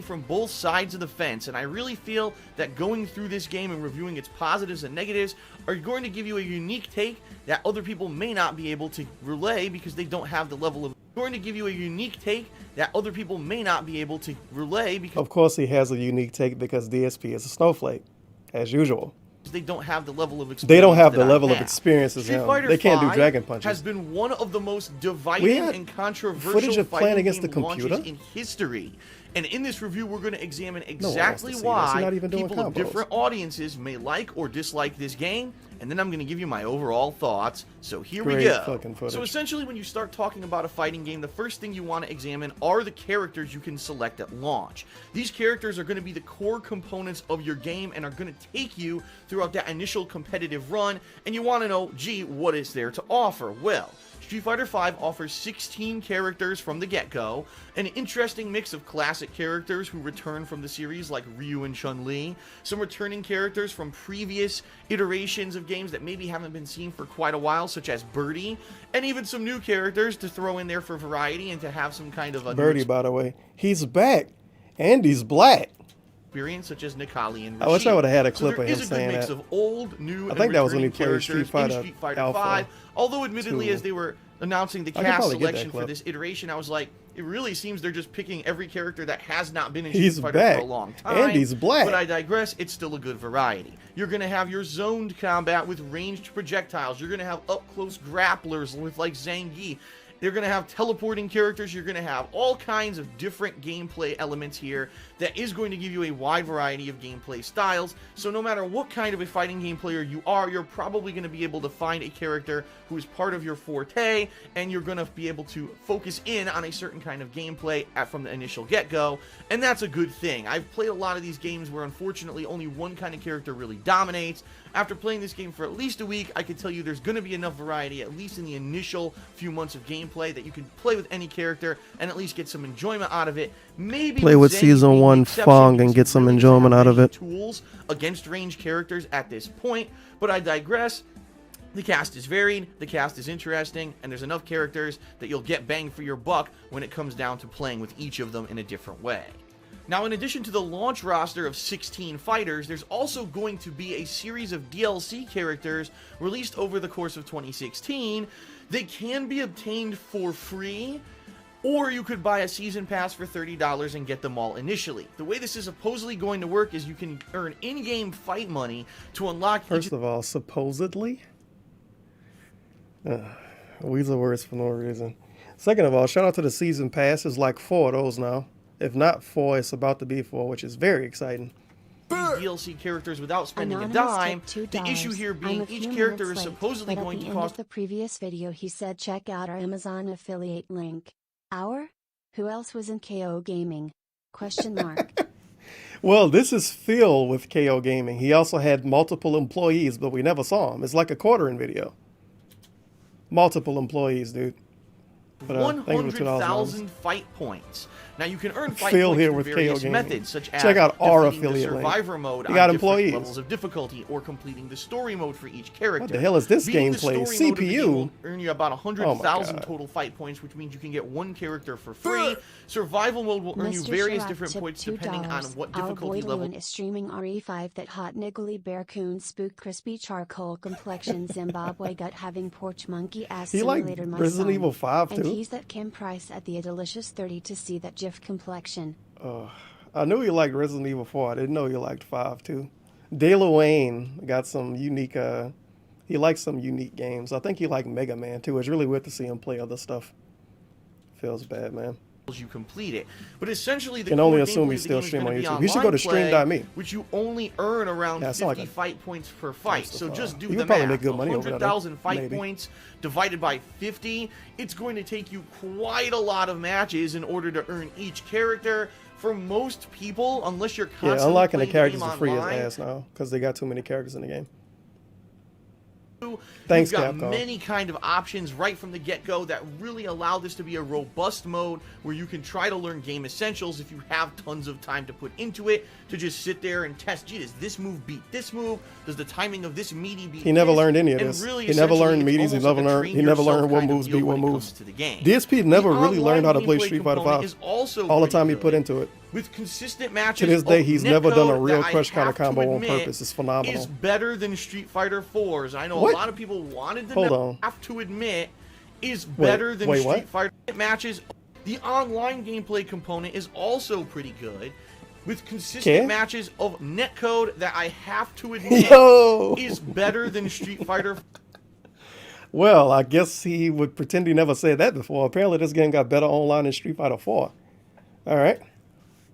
From both sides of the fence, and I really feel that going through this game and reviewing its positives and negatives are going to give you a unique take that other people may not be able to relay because they don't have the level of Of course he has a unique take because DSP is a snowflake, as usual. They don't have the level of experience. They don't have that the I level of have. experience as Street him. Fighter They can't do V dragon punches. Has been one of the most dividing We had and controversial footage of playing fighting against game the computer? launches in history. And in this review, we're going to examine No one wants exactly to see this. You're why not even doing people of combos. different audiences may like or dislike this game, and then I'm going to give you my overall thoughts. So here we Great go. fucking footage. So essentially, when you start talking about a fighting game, the first thing you want to examine are the characters you can select at launch. These characters are going to be the core components of your game and are going to take you throughout that initial competitive run, and you want to know, gee, what is there to offer? Well, Street Fighter V offers 16 characters from the get-go, an interesting mix of classic characters who return from the series like Ryu and Chun-Li, some returning characters from previous iterations of games that maybe haven't been seen for quite a while, such as Birdie, and even some new characters to throw in there for variety and to have some kind of a Birdie, by the way, he's back, and he's black. Experience, such as Nikali and Rashid. I wish I would have had a clip so of him saying that. saying There is that. a good mix of old, new, I think that was when he and played returning Street characters Fighter in Street Fighter Alpha 5. Although admittedly, 2. as they were announcing the I could cast probably get that selection for clip. this iteration, I was like, it really seems they're just picking every character that has not been in He's Street Fighter back, for a long time. and he's black. But I digress, it's still a good variety. You're going to have your zoned combat with ranged projectiles. You're going to have up-close grapplers with like Zangief. They're going to have teleporting characters. You're going to have all kinds of different gameplay elements here that is going to give you a wide variety of gameplay styles. So no matter what kind of a fighting game player you are, you're probably going to be able to find a character who is part of your forte, and you're going to be able to focus in on a certain kind of gameplay from the initial get-go, and that's a good thing. I've played a lot of these games where unfortunately only one kind of character really dominates. After playing this game for at least a week, I can tell you there's going to be enough variety, at least in the initial few months of gameplay, that you can play with any character and at least get some enjoyment out of it. Maybe Play with Zangief Season being the 1 exception Fong because and get he some really enjoyment doesn't out of have it. tools against ranged characters at this point, but I digress. The cast is varied, the cast is interesting, and there's enough characters that you'll get bang for your buck when it comes down to playing with each of them in a different way. Now, in addition to the launch roster of 16 fighters, there's also going to be a series of DLC characters released over the course of 2016. They can be obtained for free, or you could buy a season pass for $30 and get them all initially. The way this is supposedly going to work is you can earn in-game fight money to unlock... First of all, supposedly? We use the words for no reason. Second of all, shout out to the season pass. There's like 4 of those now. If not 4, it's about to be 4, which is very exciting. These DLC characters without spending Anonymous a dime. tipped The $2. issue here I'm being a few each character minutes is late, supposedly but going at to the end cost... of the previous video he said check out our Amazon affiliate link. Our? Who else was in KO Gaming? Question mark. Well, this is Phil with KO Gaming. He also had multiple employees, but we never saw him. It's like a quartering video. Multiple employees, dude. But, thank you for $2. 100,000 fight points. Now you can earn fight Phil points here through with KO various Gaming. methods, such as Check out our defeating the affiliate link. survivor mode You on got different employees. levels of difficulty, or completing the story mode for each character. What the hell is this Beating the gameplay? story mode of the game CPU? will earn you about Oh 100,000 my God. total fight points, which means you can get one character for free. Survival mode will earn you various Sharap different tipped points depending on $2. what Our difficulty boy level. Loon is streaming RE5 that hot niggly bear coon spook crispy charcoal complexion Zimbabwe gut having porch monkey ass He liked simulator my Resident son. Evil 5 And too? he's that Kim Price at the delicious 30 to see that GIF complexion. I knew he liked Resident Evil 4. I didn't know he liked 5 too. De Wayne got some unique, he likes some unique games. I think he liked Mega Man too. It's really weird to see him play other stuff. Feels bad, man. You complete it, but essentially the Can only core assume gameplay he's of the game still is gonna streaming on be YouTube. He should go to online stream.me. play, which you only earn around Yeah, it's not 50 like a fight points per fight. first So of just all. do You the could probably math. make good money over there, 100,000 fight maybe. points divided by 50. It's going to take you quite a lot of matches in order to earn each character. For most people, unless you're constantly Yeah, unlocking the playing characters game are free as online, ass now because they got too many characters in the game. Thanks, You've got Capcom. many kind of options right from the get-go that really allow this to be a robust mode where you can try to learn game essentials if you have tons of time to put into it, to just sit there and test, gee, does this move beat this move? Does the timing of this meaty beat He never this? learned any of And this. really, He never learned essentially, meaties. it's almost like a He train never learned yourself what kind of moves deal beat what when it comes moves. to the game. DSP never The really learned how to play online Street gameplay Fighter component 5. is also All the pretty time he good. put into it. With consistent matches, To this day, he's never done a netcode real that crush I kind of have to combo on admit purpose. It's phenomenal. is better than Street Fighter 4's. I know What? a lot of people wanted to Hold know, on. have to admit, is better than wait, Street what? Fighter matches. The online gameplay component is also pretty good, with consistent Okay. matches of netcode that I have to admit Yo! is better than Street Fighter. Well, I guess he would pretend he never said that before. Apparently, this game got better online than Street Fighter 4. All right.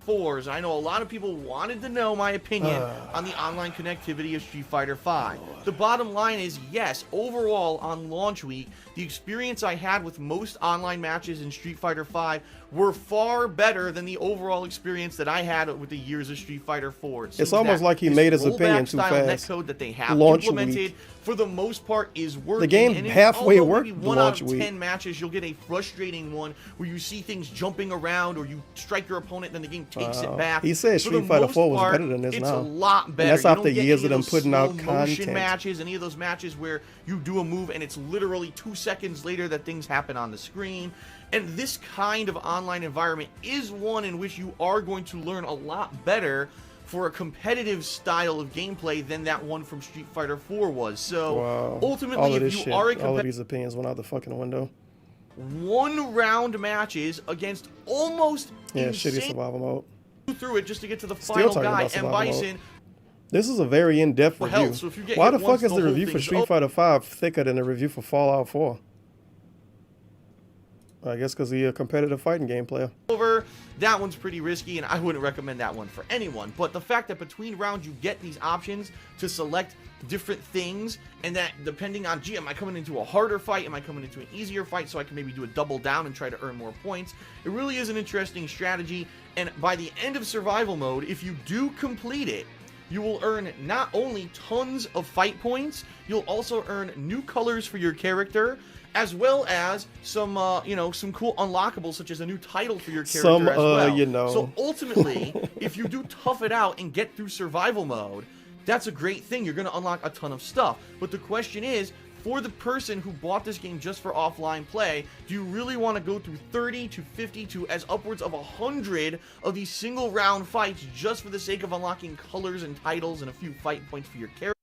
4s. I know a lot of people wanted to know my opinion on the online connectivity of Street Fighter V. The bottom line is, yes, overall on launch week, the experience I had with most online matches in Street Fighter V were far better than the overall experience that I had with the years of Street Fighter 4. It's almost like he made his opinion too fast. Netcode that they have Launch implemented, week. for the most part, is working. The game and halfway although worked maybe the 1 launch out of week. 10 matches, you'll get a frustrating one where you see things jumping around or you strike your opponent, then the game takes it back. He said For the Street Fighter most 4 was part, better than this it's now. a lot better. And that's You after don't get years any of them those putting out slow-motion content. matches, any of those matches where you do a move and it's literally 2 seconds later that things happen on the screen. And this kind of online environment is one in which you are going to learn a lot better for a competitive style of gameplay than that one from Street Fighter 4 was. So Wow. ultimately, all of if this you shit, are a all of competitive these opinions went out the fucking window. 1-round matches against almost Yeah, shitty insane survival mode. through it just to get to the Still final talking guy, about and survival mode. Bison. This is a very in-depth For review. health, so if you get Why hit the once, fuck is the the whole review for thing's Street Fighter 5 thicker than the review for Fallout 4? I guess because he's a competitive fighting game player. Over. That one's pretty risky, and I wouldn't recommend that one for anyone. But the fact that between rounds you get these options to select different things, and that depending on, gee, am I coming into a harder fight? Am I coming into an easier fight so I can maybe do a double down and try to earn more points? It really is an interesting strategy, and by the end of survival mode, if you do complete it, you will earn not only tons of fight points, you'll also earn new colors for your character, as well as some, some cool unlockables, such as a new title for your character as well. So ultimately, if you do tough it out and get through survival mode, that's a great thing. You're going to unlock a ton of stuff. But the question is, for the person who bought this game just for offline play, do you really want to go through 30 to 50 to as upwards of 100 of these single round fights just for the sake of unlocking colors and titles and a few fight points for your character?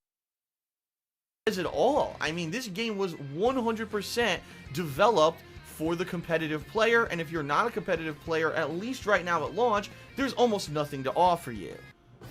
At all. I mean, this game was 100% developed for the competitive player, and if you're not a competitive player, at least right now at launch, there's almost nothing to offer you.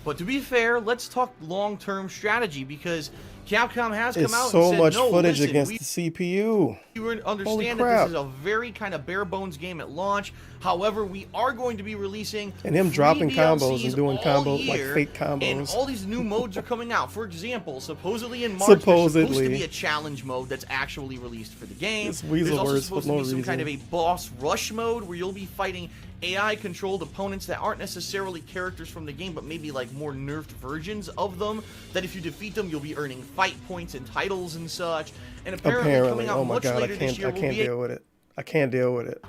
But to be fair, let's talk long-term strategy, because Capcom has come out and said, so much no, footage listen, against the CPU. You understand that this is a very kind of bare-bones game at launch. However, we are going to be releasing And him dropping combos DLCs and doing all combos, like year, fake combos. and all these new modes are coming out. For example, supposedly in March, there's supposed to be a challenge mode that's actually released for the game. It's weasel There's also words supposed for to no be some kind of a reason. boss rush mode where you'll be fighting AI-controlled opponents that aren't necessarily characters from the game, but maybe like more nerfed versions of them, that if you defeat them, you'll be earning fight points and titles and such. And apparently coming out oh my much god, later this year I can't deal with it. I can't deal with it.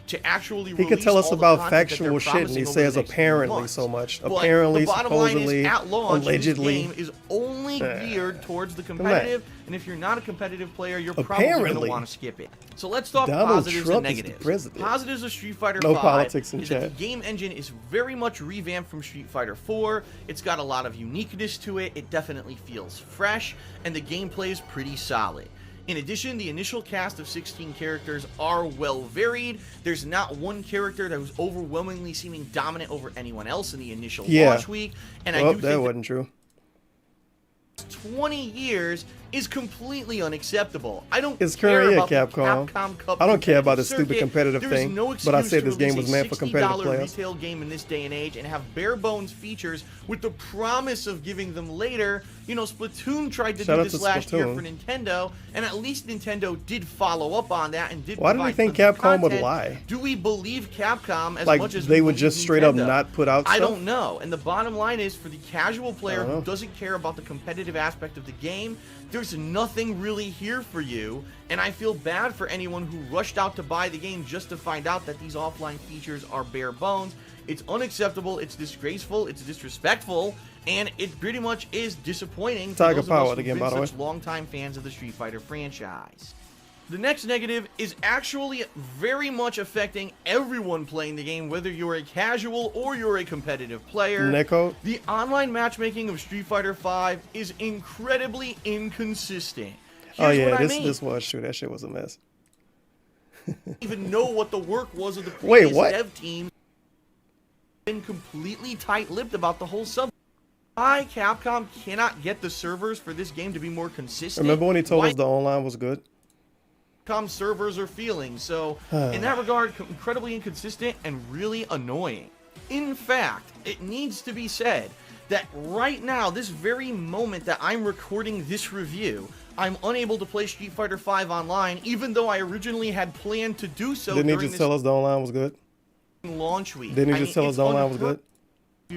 To actually He could tell us all the about content that factual they're shit, and he promising over says the next few apparently months. so much. But Apparently, the bottom line supposedly, is, at launch, allegedly. this game is only geared towards the competitive, and if you're not a competitive player, you're probably going to Apparently. want to skip it. So let's talk Donald positives Trump and is the negatives. president. Positives of Street Fighter No 5 politics in is that chat. the game engine is very much revamped from Street Fighter 4. It's got a lot of uniqueness to it. It definitely feels fresh, and the gameplay is pretty solid. In addition, the initial cast of 16 characters are well varied. There's not one character that was overwhelmingly seeming dominant over anyone else in the initial launch week. And I do that think wasn't true. 20 years is completely unacceptable. I don't It's care currently about at the Capcom. Capcom Cup I don't care about the competitive stupid circuit. competitive There is thing, no but I excuse said to this game release was a meant for competitive $60 players. retail game in this day and age and have bare bones features with the promise of giving them later. You know, Splatoon tried to Shout do out this to last year Splatoon. for Nintendo, and at least Nintendo did follow up on that and did Why do we provide think tons of Capcom would content. lie? Do we believe Capcom as Like, much as they we would believe just straight up Nintendo? not put out I stuff? don't know. And the bottom line is, for the casual player don't know. who doesn't care about the competitive aspect of the game, there's nothing really here for you, and I feel bad for anyone who rushed out to buy the game just to find out that these offline features are bare bones. It's unacceptable, it's disgraceful, it's disrespectful, and it pretty much is disappointing for Tiger those of Power us who've again, been by the way. such longtime fans of the Street Fighter franchise. The next negative is actually very much affecting everyone playing the game, whether you're a casual or you're a competitive player. Netcode? The online matchmaking of Street Fighter V is incredibly inconsistent. Oh Here's yeah, what I mean. this was true. That shit was a mess. Even know what the work was of the Wait, previous what? dev team. Been completely tight-lipped about the whole sub. Why Capcom cannot get the servers for this game to be more consistent? Remember when he told Why us the online was good? Capcom servers are feeling. So in that regard, incredibly inconsistent and really annoying. In fact, it needs to be said that right now, this very moment that I'm recording this review, I'm unable to play Street Fighter V online, even though I originally had planned to do so. Didn't he just tell us the online was good? Launch week. Didn't he just tell us the online was good?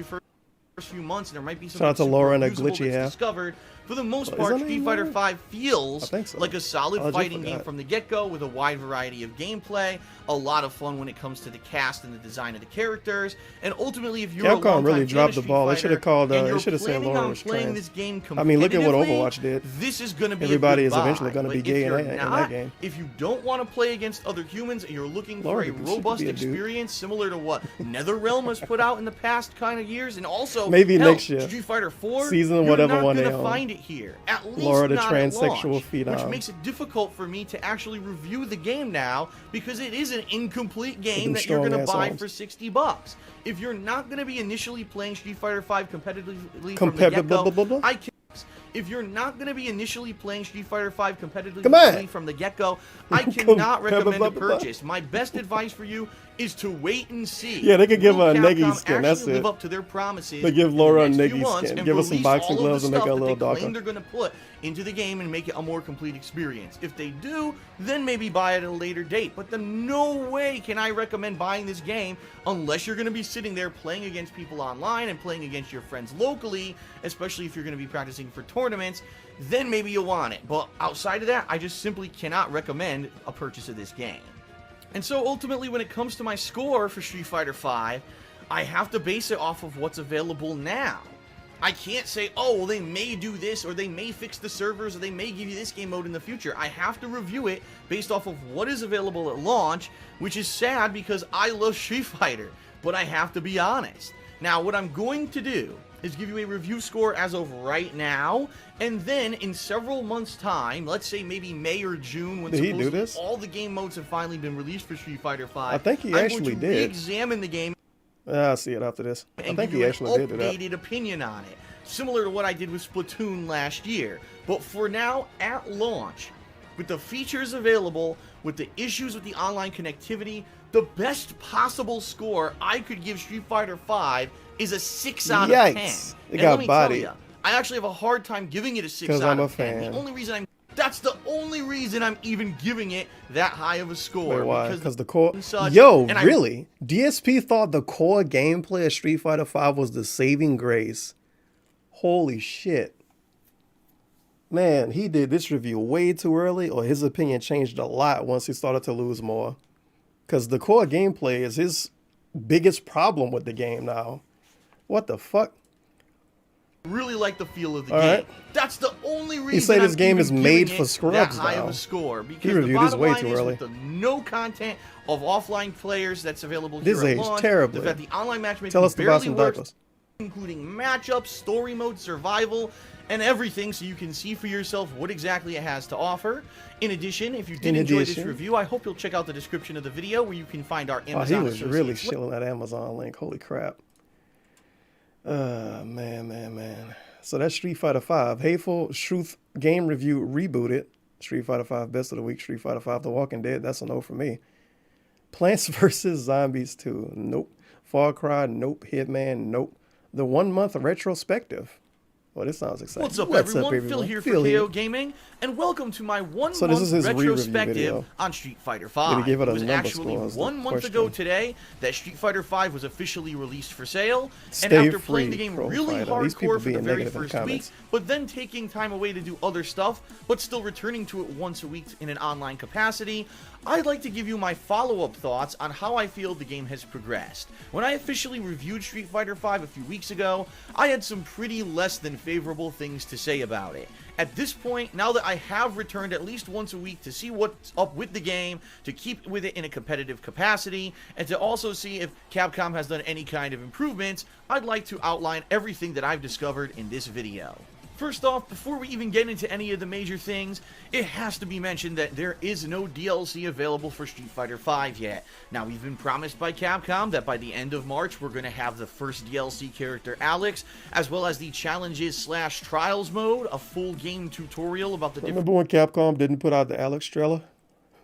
First few months, and there might be some shout out to Laura and that glitchy half. Discovered. For the most part, Street Fighter V feels so. like a solid fighting game from the get-go with a wide variety of gameplay, a lot of fun when it comes to the cast and the design of the characters, and ultimately, if you're Capcom really dropped the ball. They should have called. They should have said Laura was trans. This game I mean, look at what Overwatch did. This is going to be everybody is eventually going to be gay in that game. If you don't want to play against other humans and you're looking for a robust experience similar to what NetherRealm has put out in the past kind of years, and also maybe next year, Street Fighter 4, season whatever one they own. own. Find it here. At least Laura the not transsexual phenom, which makes it difficult for me to actually review the game now because it is an incomplete game that you're going to buy for $60. If you're not going to be initially playing Street Fighter V competitively from the get-go, I can. If you're not going to be initially playing Street Fighter V competitively from the get-go, I cannot recommend a purchase. My best advice for you is to wait and see. Yeah, they could give her a Negi skin. That's it. Live up to their promises. They give Laura a Negi skin. Give her some boxing gloves and make her a little darker. They're going to put into the game and make it a more complete experience. If they do, then maybe buy it at a later date. But then no way can I recommend buying this game unless you're going to be sitting there playing against people online and playing against your friends locally, especially if you're going to be practicing for tournaments. Then maybe you'll want it. But outside of that, I just simply cannot recommend a purchase of this game. And so ultimately, when it comes to my score for Street Fighter V, I have to base it off of what's available now. I can't say, oh, well, they may do this, or they may fix the servers, or they may give you this game mode in the future. I have to review it based off of what is available at launch, which is sad because I love Street Fighter, but I have to be honest. Now, what I'm going to do is give you a review score as of right now, and then in several months' time, let's say maybe May or June, when all the game modes have finally been released for Street Fighter V, I think he actually did. Re-examine the game. I'll see it after this. I think he actually did that. Updated opinion on it, similar to what I did with Splatoon last year. But for now, at launch, with the features available, with the issues with the online connectivity, the best possible score I could give Street Fighter V is a 6 out of 10. It got body. I actually have a hard time giving it a 6 out of 10. Because I'm a fan. The only reason that's the only reason I'm even giving it that high of a score. Wait, why? Because the core... really? DSP thought the core gameplay of Street Fighter V was the saving grace. Holy shit. Man, he did this review way too early, or his opinion changed a lot once he started to lose more. Because the core gameplay is his biggest problem with the game now. What the fuck? Really like the feel of the game. Right. That's the only reason he said this game is made for scrubs that high now. Of a score because he reviewed this way too early. The no content of offline players that's available this here aged at launch. terribly. The fact the online matchmaking Tell us barely about some works, diapers. Including matchups, story mode, survival, and everything, so you can see for yourself what exactly it has to offer. In addition, if you did enjoy this review, I hope you'll check out the description of the video where you can find our Amazon. Oh, he was really shilling that Amazon link. Holy crap. Man. So that's Street Fighter V. Hateful Truth game review rebooted. Street Fighter V best of the week. Street Fighter V The Walking Dead. That's a no for me. Plants vs. Zombies 2. Nope. Far Cry. Nope. Hitman. Nope. The 1 month retrospective. Well, this sounds exciting. What's up, everyone? Phil here for KO Gaming, and welcome to my 1 month retrospective on Street Fighter V. It was actually 1 month ago today that Street Fighter V was officially released for sale, and after playing the game really hardcore for the very first week, but then taking time away to do other stuff, but still returning to it once a week in an online capacity, I'd like to give you my follow-up thoughts on how I feel the game has progressed. When I officially reviewed Street Fighter V a few weeks ago, I had some pretty less than favorable things to say about it. At this point, now that I have returned at least once a week to see what's up with the game, to keep with it in a competitive capacity, and to also see if Capcom has done any kind of improvements, I'd like to outline everything that I've discovered in this video. First off, before we even get into any of the major things, it has to be mentioned that there is no DLC available for Street Fighter V yet. Now, we've been promised by Capcom that by the end of March, we're going to have the first DLC character, Alex, as well as the Challenges/Trials mode, a full game tutorial about the Remember when Capcom didn't put out the Alex trailer?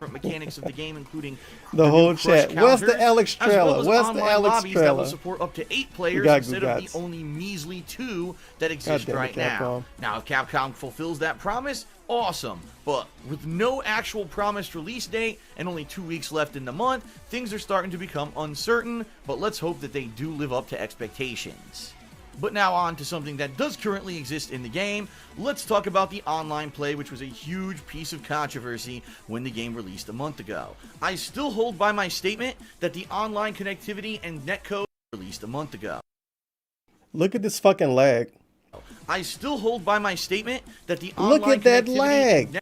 mechanics of the game, including The whole chat. Where's the counters, Alex as well trailer? as Where's the online Alex lobbies that will trailer? support up to 8 We players got instead of Gugats. the only measly 2 that exist damn it, right now. Capcom. Now, if Capcom fulfills that promise, awesome. But with no actual promised release date and only 2 weeks left in the month, things are starting to become uncertain, but let's hope that they do live up to expectations. But now on to something that does currently exist in the game. Let's talk about the online play, which was a huge piece of controversy when the game released a month ago. I still hold by my statement that the online connectivity and netcode released a month ago. Look at this fucking lag. I still hold by my statement that the online Look at that connectivity lag. and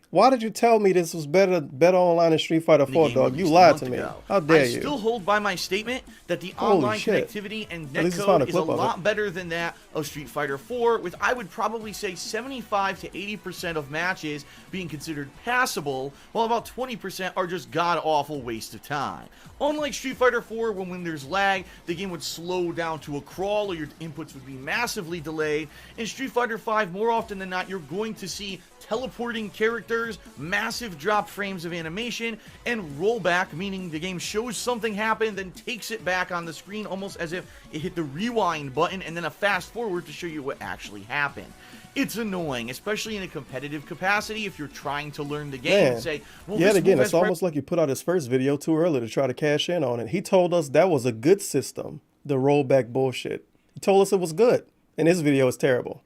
Why did you tell me this was better online than Street Fighter 4, game dog? You released a lied month to me. ago. How dare I you? still hold by my statement that the Holy online shit. connectivity and At least it's found netcode is a clip of lot it. better than that of Street Fighter 4, with I would probably say 75 to 80% of matches being considered passable, while about 20% are just god-awful waste of time. Unlike Street Fighter 4, when there's lag, the game would slow down to a crawl or your inputs would be massively delayed. In Street Fighter 5, more often than not, you're going to see teleporting characters, massive drop frames of animation, and rollback, meaning the game shows something happen, then takes it back on the screen almost as if it hit the rewind button and then a fast forward to show you what actually happened. It's annoying, especially in a competitive capacity if you're trying to learn the game Man, and say, well, yet this again, move it's has almost like you put out his first video too early to try to cash in on it. He told us that was a good system, the rollback bullshit. He told us it was good, and his video is terrible.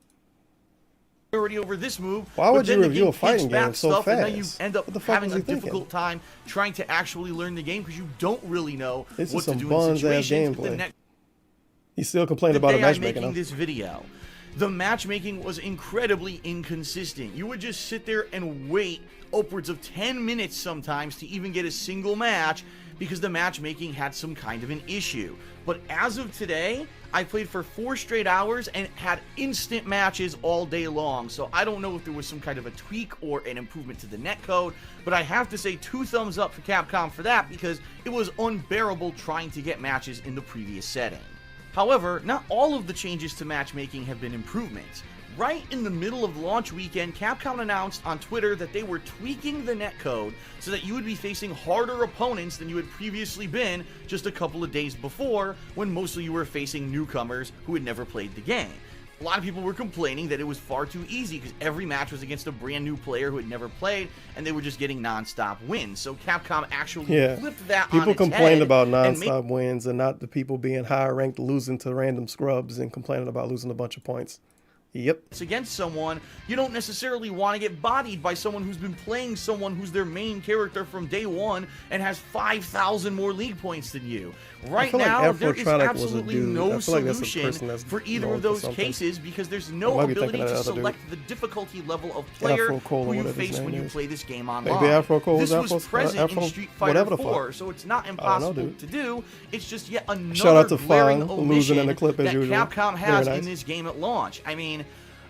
priority over this move. Why would but then you the review a takes fighting back game so stuff, and then you fast? end up What the fuck having was a he thinking? difficult time trying to actually learn the game because you don't really know This what is to some do in buns-ass situations. gameplay. He still complained The about the day I'm matchmaking. making Huh? this video, the matchmaking was incredibly inconsistent. You would just sit there and wait upwards of 10 minutes sometimes to even get a single match because the matchmaking had some kind of an issue. But as of today, I played for 4 straight hours and had instant matches all day long. So I don't know if there was some kind of a tweak or an improvement to the netcode, but I have to say 2 thumbs up for Capcom for that because it was unbearable trying to get matches in the previous setting. However, not all of the changes to matchmaking have been improvements. Right in the middle of launch weekend, Capcom announced on Twitter that they were tweaking the netcode so that you would be facing harder opponents than you had previously been just a couple of days before, when mostly you were facing newcomers who had never played the game. A lot of people were complaining that it was far too easy because every match was against a brand new player who had never played, and they were just getting non-stop wins. So Capcom actually flipped that on People its complained head about and made non-stop wins and not the people being higher ranked losing to random scrubs and complaining about losing a bunch of points. Yep. It's against someone, you don't necessarily want to get bodied by someone who's been playing someone who's their main character from day one and has 5,000 more league points than you. Right feel like now, there is Afrotronic was a absolutely dude. no I feel like that's a solution person that's for either known of for those something. cases because there's I no might be ability thinking of to that other dude. select the difficulty level of player Afro Cole or who you whatever his face when name you is. play this game Maybe online. Afro Cole This was was Afro- present Afro- in Street Fighter whatever the fuck. 4, so it's not I don't impossible know, dude. to do. It's just yet another Shout out to glaring Fang, losing in the omission clip as that usual. Capcom has Very in nice. this game at launch. I mean,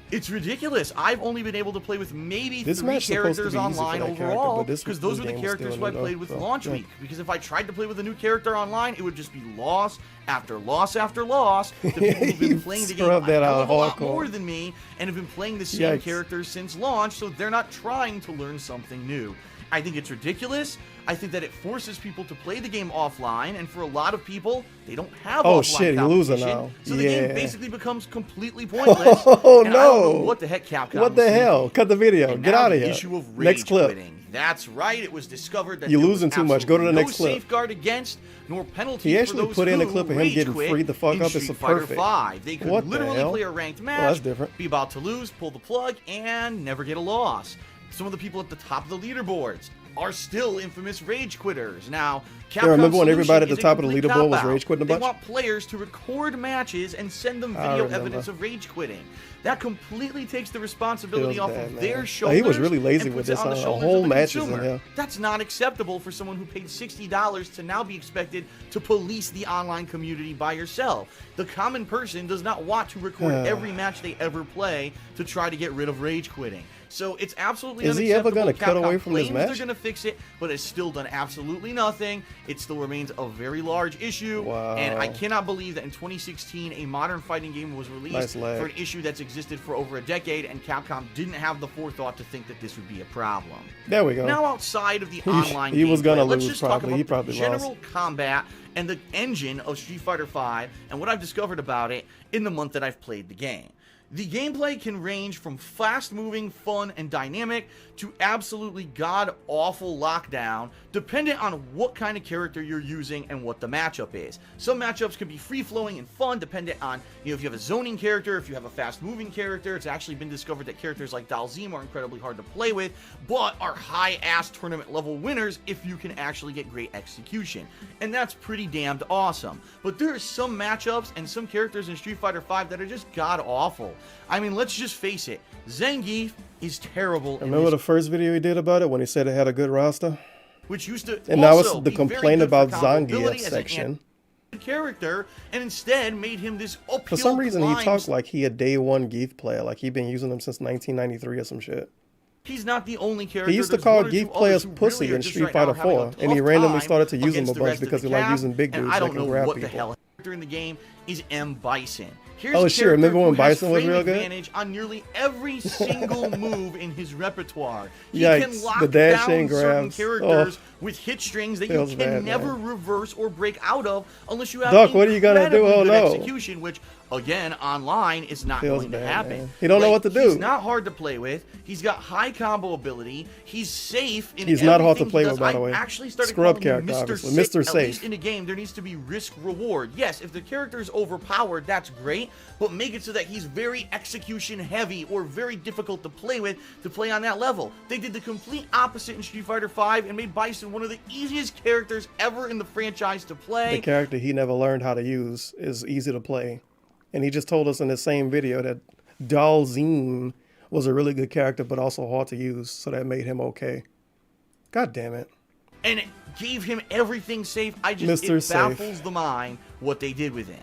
it's ridiculous. I've only been able to play with maybe This 3 match's supposed to characters be easy for online that character, overall, but this because those game were the was characters still who I in it, played though, with so, launch yeah. week. Because if I tried to play with a new character online, it would just be loss after loss after loss. The people who've been playing the game Scrub that a hell out of a lot hardcore. more than me and have been playing the same Yikes. characters since launch, so they're not trying to learn something new. I think it's ridiculous. I think that it forces people to play the game offline, and for a lot of people, they don't have Oh, offline shit, you're losing competition, now. so the Yeah. game basically becomes completely pointless. Oh, and I don't know no. what the heck Capcom What was the thinking. hell? Cut the video. And Get now out of the here. issue of Next rage clip. quitting. That's right. It was discovered that You're there was losing too much. Go to the absolutely next no clip. safeguard against nor penalty He for actually those put in a who clip of him rage getting quit freed the fuck in up. It's Street a Fighter perfect. 5. They could What the literally hell? play a ranked match, Well, that's different. be about to lose, pull the plug, and never get a loss. Some of the people at the top of the leaderboards are still infamous rage quitters. Now, Capcom's remember when everybody at the solution is a top of the complete leaderboard was cop-out. rage quitting a They bunch? want players to record matches and send them I video remember. evidence of rage quitting. That completely takes the responsibility Feels off bad, of man. their Like, shoulders. he was really lazy and with puts it this, on the a shoulders whole of the matches in consumer. here. That's not acceptable for someone who paid $60 to now be expected to police the online community by yourself. The common person does not want to record every match they ever play to try to get rid of rage quitting. So it's absolutely Is he ever unacceptable. gonna cut away Capcom from this claims match? they're going to fix it, but it's still done absolutely nothing. It still remains a very large issue, and I cannot believe that in 2016 a modern fighting game was released for an issue that's existed for over a decade, and Capcom didn't have the forethought to think that this would be a problem. There we go. Now, outside of the online he was gonna gameplay, let's lose just probably. talk about He probably the general lost. combat and the engine of Street Fighter V and what I've discovered about it in the month that I've played the game. The gameplay can range from fast-moving, fun, and dynamic to absolutely god-awful lockdown, dependent on what kind of character you're using and what the matchup is. Some matchups can be free-flowing and fun, dependent on, if you have a zoning character, if you have a fast-moving character. It's actually been discovered that characters like Dalzim are incredibly hard to play with, but are high-ass tournament-level winners if you can actually get great execution. And that's pretty damned awesome. But there are some matchups and some characters in Street Fighter V that are just god-awful. I mean, let's just face it. Zangief is terrible. Remember the first video he did about it when he said it had a good roster? Which used to and that was also the be very complaint good about for comboability Zangief as an section. character, and instead made him this uphill For some reason, he climb. talks like he a day one Geef player, like he been using them since 1993 or some shit. He's not the only character. He used to There's call one or two Geef players others who pussy really are in just Street right now Fighter having a 4, and he tough randomly time started to use them against a the bunch rest of because the he like cast, using big and dudes I that don't can know grab what people. the hell. Character in the game is M. Bison. Here's Oh, a shit, character remember when who has Bison was frame real good? advantage on nearly every single move in his repertoire. He Yikes, can lock the dashing down certain grabs. characters with hit strings that you Feels can bad, never man. reverse or break out of unless you have Doc, what are you gonna do? incredibly Oh, good no. execution, which again online is not Feels going to bad, happen. man. He don't know what to do. He's not hard to play with. He's got high combo ability. He's safe in He's not hard to everything play he with, does. by the way. I actually started Scrub calling him character, Mr. obviously. Safe. Mr. At Safe. least in a game, there needs to be risk reward. Yes, if the character is overpowered, that's great, but make it so that he's very execution heavy or very difficult to play with to play on that level. They did the complete opposite in Street Fighter V and made Bison one of the easiest characters ever in the franchise to play. The character he never learned how to use is easy to play. And he just told us in the same video that Dalzim was a really good character, but also hard to use, so that made him okay. God damn it. And it gave him everything safe. It Safe. baffles the mind what they did with him.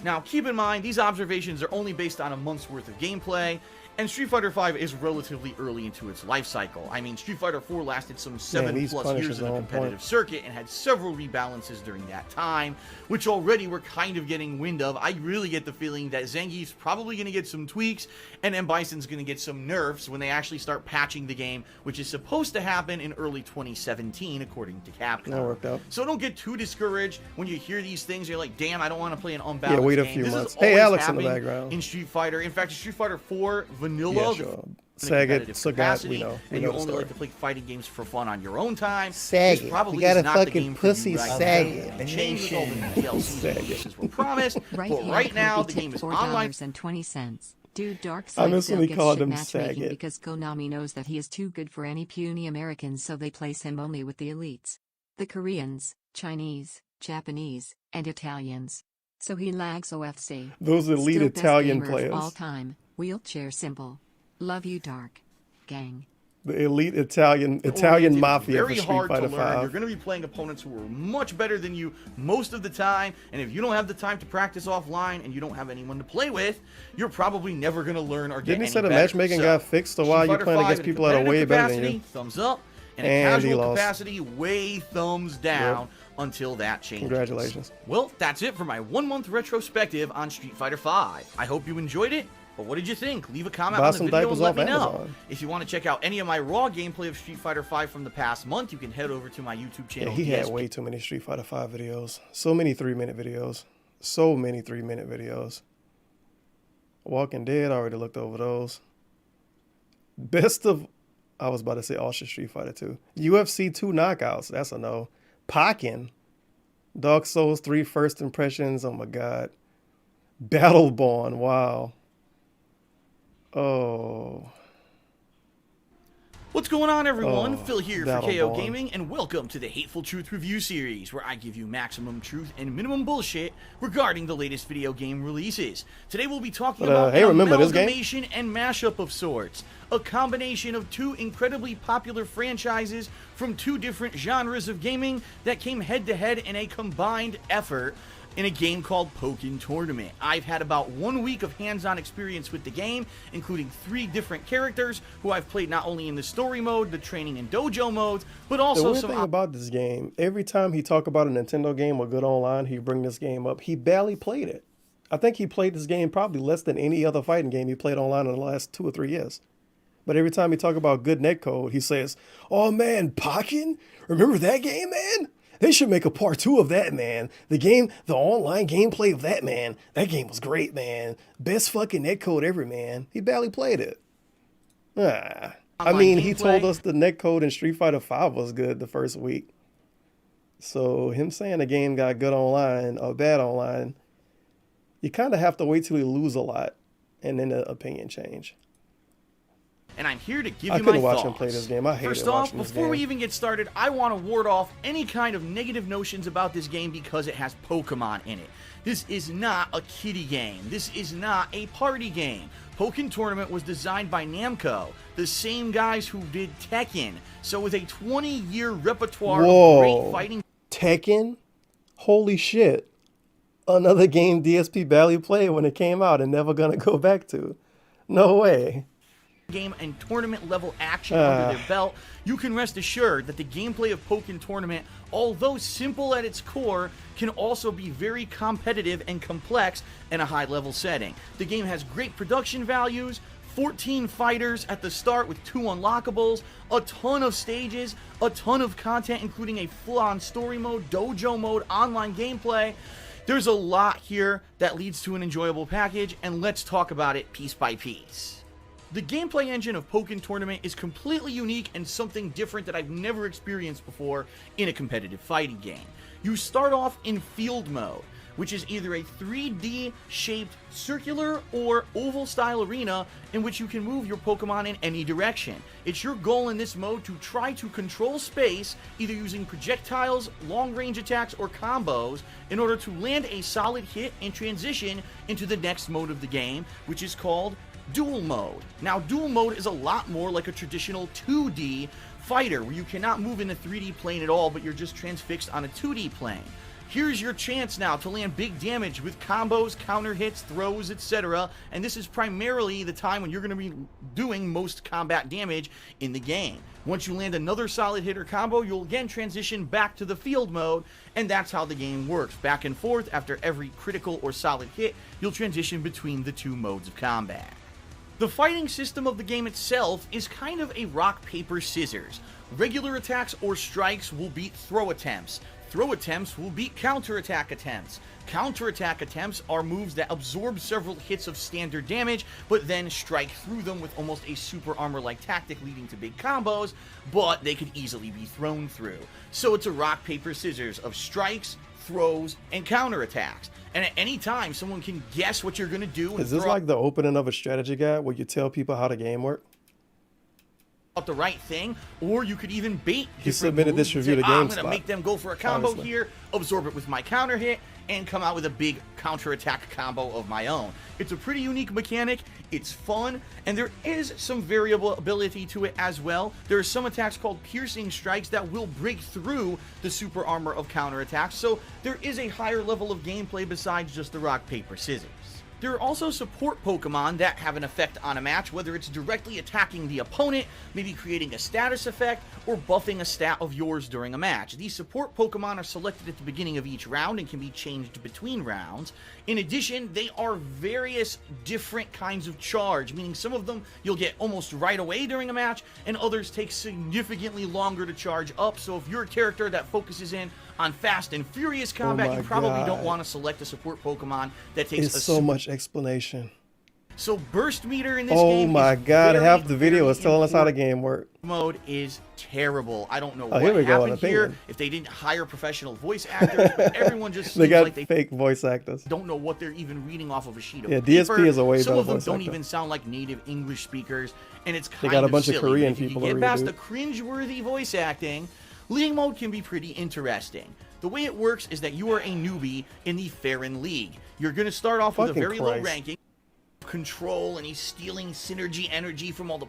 Now, keep in mind, these observations are only based on a month's worth of gameplay, and Street Fighter V is relatively early into its life cycle. I mean, Street Fighter IV lasted some 7+ years in a competitive circuit and had several rebalances during that time, which already we're kind of getting wind of. I really get the feeling that Zangief's probably going to get some tweaks, and M. Bison's going to get some nerfs when they actually start patching the game, which is supposed to happen in early 2017, according to Capcom. That worked out. So don't get too discouraged when you hear these things. You're like, damn, I don't want to play an unbalanced wait a game. few This is months. Hey, always Alex in the happening background. in Street Fighter. In fact, Street Fighter 4 Vanilla, Yeah, sure. Sagat, Sagat, we know. and We you know the only story. like to play fighting games for fun on your own time. Sagat. This probably We got is a not the fucking game for you pussy right Sagat. now. Change with all the DLCs and missions were promised, Right but here, right now Kobe the game tipped is online. $4.20. Dude, Dark I Side miss still when he gets called shit him matchmaking Sagat. because Konami knows that he is too good for any puny Americans, so they place him only with the elites. The Koreans, Chinese, Japanese, and Italians. So he lags OFC. Those elite Still best Italian gamer of players. all time, wheelchair simple. Love you, Dark. Gang. The elite Italian Oriented, mafia very for Street hard Fighter to learn. You're V. going to be playing opponents who are much better than you most of the time, and if you don't have the time to practice offline and you don't have anyone to play with, you're probably never going to learn or get Didn't he any say the better. matchmaking So, got fixed, so why are Street you Fighter playing V against in people that are way competitive better than you? capacity, thumbs up, and in And he casual lost. capacity, way thumbs down until that changes. Congratulations. Well, that's it for my 1 month retrospective on Street Fighter V. I hope you enjoyed it. But what did you think? Leave a comment Buy on the some video diapers and let off me know. Amazon. If you want to check out any of my raw gameplay of Street Fighter V from the past month, you can head over to my YouTube Yeah, channel. he had DSP. way too many Street Fighter V videos. So many 3-minute videos. So many 3-minute videos. Walking Dead, I already looked over those. Best of... I was about to say Ultra Street Fighter 2. UFC 2 knockouts. That's a no. Pokken. Dark Souls 3 first impressions. Oh my god. Battleborn. Wow. Oh. What's going on, everyone? Oh, Phil here for that'll KO bore. Gaming, and welcome to the Hateful Truth Review Series, where I give you maximum truth and minimum bullshit regarding the latest video game releases. Today we'll be talking But, about hey, an remember this game? amalgamation and mashup of sorts. A combination of two incredibly popular franchises from two different genres of gaming that came head-to-head in a combined effort in a game called Pokken Tournament. I've had about 1 week of hands-on experience with the game, including 3 different characters who I've played not only in the story mode, the training and dojo modes, but also the weird thing about this game, every time he talk about a Nintendo game or good online, he bring this game up. He barely played it. I think he played this game probably less than any other fighting game he played online in the last 2 or 3 years. But every time he talk about good netcode, he says, "Oh man, Pokken? Remember that game, man? They should make a part 2 of that, man. The online gameplay of that, man. That game was great, man. Best fucking netcode ever, man." He barely played it. I mean, he told us the netcode in Street Fighter V was good the first week. So him saying the game got good online or bad online, you kind of have to wait till you lose a lot and then the opinion change. And I'm here to give you I my couldn't watch thoughts. him play this game. I hated First off, watching this before game. we even get started, I want to ward off any kind of negative notions about this game because it has Pokemon in it. This is not a kiddie game. This is not a party game. Pokken Tournament was designed by Namco, the same guys who did Tekken. So with a 20-year repertoire of great fighting... Tekken? Holy shit. Another game DSP barely played when it came out and never gonna go back to. No way. Game and tournament level action under their belt, you can rest assured that the gameplay of Pokken Tournament, although simple at its core, can also be very competitive and complex in a high level setting. The game has great production values, 14 fighters at the start with 2 unlockables, a ton of stages, a ton of content including a full-on story mode, dojo mode, online gameplay. There's a lot here that leads to an enjoyable package, and let's talk about it piece by piece. The gameplay engine of Pokken Tournament is completely unique and something different that I've never experienced before in a competitive fighting game. You start off in field mode, which is either a 3D shaped circular or oval style arena in which you can move your Pokemon in any direction. It's your goal in this mode to try to control space, either using projectiles, long range attacks, or combos in order to land a solid hit and transition into the next mode of the game, which is called Duel Mode. Now, Duel Mode is a lot more like a traditional 2D fighter where you cannot move in a 3D plane at all, but you're just transfixed on a 2D plane. Here's your chance now to land big damage with combos, counter hits, throws, etc. And this is primarily the time when you're going to be doing most combat damage in the game. Once you land another solid hit or combo, you'll again transition back to the field mode, and that's how the game works. Back and forth, after every critical or solid hit, you'll transition between the 2 modes of combat. The fighting system of the game itself is kind of a rock, paper, scissors. Regular attacks or strikes will beat throw attempts. Throw attempts will beat counterattack attempts. Counterattack attempts are moves that absorb several hits of standard damage, but then strike through them with almost a super armor-like tactic leading to big combos, but they could easily be thrown through. So it's a rock, paper, scissors of strikes, throws, and counterattacks. And at any time, someone can guess what you're going to do. Is this like the opening of a strategy guide where you tell people how the game works? The right thing, or you could even bait. He submitted this review to GameSpot. I'm going to make them go for a combo here, absorb it with my counter hit, and come out with a big counterattack combo of my own. It's a pretty unique mechanic, it's fun, and there is some variability to it as well. There are some attacks called piercing strikes that will break through the super armor of counterattacks, so there is a higher level of gameplay besides just the rock, paper, scissors. There are also support Pokemon that have an effect on a match, whether it's directly attacking the opponent, maybe creating a status effect, or buffing a stat of yours during a match. These support Pokemon are selected at the beginning of each round and can be changed between rounds. In addition, they are various different kinds of charge, meaning some of them you'll get almost right away during a match, and others take significantly longer to charge up. So if you're a character that focuses in on fast and furious combat, you probably don't want to select a support Pokemon that takes so much explanation. So burst meter in this Oh game my god, very, half the video is telling us how the game works. Mode is terrible. I don't know here we what go, happened here, if they didn't hire professional voice actors, but everyone just They seems got like they fake voice actors. don't know what they're even reading off of a sheet of Yeah, paper. DSP is a way Some better of them voice don't actor. even sound like native English speakers, and it's They kind got a of bunch of silly. Korean If you people can to get past redo. the cringeworthy voice acting, League Mode can be pretty interesting. The way it works is that you are a newbie in the Farron League. You're going to start off with a Fucking very low Christ. ranking, control, and he's stealing synergy energy from all the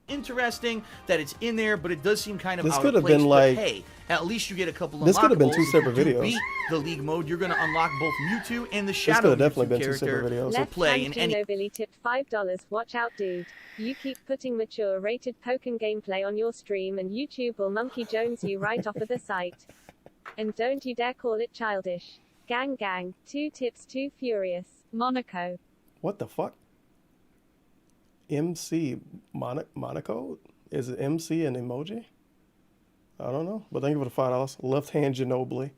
interesting that it's in there, but it does seem kind of This out could of have place. been But like- hey, at least you get a couple of This could have been unlockables. two separate If you videos. beat the League mode, you're going to unlock both Mewtwo and the This Shadow could have definitely Mewtwo been two character separate videos. will Left play in hand any Gino Billy tipped $5. Watch out, dude. You keep putting mature rated Pokken gameplay on your stream and YouTube will Monkey Jones you right off of the site. And don't you dare call it childish. Gang gang, 2 tips too furious. Monaco. What the fuck? MC Monaco? Is it MC an emoji? I don't know. But thank you for the $5. Left hand Ginobili.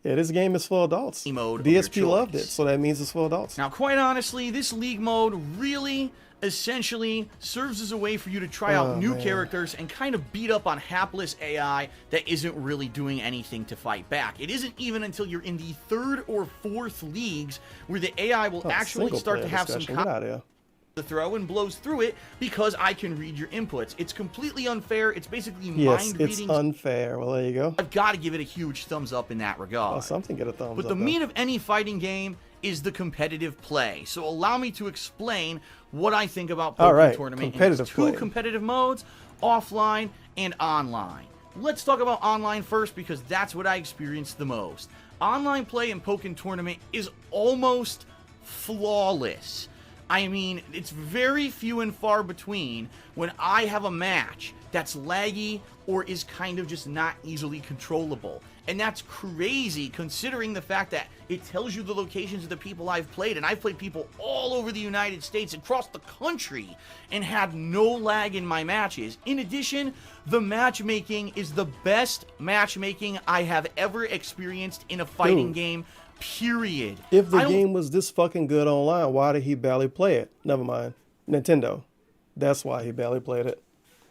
Yeah, this game is for adults. Mode of your DSP loved it, choice. so that means it's for adults. Now, quite honestly, this League mode really essentially serves as a way for you to try out new characters and kind of beat up on hapless AI that isn't really doing anything to fight back. It isn't even until you're in the 3rd or 4th leagues where the AI will actually start to have some Get out of here. to throw and blows through it because I can read your inputs. It's completely unfair. It's basically Yes, mind it's reading. unfair. Well, there you go. I've got to give it a huge thumbs up in that regard. Oh, something get a thumbs But up. the though. meat of any fighting game is the competitive play. So allow me to explain what I think about All Pokemon right, Tournament in competitive its 2 play. competitive modes, offline and online. Let's talk about online first because that's what I experienced the most. Online play in Pokemon Tournament is almost flawless. I mean, it's very few and far between when I have a match that's laggy or is kind of just not easily controllable. And that's crazy considering the fact that it tells you the locations of the people I've played. And I've played people all over the United States, across the country, and had no lag in my matches. In addition, the matchmaking is the best matchmaking I have ever experienced in a fighting Dude. game, period. If the I don't- game was this fucking good online, why did he barely play it? Never mind. Nintendo. That's why he barely played it.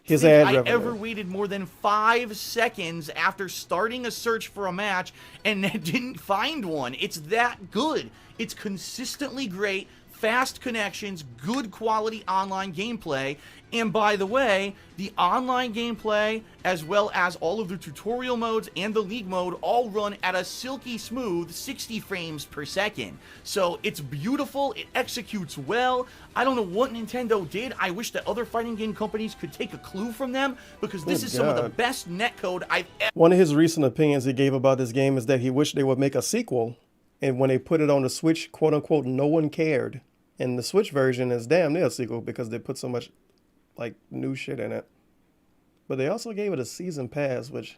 His think ad I revenue. ever waited more than 5 seconds after starting a search for a match and didn't find one. It's that good. It's consistently great, fast connections, good quality online gameplay. And by the way, the online gameplay, as well as all of the tutorial modes and the league mode, all run at a silky smooth 60 frames per second. So it's beautiful, it executes well. I don't know what Nintendo did. I wish that other fighting game companies could take a clue from them because this Good is some of the God. best netcode I've ever. One of his recent opinions he gave about this game is that he wished they would make a sequel. And when they put it on the Switch, quote unquote, no one cared. And the Switch version is damn near a sequel because they put so much like new shit in it. But they also gave it a season pass, which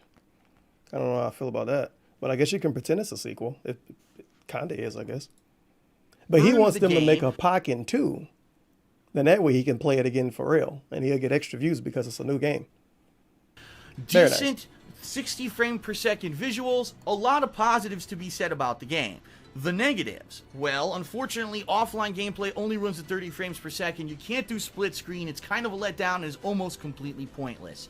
I don't know how I feel about that. But I guess you can pretend it's a sequel. It kind of is, I guess. But he Ruined wants the them to make game. a Pokken too. Then that way he can play it again for real. And he'll get extra views because it's a new game. Very nice. Decent 60 frame per second visuals, a lot of positives to be said about the game. The negatives, well, unfortunately, offline gameplay only runs at 30 frames per second. You can't do split screen. It's kind of a letdown and is almost completely pointless.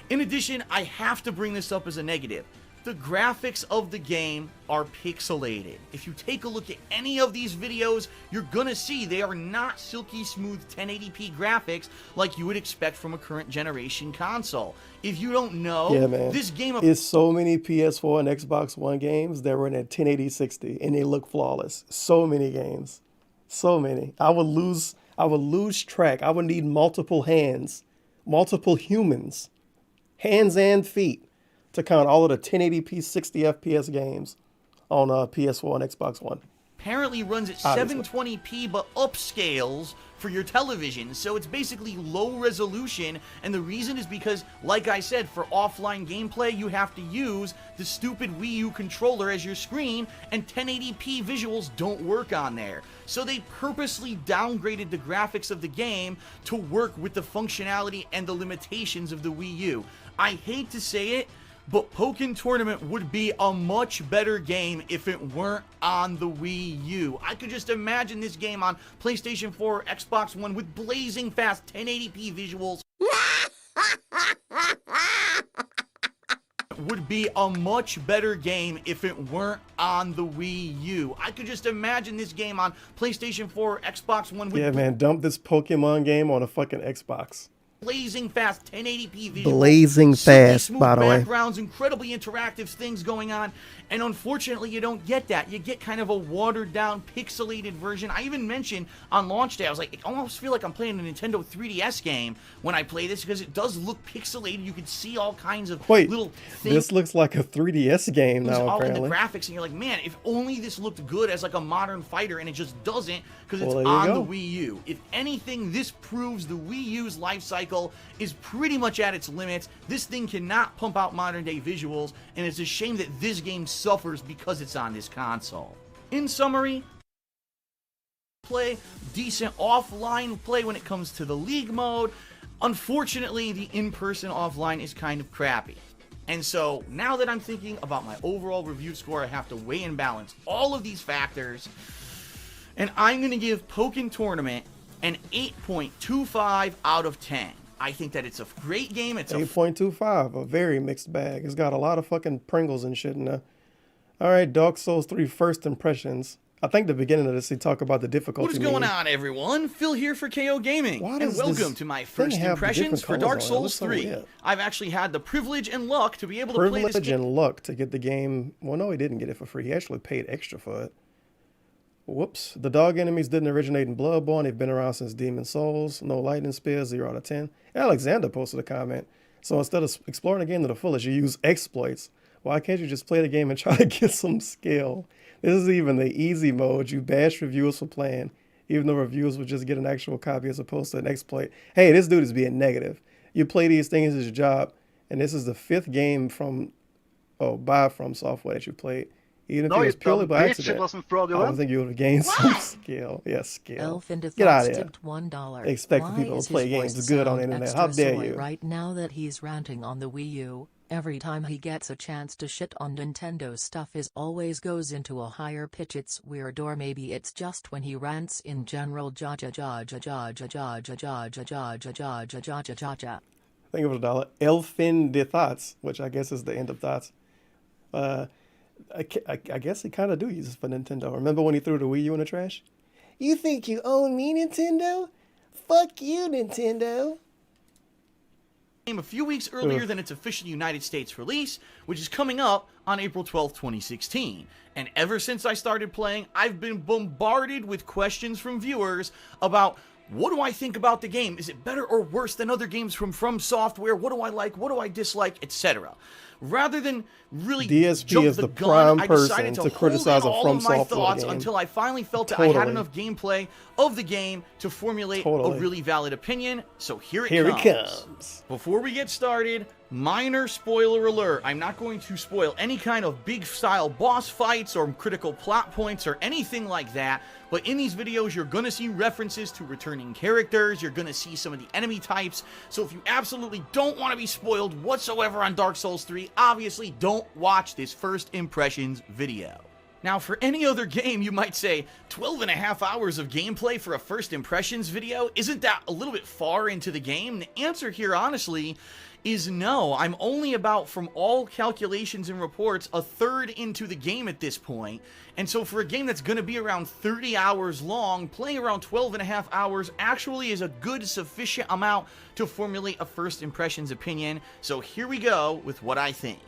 In addition, I have to bring this up as a negative. The graphics of the game are pixelated. If you take a look at any of these videos, you're gonna see they are not silky smooth 1080p graphics like you would expect from a current generation console. If you don't know, Yeah, man. this game It's so many PS4 and Xbox One games that run at 1080 60 and they look flawless. So many games. So many. I would lose track. I would need multiple hands, multiple humans, hands and feet to count all of the 1080p 60 FPS games on PS4 and Xbox One. apparently runs at Obviously. 720p but upscales for your television, so it's basically low resolution. And the reason is because, like I said, for offline gameplay you have to use the stupid Wii U controller as your screen, and 1080p visuals don't work on there. So they purposely downgraded the graphics of the game to work with the functionality and the limitations of the Wii U. I hate to say it, but Pokemon Tournament would be a much better game if it weren't on the Wii U. I could just imagine this game on PlayStation 4 or Xbox One with blazing fast 1080p visuals. Would be a much better game if it weren't on the Wii U. I could just imagine this game on PlayStation 4 or Xbox One with Yeah, man, dump this Pokemon game on a fucking Xbox. blazing fast 1080p visuals, Blazing silky fast, smooth by the way. backgrounds, incredibly interactive things going on, and unfortunately you don't get that. You get kind of a watered down, pixelated version. I even mentioned on launch day, I was like, I almost feel like I'm playing a Nintendo 3DS game when I play this, because it does look pixelated. You can see all kinds of little things. This looks like a 3DS game now, all apparently. in the graphics, and you're like, man, if only this looked good as like a modern fighter, and it just doesn't, because it's Well, there you on go. the Wii U. If anything, this proves the Wii U's life cycle is pretty much at its limits. This thing cannot pump out modern day visuals, and it's a shame that this game suffers because it's on this console. In summary, play, decent offline play when it comes to the League mode. Unfortunately, the in-person offline is kind of crappy. And so, now that I'm thinking about my overall review score, I have to weigh and balance all of these factors, and I'm going to give Pokken Tournament an 8.25 out of 10. I think that it's a great game. It's 8.25, a very mixed bag. It's got a lot of fucking Pringles and shit in there. All right, Dark Souls 3 first impressions. I think the beginning of this, he talk about the difficulty. What is going on, everyone? Phil here for KO Gaming, and welcome to my first impressions for Dark Souls 3. I've actually had the privilege and luck to be able to play this game. Privilege and luck to get the game. Well, no, he didn't get it for free. He actually paid extra for it. Whoops. The dog enemies didn't originate in Bloodborne. They've been around since Demon Souls. No lightning spears, 0 out of 10. Alexander posted a comment. So instead of exploring the game to the fullest, you use exploits. Why can't you just play the game and try to get some skill? This is even the easy mode. You bash reviewers for playing, even though reviewers would just get an actual copy as opposed to an exploit. Hey, this dude is being negative. You play these things as your job, and this is the 5th game from Software that you played. Even if it was purely by accident, I don't think you would have gained some skill. Yeah, skill. Get out of here. $1. Expect people to play games good on the internet. How dare you? Right now that he's ranting on the Wii U, every time he gets a chance to shit on Nintendo stuff is always goes into a higher pitch. It's weird, or maybe it's just when he rants in general. Think of it, $1. Elfin de Thoughts, which I guess is the end of thoughts. I guess he kind of do use it for Nintendo. Remember when he threw the Wii U in the trash? You think you own me, Nintendo? Fuck you, Nintendo. A few weeks earlier than its official United States release, which is coming up on April 12th, 2016. And ever since I started playing, I've been bombarded with questions from viewers about, what do I think about the game? Is it better or worse than other games from Software? What do I like? What do I dislike? Etc. Rather than really DSP jump is the the gun, prime I person decided to to criticize a hold in all From of my Software thoughts game. until I finally felt that I had enough gameplay of the game to formulate a really valid opinion. So here it comes. Before we get started, minor spoiler alert. I'm not going to spoil any kind of big style boss fights or critical plot points or anything like that. But in these videos, you're going to see references to returning characters. You're going to see some of the enemy types. So if you absolutely don't want to be spoiled whatsoever on Dark Souls 3, obviously don't watch this first impressions video. Now, for any other game, you might say, 12.5 hours of gameplay for a first impressions video? Isn't that a little bit far into the game? The answer here, honestly, is no. I'm only about, from all calculations and reports, a third into the game at this point. And so for a game that's going to be around 30 hours long, playing around 12.5 hours actually is a good, sufficient amount to formulate a first impressions opinion. So here we go with what I think.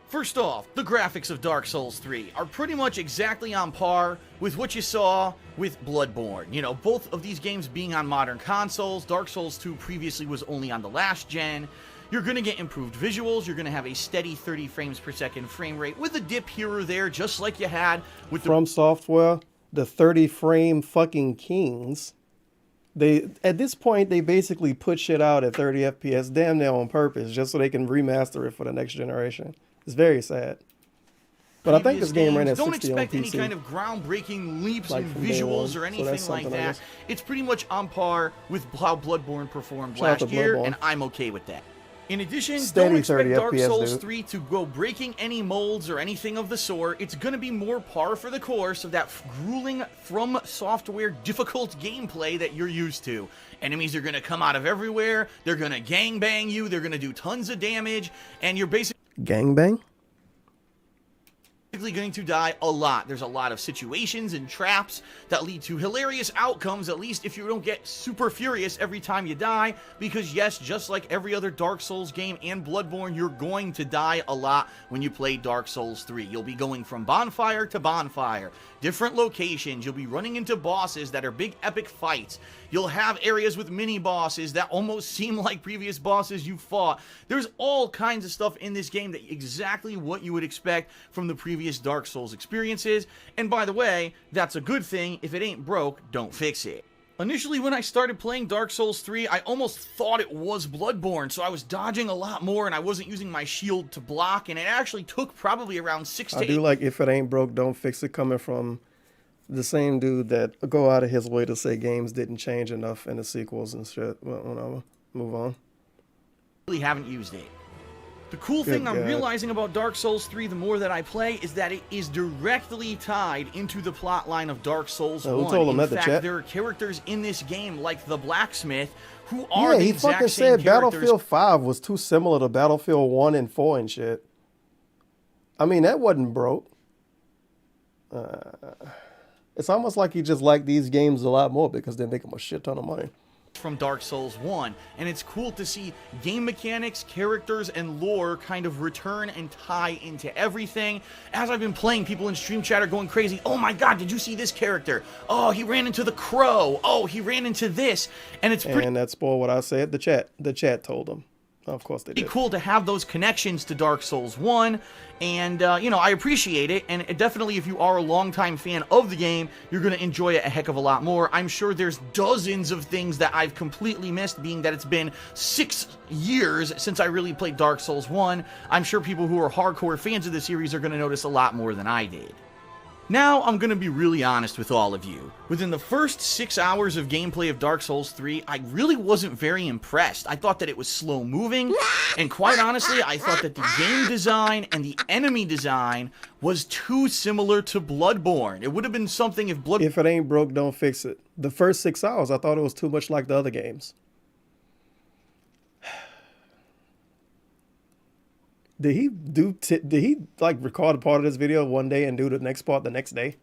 First off, the graphics of Dark Souls 3 are pretty much exactly on par with what you saw with Bloodborne. You know, both of these games being on modern consoles. Dark Souls 2 previously was only on the last gen. You're going to get improved visuals. You're going to have a steady 30 frames per second frame rate with a dip here or there, just like you had with From Software, the 30 frame fucking kings. At this point, they basically put shit out at 30 FPS damn near on purpose just so they can remaster it for the next generation. It's very sad. But I think this game ran at 60 on PC. Don't expect any kind of groundbreaking leaps in visuals or anything like that. It's pretty much on par with how Bloodborne performed last year, and I'm okay with that. In addition, don't expect Dark Souls 3 to go breaking any molds or anything of the sort. It's going to be more par for the course of that grueling From Software difficult gameplay that you're used to. Enemies are going to come out of everywhere, they're going to gangbang you, they're going to do tons of damage, and you're basically... Gangbang? going to die a lot. There's a lot of situations and traps that lead to hilarious outcomes, at least if you don't get super furious every time you die, because yes, just like every other Dark Souls game and Bloodborne, you're going to die a lot when you play Dark Souls 3. You'll be going from bonfire to bonfire, different locations, you'll be running into bosses that are big epic fights, you'll have areas with mini bosses that almost seem like previous bosses you fought. There's all kinds of stuff in this game that exactly what you would expect from the previous Dark Souls experiences, and by the way, that's a good thing. If it ain't broke, don't fix it. Initially, when I started playing Dark Souls 3, I almost thought it was Bloodborne, so I was dodging a lot more and I wasn't using my shield to block, and it actually took probably around 6 to 8... I do like if it ain't broke, don't fix it, coming from the same dude that go out of his way to say games didn't change enough in the sequels and shit. Well, whatever. Move on. Really haven't used it. The cool thing I'm realizing about Dark Souls 3 the more that I play is that it is directly tied into the plotline of Dark Souls 1. Who told him in that, the fact, chat? there are characters in this game like the blacksmith who are Yeah, the he exact fucking same said characters. Battlefield 5 was too similar to Battlefield 1 and 4 and shit. I mean, that wasn't broke. It's almost like he just liked these games a lot more because they make him a shit ton of money. From Dark Souls 1, and it's cool to see game mechanics, characters, and lore kind of return and tie into everything. As I've been playing, people in stream chat are going crazy. Oh my god, did you see this character? Oh, he ran into the crow. Oh, he ran into this. And it's pretty... And that spoiled what I said. The chat told them. Of course they did. Pretty cool to have those connections to Dark Souls 1, and, you know, I appreciate it, and definitely if you are a longtime fan of the game, you're going to enjoy it a heck of a lot more. I'm sure there's dozens of things that I've completely missed, being that it's been 6 years since I really played Dark Souls 1. I'm sure people who are hardcore fans of the series are going to notice a lot more than I did. Now, I'm going to be really honest with all of you. Within the first 6 hours of gameplay of Dark Souls 3, I really wasn't very impressed. I thought that it was slow moving, and quite honestly, I thought that the game design and the enemy design was too similar to Bloodborne. It would have been something if Bloodborne... If it ain't broke, don't fix it. The first 6 hours, I thought it was too much like the other games. Did he like record a part of this video one day and do the next part the next day?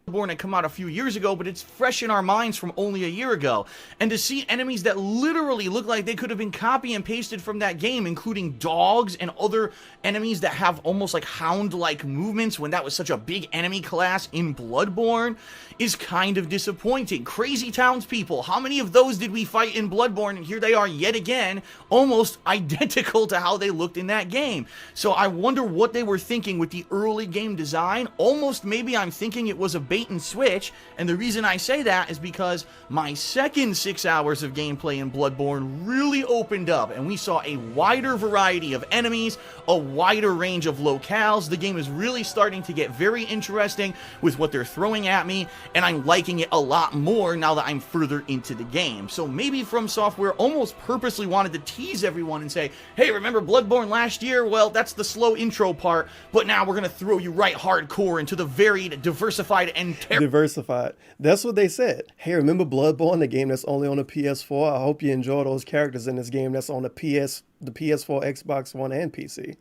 Bloodborne had come out a few years ago, but it's fresh in our minds from only a year ago. And to see enemies that literally look like they could have been copy and pasted from that game, including dogs and other enemies that have almost like hound-like movements when that was such a big enemy class in Bloodborne, is kind of disappointing. Crazy townspeople, how many of those did we fight in Bloodborne? And here they are yet again, almost identical to how they looked in that game. So I wonder what they were thinking with the early game design. Almost maybe I'm thinking it was a bait and switch, and the reason I say that is because my second 6 hours of gameplay in Bloodborne really opened up, and we saw a wider variety of enemies, a wider range of locales. The game is really starting to get very interesting with what they're throwing at me, and I'm liking it a lot more now that I'm further into the game. So maybe From Software almost purposely wanted to tease everyone and say, hey, remember Bloodborne last year? Well, that's the slow intro part, but now we're gonna throw you right hardcore into the varied, diversified, and diversified. That's what they said. Hey, remember Bloodborne, the game that's only on the PS4? I hope you enjoy those characters in this game that's on the PS4, Xbox One, and PC.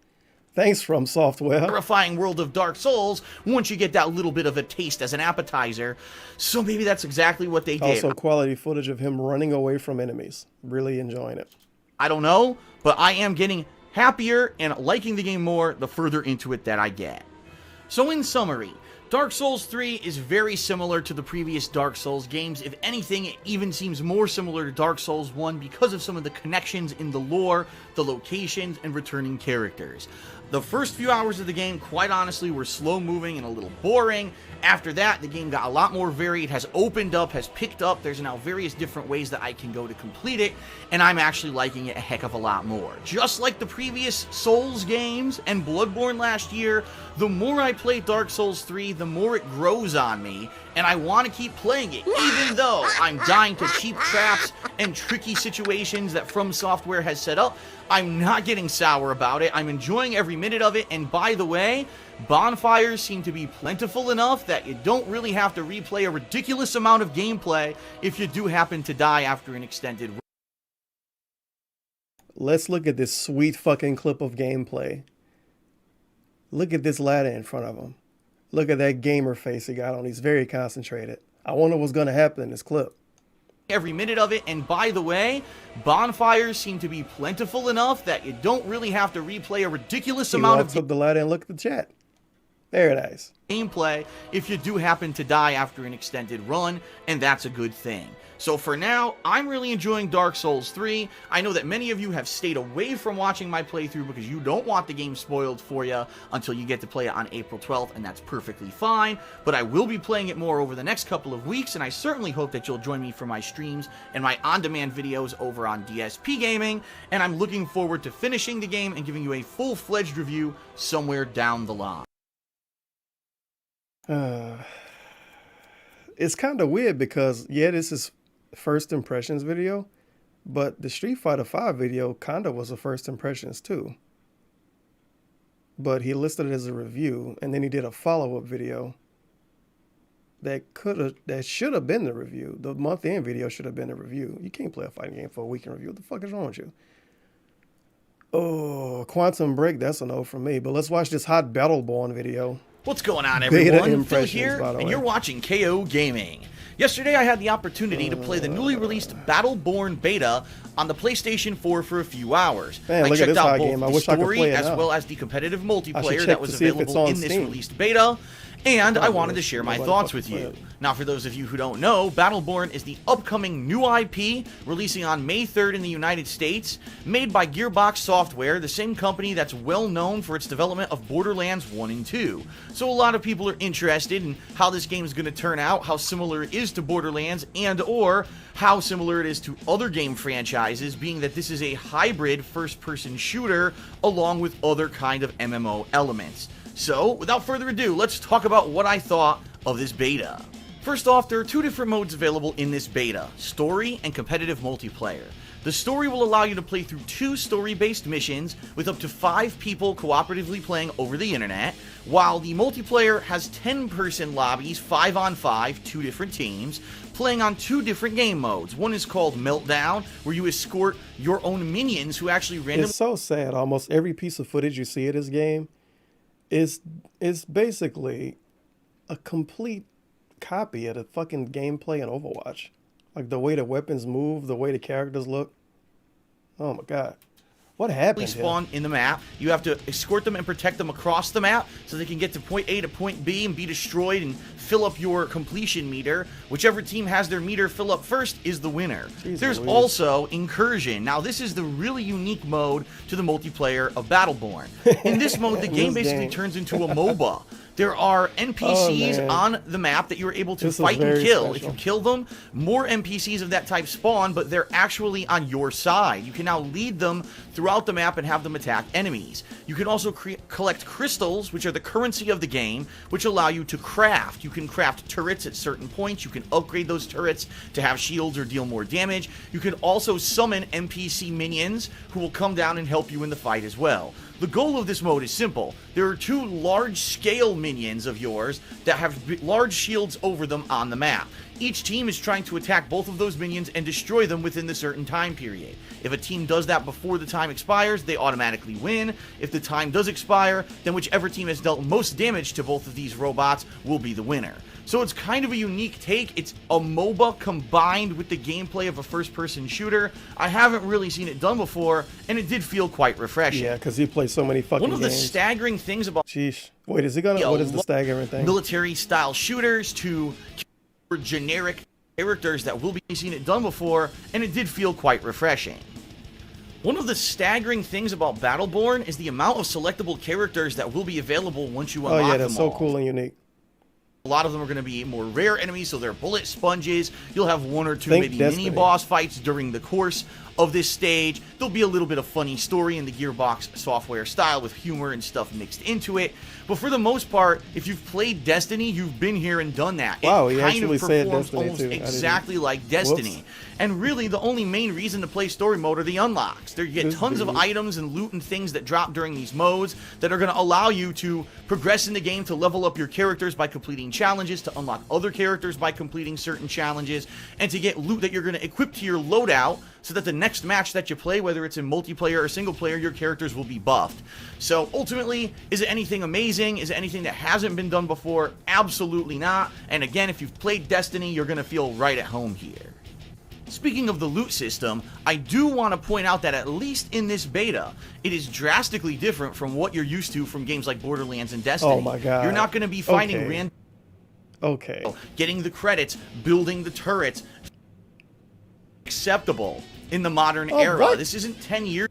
Thanks, From Software. Terrifying world of Dark Souls once you get that little bit of a taste as an appetizer. So maybe that's exactly what they did. Also, quality footage of him running away from enemies. Really enjoying it. I don't know, but I am getting happier and liking the game more the further into it that I get. So in summary, Dark Souls 3 is very similar to the previous Dark Souls games. If anything, it even seems more similar to Dark Souls 1 because of some of the connections in the lore, the locations, and returning characters. The first few hours of the game, quite honestly, were slow-moving and a little boring. After that, the game got a lot more varied, has opened up, has picked up. There's now various different ways that I can go to complete it, and I'm actually liking it a heck of a lot more. Just like the previous Souls games and Bloodborne last year, the more I play Dark Souls 3, the more it grows on me, and I want to keep playing it, even though I'm dying to cheap traps and tricky situations that From Software has set up. I'm not getting sour about it. I'm enjoying every minute of it, and by the way, bonfires seem to be plentiful enough that you don't really have to replay a ridiculous amount of gameplay if you do happen to die after an extended run. Let's look at this sweet fucking clip of gameplay. Look at this ladder in front of him. Look at that gamer face he got on. He's very concentrated. I wonder what's going to happen in this clip. Every minute of it, and by the way, bonfires seem to be plentiful enough that you don't really have to replay a ridiculous amount of up the ladder and look at the chat. There it is. Gameplay if you do happen to die after an extended run, and that's a good thing. So for now, I'm really enjoying Dark Souls 3. I know that many of you have stayed away from watching my playthrough because you don't want the game spoiled for you until you get to play it on April 12th, and that's perfectly fine. But I will be playing it more over the next couple of weeks, and I certainly hope that you'll join me for my streams and my on-demand videos over on DSP Gaming, and I'm looking forward to finishing the game and giving you a full-fledged review somewhere down the line. It's kind of weird because, yeah, this is first impressions video, but the Street Fighter V video kind of was a first impressions too. But he listed it as a review, and then he did a follow-up video that should have been the review. The month-end video should have been a review. You can't play a fighting game for a week in review. What the fuck is wrong with you? Oh, Quantum Break, that's a no from me. But let's watch this Hot Battleborn video. What's going on, Beta everyone? Phil impressions, here, by the and way. you're watching KO Gaming. Yesterday, I had the opportunity to play the newly released Battleborn beta on the PlayStation 4 for a few hours. Man, I look at checked this out hot both game. I the wish I could story play it as now. well as the competitive I should multiplayer check that to was see if it's available on in this Steam. released beta, and I Probably wanted to is. share my Nobody thoughts fucking with play you. it. Now, for those of you who don't know, Battleborn is the upcoming new IP releasing on May 3rd in the United States, made by Gearbox Software, the same company that's well known for its development of Borderlands 1 and 2. So a lot of people are interested in how this game is going to turn out, how similar it is to Borderlands, and or how similar it is to other game franchises, being that this is a hybrid first-person shooter along with other kind of MMO elements. So, without further ado, let's talk about what I thought of this beta. First off, there are two different modes available in this beta, story and competitive multiplayer. The story will allow you to play through 2 story-based missions with up to 5 people cooperatively playing over the internet, while the multiplayer has 10-person lobbies, 5-on-5, 2 different teams, playing on 2 different game modes. One is called Meltdown, where you escort your own minions who actually randomly... It's so sad. Almost every piece of footage you see of this game is basically a complete copy of the fucking gameplay in Overwatch. Like the way the weapons move, the way the characters look. Oh my god. What happened here? Spawn in the map. You have to escort them and protect them across the map so they can get to point A to point B and be destroyed and fill up your completion meter. Whichever team has their meter fill up first is the winner. Jeez There's Louise. also Incursion. Now this is the really unique mode to the multiplayer of Battleborn. In this mode, the game This basically game. turns into a MOBA. There are NPCs man. on the map that you're able to This is fight and very kill. special. If you kill them, more NPCs of that type spawn, but they're actually on your side. You can now lead them throughout the map and have them attack enemies. You can also collect crystals, which are the currency of the game, which allow you to craft. You can craft turrets at certain points. You can upgrade those turrets to have shields or deal more damage. You can also summon NPC minions who will come down and help you in the fight as well. The goal of this mode is simple. There are 2 large-scale minions of yours that have large shields over them on the map. Each team is trying to attack both of those minions and destroy them within the certain time period. If a team does that before the time expires, they automatically win. If the time does expire, then whichever team has dealt most damage to both of these robots will be the winner. So it's kind of a unique take. It's a MOBA combined with the gameplay of a first-person shooter. I haven't really seen it done before, and it did feel quite refreshing. Yeah, because he plays so many fucking One of the games. staggering things about Sheesh. Wait, is he gonna? What is the staggering thing? military-style shooters to generic characters that will be seen it done before, and it did feel quite refreshing. One of the staggering things about Battleborn is the amount of selectable characters that will be available once you unlock them Oh yeah, that's so all. cool and unique. A lot of them are going to be more rare enemies, so they're bullet sponges. You'll have 1 or 2 Think maybe Destiny. mini-boss fights during the course of this stage. There'll be a little bit of funny story in the Gearbox Software style with humor and stuff mixed into it. But for the most part, if you've played Destiny, you've been here and done that. Wow, it he kind actually of said performs Destiny, almost too. I didn't- exactly like Destiny. Whoops. And really, the only main reason to play story mode are the unlocks. There you get This tons of dude. items and loot and things that drop during these modes that are going to allow you to progress in the game to level up your characters by completing challenges, to unlock other characters by completing certain challenges, and to get loot that you're going to equip to your loadout so that the next match that you play, whether it's in multiplayer or single player, your characters will be buffed. So ultimately, is it anything amazing? Is it anything that hasn't been done before? Absolutely not. And again, if you've played Destiny, you're going to feel right at home here. Speaking of the loot system, I do want to point out that at least in this beta, it is drastically different from what you're used to from games like Borderlands and Destiny. Oh my god. You're not going to be finding random... Okay. Getting the credits, building the turrets. Acceptable in the modern era. What? This isn't 10 years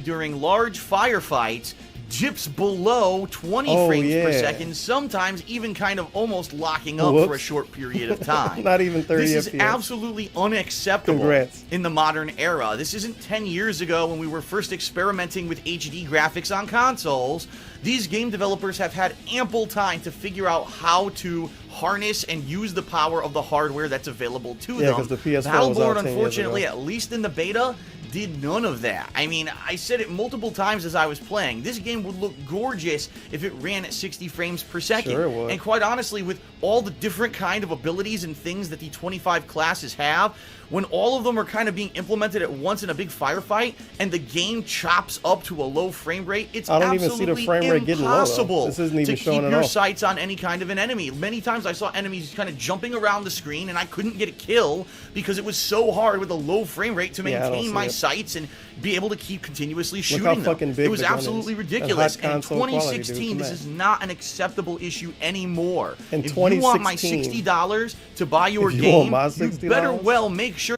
during large firefights. Dips below 20 frames per second, sometimes even kind of almost locking up for a short period of time. Not even 30 This is FPS. absolutely unacceptable Congrats. in the modern era. This isn't 10 years ago when we were first experimenting with HD graphics on consoles. These game developers have had ample time to figure out how to harness and use the power of the hardware that's available to them. Because the PS4 was out 10 Battleborn, years unfortunately, ago. at least in the beta, did none of that. I mean, I said it multiple times as I was playing. This game would look gorgeous if it ran at 60 frames per second. Sure it would. And quite honestly, with all the different kind of abilities and things that the 25 classes have, when all of them are kind of being implemented at once in a big firefight, and the game chops up to a low frame rate, it's I don't even see absolutely the frame rate getting low, though. impossible This isn't even to showing keep it your off. sights on any kind of an enemy. Many times I saw enemies kind of jumping around the screen, and I couldn't get a kill because it was so hard with a low frame rate to Yeah, I don't maintain see my it. sights and be able to keep continuously shooting how them. fucking big It was the gun is. absolutely That's ridiculous. high And in console quality, dude. 2016, this Come is not an acceptable issue anymore. In If you want my 2016, $60 to buy your if you want game, my you $60? better well make sure.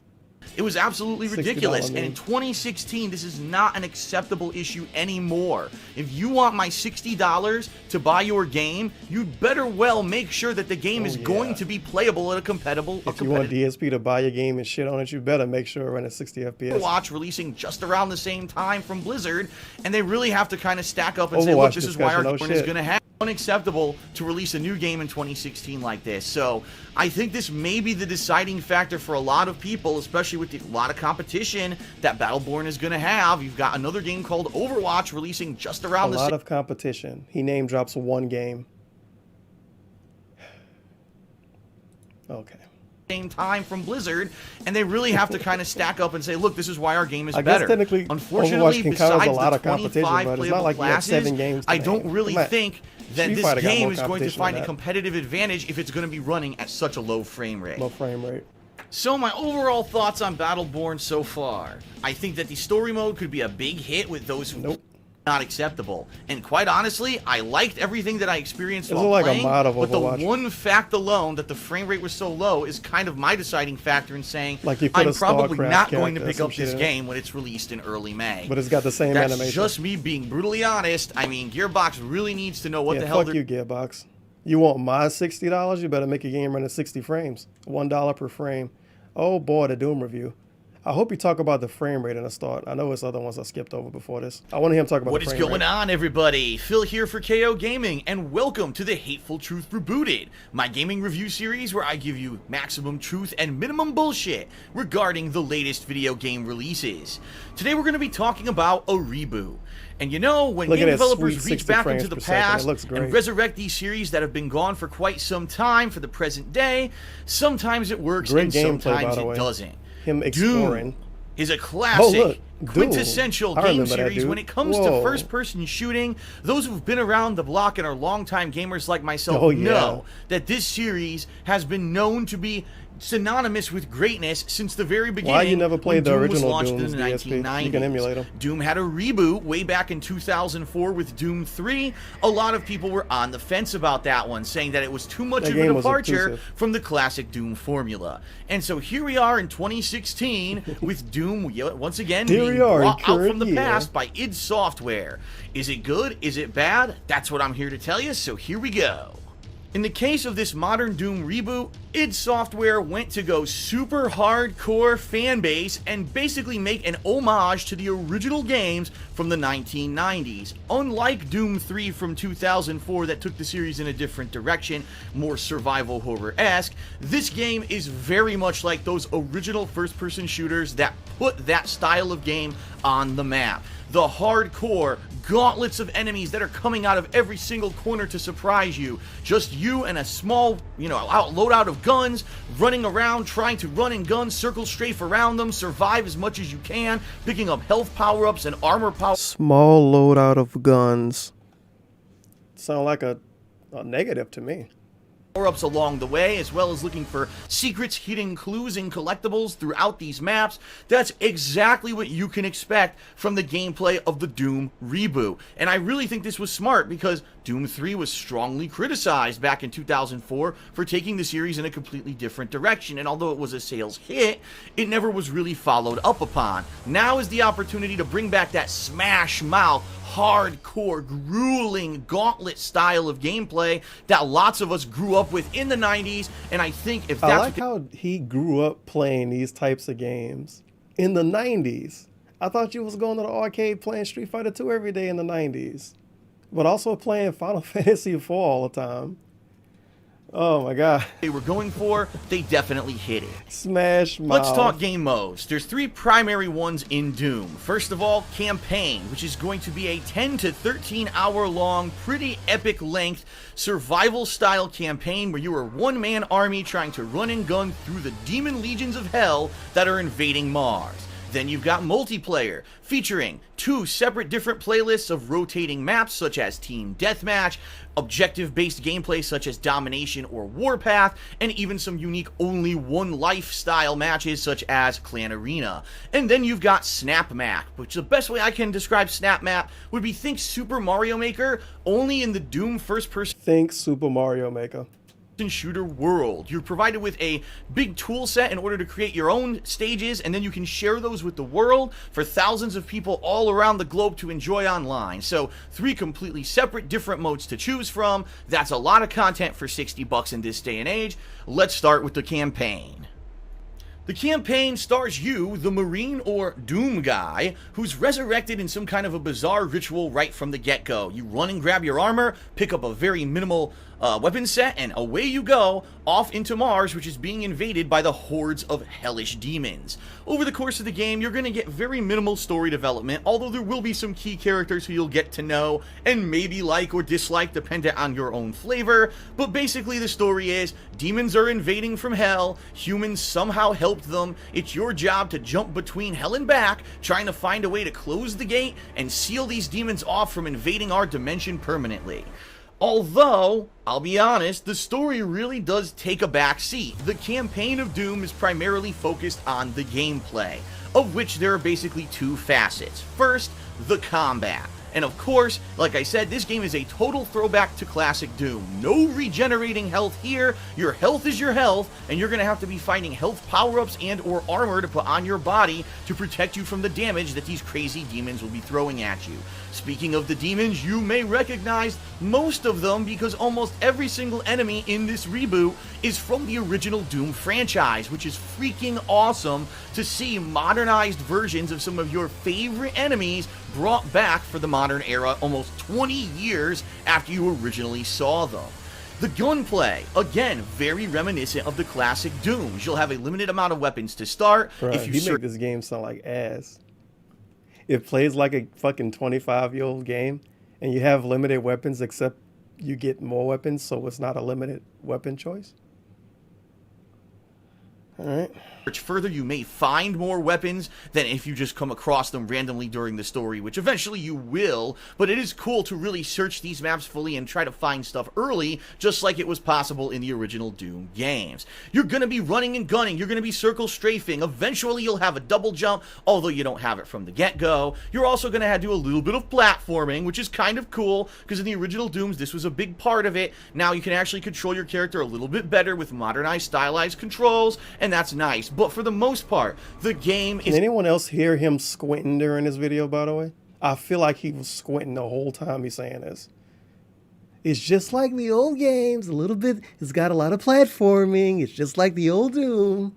It was absolutely $60, ridiculous. man. And in 2016, this is not an acceptable issue anymore. If you want my $60 to buy your game, you'd better well make sure that the game is going to be playable at a compatible. If you want DSP to buy your game and shit on it, you better make sure it runs at 60 FPS. Overwatch releasing just around the same time from Blizzard, and they really have to kind of stack up and say, look, this is why our discussion, game is going to have. Unacceptable to release a new game in 2016 like this. So I think this may be the deciding factor for a lot of people, especially with a lot of competition that Battleborn is going to have. You've got another game called Overwatch releasing just around the A lot of competition. He name drops one game. Okay. same time from Blizzard, and they really have to kind of stack up and say, look, this is why our game is I guess better. technically, Unfortunately, Overwatch can count as besides a lot the of competition, 25 but it's playable not like you have classes, 7 games to I don't name. really Come on. think that Street this Fighter got game more is going to competition find than a that. competitive advantage if it's going to be running at such a low frame rate. Low frame rate. So my overall thoughts on Battleborn so far. I think that the story mode could be a big hit with those who not acceptable. And quite honestly, I liked everything that I experienced It's while like a playing, mod of but Overwatch. the one fact alone that the frame rate was so low is kind of my deciding factor in saying Like you put I'm a probably StarCraft not going to character or pick some up this shit. game when it's released in early May. But it's got the same That's animation. just me being brutally honest. I mean, Gearbox really needs to know what Yeah, the hell fuck they're you, Gearbox. You want my $60? You better make a game run at 60 frames. $1 per frame. Oh boy, the Doom review. I hope you talk about the frame rate in the start. I know it's other ones I skipped over before this. I want to hear him talk about What the is frame going rate. on, everybody? Phil here for KO Gaming, and welcome to the Hateful Truth Rebooted, my gaming review series where I give you maximum truth and minimum bullshit regarding the latest video game releases. Today we're going to be talking about a reboot. And you know, when Look at game that developers sweet reach 60 back frames into the per second. It past looks great. and resurrect these series that have been gone for quite some time for the present day, sometimes it works Great and gameplay, by sometimes the it way. doesn't. Him exploring. Doom is a classic, look, Doom. quintessential I game remember that, series dude. when it comes Whoa. to first-person shooting. Those who've been around the block and are longtime gamers like myself Oh, yeah. know that this series has been known to be synonymous with greatness since the very beginning. Why you never played the when Doom was original launched Dooms, in the DSP? 1990s. You can emulate them. Doom had a reboot way back in 2004 with Doom 3. A lot of people were on the fence about that one, saying that it was too much That of a game was departure obtrusive. from the classic Doom formula. And so here we are in 2016 with Doom once again Here being we are in brought out from the current year. past by id Software. Is it good? Is it bad? That's what I'm here to tell you, so here we go. In the case of this modern Doom reboot, id Software went to go super hardcore fan base and basically make an homage to the original games from the 1990s. Unlike Doom 3 from 2004 that took the series in a different direction, more survival horror-esque, this game is very much like those original first-person shooters that put that style of game on the map. The hardcore gauntlets of enemies that are coming out of every single corner to surprise you. Just you and a small, loadout of guns, running around, trying to run and gun, circle strafe around them, survive as much as you can, picking up health power-ups and armor power. Small loadout of guns. Sound like a negative to me. Power-ups along the way, as well as looking for secrets, hidden clues, and collectibles throughout these maps. That's exactly what you can expect from the gameplay of the Doom reboot. And I really think this was smart because Doom 3 was strongly criticized back in 2004 for taking the series in a completely different direction, and although it was a sales hit, it never was really followed up upon. Now is the opportunity to bring back that smash mouth, hardcore, grueling, gauntlet style of gameplay that lots of us grew up with in the 90s, and I think if that's... I like how he grew up playing these types of games in the 90s. I thought you was going to the arcade playing Street Fighter 2 every day in the 90s, but also playing Final Fantasy 4 all the time. Oh my god. They were going for, they definitely hit it. Smash mouth. Let's talk game modes. There's three primary ones in Doom. First of all, Campaign, which is going to be a 10 to 13 hour long, pretty epic length survival style campaign where you are a one-man army trying to run and gun through the demon legions of hell that are invading Mars. Then you've got multiplayer, featuring 2 separate different playlists of rotating maps such as Team Deathmatch, objective-based gameplay such as Domination or Warpath, and even some unique only one life style matches such as Clan Arena. And then you've got Snap Map, which the best way I can describe Snap Map would be think Super Mario Maker, only in the Doom first-person. Think Super Mario Maker. Shooter world. You're provided with a big tool set in order to create your own stages, and then you can share those with the world for thousands of people all around the globe to enjoy online. So 3 completely separate different modes to choose from. That's a lot of content for $60 in this day and age. Let's start with the campaign. The campaign stars you, the Marine or Doom guy, who's resurrected in some kind of a bizarre ritual right from the get-go. You run and grab your armor, pick up a very minimal weapon set, and away you go, off into Mars, which is being invaded by the hordes of hellish demons. Over the course of the game, you're going to get very minimal story development, although there will be some key characters who you'll get to know, and maybe like or dislike dependent on your own flavor, but basically the story is, demons are invading from hell, humans somehow helped them, it's your job to jump between hell and back, trying to find a way to close the gate and seal these demons off from invading our dimension permanently. Although, I'll be honest, the story really does take a back seat. The campaign of Doom is primarily focused on the gameplay, of which there are basically 2 facets. First, the combat. And of course, like I said, this game is a total throwback to classic Doom. No regenerating health here, your health is your health, and you're going to have to be finding health power-ups and or armor to put on your body to protect you from the damage that these crazy demons will be throwing at you. Speaking of the demons, you may recognize most of them because almost every single enemy in this reboot is from the original Doom franchise, which is freaking awesome to see modernized versions of some of your favorite enemies brought back for the modern era almost 20 years after you originally saw them. The gunplay, again, very reminiscent of the classic Dooms. You'll have a limited amount of weapons to start. Bro, if you make this game sound like ass. It plays like a fucking 25-year-old game, and you have limited weapons except you get more weapons, so it's not a limited weapon choice? Alright. Further, you may find more weapons than if you just come across them randomly during the story, which eventually you will, but it is cool to really search these maps fully and try to find stuff early, just like it was possible in the original Doom games. You're going to be running and gunning, you're going to be circle strafing, eventually you'll have a double jump, although you don't have it from the get-go. You're also going to do a little bit of platforming, which is kind of cool, because in the original Dooms, this was a big part of it. Now you can actually control your character a little bit better with modernized, stylized controls, and that's nice. But for the most part, the game is... Can anyone else hear him squinting during this video, by the way? I feel like he was squinting the whole time he's saying this. It's just like the old games, a little bit. It's got a lot of platforming. It's just like the old Doom.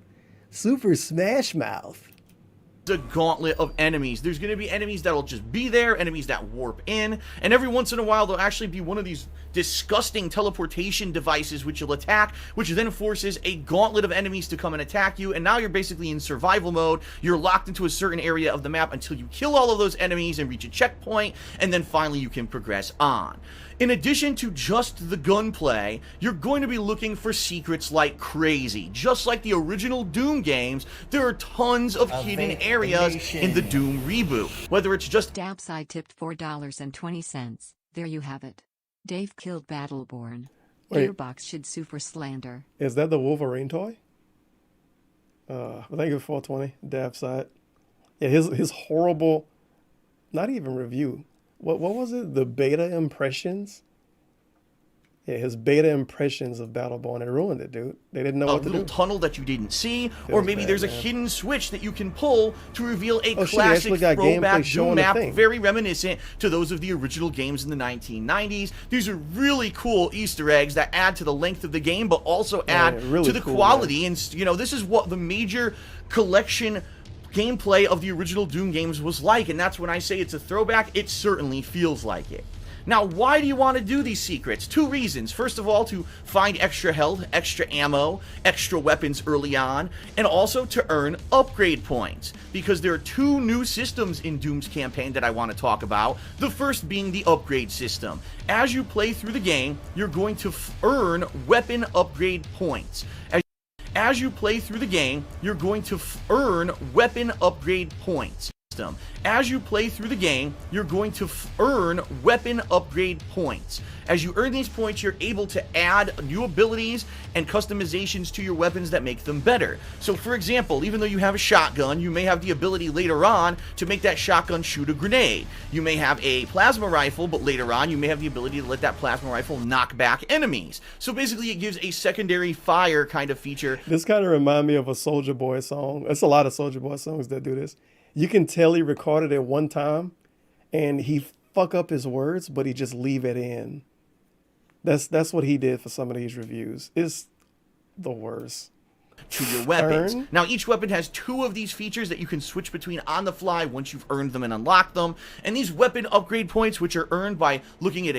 Super Smash Mouth. A gauntlet of enemies. There's going to be enemies that'll just be there, enemies that warp in, and every once in a while there'll actually be one of these disgusting teleportation devices which you'll attack, which then forces a gauntlet of enemies to come and attack you, and now you're basically in survival mode. You're locked into a certain area of the map until you kill all of those enemies and reach a checkpoint, and then finally you can progress on. In addition to just the gunplay, you're going to be looking for secrets like crazy. Just like the original Doom games, there are tons of hidden areas in the Doom reboot. Whether it's just... Downside tipped $4.20. There you have it. Dave killed Battleborn. Wait. Gearbox should sue for slander. Is that the Wolverine toy? Thank you for 420. Dav side. Yeah, his horrible, not even review. What was it? The beta impressions? Yeah, his beta impressions of Battleborn, it ruined it, dude. They didn't know what to do. A little tunnel that you didn't see, or maybe there's a hidden switch that you can pull to reveal a classic throwback Doom map, very reminiscent to those of the original games in the 1990s. These are really cool Easter eggs that add to the length of the game, but also add to the quality. And, you know, this is what the major collection gameplay of the original Doom games was like, and that's when I say it's a throwback. It certainly feels like it. Now, why do you want to do these secrets? Two reasons. First of all, to find extra health, extra ammo, extra weapons early on, and also to earn upgrade points. Because there are two new systems in Doom's campaign that I want to talk about. The first being the upgrade system. As you play through the game, you're going to earn weapon upgrade points. As you play through the game, you're going to earn weapon upgrade points. As you play through the game, you're going to earn weapon upgrade points. As you earn these points, you're able to add new abilities and customizations to your weapons that make them better. So, for example, even though you have a shotgun, you may have the ability later on to make that shotgun shoot a grenade. You may have a plasma rifle, but later on you may have the ability to let that plasma rifle knock back enemies. So basically it gives a secondary fire kind of feature. This kind of reminds me of a Soulja Boy song. It's a lot of Soulja Boy songs that do this. You can tell he recorded it one time and he fuck up his words, but he just leave it in. That's what he did for some of these reviews. It's the worst. To your weapons. Now, each weapon has two of these features that you can switch between on the fly once you've earned them and unlocked them. And these weapon upgrade points, which are earned by looking at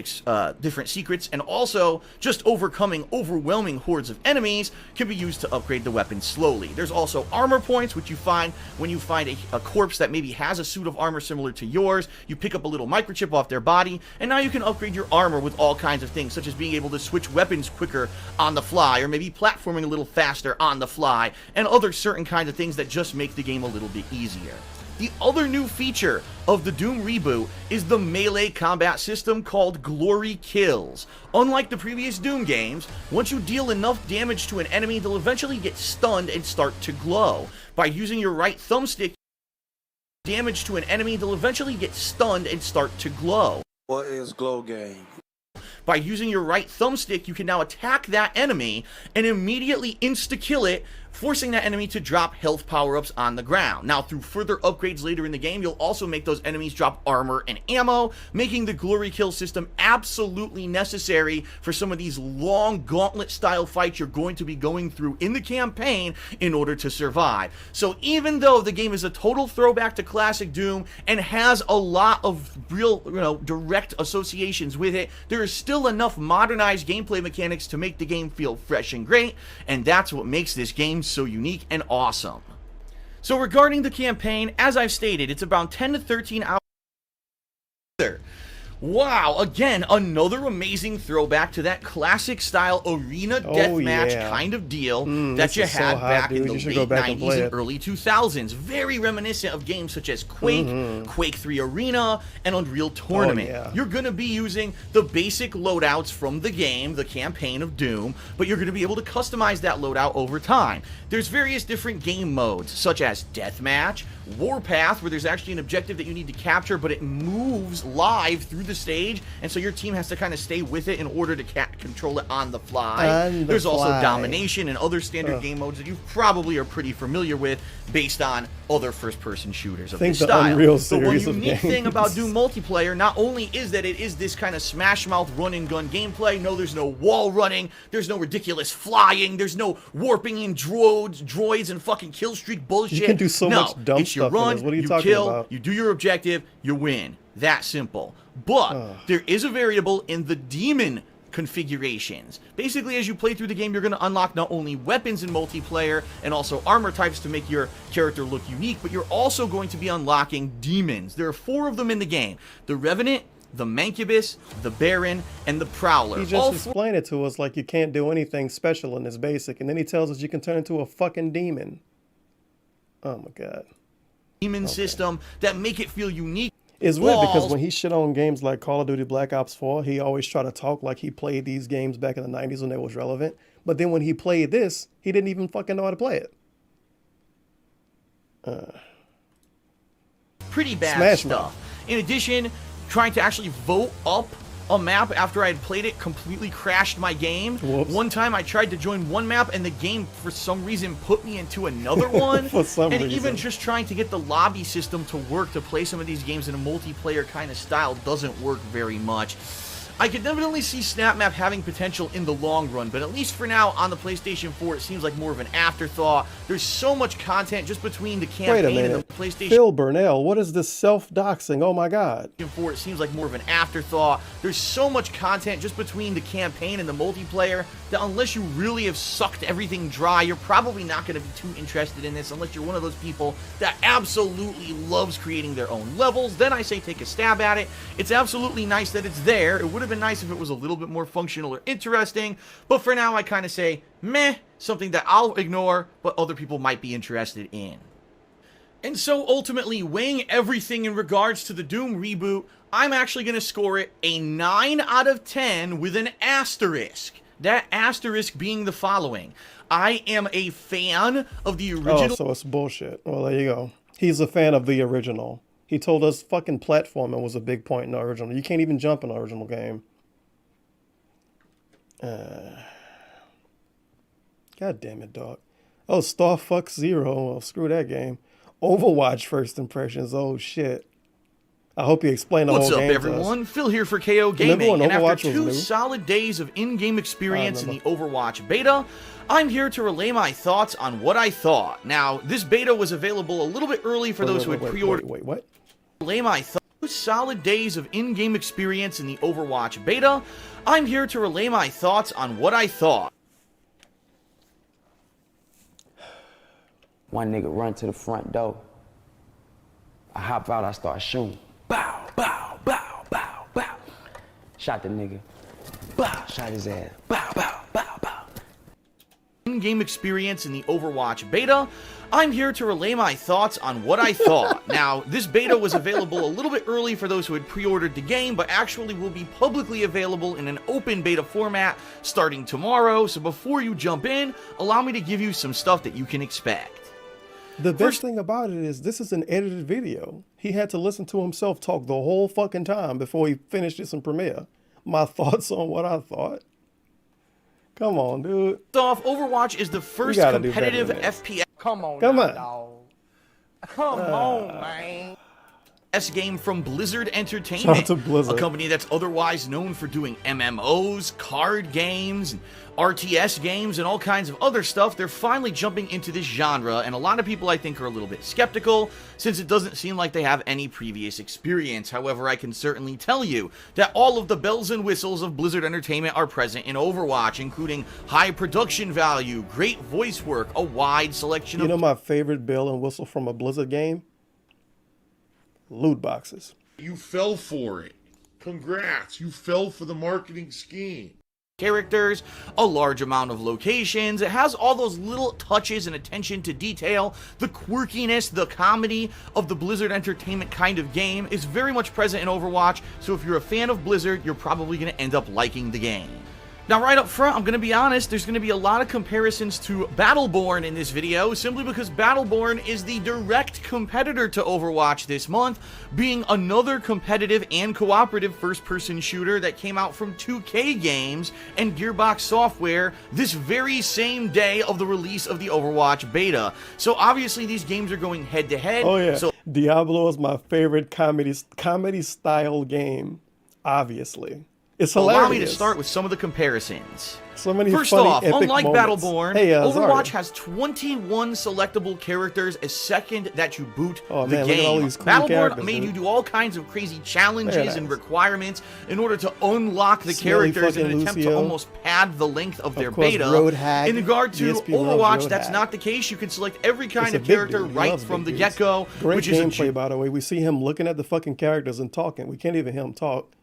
different secrets and also just overcoming overwhelming hordes of enemies, can be used to upgrade the weapon slowly. There's also armor points, which you find when you find a corpse that maybe has a suit of armor similar to yours. You pick up a little microchip off their body, and now you can upgrade your armor with all kinds of things, such as being able to switch weapons quicker on the fly, or maybe platforming a little faster on the fly, and other certain kinds of things that just make the game a little bit easier. The other new feature of the Doom reboot is the melee combat system called Glory Kills. Unlike the previous Doom games, once you deal enough damage to an enemy, they'll eventually get stunned and start to glow. By using your right thumbstick, damage to an enemy, they'll eventually get stunned and start to glow. What is glow game? By using your right thumbstick, you can now attack that enemy and immediately insta-kill it, forcing that enemy to drop health power-ups on the ground. Now, through further upgrades later in the game, you'll also make those enemies drop armor and ammo, making the Glory Kill system absolutely necessary for some of these long gauntlet-style fights you're going to be going through in the campaign in order to survive. So even though the game is a total throwback to classic Doom and has a lot of real, direct associations with it, there is still enough modernized gameplay mechanics to make the game feel fresh and great, and that's what makes this game so unique and awesome. So regarding the campaign, as I've stated, it's about 10 to 13 hours. Wow, again, another amazing throwback to that classic style arena deathmatch kind of deal that you had back in the late 90s and early 2000s. Very reminiscent of games such as Quake, Quake 3 Arena, and Unreal Tournament. You're going to be using the basic loadouts from the game, the campaign of Doom, but you're going to be able to customize that loadout over time. There's various different game modes, such as Deathmatch, Warpath, where there's actually an objective that you need to capture, but it moves live through the the stage, and so your team has to kind of stay with it in order to control it on the fly. There's also domination and other standard game modes that you probably are pretty familiar with based on other first-person shooters of this style. The one unique thing about Doom multiplayer not only is that it is this kind of smash-mouth run-and-gun gameplay. No, there's no wall running. There's no ridiculous flying. There's no warping in droids and fucking kill streak bullshit. You can do so much dumb it's your stuff run, in this. What are you you talking kill, about? you do your objective, you win. That simple. But there is a variable in the demon configurations. Basically, as you play through the game, you're going to unlock not only weapons in multiplayer and also armor types to make your character look unique, but you're also going to be unlocking demons. There are 4 of them in the game. The Revenant, the Mancubus, the Baron, and the Prowler. He just explained it to us like you can't do anything special in this basic, and then he tells us you can turn into a fucking demon. Oh my god. Demon system that make it feel unique. It's weird because when he shit on games like Call of Duty Black Ops 4, he always try to talk like he played these games back in the 90s when they was relevant. But then when he played this, he didn't even fucking know how to play it. Pretty bad Smash stuff. In addition, trying to actually vote up a map after I had played it completely crashed my game. Whoops. One time I tried to join one map and the game for some reason put me into another one. For some and reason. even just trying to get the lobby system to work to play some of these games in a multiplayer kind of style doesn't work very much. I could definitely see SnapMap having potential in the long run, but at least for now on the PlayStation 4 it seems like more of an afterthought. There's so much content just between the campaign and the PlayStation Phil Burnell, what is this self-doxing? Oh my god. 4, it seems like more of an afterthought. There's so much content just between the campaign and the multiplayer that unless you really have sucked everything dry, you're probably not going to be too interested in this unless you're one of those people that absolutely loves creating their own levels. Then I say take a stab at it. It's absolutely nice that it's there. It would have been nice if it was a little bit more functional or interesting, but for now I kind of say meh, something that I'll ignore, but other people might be interested in. And so ultimately, weighing everything in regards to the Doom reboot, I'm actually going to score it a 9 out of 10 with an asterisk. That asterisk being the following. I am a fan of the original. Oh, so it's bullshit. Well, there you go. He's a fan of the original. He told us fucking platforming was a big point in the original. You can't even jump in the original game. God damn it, dog. Oh, Star Fox Zero. Well, screw that game. Overwatch first impressions. Oh, shit. I hope you explain the whole game. What's up, everyone? Phil here for KO Gaming. And after 2 solid days of in-game experience in the Overwatch beta, I'm here to relay my thoughts on what I thought. Now, this beta was available a little bit early for those who had pre-ordered. Wait, what? Relay my thoughts. 2 solid days of in-game experience in the Overwatch beta. I'm here to relay my thoughts on what I thought. One nigga run to the front door. I hop out, I start shooting. Bow, bow, bow, bow, bow. Shot the nigga. Bow, shot his ass. Bow, bow, bow, bow. In-game experience in the Overwatch beta. I'm here to relay my thoughts on what I thought. Now, this beta was available a little bit early for those who had pre-ordered the game, but actually will be publicly available in an open beta format starting tomorrow. So before you jump in, allow me to give you some stuff that you can expect. The best thing about it is this is an edited video. He had to listen to himself talk the whole fucking time before he finished this in Premiere. My thoughts on what I thought. Come on, dude. Off, Overwatch is the first competitive FPS. Come on, dog. Come on, man. Game from Blizzard Entertainment, Shout out to Blizzard. a company that's otherwise known for doing MMOs, card games, and RTS games, and all kinds of other stuff. They're finally jumping into this genre, and a lot of people I think are a little bit skeptical, since it doesn't seem like they have any previous experience. However, I can certainly tell you that all of the bells and whistles of Blizzard Entertainment are present in Overwatch, including high production value, great voice work, a wide selection of... You know my favorite bell and whistle from a Blizzard game? Loot boxes. You fell for it. Congrats. You fell for the marketing scheme. Characters, a large amount of locations. It has all those little touches and attention to detail. The quirkiness, the comedy of the Blizzard Entertainment kind of game is very much present in Overwatch. So if you're a fan of Blizzard, you're probably going to end up liking the game. Now, right up front, I'm going to be honest, there's going to be a lot of comparisons to Battleborn in this video, simply because Battleborn is the direct competitor to Overwatch this month, being another competitive and cooperative first-person shooter that came out from 2K Games and Gearbox Software this very same day of the release of the Overwatch beta. So obviously these games are going head-to-head. Oh yeah, So Diablo is my favorite comedy-style game, obviously. It's hilarious. allow me to start with some of the comparisons. So many First funny, off, epic unlike moments. Battleborn, Hey, Overwatch Zarya. has 21 selectable characters a second that you boot Oh, the man, look at all game. these cool Battleborn characters, made dude. you do all kinds of crazy challenges Very and nice. requirements in order to unlock the Smelly characters in an fucking attempt to Lucio. almost pad the length of their course, beta. Road Hag. In regard to DSP loves Overwatch, Road that's Hag. not the case. You can select every kind It's a of big character dude. He right loves from the big dudes. get-go, Great which is a gameplay, by the way. We see him looking at the fucking characters and talking. We can't even hear him talk.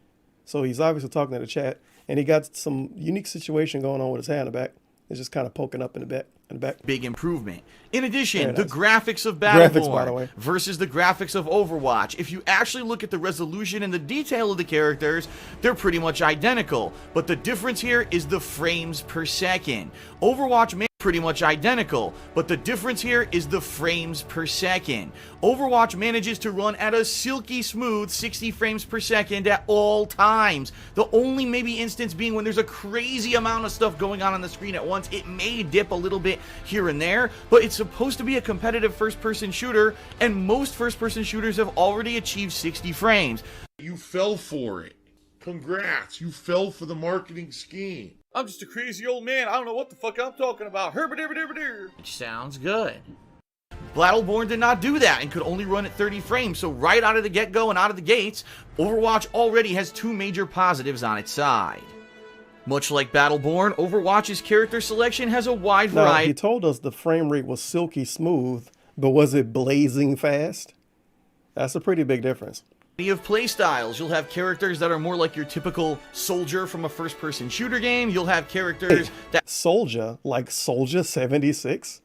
So he's obviously talking to the chat. And he got some unique situation going on with his hand in the back. It's just kind of poking up in the back. big improvement. In addition, Very the nice. graphics of Graphics, by the Battleborn way. versus the graphics of Overwatch. If you actually look at the resolution and the detail of the characters, they're pretty much identical. But the difference here is the frames per second. Overwatch may pretty much identical, but the difference here is the frames per second. Overwatch manages to run at a silky smooth 60 frames per second at all times. The only maybe instance being when there's a crazy amount of stuff going on the screen at once. It may dip a little bit here and there, but it's supposed to be a competitive first-person shooter, and most first-person shooters have already achieved 60 frames. You fell for it. Congrats, you fell for the marketing scheme. I'm just a crazy old man. I don't know what the fuck I'm talking about. Which sounds good. Battleborn did not do that and could only run at 30 frames, so right out of the get-go and out of the gates, Overwatch already has two major positives on its side. Much like Battleborn, Overwatch's character selection has a wide Now, variety he told us the frame rate was silky smooth, but was it blazing fast? That's a pretty big difference. of playstyles. You'll have characters that are more like your typical soldier from a first-person shooter game. You'll have characters that... Soldier? Like Soldier 76?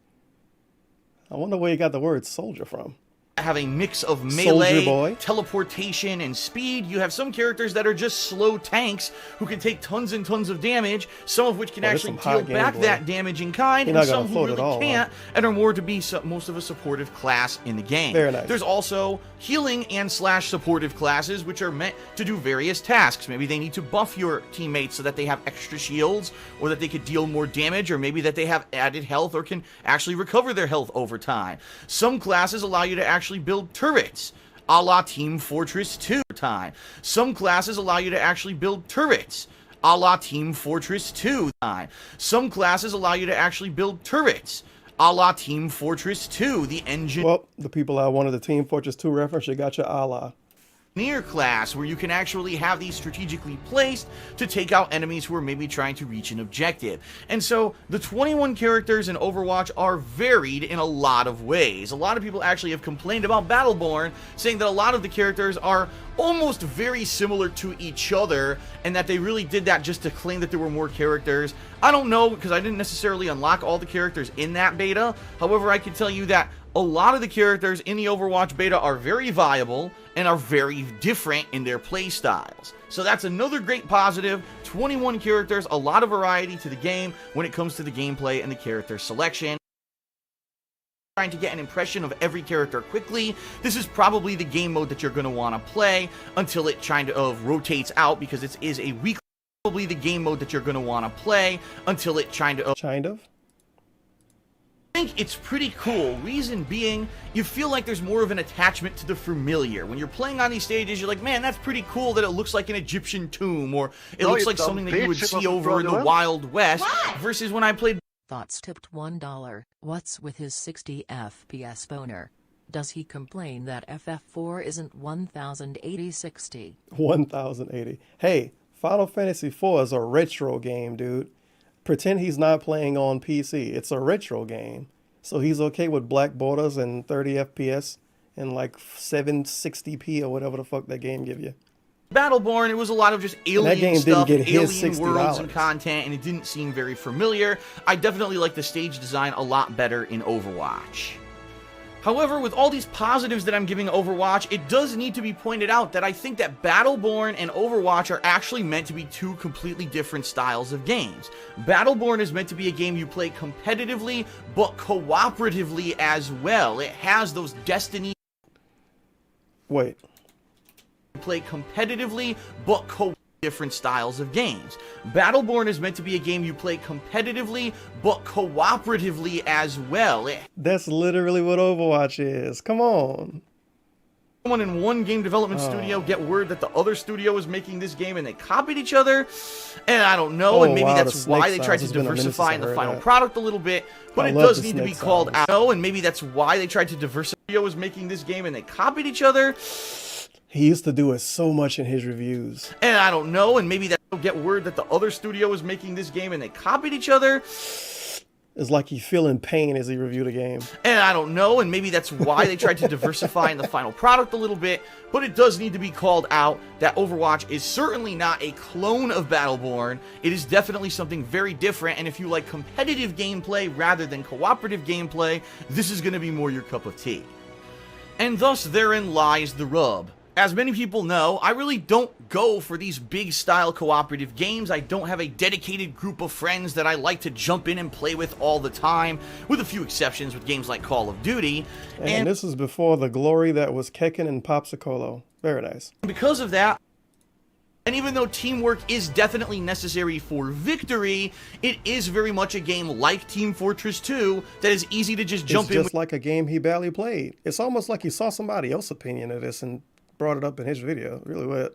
I wonder where you got the word soldier from. have a mix of Soldier melee, boy. teleportation, and speed. You have some characters that are just slow tanks who can take tons and tons of damage, some of which can Oh, this actually some hot deal game, back boy. that damage in kind, You're and not gonna some who float really at all, can't, and are more to be most of a supportive class in the game. Very nice. There's also healing and slash supportive classes, which are meant to do various tasks. Maybe they need to buff your teammates so that they have extra shields, or that they could deal more damage, or maybe that they have added health or can actually recover their health over time. Some classes allow you to actually build turrets, a la Team Fortress 2 time. Some classes allow you to actually build turrets, a la Team Fortress 2 time. Some classes allow you to actually build turrets, a la Team Fortress 2, the engine. Well, the people that wanted the Team Fortress 2 reference, you got your a la. Engineer class, where you can actually have these strategically placed to take out enemies who are maybe trying to reach an objective. And so the 21 characters in Overwatch are varied in a lot of ways. A lot of people actually have complained about Battleborn, saying that a lot of the characters are almost very similar to each other, and that they really did that just to claim that there were more characters. I don't know, because I didn't necessarily unlock all the characters in that beta. However, I can tell you that a lot of the characters in the Overwatch beta are very viable and are very different in their play styles. So that's another great positive. 21 characters, a lot of variety to the game when it comes to the gameplay and the character selection. Trying to get an impression of every character quickly, this is probably the game mode that you're going to want to play until it kind of rotates out, because it is a weekly. Probably the game mode that you're going to want to play until it kind of. I think it's pretty cool. Reason being, you feel like there's more of an attachment to the familiar. When you're playing on these stages, you're like, man, that's pretty cool that it looks like an Egyptian tomb, or it looks like something that you would see over in the Wild West, versus when I played. Thoughts tipped $1. What's with his 60 FPS boner? Does he complain that FF4 isn't 1080-60? 1080. Hey, Final Fantasy IV is a retro game, dude. Pretend he's not playing on PC. It's a retro game. So he's okay with black borders and 30 FPS and like 760p or whatever the fuck that game give you. Battleborn, it was a lot of just that game alien stuff, didn't get his alien worlds $60. and content, and it didn't seem very familiar. I definitely like the stage design a lot better in Overwatch. However, with all these positives that I'm giving Overwatch, it does need to be pointed out that I think that Battleborn and Overwatch are actually meant to be two completely different styles of games. Battleborn is meant to be a game you play competitively, but cooperatively as well. It has those Destiny... Wait. Play competitively, but different styles of games. Battleborn is meant to be a game you play competitively, but cooperatively as well. That's literally what Overwatch is. Come on. Someone in one game development studio get word that the other studio is making this game and they copied each other, and I don't know, and maybe that's why they tried to diversify in the final product a little bit, but it does need to be called out. And maybe that's why they tried to diversify. Studio is making this game and they copied each other. He used to do it so much in his reviews. And I don't know, and maybe they'll get word that the other studio is making this game and they copied each other. It's like he's feeling pain as he reviewed a game. And I don't know, and maybe that's why they tried to diversify in the final product a little bit, but it does need to be called out that Overwatch is certainly not a clone of Battleborn. It is definitely something very different, and if you like competitive gameplay rather than cooperative gameplay, this is going to be more your cup of tea. And thus, therein lies the rub. As many people know, I really don't go for these big style cooperative games. I don't have a dedicated group of friends that I like to jump in and play with all the time, with a few exceptions with games like Call of Duty. And this is before the glory that was Kekken and Popsicolo. Very nice. Because of that, and even though teamwork is definitely necessary for victory, it is very much a game like Team Fortress 2 that is easy to just jump in. It's just like a game he barely played. It's almost like he saw somebody else's opinion of this and brought it up in his video. Really would.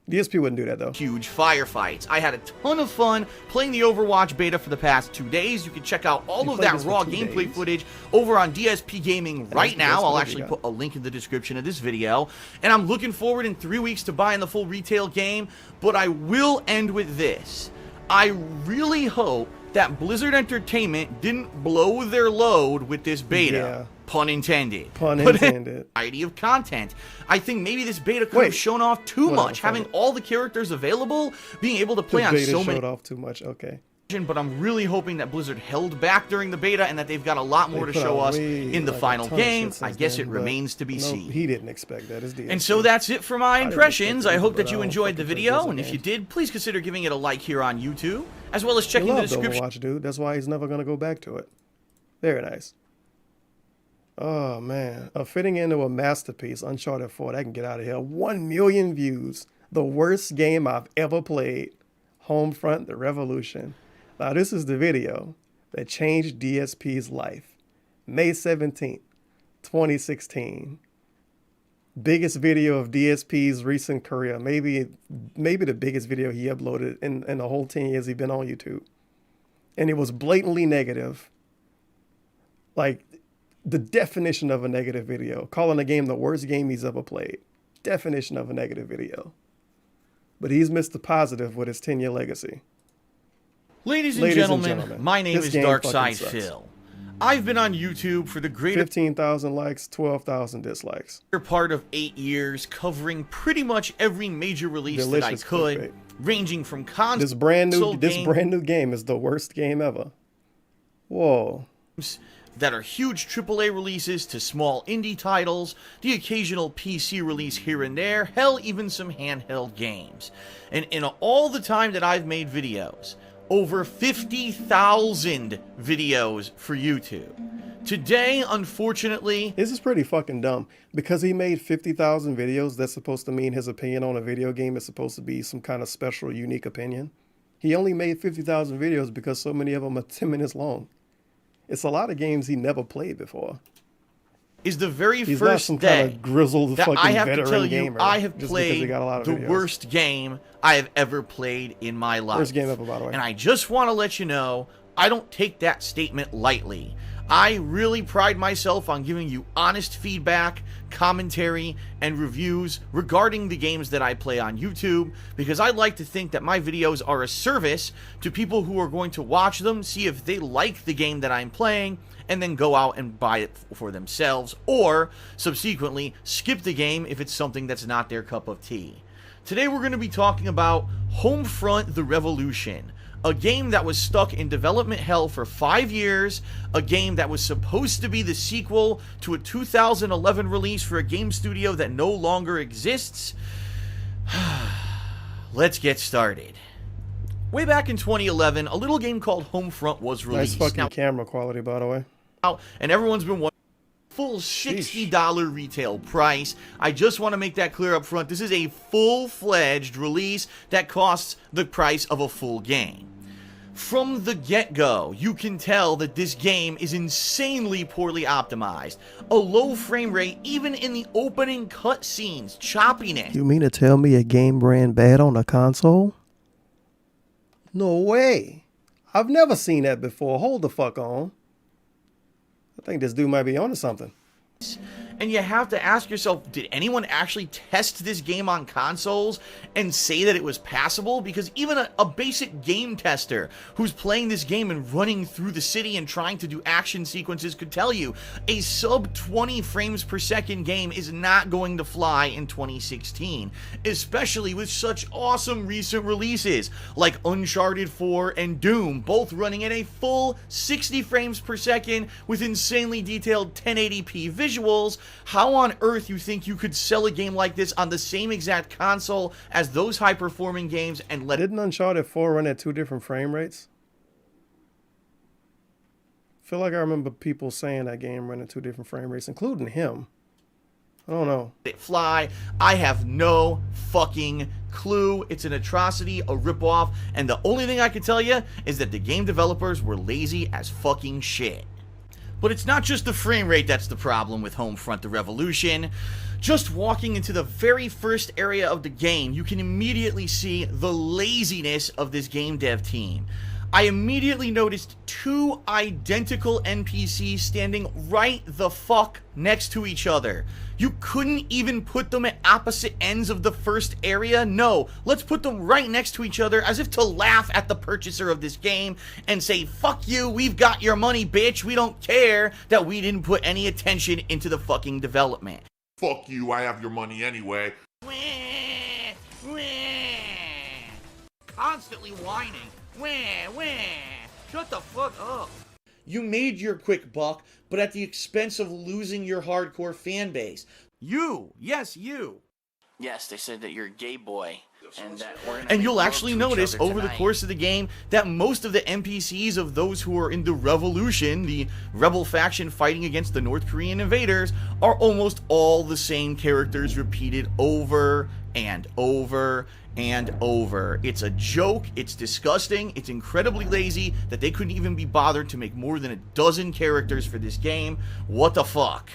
DSP wouldn't do that though. Huge firefights. I had a ton of fun playing the Overwatch beta for the past 2 days. You can check out all of that raw gameplay footage over on DSP Gaming right now. I'll actually put a link in the description of this video. And I'm looking forward in 3 weeks to buying the full retail game. But I will end with this. I really hope that Blizzard Entertainment didn't blow their load with this beta. Yeah. Pun intended. Pun intended. Variety of content. I think maybe this beta could have shown off too much, having all the characters available, being able to play on so many. Showed off too much. Okay. But I'm really hoping that Blizzard held back during the beta and that they've got a lot more to show us in the final game. I guess it remains to be seen. He didn't expect that. And so that's it for my impressions. I hope that you enjoyed the video, and if you did, please consider giving it a like here on YouTube, as well as checking the description. Overwatch, dude. That's why he's never gonna go back to it. Very nice. Oh man, fitting into a masterpiece, Uncharted 4. That can get out of here. 1 million views. The worst game I've ever played. Homefront: The Revolution. Now this is the video that changed DSP's life. May 17th, 2016. Biggest video of DSP's recent career. Maybe the biggest video he uploaded in the whole 10 years he's been on YouTube. And it was blatantly negative. Like, the definition of a negative video. Calling a game the worst game he's ever played. Definition of a negative video. But he's Mr. Positive with his 10-year legacy. Ladies and gentlemen, my name is Darkside Phil. I've been on YouTube for the greater 15,000 likes, 12,000 dislikes. Part of 8 years, covering pretty much every major release that I could, ranging from console. This brand new game is the worst game ever. Whoa. That are huge AAA releases to small indie titles, the occasional PC release here and there, hell, even some handheld games. And in all the time that I've made videos, over 50,000 videos for YouTube. Today, unfortunately... This is pretty fucking dumb. Because he made 50,000 videos, that's supposed to mean his opinion on a video game is supposed to be some kind of special, unique opinion. He only made 50,000 videos because so many of them are 10 minutes long. It's a lot of games he never played before. Is the very He's first not some day kind of grizzled that fucking I have to veteran tell you, gamer I have just played because he got a lot of the videos. worst game I have ever played in my life. Worst game ever, by the way. And I just want to let you know, I don't take that statement lightly. I really pride myself on giving you honest feedback, commentary, and reviews regarding the games that I play on YouTube, because I like to think that my videos are a service to people who are going to watch them, see if they like the game that I'm playing, and then go out and buy it for themselves, or subsequently skip the game if it's something that's not their cup of tea. Today we're going to be talking about Homefront: The Revolution, A game that was stuck in development hell for 5 years, a game that was supposed to be the sequel to a 2011 release for a game studio that no longer exists. Let's get started. Way back in 2011, a little game called Homefront was released. Nice fucking camera quality, by the way. And everyone's been wondering, full $60 retail price. I just want to make that clear up front. This is a full-fledged release that costs the price of a full game. From the get-go, you can tell that this game is insanely poorly optimized. A low frame rate, even in the opening cutscenes, choppiness. You mean to tell me a game ran bad on a console? No way. I've never seen that before. Hold the fuck on. I think this dude might be onto something. And you have to ask yourself, did anyone actually test this game on consoles and say that it was passable? Because even a basic game tester who's playing this game and running through the city and trying to do action sequences could tell you a sub 20 frames per second game is not going to fly in 2016, especially with such awesome recent releases like Uncharted 4 and Doom, both running at a full 60 frames per second with insanely detailed 1080p visuals. How on earth you think you could sell a game like this on the same exact console as those high-performing games and let... Didn't Uncharted 4 run at 2 different frame rates? I feel like I remember people saying that game ran at 2 different frame rates, including him. I don't know. It fly? I have no fucking clue. It's an atrocity, a ripoff, and the only thing I can tell you is that the game developers were lazy as fucking shit. But it's not just the frame rate that's the problem with Homefront: The Revolution. Just walking into the very first area of the game, you can immediately see the laziness of this game dev team. I immediately noticed 2 identical NPCs standing right the fuck next to each other. You couldn't even put them at opposite ends of the first area? No, let's put them right next to each other as if to laugh at the purchaser of this game and say, fuck you, we've got your money, bitch. We don't care that we didn't put any attention into the fucking development. Fuck you, I have your money anyway. Constantly whining. Shut the fuck up. You made your quick buck, but at the expense of losing your hardcore fan base. You! Yes, you! Yes, they said that you're a gay boy. And you'll actually notice over the course of the game that most of the NPCs of those who are in the Revolution, the rebel faction fighting against the North Korean invaders, are almost all the same characters repeated over and over and over. It's a joke, it's disgusting, it's incredibly lazy that they couldn't even be bothered to make more than a dozen characters for this game. What the fuck?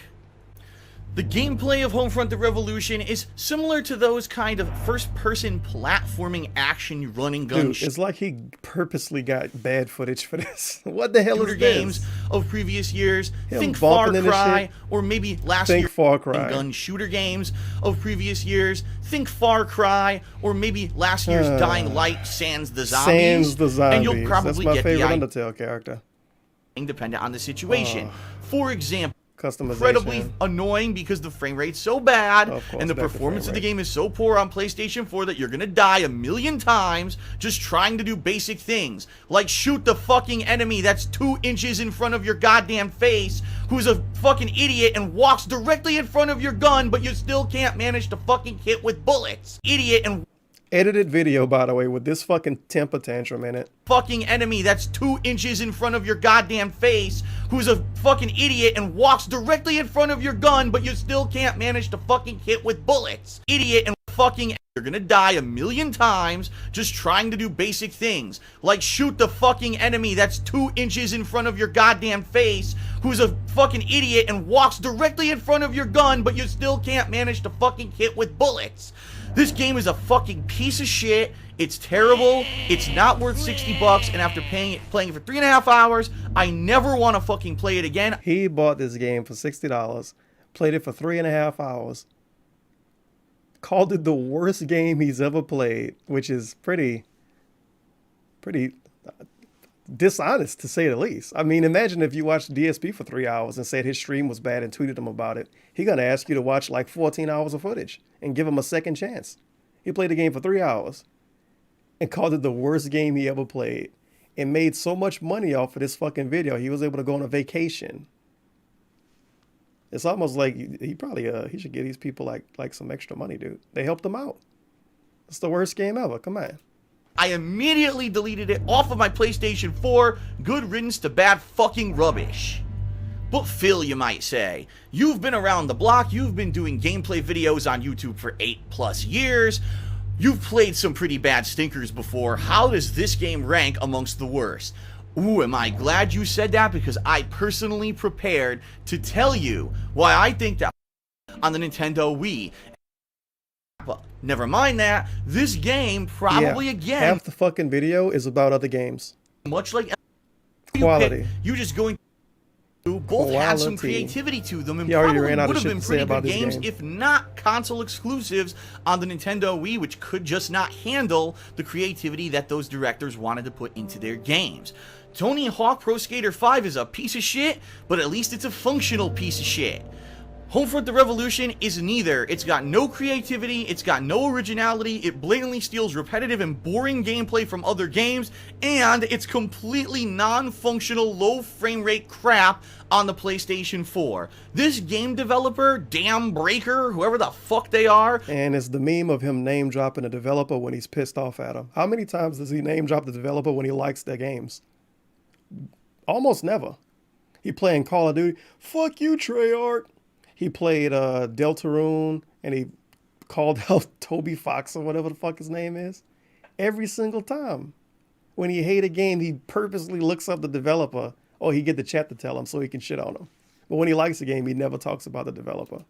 The gameplay of Homefront: The Revolution is similar to those kind of first-person platforming action running gun Dude, it's like he purposely got bad footage for this. What the hell is this? Games of previous years. Think Far Cry, or maybe last year's gun shooter games of previous years. Think Far Cry, or maybe last year's Dying Light sans the zombies. Sans the zombies. And you'll probably That's my get favorite the Undertale character. Dependent on the situation. For example, customization. Incredibly annoying because the frame rate's so bad and the performance of the game is so poor on PlayStation 4 that you're gonna die a million times just trying to do basic things like shoot the fucking enemy that's 2 inches in front of your goddamn face who's a fucking idiot and walks directly in front of your gun, but you still can't manage to fucking hit with bullets. Idiot and edited video, by the way, with this fucking temper tantrum in it. Fucking enemy that's 2 inches in front of your goddamn face who's a fucking idiot and walks directly in front of your gun, but you still can't manage to fucking hit with bullets. Idiot and fucking you're gonna die a million times just trying to do basic things like shoot the fucking enemy that's 2 inches in front of your goddamn face who's a fucking idiot and walks directly in front of your gun, but you still can't manage to fucking hit with bullets. This game is a fucking piece of shit. It's terrible. It's not worth $60, and after playing it for 3.5 hours, I never want to fucking play it again. He bought this game for $60, played it for 3.5 hours, called it the worst game he's ever played, which is pretty dishonest to say the least. I mean, imagine if you watched DSP for 3 hours and said his stream was bad and tweeted him about it. He's gonna ask you to watch like 14 hours of footage and give him a second chance. He played the game for 3 hours. and called it the worst game he ever played and made so much money off of this fucking video. He was able to go on a vacation. It's almost like he probably he should give these people like some extra money, dude. They helped him out. It's the worst game ever. Come on. I immediately deleted it off of my PlayStation 4. Good riddance to bad fucking rubbish. But Phil, you might say, you've been around the block, you've been doing gameplay videos on YouTube for 8+ years, you've played some pretty bad stinkers before, how does this game rank amongst the worst? Ooh, am I glad you said that, because I personally prepared to tell you why I think that on the Nintendo Wii. But never mind that, this game probably again... half the fucking video is about other games. Much like... Quality. You just going... Both had some creativity to them and probably would have been pretty good games if not console exclusives on the Nintendo Wii, which could just not handle the creativity that those directors wanted to put into their games. Tony Hawk Pro Skater 5 is a piece of shit, but at least it's a functional piece of shit. Homefront: The Revolution is neither. It's got no creativity, it's got no originality, it blatantly steals repetitive and boring gameplay from other games, and it's completely non-functional, low frame rate crap on the PlayStation 4. This game developer, Damn Breaker, whoever the fuck they are... And it's the meme of him name dropping a developer when he's pissed off at him. How many times does he name drop the developer when he likes their games? Almost never. He playing Call of Duty. Fuck you, Treyarch. He played Deltarune, and he called out Toby Fox or whatever the fuck his name is. Every single time. When he hate a game, he purposely looks up the developer, or he get the chat to tell him so he can shit on him. But when he likes a game, he never talks about the developer.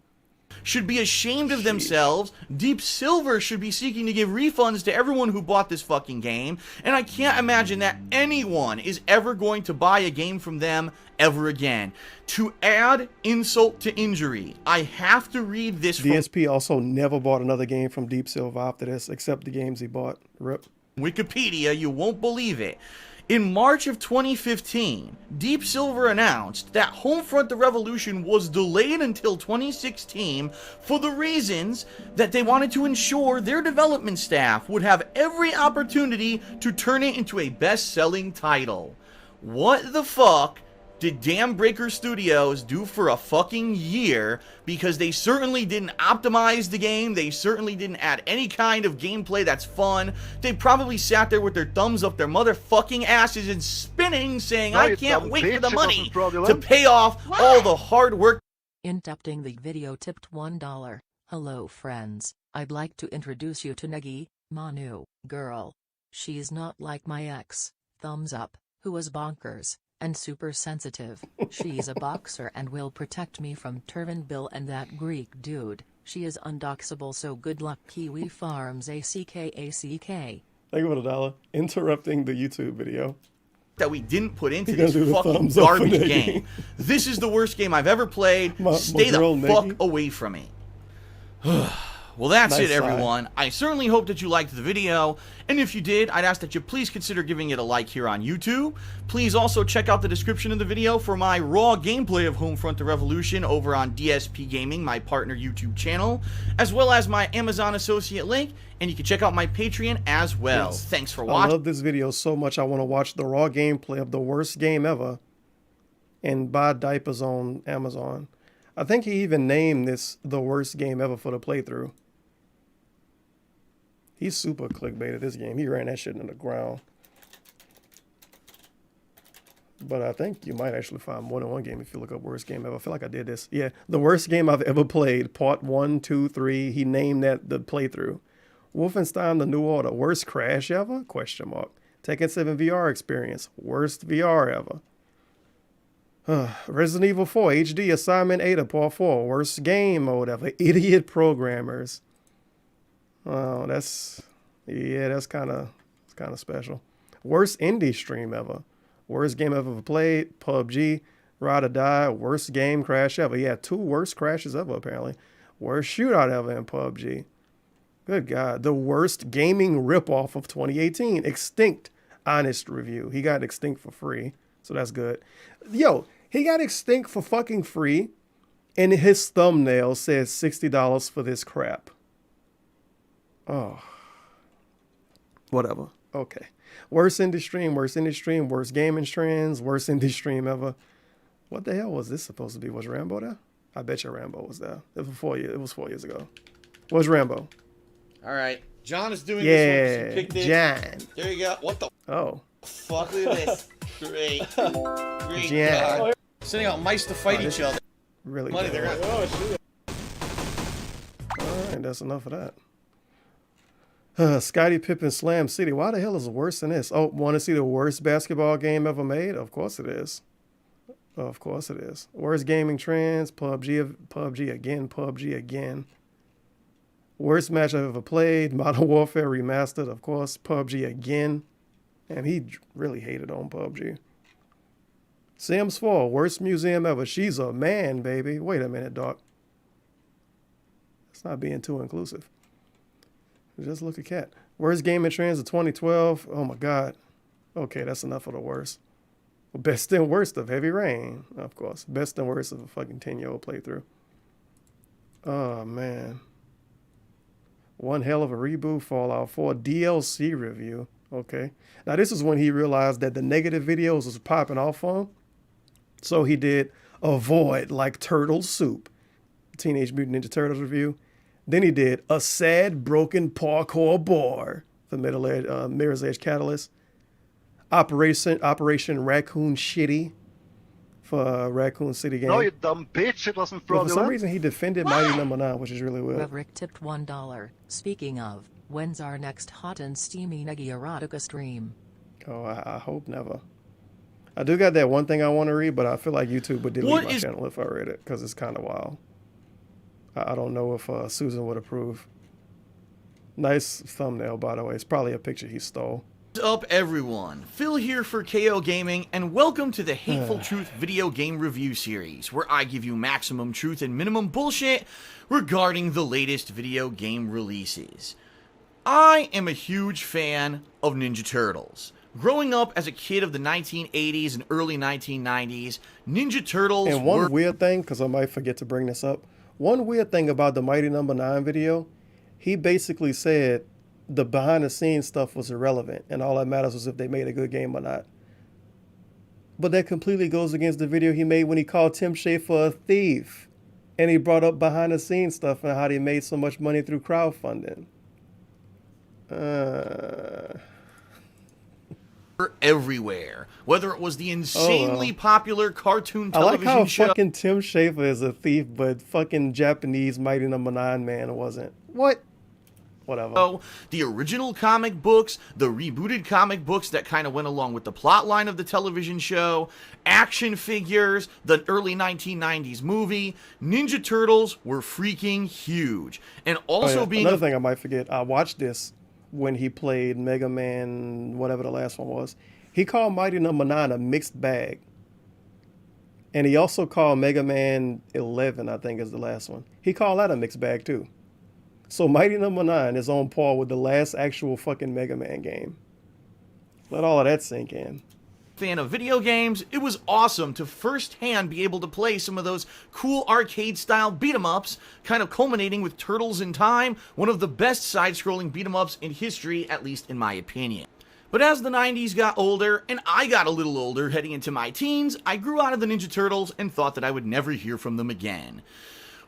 Should be ashamed of themselves. Deep Silver should be seeking to give refunds to everyone who bought this fucking game, and I can't imagine that anyone is ever going to buy a game from them ever again. To add insult to injury, I have to read this from DSP also never bought another game from Deep Silver after this, except the games he bought. RIP. Wikipedia. You won't believe it. In March of 2015, Deep Silver announced that Homefront: The Revolution was delayed until 2016 for the reasons that they wanted to ensure their development staff would have every opportunity to turn it into a best-selling title. What the fuck did Damn Breaker Studios do for a fucking year? Because they certainly didn't optimize the game, they certainly didn't add any kind of gameplay that's fun. They probably sat there with their thumbs up their motherfucking asses and spinning, saying, I can't wait for the money to pay off all the hard work. Interrupting the video, tipped $1. Hello friends, I'd like to introduce you to Negi, Manu, girl. She's not like my ex, thumbs up, who was bonkers and super sensitive. She's a boxer and will protect me from Turvin Bill and that Greek dude. She is undoxable, so good luck, Kiwi Farms ACK. Thank you for the $1. Interrupting the YouTube video. That we didn't put into this fucking garbage game. This is the worst game I've ever played. Stay the fuck away from me. Well, that's it, everyone. I certainly hope that you liked the video, and if you did, I'd ask that you please consider giving it a like here on YouTube. Please also check out the description of the video for my raw gameplay of Homefront: The Revolution over on DSP Gaming, my partner YouTube channel, as well as my Amazon associate link, and you can check out my Patreon as well. Yes. Thanks for watching. I love this video so much, I want to watch the raw gameplay of the worst game ever and buy diapers on Amazon. I think he even named this the worst game ever for the playthrough. He's super clickbaited this game. He ran that shit into the ground. But I think you might actually find more than one game if you look up worst game ever. I feel like I did this. Yeah, the worst game I've ever played. Part 1, 2, 3. He named that the playthrough. Wolfenstein: The New Order. Worst crash ever? Question mark. Tekken 7 VR experience. Worst VR ever. Resident Evil 4 HD Assignment Ada Part 4. Worst game or whatever. Idiot programmers. Oh, that's kind of special. Worst indie stream ever. Worst game I've ever played. PUBG. Ride or Die. Worst game crash ever. Yeah, 2 worst crashes ever apparently. Worst shootout ever in PUBG. Good God. The worst gaming ripoff of 2018. Extinct. Honest review. He got Extinct for free, so that's good. Yo, he got Extinct for fucking free, and his thumbnail says $60 for this crap. Oh. Whatever. Okay. Worst indie stream, worst indie stream, worst gaming trends, worst indie stream ever. What the hell was this supposed to be? Was Rambo there? I bet you Rambo was there. It was 4 years. It was 4 years ago. Where's Rambo? All right. John is doing Yeah, this one. So pick this. John. There you go. What the Oh. fuck? Look at this. Great. Great. John. God. Sending out mice to fight each other. Really Money good. they're not. All right, that's enough of that. Scottie Pippen Slam City. Why the hell is it worse than this? Oh, want to see the worst basketball game ever made? Of course it is. Of course it is. Worst gaming trends. PUBG again. PUBG again. Worst match I've ever played. Modern Warfare Remastered. Of course. PUBG again. And he really hated on PUBG. Sims 4. Worst museum ever. She's a man, baby. Wait a minute, Doc. It's not being too inclusive. Just look at cat. Worst gaming trends of 2012. Oh my God. Okay, that's enough of the worst. Best and worst of Heavy Rain, of course. Best and worst of a fucking 10-year-old playthrough. Oh man. One hell of a reboot. Fallout 4 DLC review. Okay. Now this is when he realized that the negative videos was popping off on. So he did Avoid Like Turtle Soup. Teenage Mutant Ninja Turtles review. Then he did A Sad Broken Parkour Bar for Mirror's Edge Catalyst. Operation Raccoon Shitty for Raccoon City game. No, you dumb bitch, it wasn't But for some fraudulent. reason he defended Mighty Number 9, which is really weird. Reverick tipped $1. Speaking of, when's our next hot and steamy Negi erotica stream? Oh, I hope never. I do got that one thing I want to read, but I feel like YouTube would delete my channel if I read it, because it's kind of wild. I don't know if Susan would approve. Nice thumbnail, by the way. It's probably a picture he stole. What's up, everyone? Phil here for KO Gaming, and welcome to the Hateful Truth video game review series, where I give you maximum truth and minimum bullshit regarding the latest video game releases. I am a huge fan of Ninja Turtles. Growing up as a kid of the 1980s and early 1990s, Ninja Turtles And one weird thing, because I might forget to bring this up, one weird thing about the Mighty Number 9 video, he basically said the behind-the-scenes stuff was irrelevant, and all that matters was if they made a good game or not. But that completely goes against the video he made when he called Tim Schafer a thief, and he brought up behind-the-scenes stuff and how they made so much money through crowdfunding. Everywhere. Whether it was the insanely popular cartoon I like television how show. fucking Tim Schafer is a thief, but fucking Japanese Mighty Number 9 man wasn't. What? Whatever. The original comic books, the rebooted comic books that kind of went along with the plot line of the television show, action figures, the early 1990s movie, Ninja Turtles were freaking huge. And also being another thing I might forget, I watched this when he played Mega Man, whatever the last one was. He called Mighty Number 9 a mixed bag. And he also called Mega Man 11, I think is the last one. He called that a mixed bag too. So Mighty Number 9 is on par with the last actual fucking Mega Man game. Let all of that sink in. Fan of video games, it was awesome to firsthand be able to play some of those cool arcade-style beat-em-ups, kind of culminating with Turtles in Time, one of the best side-scrolling beat-em-ups in history, at least in my opinion. But as the 90s got older, and I got a little older heading into my teens, I grew out of the Ninja Turtles and thought that I would never hear from them again.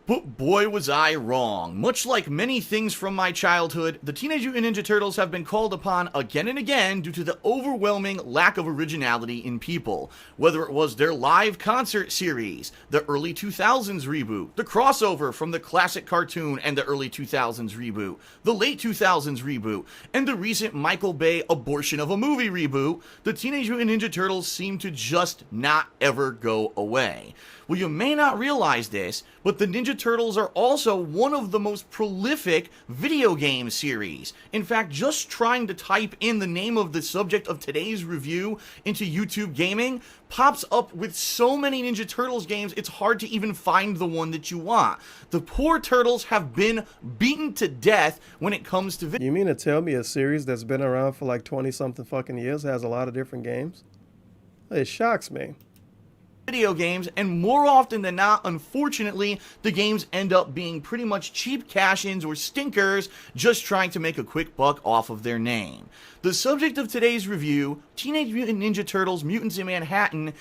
But boy was I wrong. Much like many things from my childhood, the Teenage Mutant Ninja Turtles have been called upon again and again due to the overwhelming lack of originality in people. Whether it was their live concert series, the early 2000s reboot, the crossover from the classic cartoon and the early 2000s reboot, the late 2000s reboot, and the recent Michael Bay abortion of a movie reboot, the Teenage Mutant Ninja Turtles seem to just not ever go away. Well, you may not realize this, but the Ninja Turtles are also one of the most prolific video game series. In fact, just trying to type in the name of the subject of today's review into YouTube Gaming pops up with so many Ninja Turtles games, it's hard to even find the one that you want. The poor Turtles have been beaten to death when it comes to video. You mean to tell me a series that's been around for like 20-something fucking years has a lot of different games? It shocks me. video games, and more often than not, unfortunately, the games end up being pretty much cheap cash-ins or stinkers just trying to make a quick buck off of their name. The subject of today's review, Teenage Mutant Ninja Turtles Mutants in Manhattan,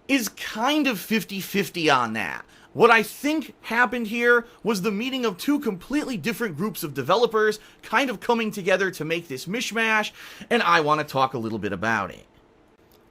is kind of 50-50 on that. What I think happened here was the meeting of two completely different groups of developers kind of coming together to make this mishmash, and I want to talk a little bit about it.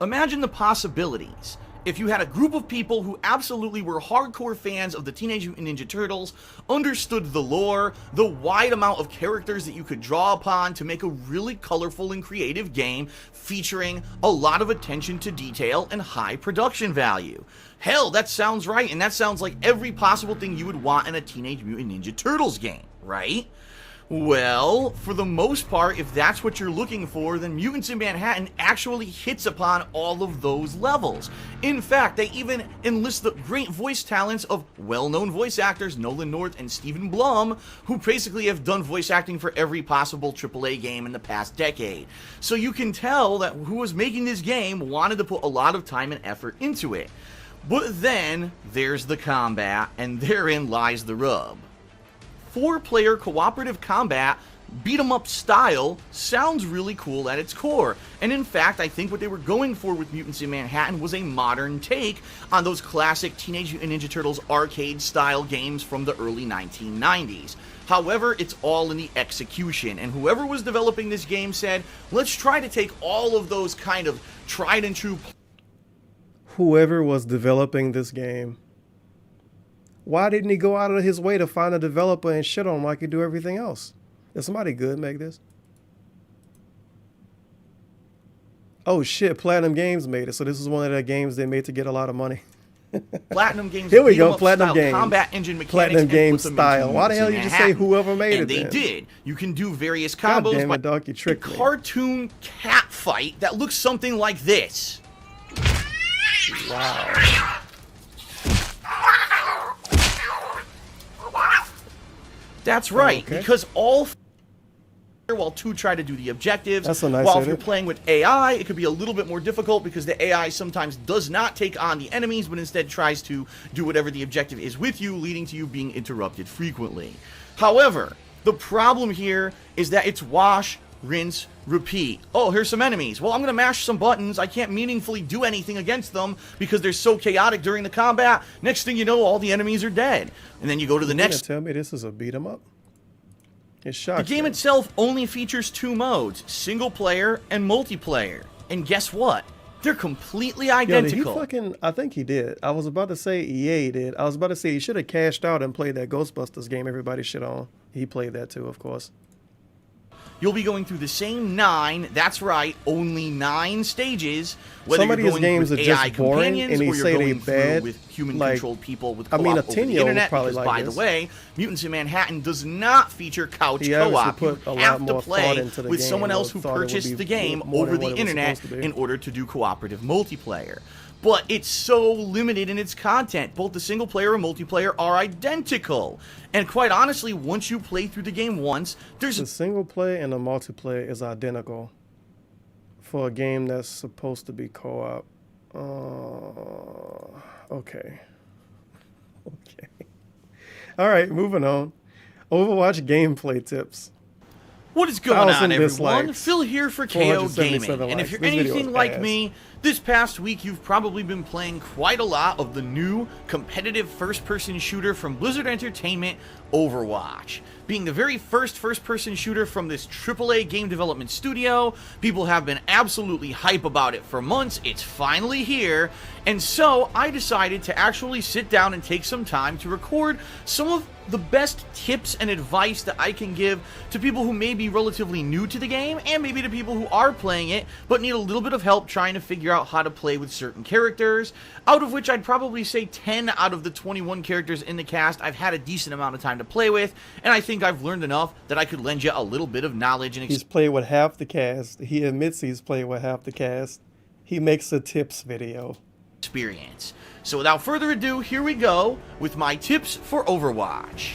Imagine the possibilities. If you had a group of people who absolutely were hardcore fans of the Teenage Mutant Ninja Turtles, understood the lore, the wide amount of characters that you could draw upon to make a really colorful and creative game featuring a lot of attention to detail and high production value. Hell, that sounds right, and that sounds like every possible thing you would want in a Teenage Mutant Ninja Turtles game, right? Well, for the most part, if that's what you're looking for, then Mutants in Manhattan actually hits upon all of those levels. In fact, they even enlist the great voice talents of well-known voice actors Nolan North and Stephen Blum, who basically have done voice acting for every possible AAA game in the past decade. So you can tell that who was making this game wanted to put a lot of time and effort into it. But then, there's the combat, and therein lies the rub. 4-player cooperative combat, beat-em-up style, sounds really cool at its core. And in fact, I think what they were going for with Mutants in Manhattan was a modern take on those classic Teenage Mutant Ninja Turtles arcade-style games from the early 1990s. However, it's all in the execution, and whoever was developing this game said, let's try to take all of those kind of tried-and-true... Whoever was developing this game, why didn't he go out of his way to find a developer and shit on him like he do everything else? Did somebody good make this? Oh shit, Platinum Games made it. So this is one of the games they made to get a lot of money. Platinum Games. Here we go, Platinum Games. Combat engine mechanics. Platinum Games style. Why the hell you just say whoever made it? And they then? did. You can do various God combos. damn it, dog, you tricked me. Cartoon cat fight that looks something like this. Wow. That's right, okay. because all while two try to do the objectives. That's a nice while if edit. you're playing with AI, it could be a little bit more difficult because the AI sometimes does not take on the enemies, but instead tries to do whatever the objective is with you, leading to you being interrupted frequently. However, the problem here is that it's wash, rinse, repeat. Oh, here's some enemies. Well, I'm going to mash some buttons. I can't meaningfully do anything against them because they're so chaotic during the combat. Next thing you know, all the enemies are dead. And then you go to the next... Tell me this is a beat 'em up? It's shocking. The game itself only features 2 modes, single player and multiplayer. And guess what? They're completely identical. Yo, did he fucking... I think he did. I was about to say EA did. I was about to say he should have cashed out and played that Ghostbusters game everybody shit on. He played that too, of course. You'll be going through the same 9, that's right, only 9 stages. Whether Some of you're these going games with are AI just boring, companions and or they you're say they going through bad. with human-controlled people with co-op I mean, a over the 10-year-old internet. probably Because, like by this. the way, Mutants in Manhattan does not feature couch He obviously co-op. put You a lot have to more thought play into the with game, someone or else who thought it would purchased be the game more over than the what it was internet supposed to be. in order to do cooperative multiplayer. But it's so limited in its content. Both the single player and multiplayer are identical. And quite honestly, once you play through the game once, there's... The single player and the multiplayer is identical for a game that's supposed to be co-op. Okay. Okay. All right, moving on. Overwatch gameplay tips. What is going on, 1,000 everyone? dislikes, Phil here for KO 477 Gaming. And if likes. you're This video anything is like ass. me, this past week you've probably been playing quite a lot of the new competitive first-person shooter from Blizzard Entertainment, Overwatch. Being the very first first-person shooter from this AAA game development studio, people have been absolutely hype about it for months. It's finally here. And so I decided to actually sit down and take some time to record some of the best tips and advice that I can give to people who may be relatively new to the game and maybe to people who are playing it but need a little bit of help trying to figure out how to play with certain characters, out of which I'd probably say 10 out of the 21 characters in the cast I've had a decent amount of time to play with, and I think I've learned enough that I could lend you a little bit of knowledge and He's played with half the cast. He admits he's played with half the cast. He makes a tips video. Experience. So without further ado, here we go with my tips for Overwatch.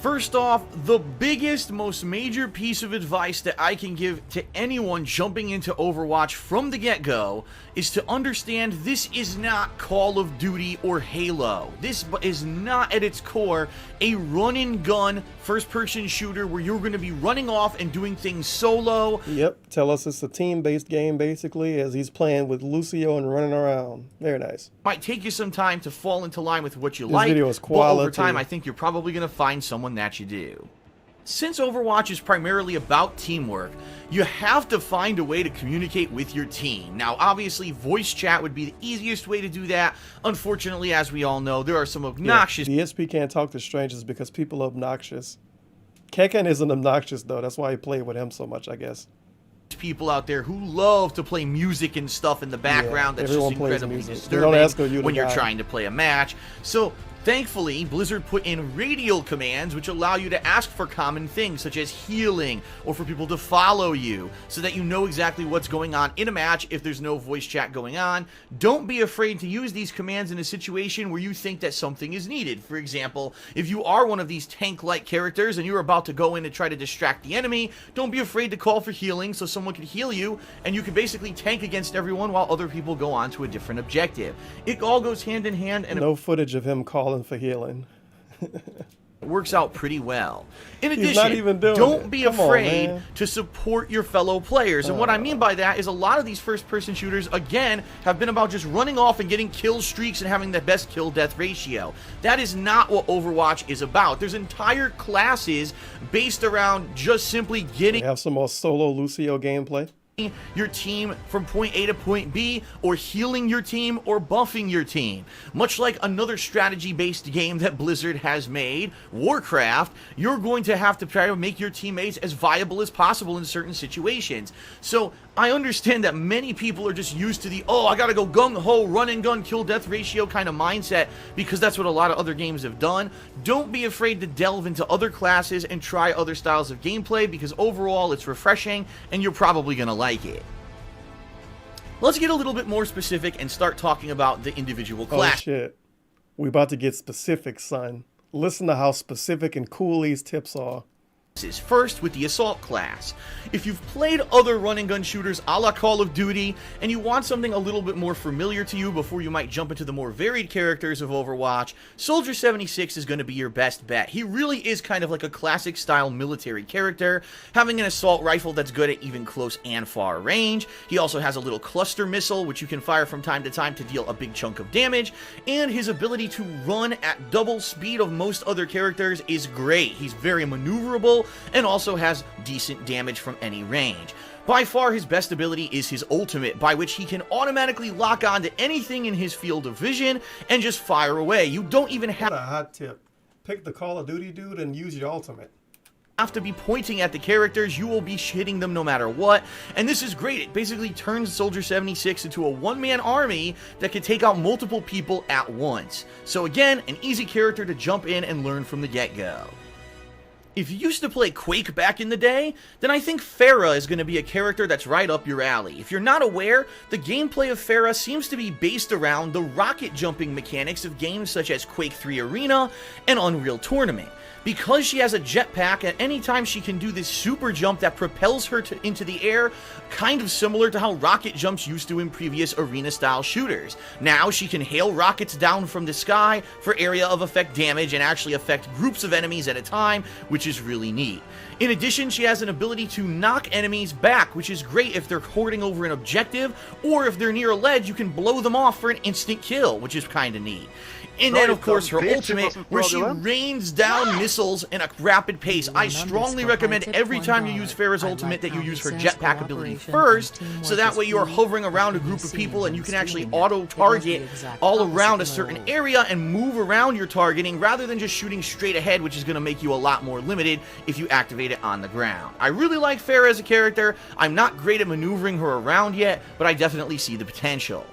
First off, the biggest, most major piece of advice that I can give to anyone jumping into Overwatch from the get-go is to understand this is not Call of Duty or Halo. This is not at its core a run-and-gun first-person shooter where you're going to be running off and doing things solo. Yep, tell us it's a team-based game, basically, as he's playing with Lucio and running around. Very nice. Might take you some time to fall into line with what you This like, video is but quality. over time I think you're probably going to find someone that you do. Since Overwatch is primarily about teamwork, you have to find a way to communicate with your team. Now, obviously, voice chat would be the easiest way to do that. Unfortunately, as we all know, there are some obnoxious... Yeah, DSP can't talk to strangers because people are obnoxious. Kekken isn't obnoxious, though. That's why he played with him so much, I guess. People out there who love to play music and stuff in the background that's just incredibly disturbing when you're trying to play a match. So thankfully, Blizzard put in radial commands which allow you to ask for common things such as healing or for people to follow you so that you know exactly what's going on in a match if there's no voice chat going on. Don't be afraid to use these commands in a situation where you think that something is needed. For example, if you are one of these tank-like characters and you're about to go in and try to distract the enemy, don't be afraid to call for healing so someone can heal you and you can basically tank against everyone while other people go on to a different objective. It all goes hand in hand, and no footage of him calling for healing. It works out pretty well. In He's addition, not even doing don't it. be Come on, afraid man. to support your fellow players. And what I mean by that is a lot of these first-person shooters, again, have been about just running off and getting kill streaks and having the best kill-death ratio. That is not what Overwatch is about. There's entire classes based around just simply getting... Have some more solo Lucio gameplay. Your team from point A to point B, or healing your team, or buffing your team. Much like another strategy-based game that Blizzard has made, Warcraft, you're going to have to try to make your teammates as viable as possible in certain situations. So I understand that many people are just used to the, oh, I gotta go gung-ho, run-and-gun, kill-death ratio kind of mindset, because that's what a lot of other games have done. Don't be afraid to delve into other classes and try other styles of gameplay, because overall it's refreshing, and you're probably gonna like it. Let's get a little bit more specific and start talking about the individual classes. Oh shit. We about to get specific, son. Listen to how specific and cool these tips are. First, with the Assault class. If you've played other run-and-gun shooters a la Call of Duty, and you want something a little bit more familiar to you before you might jump into the more varied characters of Overwatch, Soldier 76 is going to be your best bet. He really is kind of like a classic-style military character, having an assault rifle that's good at even close and far range. He also has a little cluster missile, which you can fire from time to time to deal a big chunk of damage, and his ability to run at double speed of most other characters is great. He's very maneuverable, and also has decent damage from any range. By far his best ability is his ultimate, by which he can automatically lock on to anything in his field of vision and just fire away. You don't even have a hot tip. Pick the Call of Duty dude and use your ultimate. Have to be pointing at the characters, you will be hitting them no matter what, and this is great. It basically turns Soldier 76 into a one-man army that can take out multiple people at once. So again, an easy character to jump in and learn from the get-go. If you used to play Quake back in the day, then I think Pharah is going to be a character that's right up your alley. If you're not aware, the gameplay of Pharah seems to be based around the rocket jumping mechanics of games such as Quake 3 Arena and Unreal Tournament. Because she has a jetpack, at any time she can do this super jump that propels her into the air, kind of similar to how rocket jumps used to in previous arena-style shooters. Now she can hail rockets down from the sky for area of effect damage and actually affect groups of enemies at a time, which is really neat. In addition, she has an ability to knock enemies back, which is great if they're hoarding over an objective, or if they're near a ledge, you can blow them off for an instant kill, which is kind of neat. And then, of course, her ultimate, where she rains down missiles in a rapid pace. I strongly recommend every time you use Pharah's ultimate that you use her jetpack ability first, so that way you are hovering around a group of people and you can actually auto-target all around a certain area and move around your targeting rather than just shooting straight ahead, which is going to make you a lot more limited if you activate it on the ground. I really like Pharah as a character. I'm not great at maneuvering her around yet, but I definitely see the potential.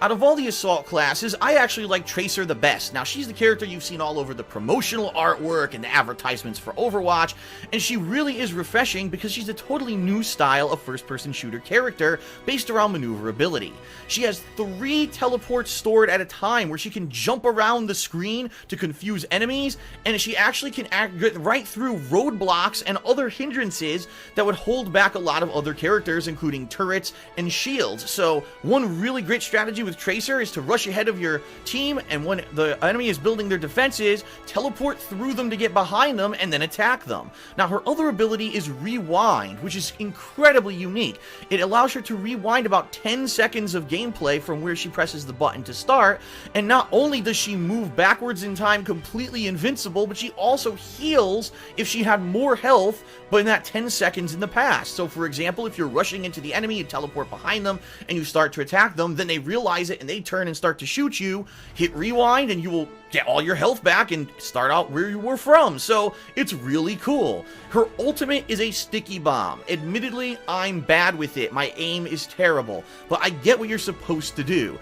Out of all the assault classes, I actually like Tracer the best. Now, she's the character you've seen all over the promotional artwork and the advertisements for Overwatch, and she really is refreshing because she's a totally new style of first-person shooter character based around maneuverability. She has 3 teleports stored at a time where she can jump around the screen to confuse enemies, and she actually can get right through roadblocks and other hindrances that would hold back a lot of other characters, including turrets and shields. So, one really great strategy with Tracer is to rush ahead of your team, and when the enemy is building their defenses, teleport through them to get behind them and then attack them. Now, her other ability is Rewind, which is incredibly unique. It allows her to rewind about 10 seconds of gameplay from where she presses the button to start, and not only does she move backwards in time completely invincible, but she also heals if she had more health but in that 10 seconds in the past. So, for example, if you're rushing into the enemy, you teleport behind them, and you start to attack them, then they realize it and they turn and start to shoot you, hit rewind, and you will get all your health back and start out where you were from. So, it's really cool. Her ultimate is a sticky bomb. Admittedly, I'm bad with it. My aim is terrible, but I get what you're supposed to do.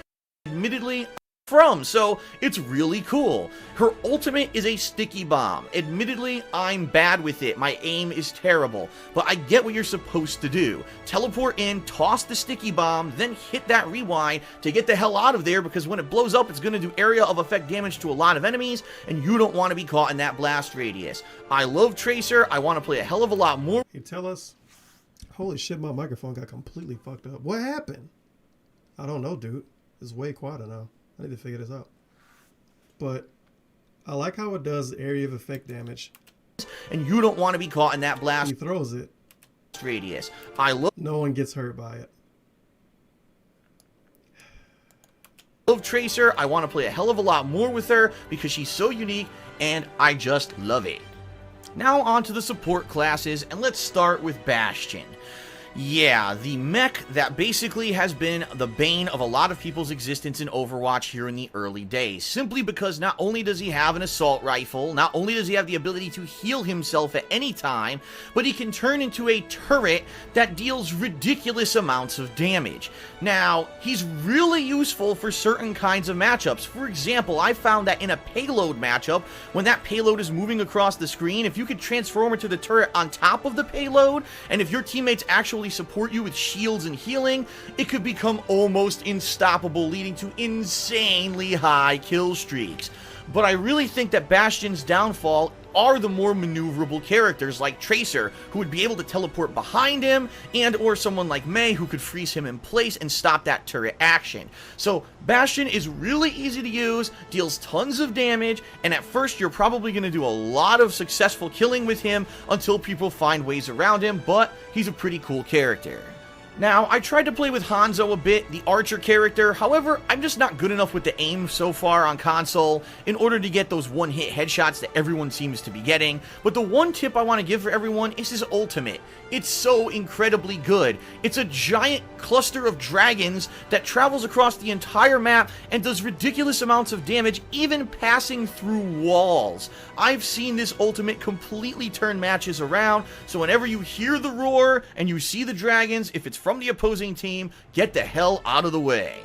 Admittedly, so it's really cool. Her ultimate is a sticky bomb. Admittedly, I'm bad with it. My aim is terrible, but I get what you're supposed to do. Teleport in, toss the sticky bomb, then hit that rewind to get the hell out of there, because when it blows up, it's going to do area of effect damage to a lot of enemies, and you don't want to be caught in that blast radius. I love Tracer. I want to play a hell of a lot more. You tell us. Holy shit, my microphone got completely fucked up. What happened? I don't know, dude. It's way quieter now. I need to figure this out. But I like how it does area of effect damage. And you don't want to be caught in that blast. He throws it. Radius. No one gets hurt by it. Love Tracer. I want to play a hell of a lot more with her because she's so unique and I just love it. Now on to the support classes, and let's start with Bastion. Yeah, the mech that basically has been the bane of a lot of people's existence in Overwatch here in the early days, simply because not only does he have an assault rifle, not only does he have the ability to heal himself at any time, but he can turn into a turret that deals ridiculous amounts of damage. Now, he's really useful for certain kinds of matchups. For example, I found that in a payload matchup, when that payload is moving across the screen, if you could transform into the turret on top of the payload, and if your teammates actually support you with shields and healing, it could become almost unstoppable, leading to insanely high kill streaks. But I really think that Bastion's downfall are the more maneuverable characters like Tracer, who would be able to teleport behind him, and or someone like Mei who could freeze him in place and stop that turret action. So Bastion is really easy to use, deals tons of damage, and at first you're probably going to do a lot of successful killing with him until people find ways around him, but he's a pretty cool character. Now, I tried to play with Hanzo a bit, the archer character, however, I'm just not good enough with the aim so far on console in order to get those one-hit headshots that everyone seems to be getting, but the one tip I want to give for everyone is his ultimate. It's so incredibly good. It's a giant cluster of dragons that travels across the entire map and does ridiculous amounts of damage, even passing through walls. I've seen this ultimate completely turn matches around, so whenever you hear the roar and you see the dragons, if it's from the opposing team, get the hell out of the way.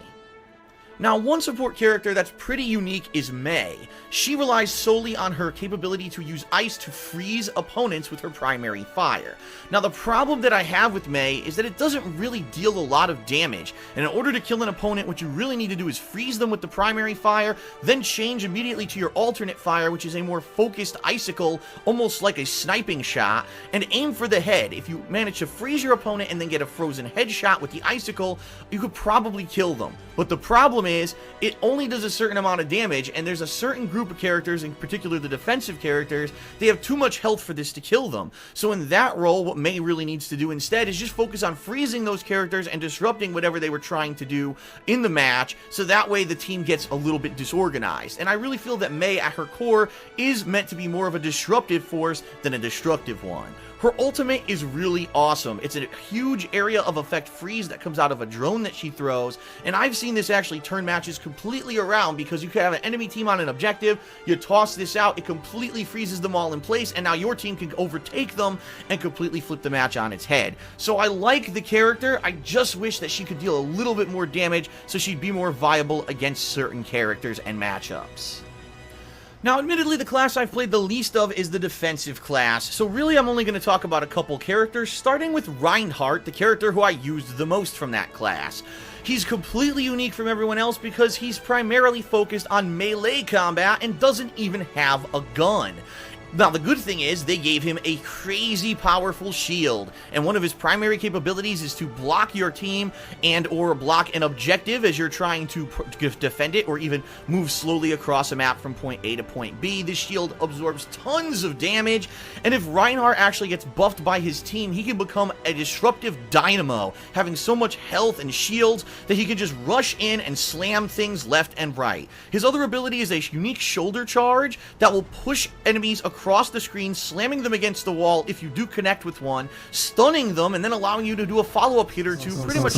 Now, one support character that's pretty unique is Mei. She relies solely on her capability to use ice to freeze opponents with her primary fire. Now, the problem that I have with Mei is that it doesn't really deal a lot of damage, and in order to kill an opponent, what you really need to do is freeze them with the primary fire, then change immediately to your alternate fire, which is a more focused icicle, almost like a sniping shot, and aim for the head. If you manage to freeze your opponent and then get a frozen headshot with the icicle, you could probably kill them. But the problem is, it only does a certain amount of damage, and there's a certain group of characters, in particular the defensive characters, they have too much health for this to kill them. So in that role, what Mei really needs to do instead is just focus on freezing those characters and disrupting whatever they were trying to do in the match, so that way the team gets a little bit disorganized. And I really feel that Mei, at her core, is meant to be more of a disruptive force than a destructive one. Her ultimate is really awesome. It's a huge area of effect freeze that comes out of a drone that she throws, and I've seen this actually turn turn matches completely around, because you could have an enemy team on an objective, you toss this out, it completely freezes them all in place, and now your team can overtake them and completely flip the match on its head. So I like the character, I just wish that she could deal a little bit more damage so she'd be more viable against certain characters and matchups. Now, admittedly, the class I've played the least of is the defensive class, so really I'm only going to talk about a couple characters, starting with Reinhardt, the character who I used the most from that class. He's completely unique from everyone else because he's primarily focused on melee combat and doesn't even have a gun. Now, the good thing is, they gave him a crazy powerful shield, and one of his primary capabilities is to block your team and or block an objective as you're trying to defend it, or even move slowly across a map from point A to point B. This shield absorbs tons of damage, and if Reinhardt actually gets buffed by his team, he can become a disruptive dynamo, having so much health and shields that he can just rush in and slam things left and right. His other ability is a unique shoulder charge that will push enemies across the screen, slamming them against the wall if you do connect with one, stunning them, and then allowing you to do a follow-up hit or two, pretty much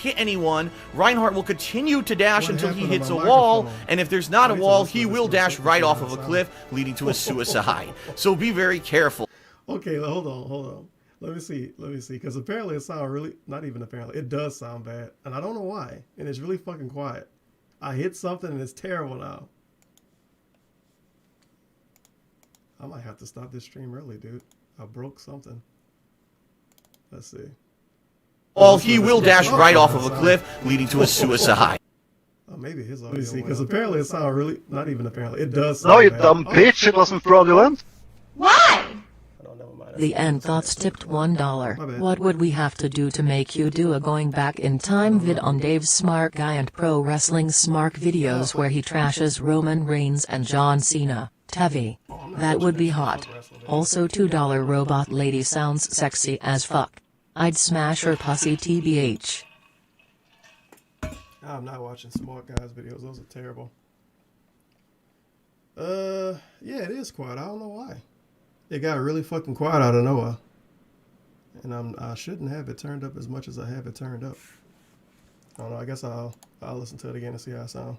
hit anyone. Reinhardt will continue to dash until he hits a wall, and if there's not a wall, he will dash right off of a cliff, leading to a suicide. So be very careful. Okay, hold on. Let me see, because apparently it sounds really, not even apparently, it does sound bad, and I don't know why, and it's really fucking quiet. I hit something and it's terrible now. I might have to stop this stream early, dude. I broke something. Let's see. Well, he will dash right off of a cliff, leading to a suicide. Oh, maybe his audio. Let me see, because apparently it sounds really, not even apparently, it does No, sound you bad. dumb bitch, it wasn't fraudulent. Why? The End Thoughts tipped $1. What would we have to do to make you do a going back in time vid on Dave's Smart Guy and Pro Wrestling Smart videos where he trashes Roman Reigns and John Cena? Tevi. That would be hot. Also $2 robot lady sounds sexy as fuck. I'd smash her pussy TBH. I'm not watching Smart Guys videos. Those are terrible. Yeah, it is quiet. I don't know why. It got really fucking quiet out of nowhere. And I shouldn't have it turned up as much as I have it turned up. I don't know, I guess I'll listen to it again and see how it sounds.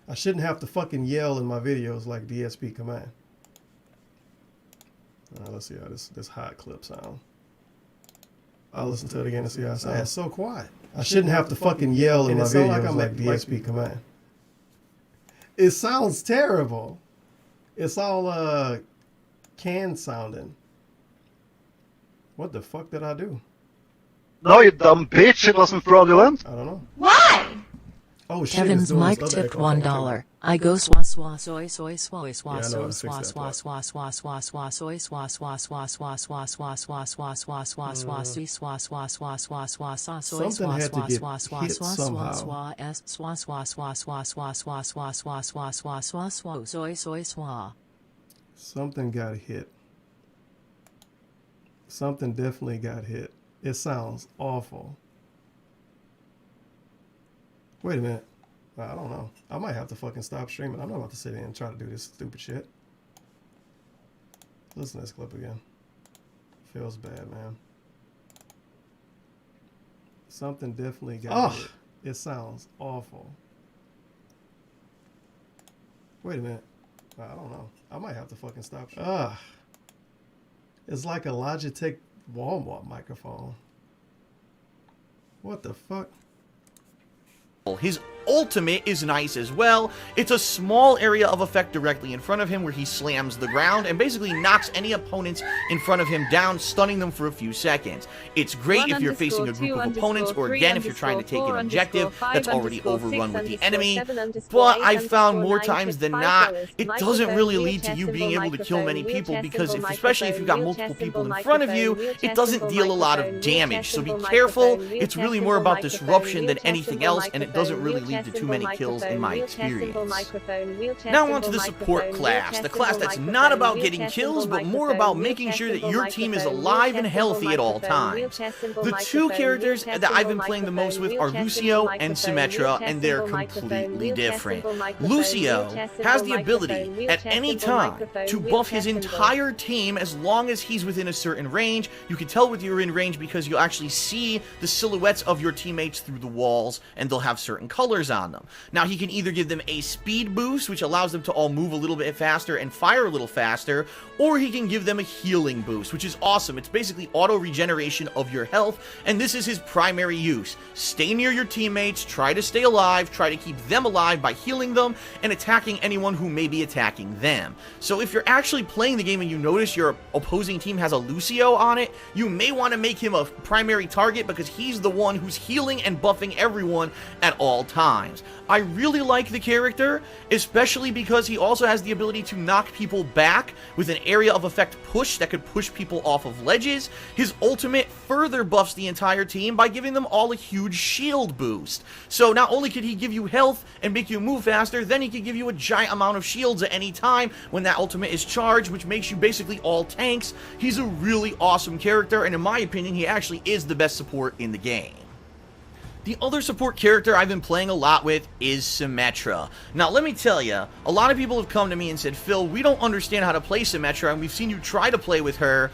I shouldn't have to fucking yell in my videos like DSP command. Let's see how this hot clip sound. I'll listen to it again and see how it sounds. It's so quiet. I shouldn't have to fucking yell in my videos like DSP command. It sounds terrible. It's all canned sounding. What the fuck did I do? No, you dumb bitch, it wasn't fraudulent. I don't know. Why? Oh shit. Kevin's mic tipped $1. I go swa swa soy soy soy swa so swa swa swa swa swa swa soy swa swa swa swa swa swa swa swa swa swa swa si swa swa swa swa swa sa soy swa swa swa swa swa swa s swa swa swa swa swa swa swa swa swa swa swa swa soy soy swa. Something got hit. Something definitely got hit. It sounds awful. Wait a minute. I don't know. I might have to fucking stop streaming. I'm not about to sit in and try to do this stupid shit. Listen to this clip again. Feels bad, man. Something definitely got hit. It sounds awful. Wait a minute. I don't know. I might have to fucking stop. It's like a Logitech Walmart microphone. What the fuck? His ultimate is nice as well. It's a small area of effect directly in front of him where he slams the ground and basically knocks any opponents in front of him down, stunning them for a few seconds. It's great if you're facing a group of opponents, or again if you're trying to take an objective that's already overrun with the enemy, but I found more times than not, it doesn't really lead to you being able to kill many people, because especially if you've got multiple people in front of you, it doesn't deal a lot of damage, so be careful. It's really more about disruption than anything else, and it doesn't really lead to too many kills in my experience. Now Now on to the support class, the class that's not about getting kills, but more about making sure that your team is alive and healthy at all times. The two characters that I've been playing the most with are Lucio and Symmetra, and they're completely different. Lucio has the ability at any time to buff his entire team as long as he's within a certain range. You can tell whether you're in range because you'll actually see the silhouettes of your teammates through the walls, and they'll have certain colors on them. Now, he can either give them a speed boost, which allows them to all move a little bit faster and fire a little faster, or he can give them a healing boost, which is awesome. It's basically auto regeneration of your health, and this is his primary use. Stay near your teammates, try to stay alive, try to keep them alive by healing them, and attacking anyone who may be attacking them. So if you're actually playing the game and you notice your opposing team has a Lucio on it, you may want to make him a primary target because he's the one who's healing and buffing everyone at all times. I really like the character, especially because he also has the ability to knock people back with an area of effect push that could push people off of ledges. His ultimate further buffs the entire team by giving them all a huge shield boost. So not only could he give you health and make you move faster, then he could give you a giant amount of shields at any time when that ultimate is charged, which makes you basically all tanks. He's a really awesome character, and in my opinion, he actually is the best support in the game. The other support character I've been playing a lot with is Symmetra. Now, let me tell you, a lot of people have come to me and said, Phil, we don't understand how to play Symmetra, and we've seen you try to play with her.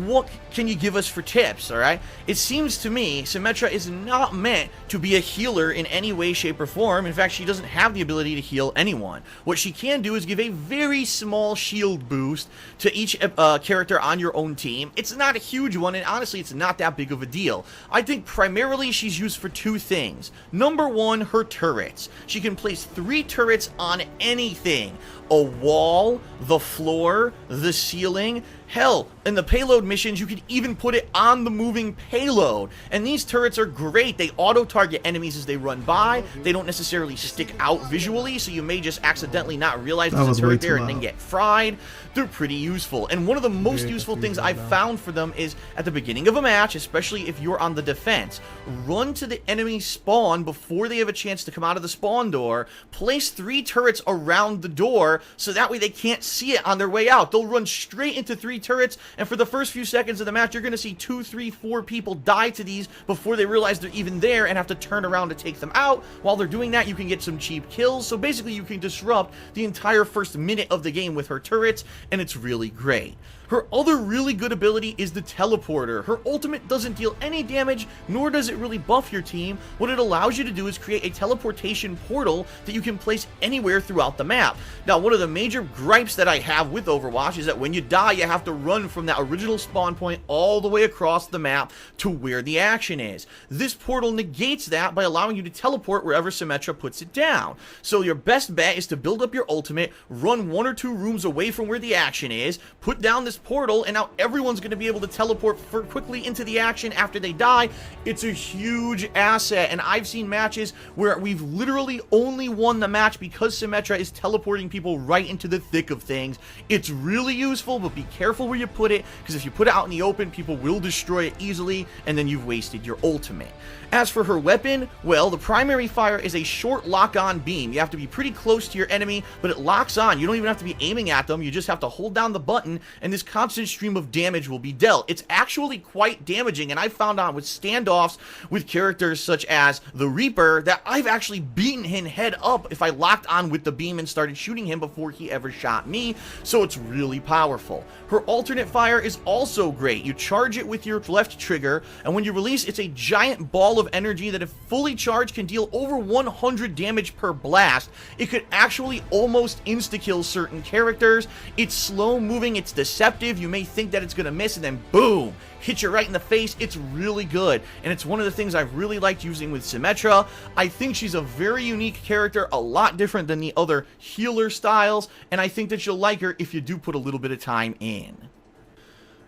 What can you give us for tips, alright? It seems to me Symmetra is not meant to be a healer in any way, shape, or form. In fact, she doesn't have the ability to heal anyone. What she can do is give a very small shield boost to each character on your own team. It's not a huge one, and honestly, it's not that big of a deal. I think primarily she's used for two things. Number one, her turrets. She can place 3 turrets on anything. A wall, the floor, the ceiling. Hell, in the payload missions, you could even put it on the moving payload. And these turrets are great. They auto-target enemies as they run by. They don't necessarily stick out visually, so you may just accidentally not realize there's a turret there and then get fried. They're pretty useful. And one of the most useful things I've found for them is at the beginning of a match, especially if you're on the defense, run to the enemy spawn before they have a chance to come out of the spawn door, place 3 turrets around the door so that way they can't see it on their way out. They'll run straight into 3 turrets, and for the first few seconds of the match, you're going to see 2, 3, 4 people die to these before they realize they're even there and have to turn around to take them out. While they're doing that, you can get some cheap kills, so basically you can disrupt the entire first minute of the game with her turrets, and it's really great. Her other really good ability is the teleporter. Her ultimate doesn't deal any damage, nor does it really buff your team. What it allows you to do is create a teleportation portal that you can place anywhere throughout the map. Now, one of the major gripes that I have with Overwatch is that when you die, you have to run from that original spawn point all the way across the map to where the action is. This portal negates that by allowing you to teleport wherever Symmetra puts it down. So your best bet is to build up your ultimate, run 1 or 2 rooms away from where the action is, put down this portal, and now everyone's going to be able to teleport quickly into the action after they die. It's a huge asset, and I've seen matches where we've literally only won the match because Symmetra is teleporting people right into the thick of things. It's really useful, but be careful where you put it, because if you put it out in the open, people will destroy it easily, and then you've wasted your ultimate. As for her weapon, well, the primary fire is a short lock-on beam. You have to be pretty close to your enemy, but it locks on. You don't even have to be aiming at them. You just have to hold down the button, and this constant stream of damage will be dealt. It's actually quite damaging, and I've found out with standoffs with characters such as the Reaper that I've actually beaten him head up if I locked on with the beam and started shooting him before he ever shot me, so it's really powerful. Her alternate fire is also great. You charge it with your left trigger, and when you release, it's a giant ball of energy that if fully charged can deal over 100 damage per blast. It could actually almost insta-kill certain characters. It's slow moving, it's deceptive. You may think that it's going to miss, and then boom, hit you right in the face. It's really good, and it's one of the things I've really liked using with Symmetra. I think she's a very unique character, a lot different than the other healer styles, and I think that you'll like her if you do put a little bit of time in.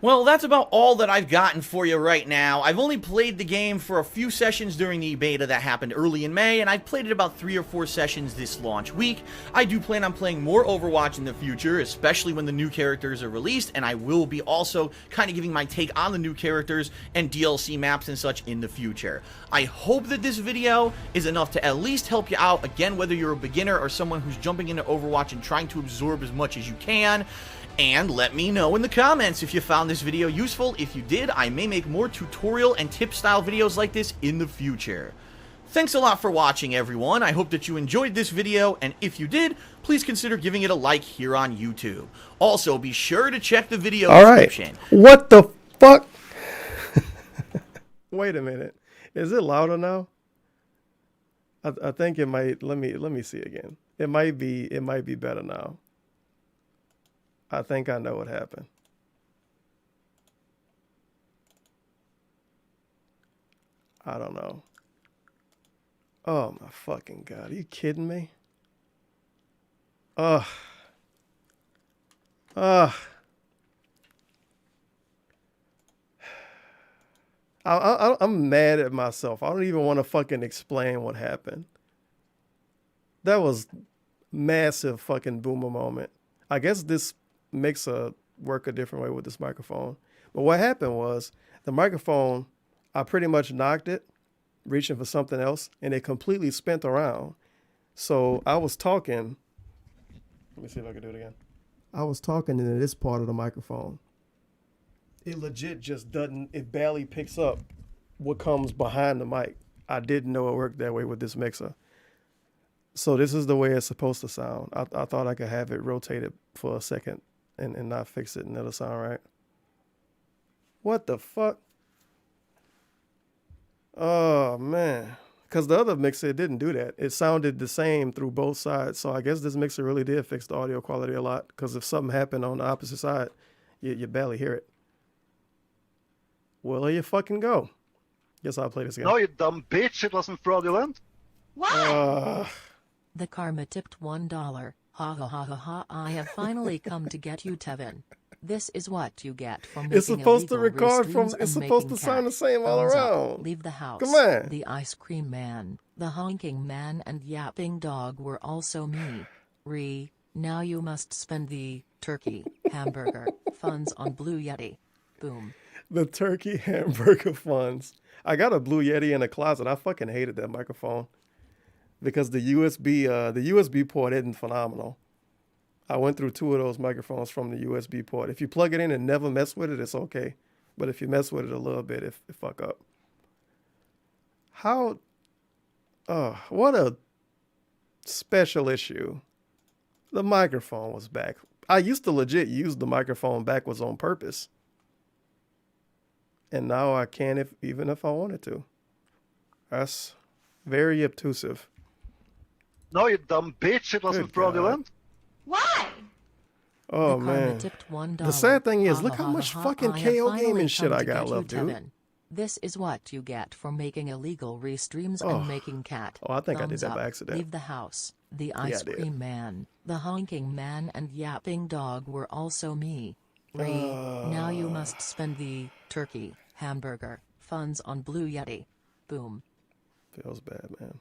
Well, that's about all that I've gotten for you right now. I've only played the game for a few sessions during the beta that happened early in May, and I've played it about 3 or 4 sessions this launch week. I do plan on playing more Overwatch in the future, especially when the new characters are released, and I will be also kind of giving my take on the new characters and DLC maps and such in the future. I hope that this video is enough to at least help you out, again, whether you're a beginner or someone who's jumping into Overwatch and trying to absorb as much as you can. And let me know in the comments if you found this video useful. If you did, I may make more tutorial and tip style videos like this in the future. Thanks a lot for watching, everyone. I hope that you enjoyed this video, and if you did, please consider giving it a like here on YouTube. Also, be sure to check the video description. What the fuck? Wait a minute. Is it louder now? I think it might. Let me see again. It might be better now. I think I know what happened. I don't know. Oh my fucking God. Are you kidding me? Ugh. Ugh. I'm mad at myself. I don't even want to fucking explain what happened. That was massive fucking boomer moment. I guess this mixer work a different way with this microphone. But what happened was the microphone, I pretty much knocked it, reaching for something else, and it completely spent around. So I was talking. Let me see if I can do it again. I was talking into this part of the microphone. It legit just doesn't, it barely picks up what comes behind the mic. I didn't know it worked that way with this mixer. So this is the way it's supposed to sound. I thought I could have it rotated for a second and not fix it and it'll sound right. What the fuck? Oh, man. Because the other mixer, it didn't do that. It sounded the same through both sides. So I guess this mixer really did fix the audio quality a lot. Because if something happened on the opposite side, you barely hear it. Well, there you fucking go. Guess I'll play this again. No, you dumb bitch. It wasn't fraudulent. What? The karma tipped $1. Ha ha ha ha ha. I have finally come to get you, Tevin. This is what you get for making It's supposed to illegal record from, restreams it's and supposed to making sound the cat. same all Thumbs up. around. Leave the house. Come on. The ice cream man, the honking man and yapping dog were also me. Now you must spend the turkey, hamburger, funds on Blue Yeti. Boom. The turkey hamburger funds. I got a Blue Yeti in the closet. I fucking hated that microphone because the USB port isn't phenomenal. I went through 2 of those microphones from the USB port. If you plug it in and never mess with it, it's okay. But if you mess with it a little bit, it fuck up. What a special issue. The microphone was back. I used to legit use the microphone backwards on purpose. And now I can't even if I wanted to. That's very obtrusive. No, you dumb bitch. It wasn't fraudulent. Why? Oh, the man. Tipped $1. The sad thing is, look how much fucking KOGAMING shit I got left, dude. This is what you get for making illegal restreams and making cat. Oh, I think I did Thumbs that by up. accident. Leave the house. The ice cream man, the honking man and yapping dog were also me. Now you must spend the turkey, hamburger, funds on Blue Yeti. Boom. Feels bad, man.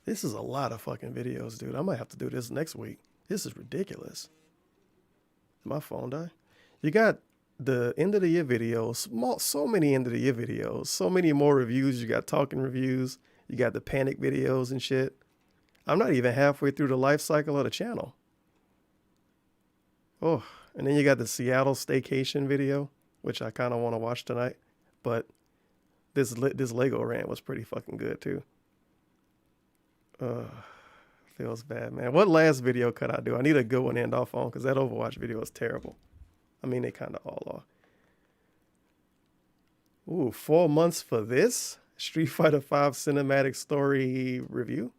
This is a lot of fucking videos, dude. I might have to do this next week. This is ridiculous. Did my phone die? You got the end of the year videos, so many end of the year videos, so many more reviews. You got talking reviews. You got the panic videos and shit. I'm not even halfway through the life cycle of the channel. Oh, and then you got the Seattle staycation video, which I kind of want to watch tonight. But this Lego rant was pretty fucking good too. Feels bad, man. What last video could I do? I need a good one to end off on because that Overwatch video is terrible. I mean, they kind of all are. Ooh, 4 months for this? Street Fighter V cinematic story review?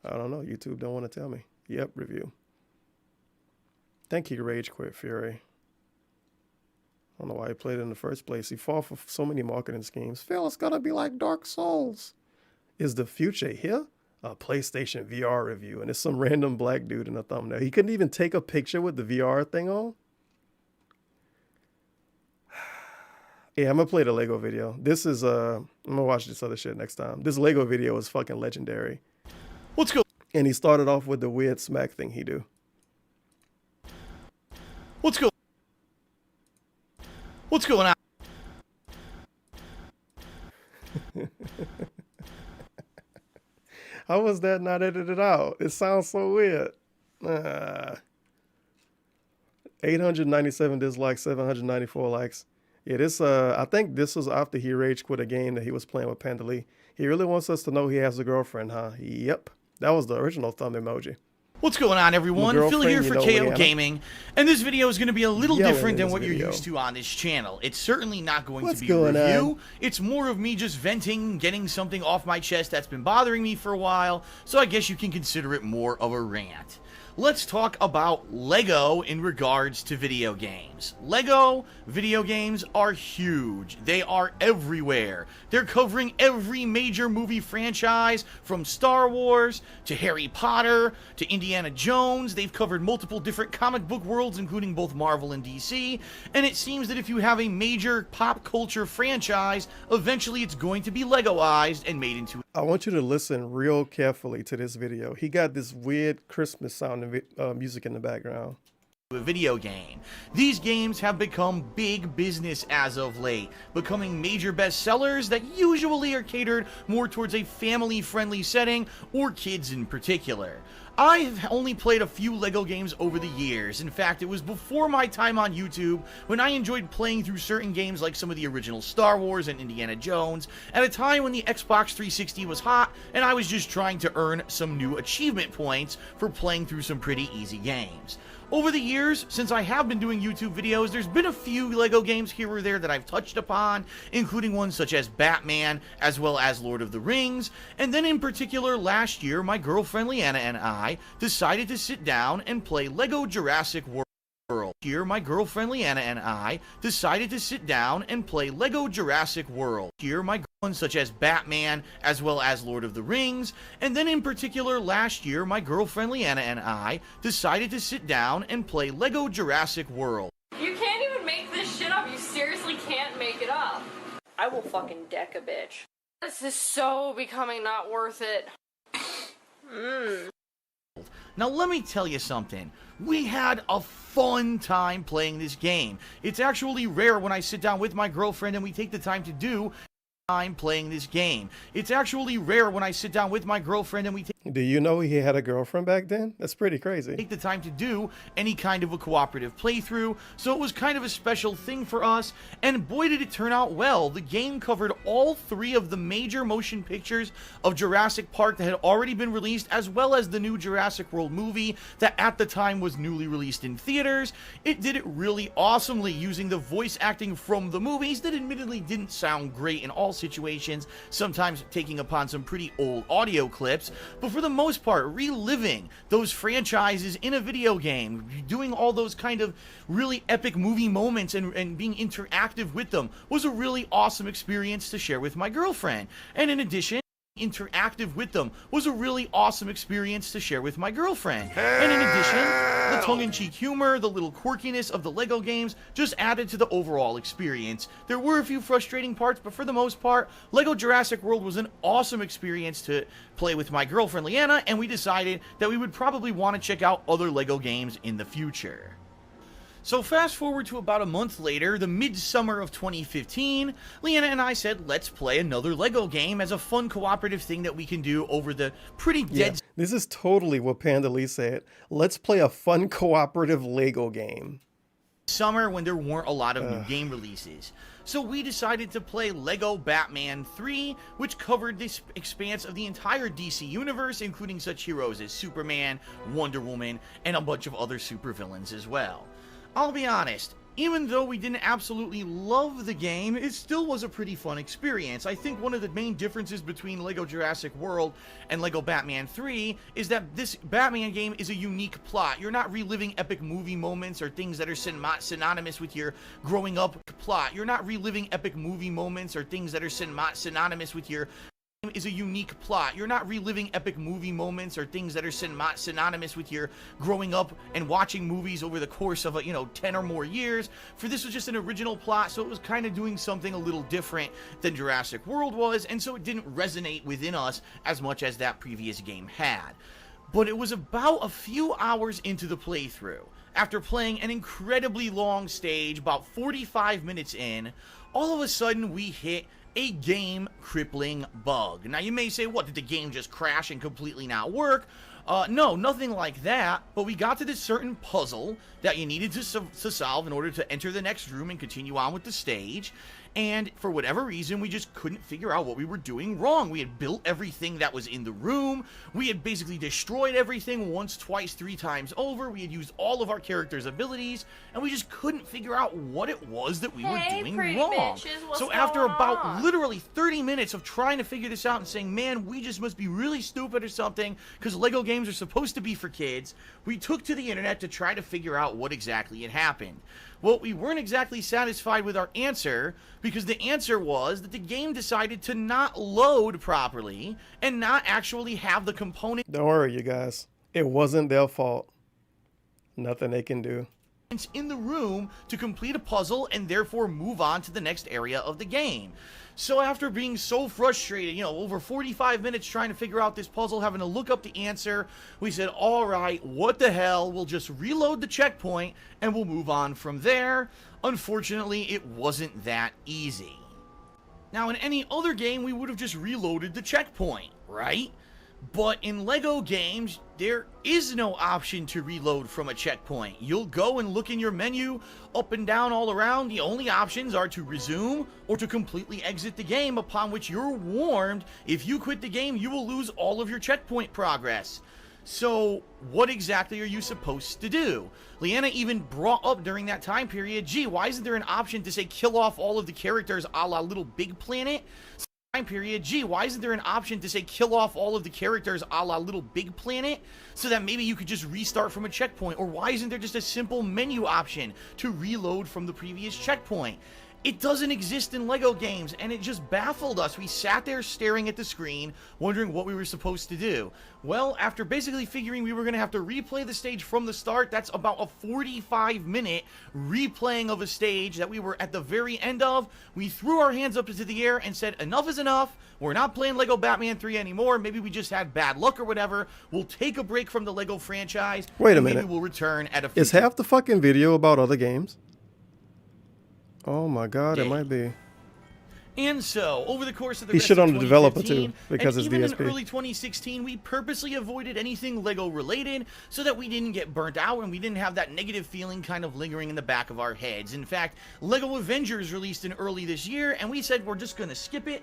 I don't know. YouTube don't want to tell me. Yep, review. Thank you, Rage Quit Fury. I don't know why he played it in the first place. He fought for so many marketing schemes. Phil, it's gonna be like Dark Souls. Is the future here? A PlayStation VR review, and it's some random black dude in the thumbnail. He couldn't even take a picture with the VR thing on. Yeah, I'm gonna play the Lego video. This is I'm gonna watch this other shit next time. This Lego video is fucking legendary. Let's go. And he started off with the weird smack thing he do. What's going on? How was that not edited out? It sounds so weird. 897 dislikes, 794 likes. Yeah, this I think this was after he rage quit a game that he was playing with Panda Lee. He really wants us to know he has a girlfriend, huh? Yep. That was the original thumb emoji. What's going on, everyone? Phil here for KO Gaming, and this video is going to be a little different than what you're used to on this channel. It's certainly not going to be a review. It's more of me just venting, getting something off my chest that's been bothering me for a while, so I guess you can consider it more of a rant. Let's talk about Lego in regards to video games. Lego video games are huge. They are everywhere. They're covering every major movie franchise, from Star Wars to Harry Potter to Indiana Jones. They've covered multiple different comic book worlds, including both Marvel and DC. And it seems that if you have a major pop culture franchise, eventually it's going to be Legoized and made into... I want you to listen real carefully to this video. He got this weird Christmas sounding music in the background. A video game. These games have become big business as of late, becoming major bestsellers that usually are catered more towards a family-friendly setting or kids in particular. I've only played a few Lego games over the years. In fact, it was before my time on YouTube when I enjoyed playing through certain games like some of the original Star Wars and Indiana Jones, at a time when the Xbox 360 was hot and I was just trying to earn some new achievement points for playing through some pretty easy games. Over the years, since I have been doing YouTube videos, there's been a few Lego games here or there that I've touched upon, including ones such as Batman, as well as Lord of the Rings, and then in particular last year, my girlfriend Leanna and I decided to sit down and play Lego Jurassic World. Here, my girlfriend Leanna and I decided to sit down and play Lego Jurassic World. Here, my ones such as Batman, as well as Lord of the Rings, and then in particular last year, my girlfriend Leanna and I decided to sit down and play Lego Jurassic World. You can't even make this shit up. You seriously can't make it up. I will fucking deck a bitch. This is so becoming not worth it. Now let me tell you something. We had a fun time playing this game. It's actually rare when I sit down with my girlfriend and we take the time to do time playing this game. It's actually rare when I sit down with my girlfriend and we take... Do you know he had a girlfriend back then? That's pretty crazy. Take the time to do any kind of a cooperative playthrough, so it was kind of a special thing for us, and boy did it turn out well. The game covered all three of the major motion pictures of Jurassic Park that had already been released, as well as the new Jurassic World movie that at the time was newly released in theaters. It did it really awesomely, using the voice acting from the movies that admittedly didn't sound great in all situations, sometimes taking upon some pretty old audio clips, but for the most part, reliving those franchises in a video game, doing all those kind of really epic movie moments and being interactive with them was a really awesome experience to share with my girlfriend. And in addition, interactive with them was a really awesome experience to share with my girlfriend. And in addition, the tongue-in-cheek humor, the little quirkiness of the Lego games just added to the overall experience. There were a few frustrating parts, but for the most part, Lego Jurassic World was an awesome experience to play with my girlfriend Leanna, and we decided that we would probably want to check out other Lego games in the future. So fast forward to about a month later, the midsummer of 2015, Leanna and I said, let's play another Lego game as a fun cooperative thing that we can do over the pretty dead... Yeah, this is totally what Panda Lee said. Let's play a fun cooperative Lego game. Summer when there weren't a lot of new game releases. So we decided to play Lego Batman 3, which covered this expanse of the entire DC universe, including such heroes as Superman, Wonder Woman, and a bunch of other supervillains as well. I'll be honest, even though we didn't absolutely love the game, it still was a pretty fun experience. I think one of the main differences between Lego Jurassic World and Lego Batman 3 is that this Batman game is a unique plot. You're not reliving epic movie moments or things that are synonymous with your growing up plot. You're not reliving epic movie moments or things that are synonymous with your is a unique plot. You're not reliving epic movie moments or things that are synonymous with your growing up and watching movies over the course of 10 or more years. For this was just an original plot, so it was kind of doing something a little different than Jurassic World was, and so it didn't resonate within us as much as that previous game had. But it was about a few hours into the playthrough, after playing an incredibly long stage, about 45 minutes in, all of a sudden we hit a game-crippling bug. Now you may say, what, did the game just crash and completely not work? No, nothing like that, but we got to this certain puzzle that you needed to solve in order to enter the next room and continue on with the stage, and for whatever reason, we just couldn't figure out what we were doing wrong. We had built everything that was in the room, we had basically destroyed everything once, twice, 3 times over, we had used all of our characters' abilities, and we just couldn't figure out what it was that we were doing wrong. So after about literally 30 minutes of trying to figure this out and saying, man, we just must be really stupid or something, because Lego games are supposed to be for kids, we took to the internet to try to figure out what exactly had happened. Well, we weren't exactly satisfied with our answer, because the answer was that the game decided to not load properly and not actually have the component. Don't worry, you guys. It wasn't their fault. Nothing they can do in the room to complete a puzzle and therefore move on to the next area of the game. So after being so frustrated, over 45 minutes trying to figure out this puzzle, having to look up the answer, we said, all right, what the hell, we'll just reload the checkpoint and we'll move on from there. Unfortunately, it wasn't that easy. Now, in any other game, we would have just reloaded the checkpoint, right? But in Lego games, there is no option to reload from a checkpoint. You'll go and look in your menu, up and down all around. The only options are to resume or to completely exit the game, upon which you're warned, if you quit the game, you will lose all of your checkpoint progress. So, what exactly are you supposed to do? Leanna even brought up during that time period, gee, why isn't there an option to say kill off all of the characters a la Little Big Planet? Period. Gee, why isn't there an option to say kill off all of the characters a la Little Big Planet so that maybe you could just restart from a checkpoint? Or why isn't there just a simple menu option to reload from the previous checkpoint? It doesn't exist in Lego games, and it just baffled us. We sat there staring at the screen, wondering what we were supposed to do. Well, after basically figuring we were going to have to replay the stage from the start, that's about a 45-minute replaying of a stage that we were at the very end of. We threw our hands up into the air and said, enough is enough. We're not playing Lego Batman 3 anymore. Maybe we just had bad luck or whatever. We'll take a break from the Lego franchise. Wait a minute. Maybe we'll return at a future. Is half the fucking video about other games? Oh my god, it might be. And so, over the course of the he rest shit of on the developer 2015, too, because and it's even DSP. in early 2016, we purposely avoided anything Lego related so that we didn't get burnt out and we didn't have that negative feeling kind of lingering in the back of our heads. In fact, Lego Avengers released in early this year, and we said we're just going to skip it,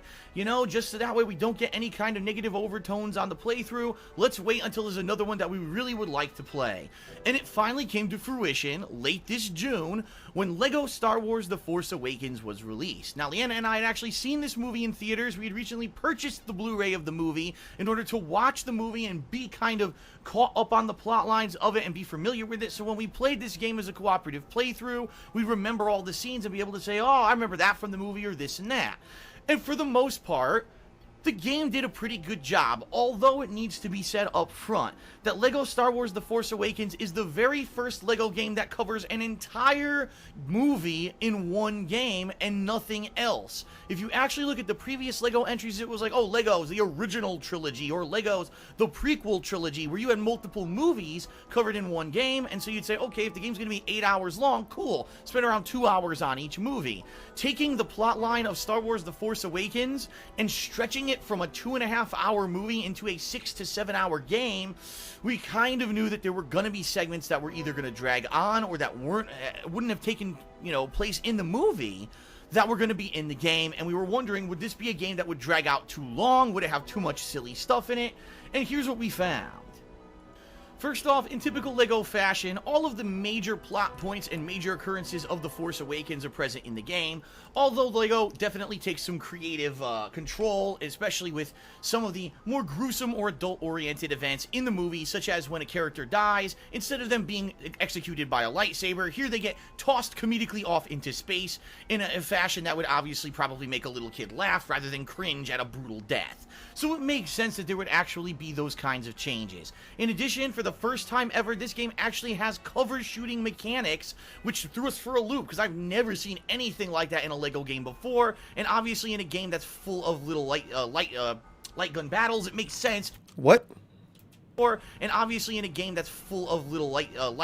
just so that way we don't get any kind of negative overtones on the playthrough. Let's wait until there's another one that we really would like to play. And it finally came to fruition late this June when Lego Star Wars The Force Awakens was released. Now, Leanna and I had actually seen this movie in theaters. We had recently purchased the Blu-ray of the movie in order to watch the movie and be kind of caught up on the plot lines of it and be familiar with it. So when we played this game as a cooperative playthrough, we remember all the scenes and be able to say, oh, I remember that from the movie or this and that. And for the most part, the game did a pretty good job, although it needs to be said up front that Lego Star Wars The Force Awakens is the very first Lego game that covers an entire movie in one game and nothing else. If you actually look at the previous Lego entries, it was like, oh, Legos, the original trilogy, or Legos, the prequel trilogy, where you had multiple movies covered in one game, and so you'd say, okay, if the game's going to be 8 hours long, cool, spend around 2 hours on each movie. Taking the plot line of Star Wars The Force Awakens and stretching it from a 2.5-hour movie into a 6 to 7 hour game, we kind of knew that there were going to be segments that were either going to drag on or that wouldn't have taken, place in the movie that were going to be in the game, and we were wondering, would this be a game that would drag out too long? Would it have too much silly stuff in it? And here's what we found. First off, in typical LEGO fashion, all of the major plot points and major occurrences of The Force Awakens are present in the game, although LEGO definitely takes some creative control, especially with some of the more gruesome or adult-oriented events in the movie, such as when a character dies, instead of them being executed by a lightsaber, here they get tossed comedically off into space in a fashion that would obviously probably make a little kid laugh rather than cringe at a brutal death. So it makes sense that there would actually be those kinds of changes. In addition, for the first time ever, this game actually has cover shooting mechanics, which threw us for a loop, because I've never seen anything like that in a LEGO game before, and obviously in a game that's full of little light gun battles, it makes sense. What? And obviously in a game that's full of little light gun...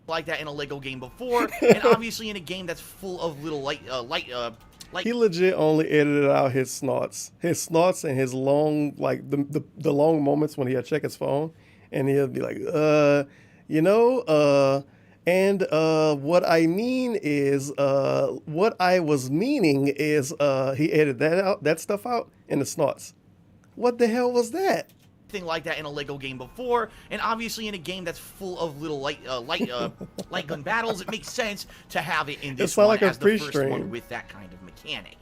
like that in a LEGO game before, and obviously in a game that's full of little light he legit only edited out his snorts and his long, like the long moments when he had to check his phone, and he'll be like, what I mean is, what I was meaning is, he edited that stuff out in the snorts. What the hell was that? Like that in a LEGO game before, and obviously in a game that's full of little light gun battles, it makes sense to have it in this one like as the first one with that kind of mechanic.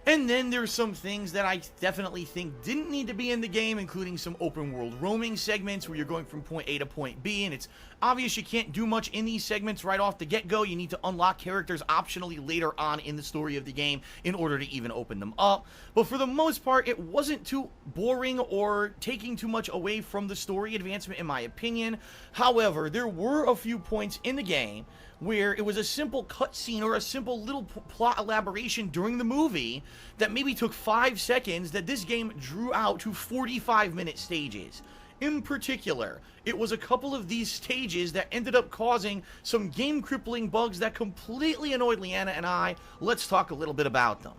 And then there's some things that I definitely think didn't need to be in the game, including some open world roaming segments where you're going from point A to point B, and it's obvious you can't do much in these segments right off the get-go. You need to unlock characters optionally later on in the story of the game in order to even open them up. But for the most part, it wasn't too boring or taking too much away from the story advancement, in my opinion. However, there were a few points in the game where it was a simple cutscene or a simple little plot elaboration during the movie that maybe took 5 seconds that this game drew out to 45-minute stages. In particular, it was a couple of these stages that ended up causing some game-crippling bugs that completely annoyed Leanna and I. Let's talk a little bit about them.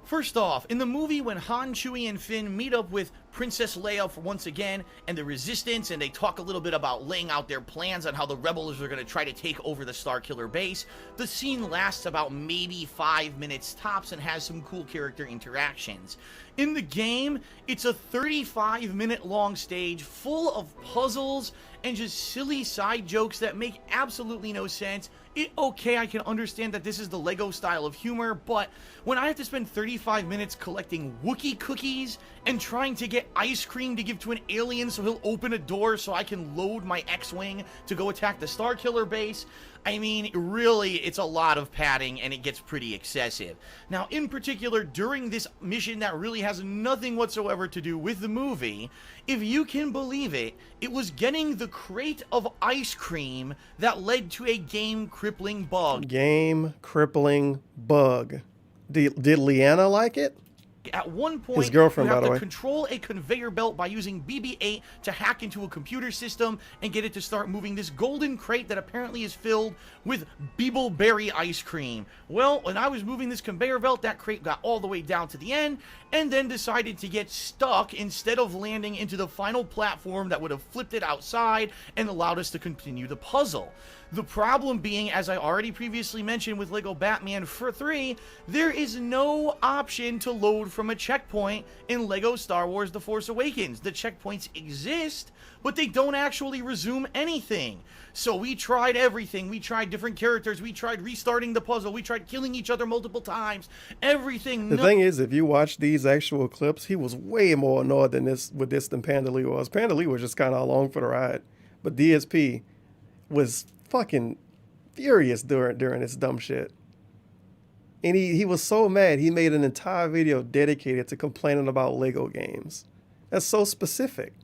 First off, in the movie when Han, Chewie, and Finn meet up with Princess Leia once again and the Resistance, and they talk a little bit about laying out their plans on how the Rebels are going to try to take over the Starkiller base, the scene lasts about maybe 5 minutes tops and has some cool character interactions. In the game, it's a 35-minute long stage full of puzzles and just silly side jokes that make absolutely no sense. Okay, I can understand that this is the LEGO style of humor, but when I have to spend 35 minutes collecting Wookiee cookies and trying to get ice cream to give to an alien so he'll open a door so I can load my X-Wing to go attack the Starkiller base, I mean, really, it's a lot of padding and it gets pretty excessive. Now, in particular, during this mission that really has nothing whatsoever to do with the movie, if you can believe it, it was getting the crate of ice cream that led to a game-crippling bug. Game-crippling bug. Did Leanna like it? At one point, his girlfriend, you have by the to way, control a conveyor belt by using BB-8 to hack into a computer system and get it to start moving this golden crate that apparently is filled with Beebleberry ice cream. Well, when I was moving this conveyor belt, that crate got all the way down to the end and then decided to get stuck instead of landing into the final platform that would have flipped it outside and allowed us to continue the puzzle. The problem being, as I already previously mentioned with LEGO Batman 3, there is no option to load from a checkpoint in LEGO Star Wars The Force Awakens. The checkpoints exist, but they don't actually resume anything. So we tried everything. We tried different characters. We tried restarting the puzzle. We tried killing each other multiple times. Everything. The thing is, if you watch these actual clips, he was way more annoyed than Panda Lee was. Panda Lee was just kind of along for the ride. But DSP was fucking furious during this dumb shit. And he was so mad, he made an entire video dedicated to complaining about LEGO games. That's so specific.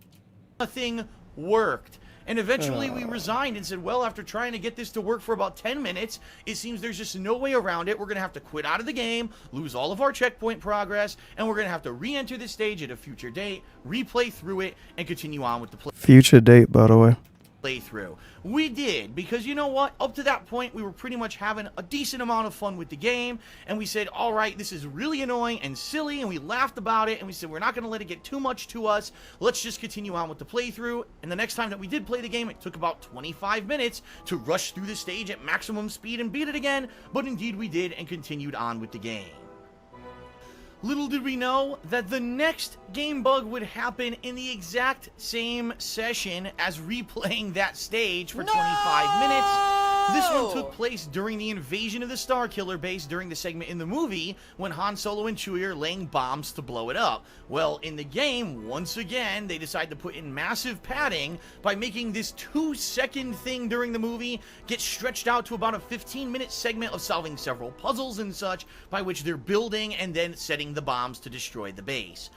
Nothing worked. And eventually we resigned and said, well, after trying to get this to work for about 10 minutes, it seems there's just no way around it. We're going to have to quit out of the game, lose all of our checkpoint progress, and we're going to have to re-enter this stage at a future date, replay through it, and continue on with the play. Future date, by the way. playthrough. We did, because you know what? Up to that point, we were pretty much having a decent amount of fun with the game, and we said, all right, this is really annoying and silly, and we laughed about it, and we said, we're not going to let it get too much to us. Let's just continue on with the playthrough. And the next time that we did play the game, it took about 25 minutes to rush through the stage at maximum speed and beat it again, but indeed we did and continued on with the game. Little did we know that the next game bug would happen in the exact same session as replaying that stage for 25 minutes. This one took place during the invasion of the Starkiller base during the segment in the movie when Han Solo and Chewie are laying bombs to blow it up. Well, in the game, once again, they decide to put in massive padding by making this 2-second thing during the movie get stretched out to about a 15-minute segment of solving several puzzles and such, by which they're building and then setting the bombs to destroy the base.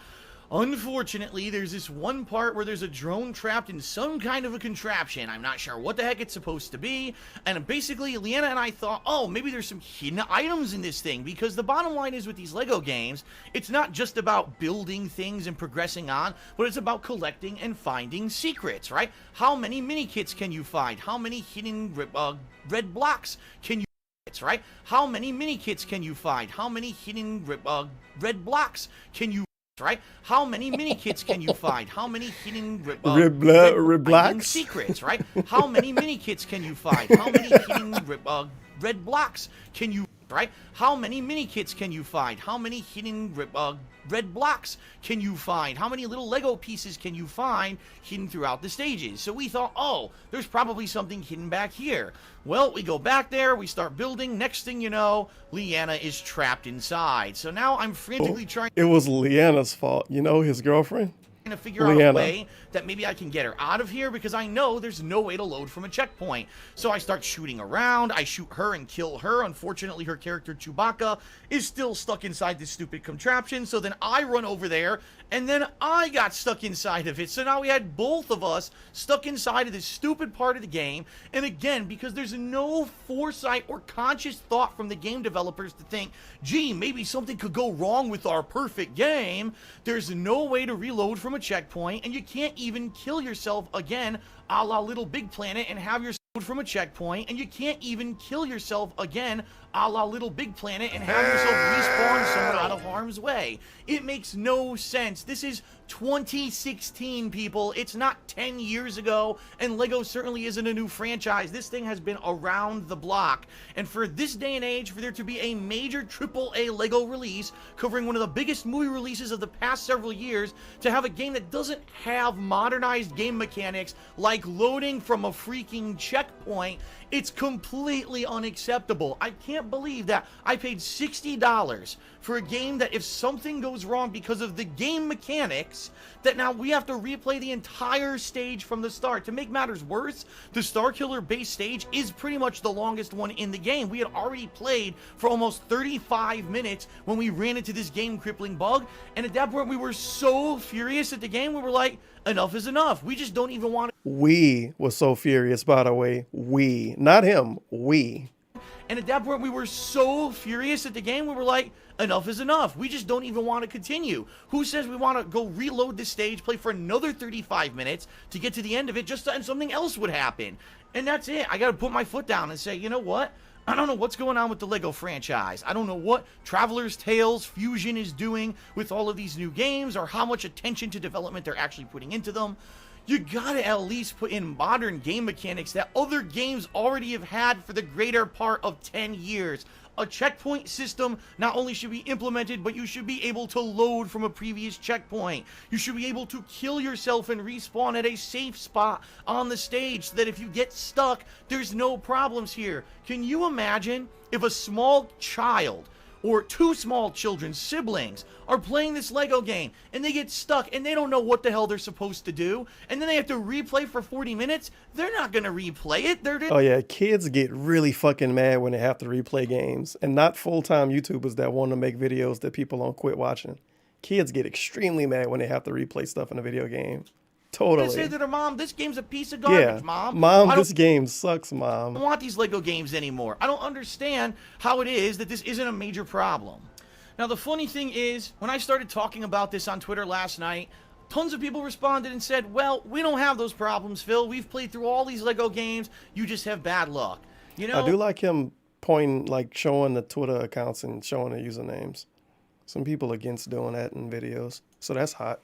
Unfortunately, there's this one part where there's a drone trapped in some kind of a contraption. I'm not sure what the heck it's supposed to be. And basically, Leanna and I thought, oh, maybe there's some hidden items in this thing. Because the bottom line is with these Lego games, it's not just about building things and progressing on, but it's about collecting and finding secrets, right? How many mini kits can you find? How many hidden red blocks can you right? How many mini kits can you find? How many hidden red blocks can you right? How many mini kits can you find? How many hidden red blocks secrets, right? How many mini kits can you find? How many hidden red blocks can you right? How many mini kits can you find? How many hidden red blocks can you find? How many little Lego pieces can you find hidden throughout the stages? So we thought, oh, there's probably something hidden back here. Well, we go back there, we start building. Next thing you know, Leanna is trapped inside. So now I'm frantically trying. It was Leanna's fault, you know, his girlfriend. To figure out a way that maybe I can get her out of here, because I know there's no way to load from a checkpoint. So I start shooting around. I shoot her and kill her. Unfortunately, her character Chewbacca is still stuck inside this stupid contraption. So then I run over there, and then I got stuck inside of it. So now we had both of us stuck inside of this stupid part of the game. And again, because there's no foresight or conscious thought from the game developers to think, gee, maybe something could go wrong with our perfect game, there's no way to reload from a checkpoint, and you can't even kill yourself again a la Little Big Planet and have yourself from a checkpoint, and you can't even kill yourself again a la Little Big Planet and have yourself respawn somewhere out of harm's way. It makes no sense. This is 2016, people. It's not 10 years ago, and Lego certainly isn't a new franchise. This thing has been around the block, and for this day and age, for there to be a major AAA Lego release covering one of the biggest movie releases of the past several years, to have a game that doesn't have modernized game mechanics like loading from a freaking checkpoint, it's completely unacceptable. I can't believe that I paid $60 for a game that if something goes wrong because of the game mechanics, that now we have to replay the entire stage from the start. To make matters worse, the Starkiller base stage is pretty much the longest one in the game. We had already played for almost 35 minutes when we ran into this game-crippling bug, and at that point we were so furious at the game, we were like, enough is enough. We just don't even want to. We were so furious, by the way. We, not him, we. And at that point, we were so furious at the game, we were like, enough is enough. We just don't even want to continue. Who says we want to go reload this stage, play for another 35 minutes to get to the end of it, just so something else would happen? And that's it. I got to put my foot down and say, you know what? I don't know what's going on with the Lego franchise. I don't know what Traveler's Tales Fusion is doing with all of these new games, or how much attention to development they're actually putting into them. You gotta at least put in modern game mechanics that other games already have had for the greater part of 10 years. A checkpoint system not only should be implemented, but you should be able to load from a previous checkpoint. You should be able to kill yourself and respawn at a safe spot on the stage so that if you get stuck, there's no problems here. Can you imagine if a small child or two small children, siblings, are playing this Lego game and they get stuck and they don't know what the hell they're supposed to do, and then they have to replay for 40 minutes? They're not going to replay it. Oh yeah, kids get really fucking mad when they have to replay games, and not full-time YouTubers that want to make videos that people don't quit watching. Kids get extremely mad when they have to replay stuff in a video game. Totally. They say to their mom, this game's a piece of garbage, yeah. Mom, this game sucks, Mom. I don't want these Lego games anymore. I don't understand how it is that this isn't a major problem. Now, the funny thing is, when I started talking about this on Twitter last night, Tons of people responded and said, well, we don't have those problems, Phil. We've played through all these Lego games. You just have bad luck. You know, I do like him pointing, like showing the Twitter accounts and showing the usernames. Some people against doing that in videos. So that's hot.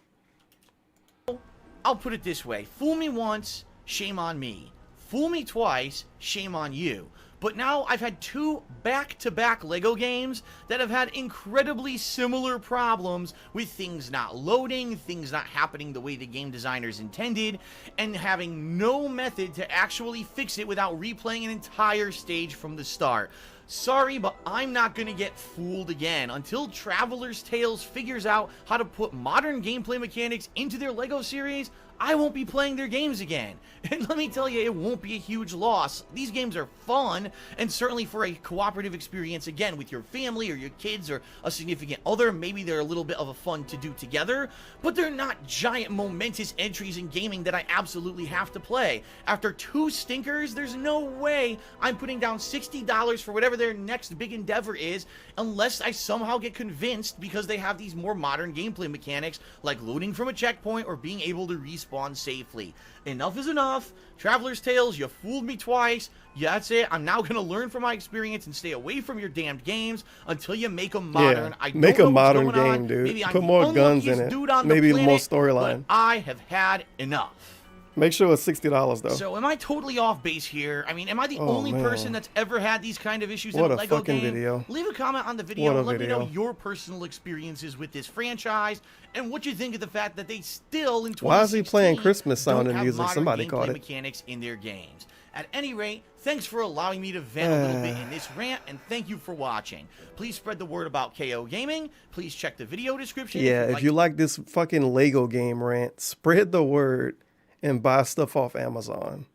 I'll put it this way. Fool me once, shame on me. Fool me twice, shame on you. But now I've had 2 back-to-back Lego games that have had incredibly similar problems with things not loading, things not happening the way the game designers intended, and having no method to actually fix it without replaying an entire stage from the start. Sorry, but I'm not going to get fooled again. Until Traveler's Tales figures out how to put modern gameplay mechanics into their Lego series, I won't be playing their games again. And let me tell you, it won't be a huge loss. These games are fun, and certainly for a cooperative experience, again, with your family or your kids or a significant other, maybe they're a little bit of a fun to do together, but they're not giant, momentous entries in gaming that I absolutely have to play. After 2 stinkers, there's no way I'm putting down $60 for whatever their next big endeavor is, unless I somehow get convinced because they have these more modern gameplay mechanics, like loading from a checkpoint or being able to respawn safely. Enough is enough. Traveler's Tales, you fooled me twice. Yeah, that's it. I'm now going to learn from my experience and stay away from your damned games until you make them modern. Yeah, I don't make know a modern what's going game, on. dude. Maybe Put I'm more the guns in unluckiest it. dude on Maybe the planet, more storyline. but I have had enough. Make sure it's $60 though. So am I totally off base here? I mean, am I the only man. person that's ever had these kind of issues What in a a Lego fucking game? video. Leave a comment on the video What a and let me know video. your personal experiences with this franchise and what you think of the fact that they still in 2016 Why is he playing Christmas don't sounding have music? modern Somebody gameplay caught it. mechanics in their games. At any rate, thanks for allowing me to vent a little bit in this rant, and thank you for watching. Please spread the word about KO Gaming. Please check the video description. Yeah, if you like this fucking Lego game rant, spread the word and buy stuff off Amazon.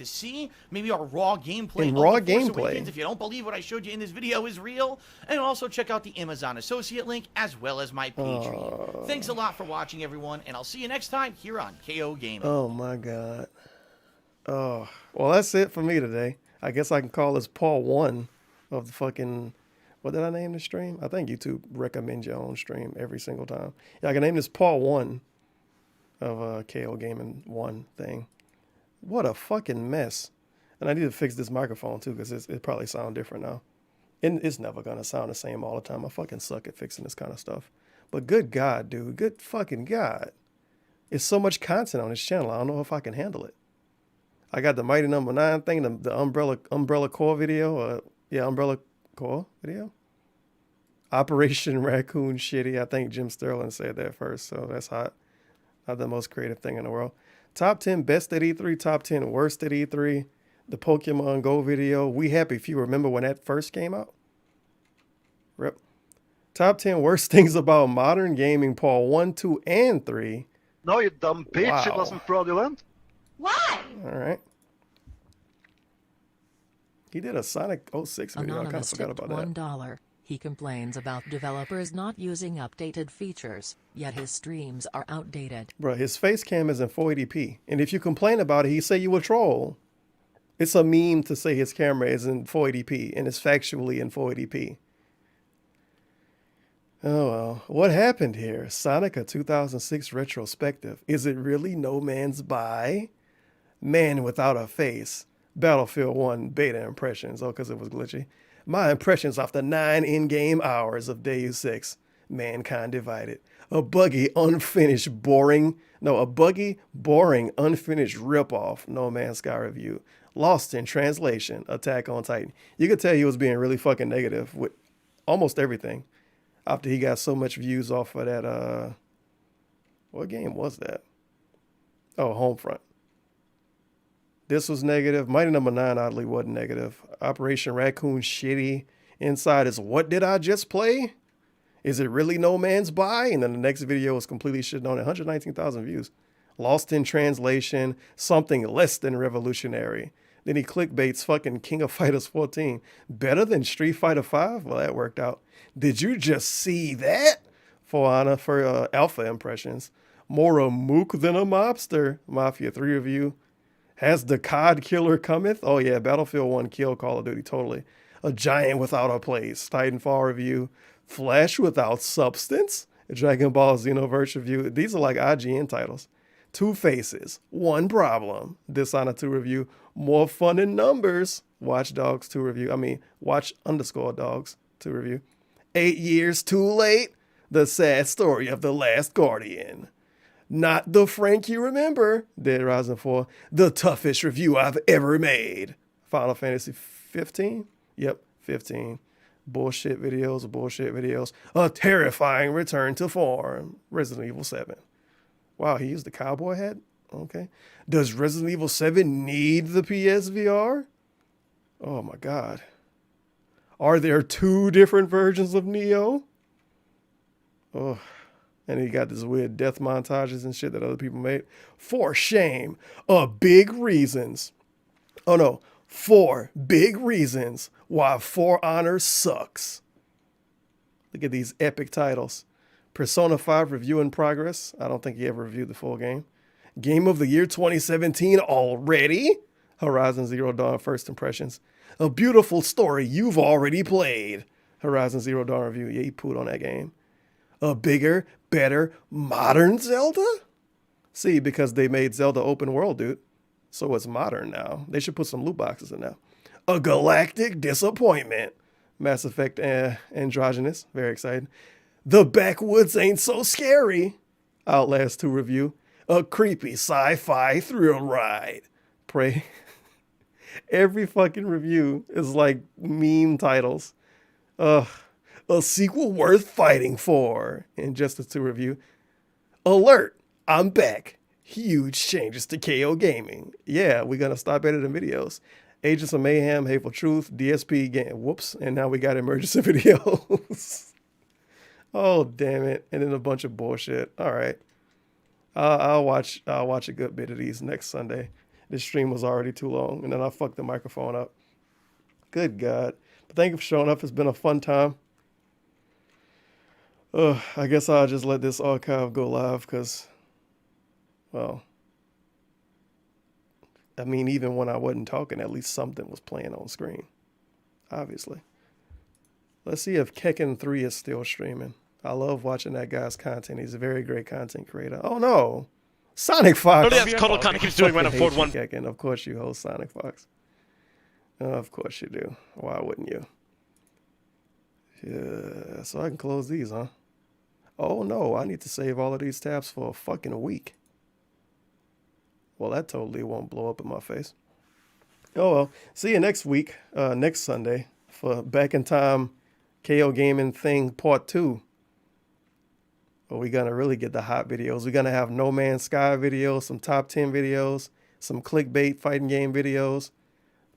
to see maybe our raw gameplay. And of raw The Force gameplay. Awakens, if you don't believe what I showed you in this video is real. And also check out the Amazon associate link as well as my Patreon. Thanks a lot for watching, everyone, and I'll see you next time here on KO Gaming. Oh my God. Oh, well, that's it for me today. I guess I can call this Paul 1 of the fucking, what did I name the stream? I think YouTube recommends your own stream every single time. Yeah, I can name this Paul 1 of KO Gaming 1 thing. What a fucking mess. And I need to fix this microphone too, because it probably sounds different now. And it's never going to sound the same all the time. I fucking suck at fixing this kind of stuff. But good God, dude. Good fucking God. It's so much content on this channel. I don't know if I can handle it. I got the Mighty Number 9 thing, the Umbrella Core video. Umbrella Core video. Operation Raccoon Shitty. I think Jim Sterling said that first, so that's hot. Not the most creative thing in the world. Top 10 best at E3, top 10 worst at E3. The Pokemon Go video. We Happy Few. Remember when that first came out? Rip. Top 10 worst things about modern gaming, Paul 1, 2, and 3. No, you dumb bitch. Wow. It wasn't fraudulent. What? All right. He did a Sonic 06 video. I kind of Anonymous forgot tipped about that. $1. He complains about developers not using updated features, yet his streams are outdated. Bro, his face cam is in 480p. And if you complain about it, he say you a troll. It's a meme to say his camera is in 480p, and it's factually in 480p. Oh, well. What happened here? Sonic a 2006 retrospective. Is it really No Man's By? Man Without a Face. Battlefield 1 beta impressions. Oh, because it was glitchy. My impressions after 9 in-game hours of Deus 6. Mankind Divided. A buggy, boring, unfinished ripoff. No Man's Sky review. Lost in Translation. Attack on Titan. You could tell he was being really fucking negative with almost everything. After he got so much views off of that, what game was that? Oh, Homefront. This was negative. Mighty Number 9 oddly wasn't negative. Operation Raccoon Shitty. Inside is What Did I Just Play? Is it really No Man's By? And then the next video was completely shitting on it. 119,000 views. Lost in Translation. Something less than revolutionary. Then he clickbaits fucking King of Fighters 14. Better than Street Fighter 5? Well, that worked out. Did you just see that? For Honor for alpha impressions. More a mook than a mobster. Mafia 3 review. Has the COD killer cometh? Oh yeah, Battlefield 1 kill Call of Duty, totally. A giant without a place. Titanfall review. Flash without substance? Dragon Ball Xenoverse review. These are like IGN titles. Two Faces, One Problem. Dishonored 2 review. More Fun in Numbers. Watch Dogs 2 review. Watch_Dogs 2 review. 8 Years Too Late. The Sad Story of the Last Guardian. Not the Frank You Remember. Dead Rising 4. The toughest review I've ever made. Final Fantasy 15? Yep, 15. Bullshit videos. A terrifying return to form. Resident Evil 7. Wow, he used the cowboy hat? Okay. Does Resident Evil 7 need the PSVR? Oh my God. Are there 2 different versions of Neo? Oh. And he got this weird death montages and shit that other people made. For shame. 4 big reasons why For Honor sucks. Look at these epic titles. Persona 5 review in progress. I don't think he ever reviewed the full game. Game of the Year 2017 already? Horizon Zero Dawn First Impressions. A beautiful story you've already played. Horizon Zero Dawn review. Yeah, he pooed on that game. A bigger, better, modern Zelda? See, because they made Zelda open world, dude. So it's modern now. They should put some loot boxes in now. A galactic disappointment. Mass Effect Androgynous. Very excited. The Backwoods Ain't So Scary. Outlast 2 review. A creepy sci-fi thrill ride. Pray. Every fucking review is like meme titles. A sequel worth fighting for. Injustice 2 review. Alert, I'm back. Huge changes to KO Gaming. Yeah, we're going to stop editing videos. Agents of Mayhem, Hateful Truth, DSP game. Whoops. And now we got emergency videos. Oh, damn it. And then a bunch of bullshit. All right. I'll watch a good bit of these next Sunday. This stream was already too long, and then I fucked the microphone up. Good God. But thank you for showing up. It's been a fun time. I guess I'll just let this archive go live because, well, I mean, even when I wasn't talking, at least something was playing on screen. Obviously. Let's see if Kekken 3 is still streaming. I love watching that guy's content. He's a very great content creator. Oh, no. Sonic Fox. Oh, that's Cuddle kind of keeps doing when I afford one. Kekken. Of course you host Sonic Fox. Of course you do. Why wouldn't you? Yeah, so I can close these, huh? Oh, no. I need to save all of these tabs for a fucking week. Well, that totally won't blow up in my face. Oh, well. See you next week, next Sunday, for Back in Time KO Gaming Thing Part 2. Well, we're going to really get the hot videos. We're going to have No Man's Sky videos, some top 10 videos, some clickbait fighting game videos,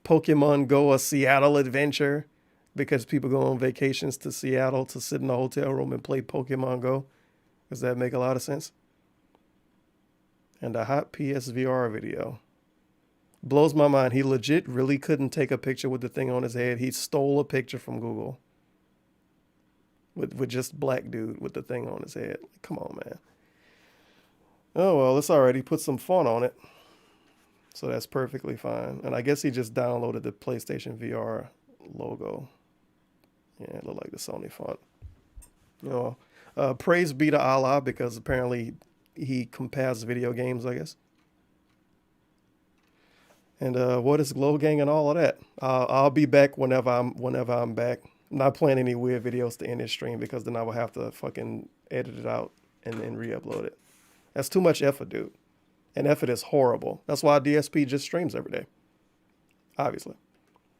Pokemon Go, a Seattle adventure, because people go on vacations to Seattle to sit in a hotel room and play Pokemon Go. Does that make a lot of sense? And a hot PSVR video. Blows my mind. He legit really couldn't take a picture with the thing on his head. He stole a picture from Google. With just black dude with the thing on his head. Come on, man. Oh, well, it's all right. He put some font on it. So that's perfectly fine. And I guess he just downloaded the PlayStation VR logo. Yeah, it looked like the Sony font. You know, praise be to Allah, because apparently he compares video games, I guess. And what is Glow Gang and all of that? I'll be back whenever I'm back. I'm not playing any weird videos to end this stream, because then I will have to fucking edit it out and then re-upload it. That's too much effort, dude. And effort is horrible. That's why DSP just streams every day. Obviously.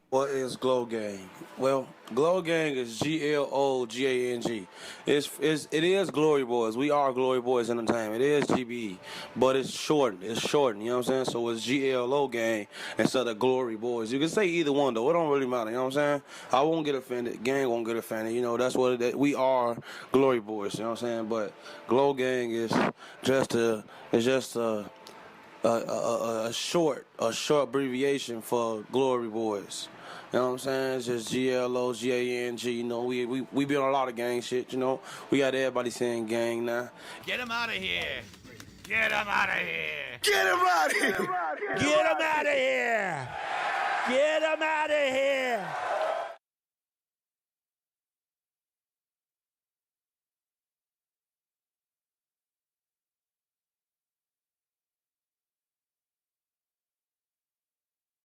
What is Glow Gang? Well, Glow Gang is GLOGANG. It is Glory Boys. We are Glory Boys Entertainment. It is GBE, but it's shortened. It's shortened. You know what I'm saying? So it's GLO Gang instead of Glory Boys. You can say either one though. It don't really matter. You know what I'm saying? I won't get offended. Gang won't get offended. You know, that's what we are, Glory Boys. You know what I'm saying? But Glow Gang is just a short abbreviation for Glory Boys. You know what I'm saying? It's just GLOGANG. You know, we be on a lot of gang shit, you know. We got everybody saying gang now. Get him out of here. Get him out of here. Get him out of here. Get him out of here. Get him out of here.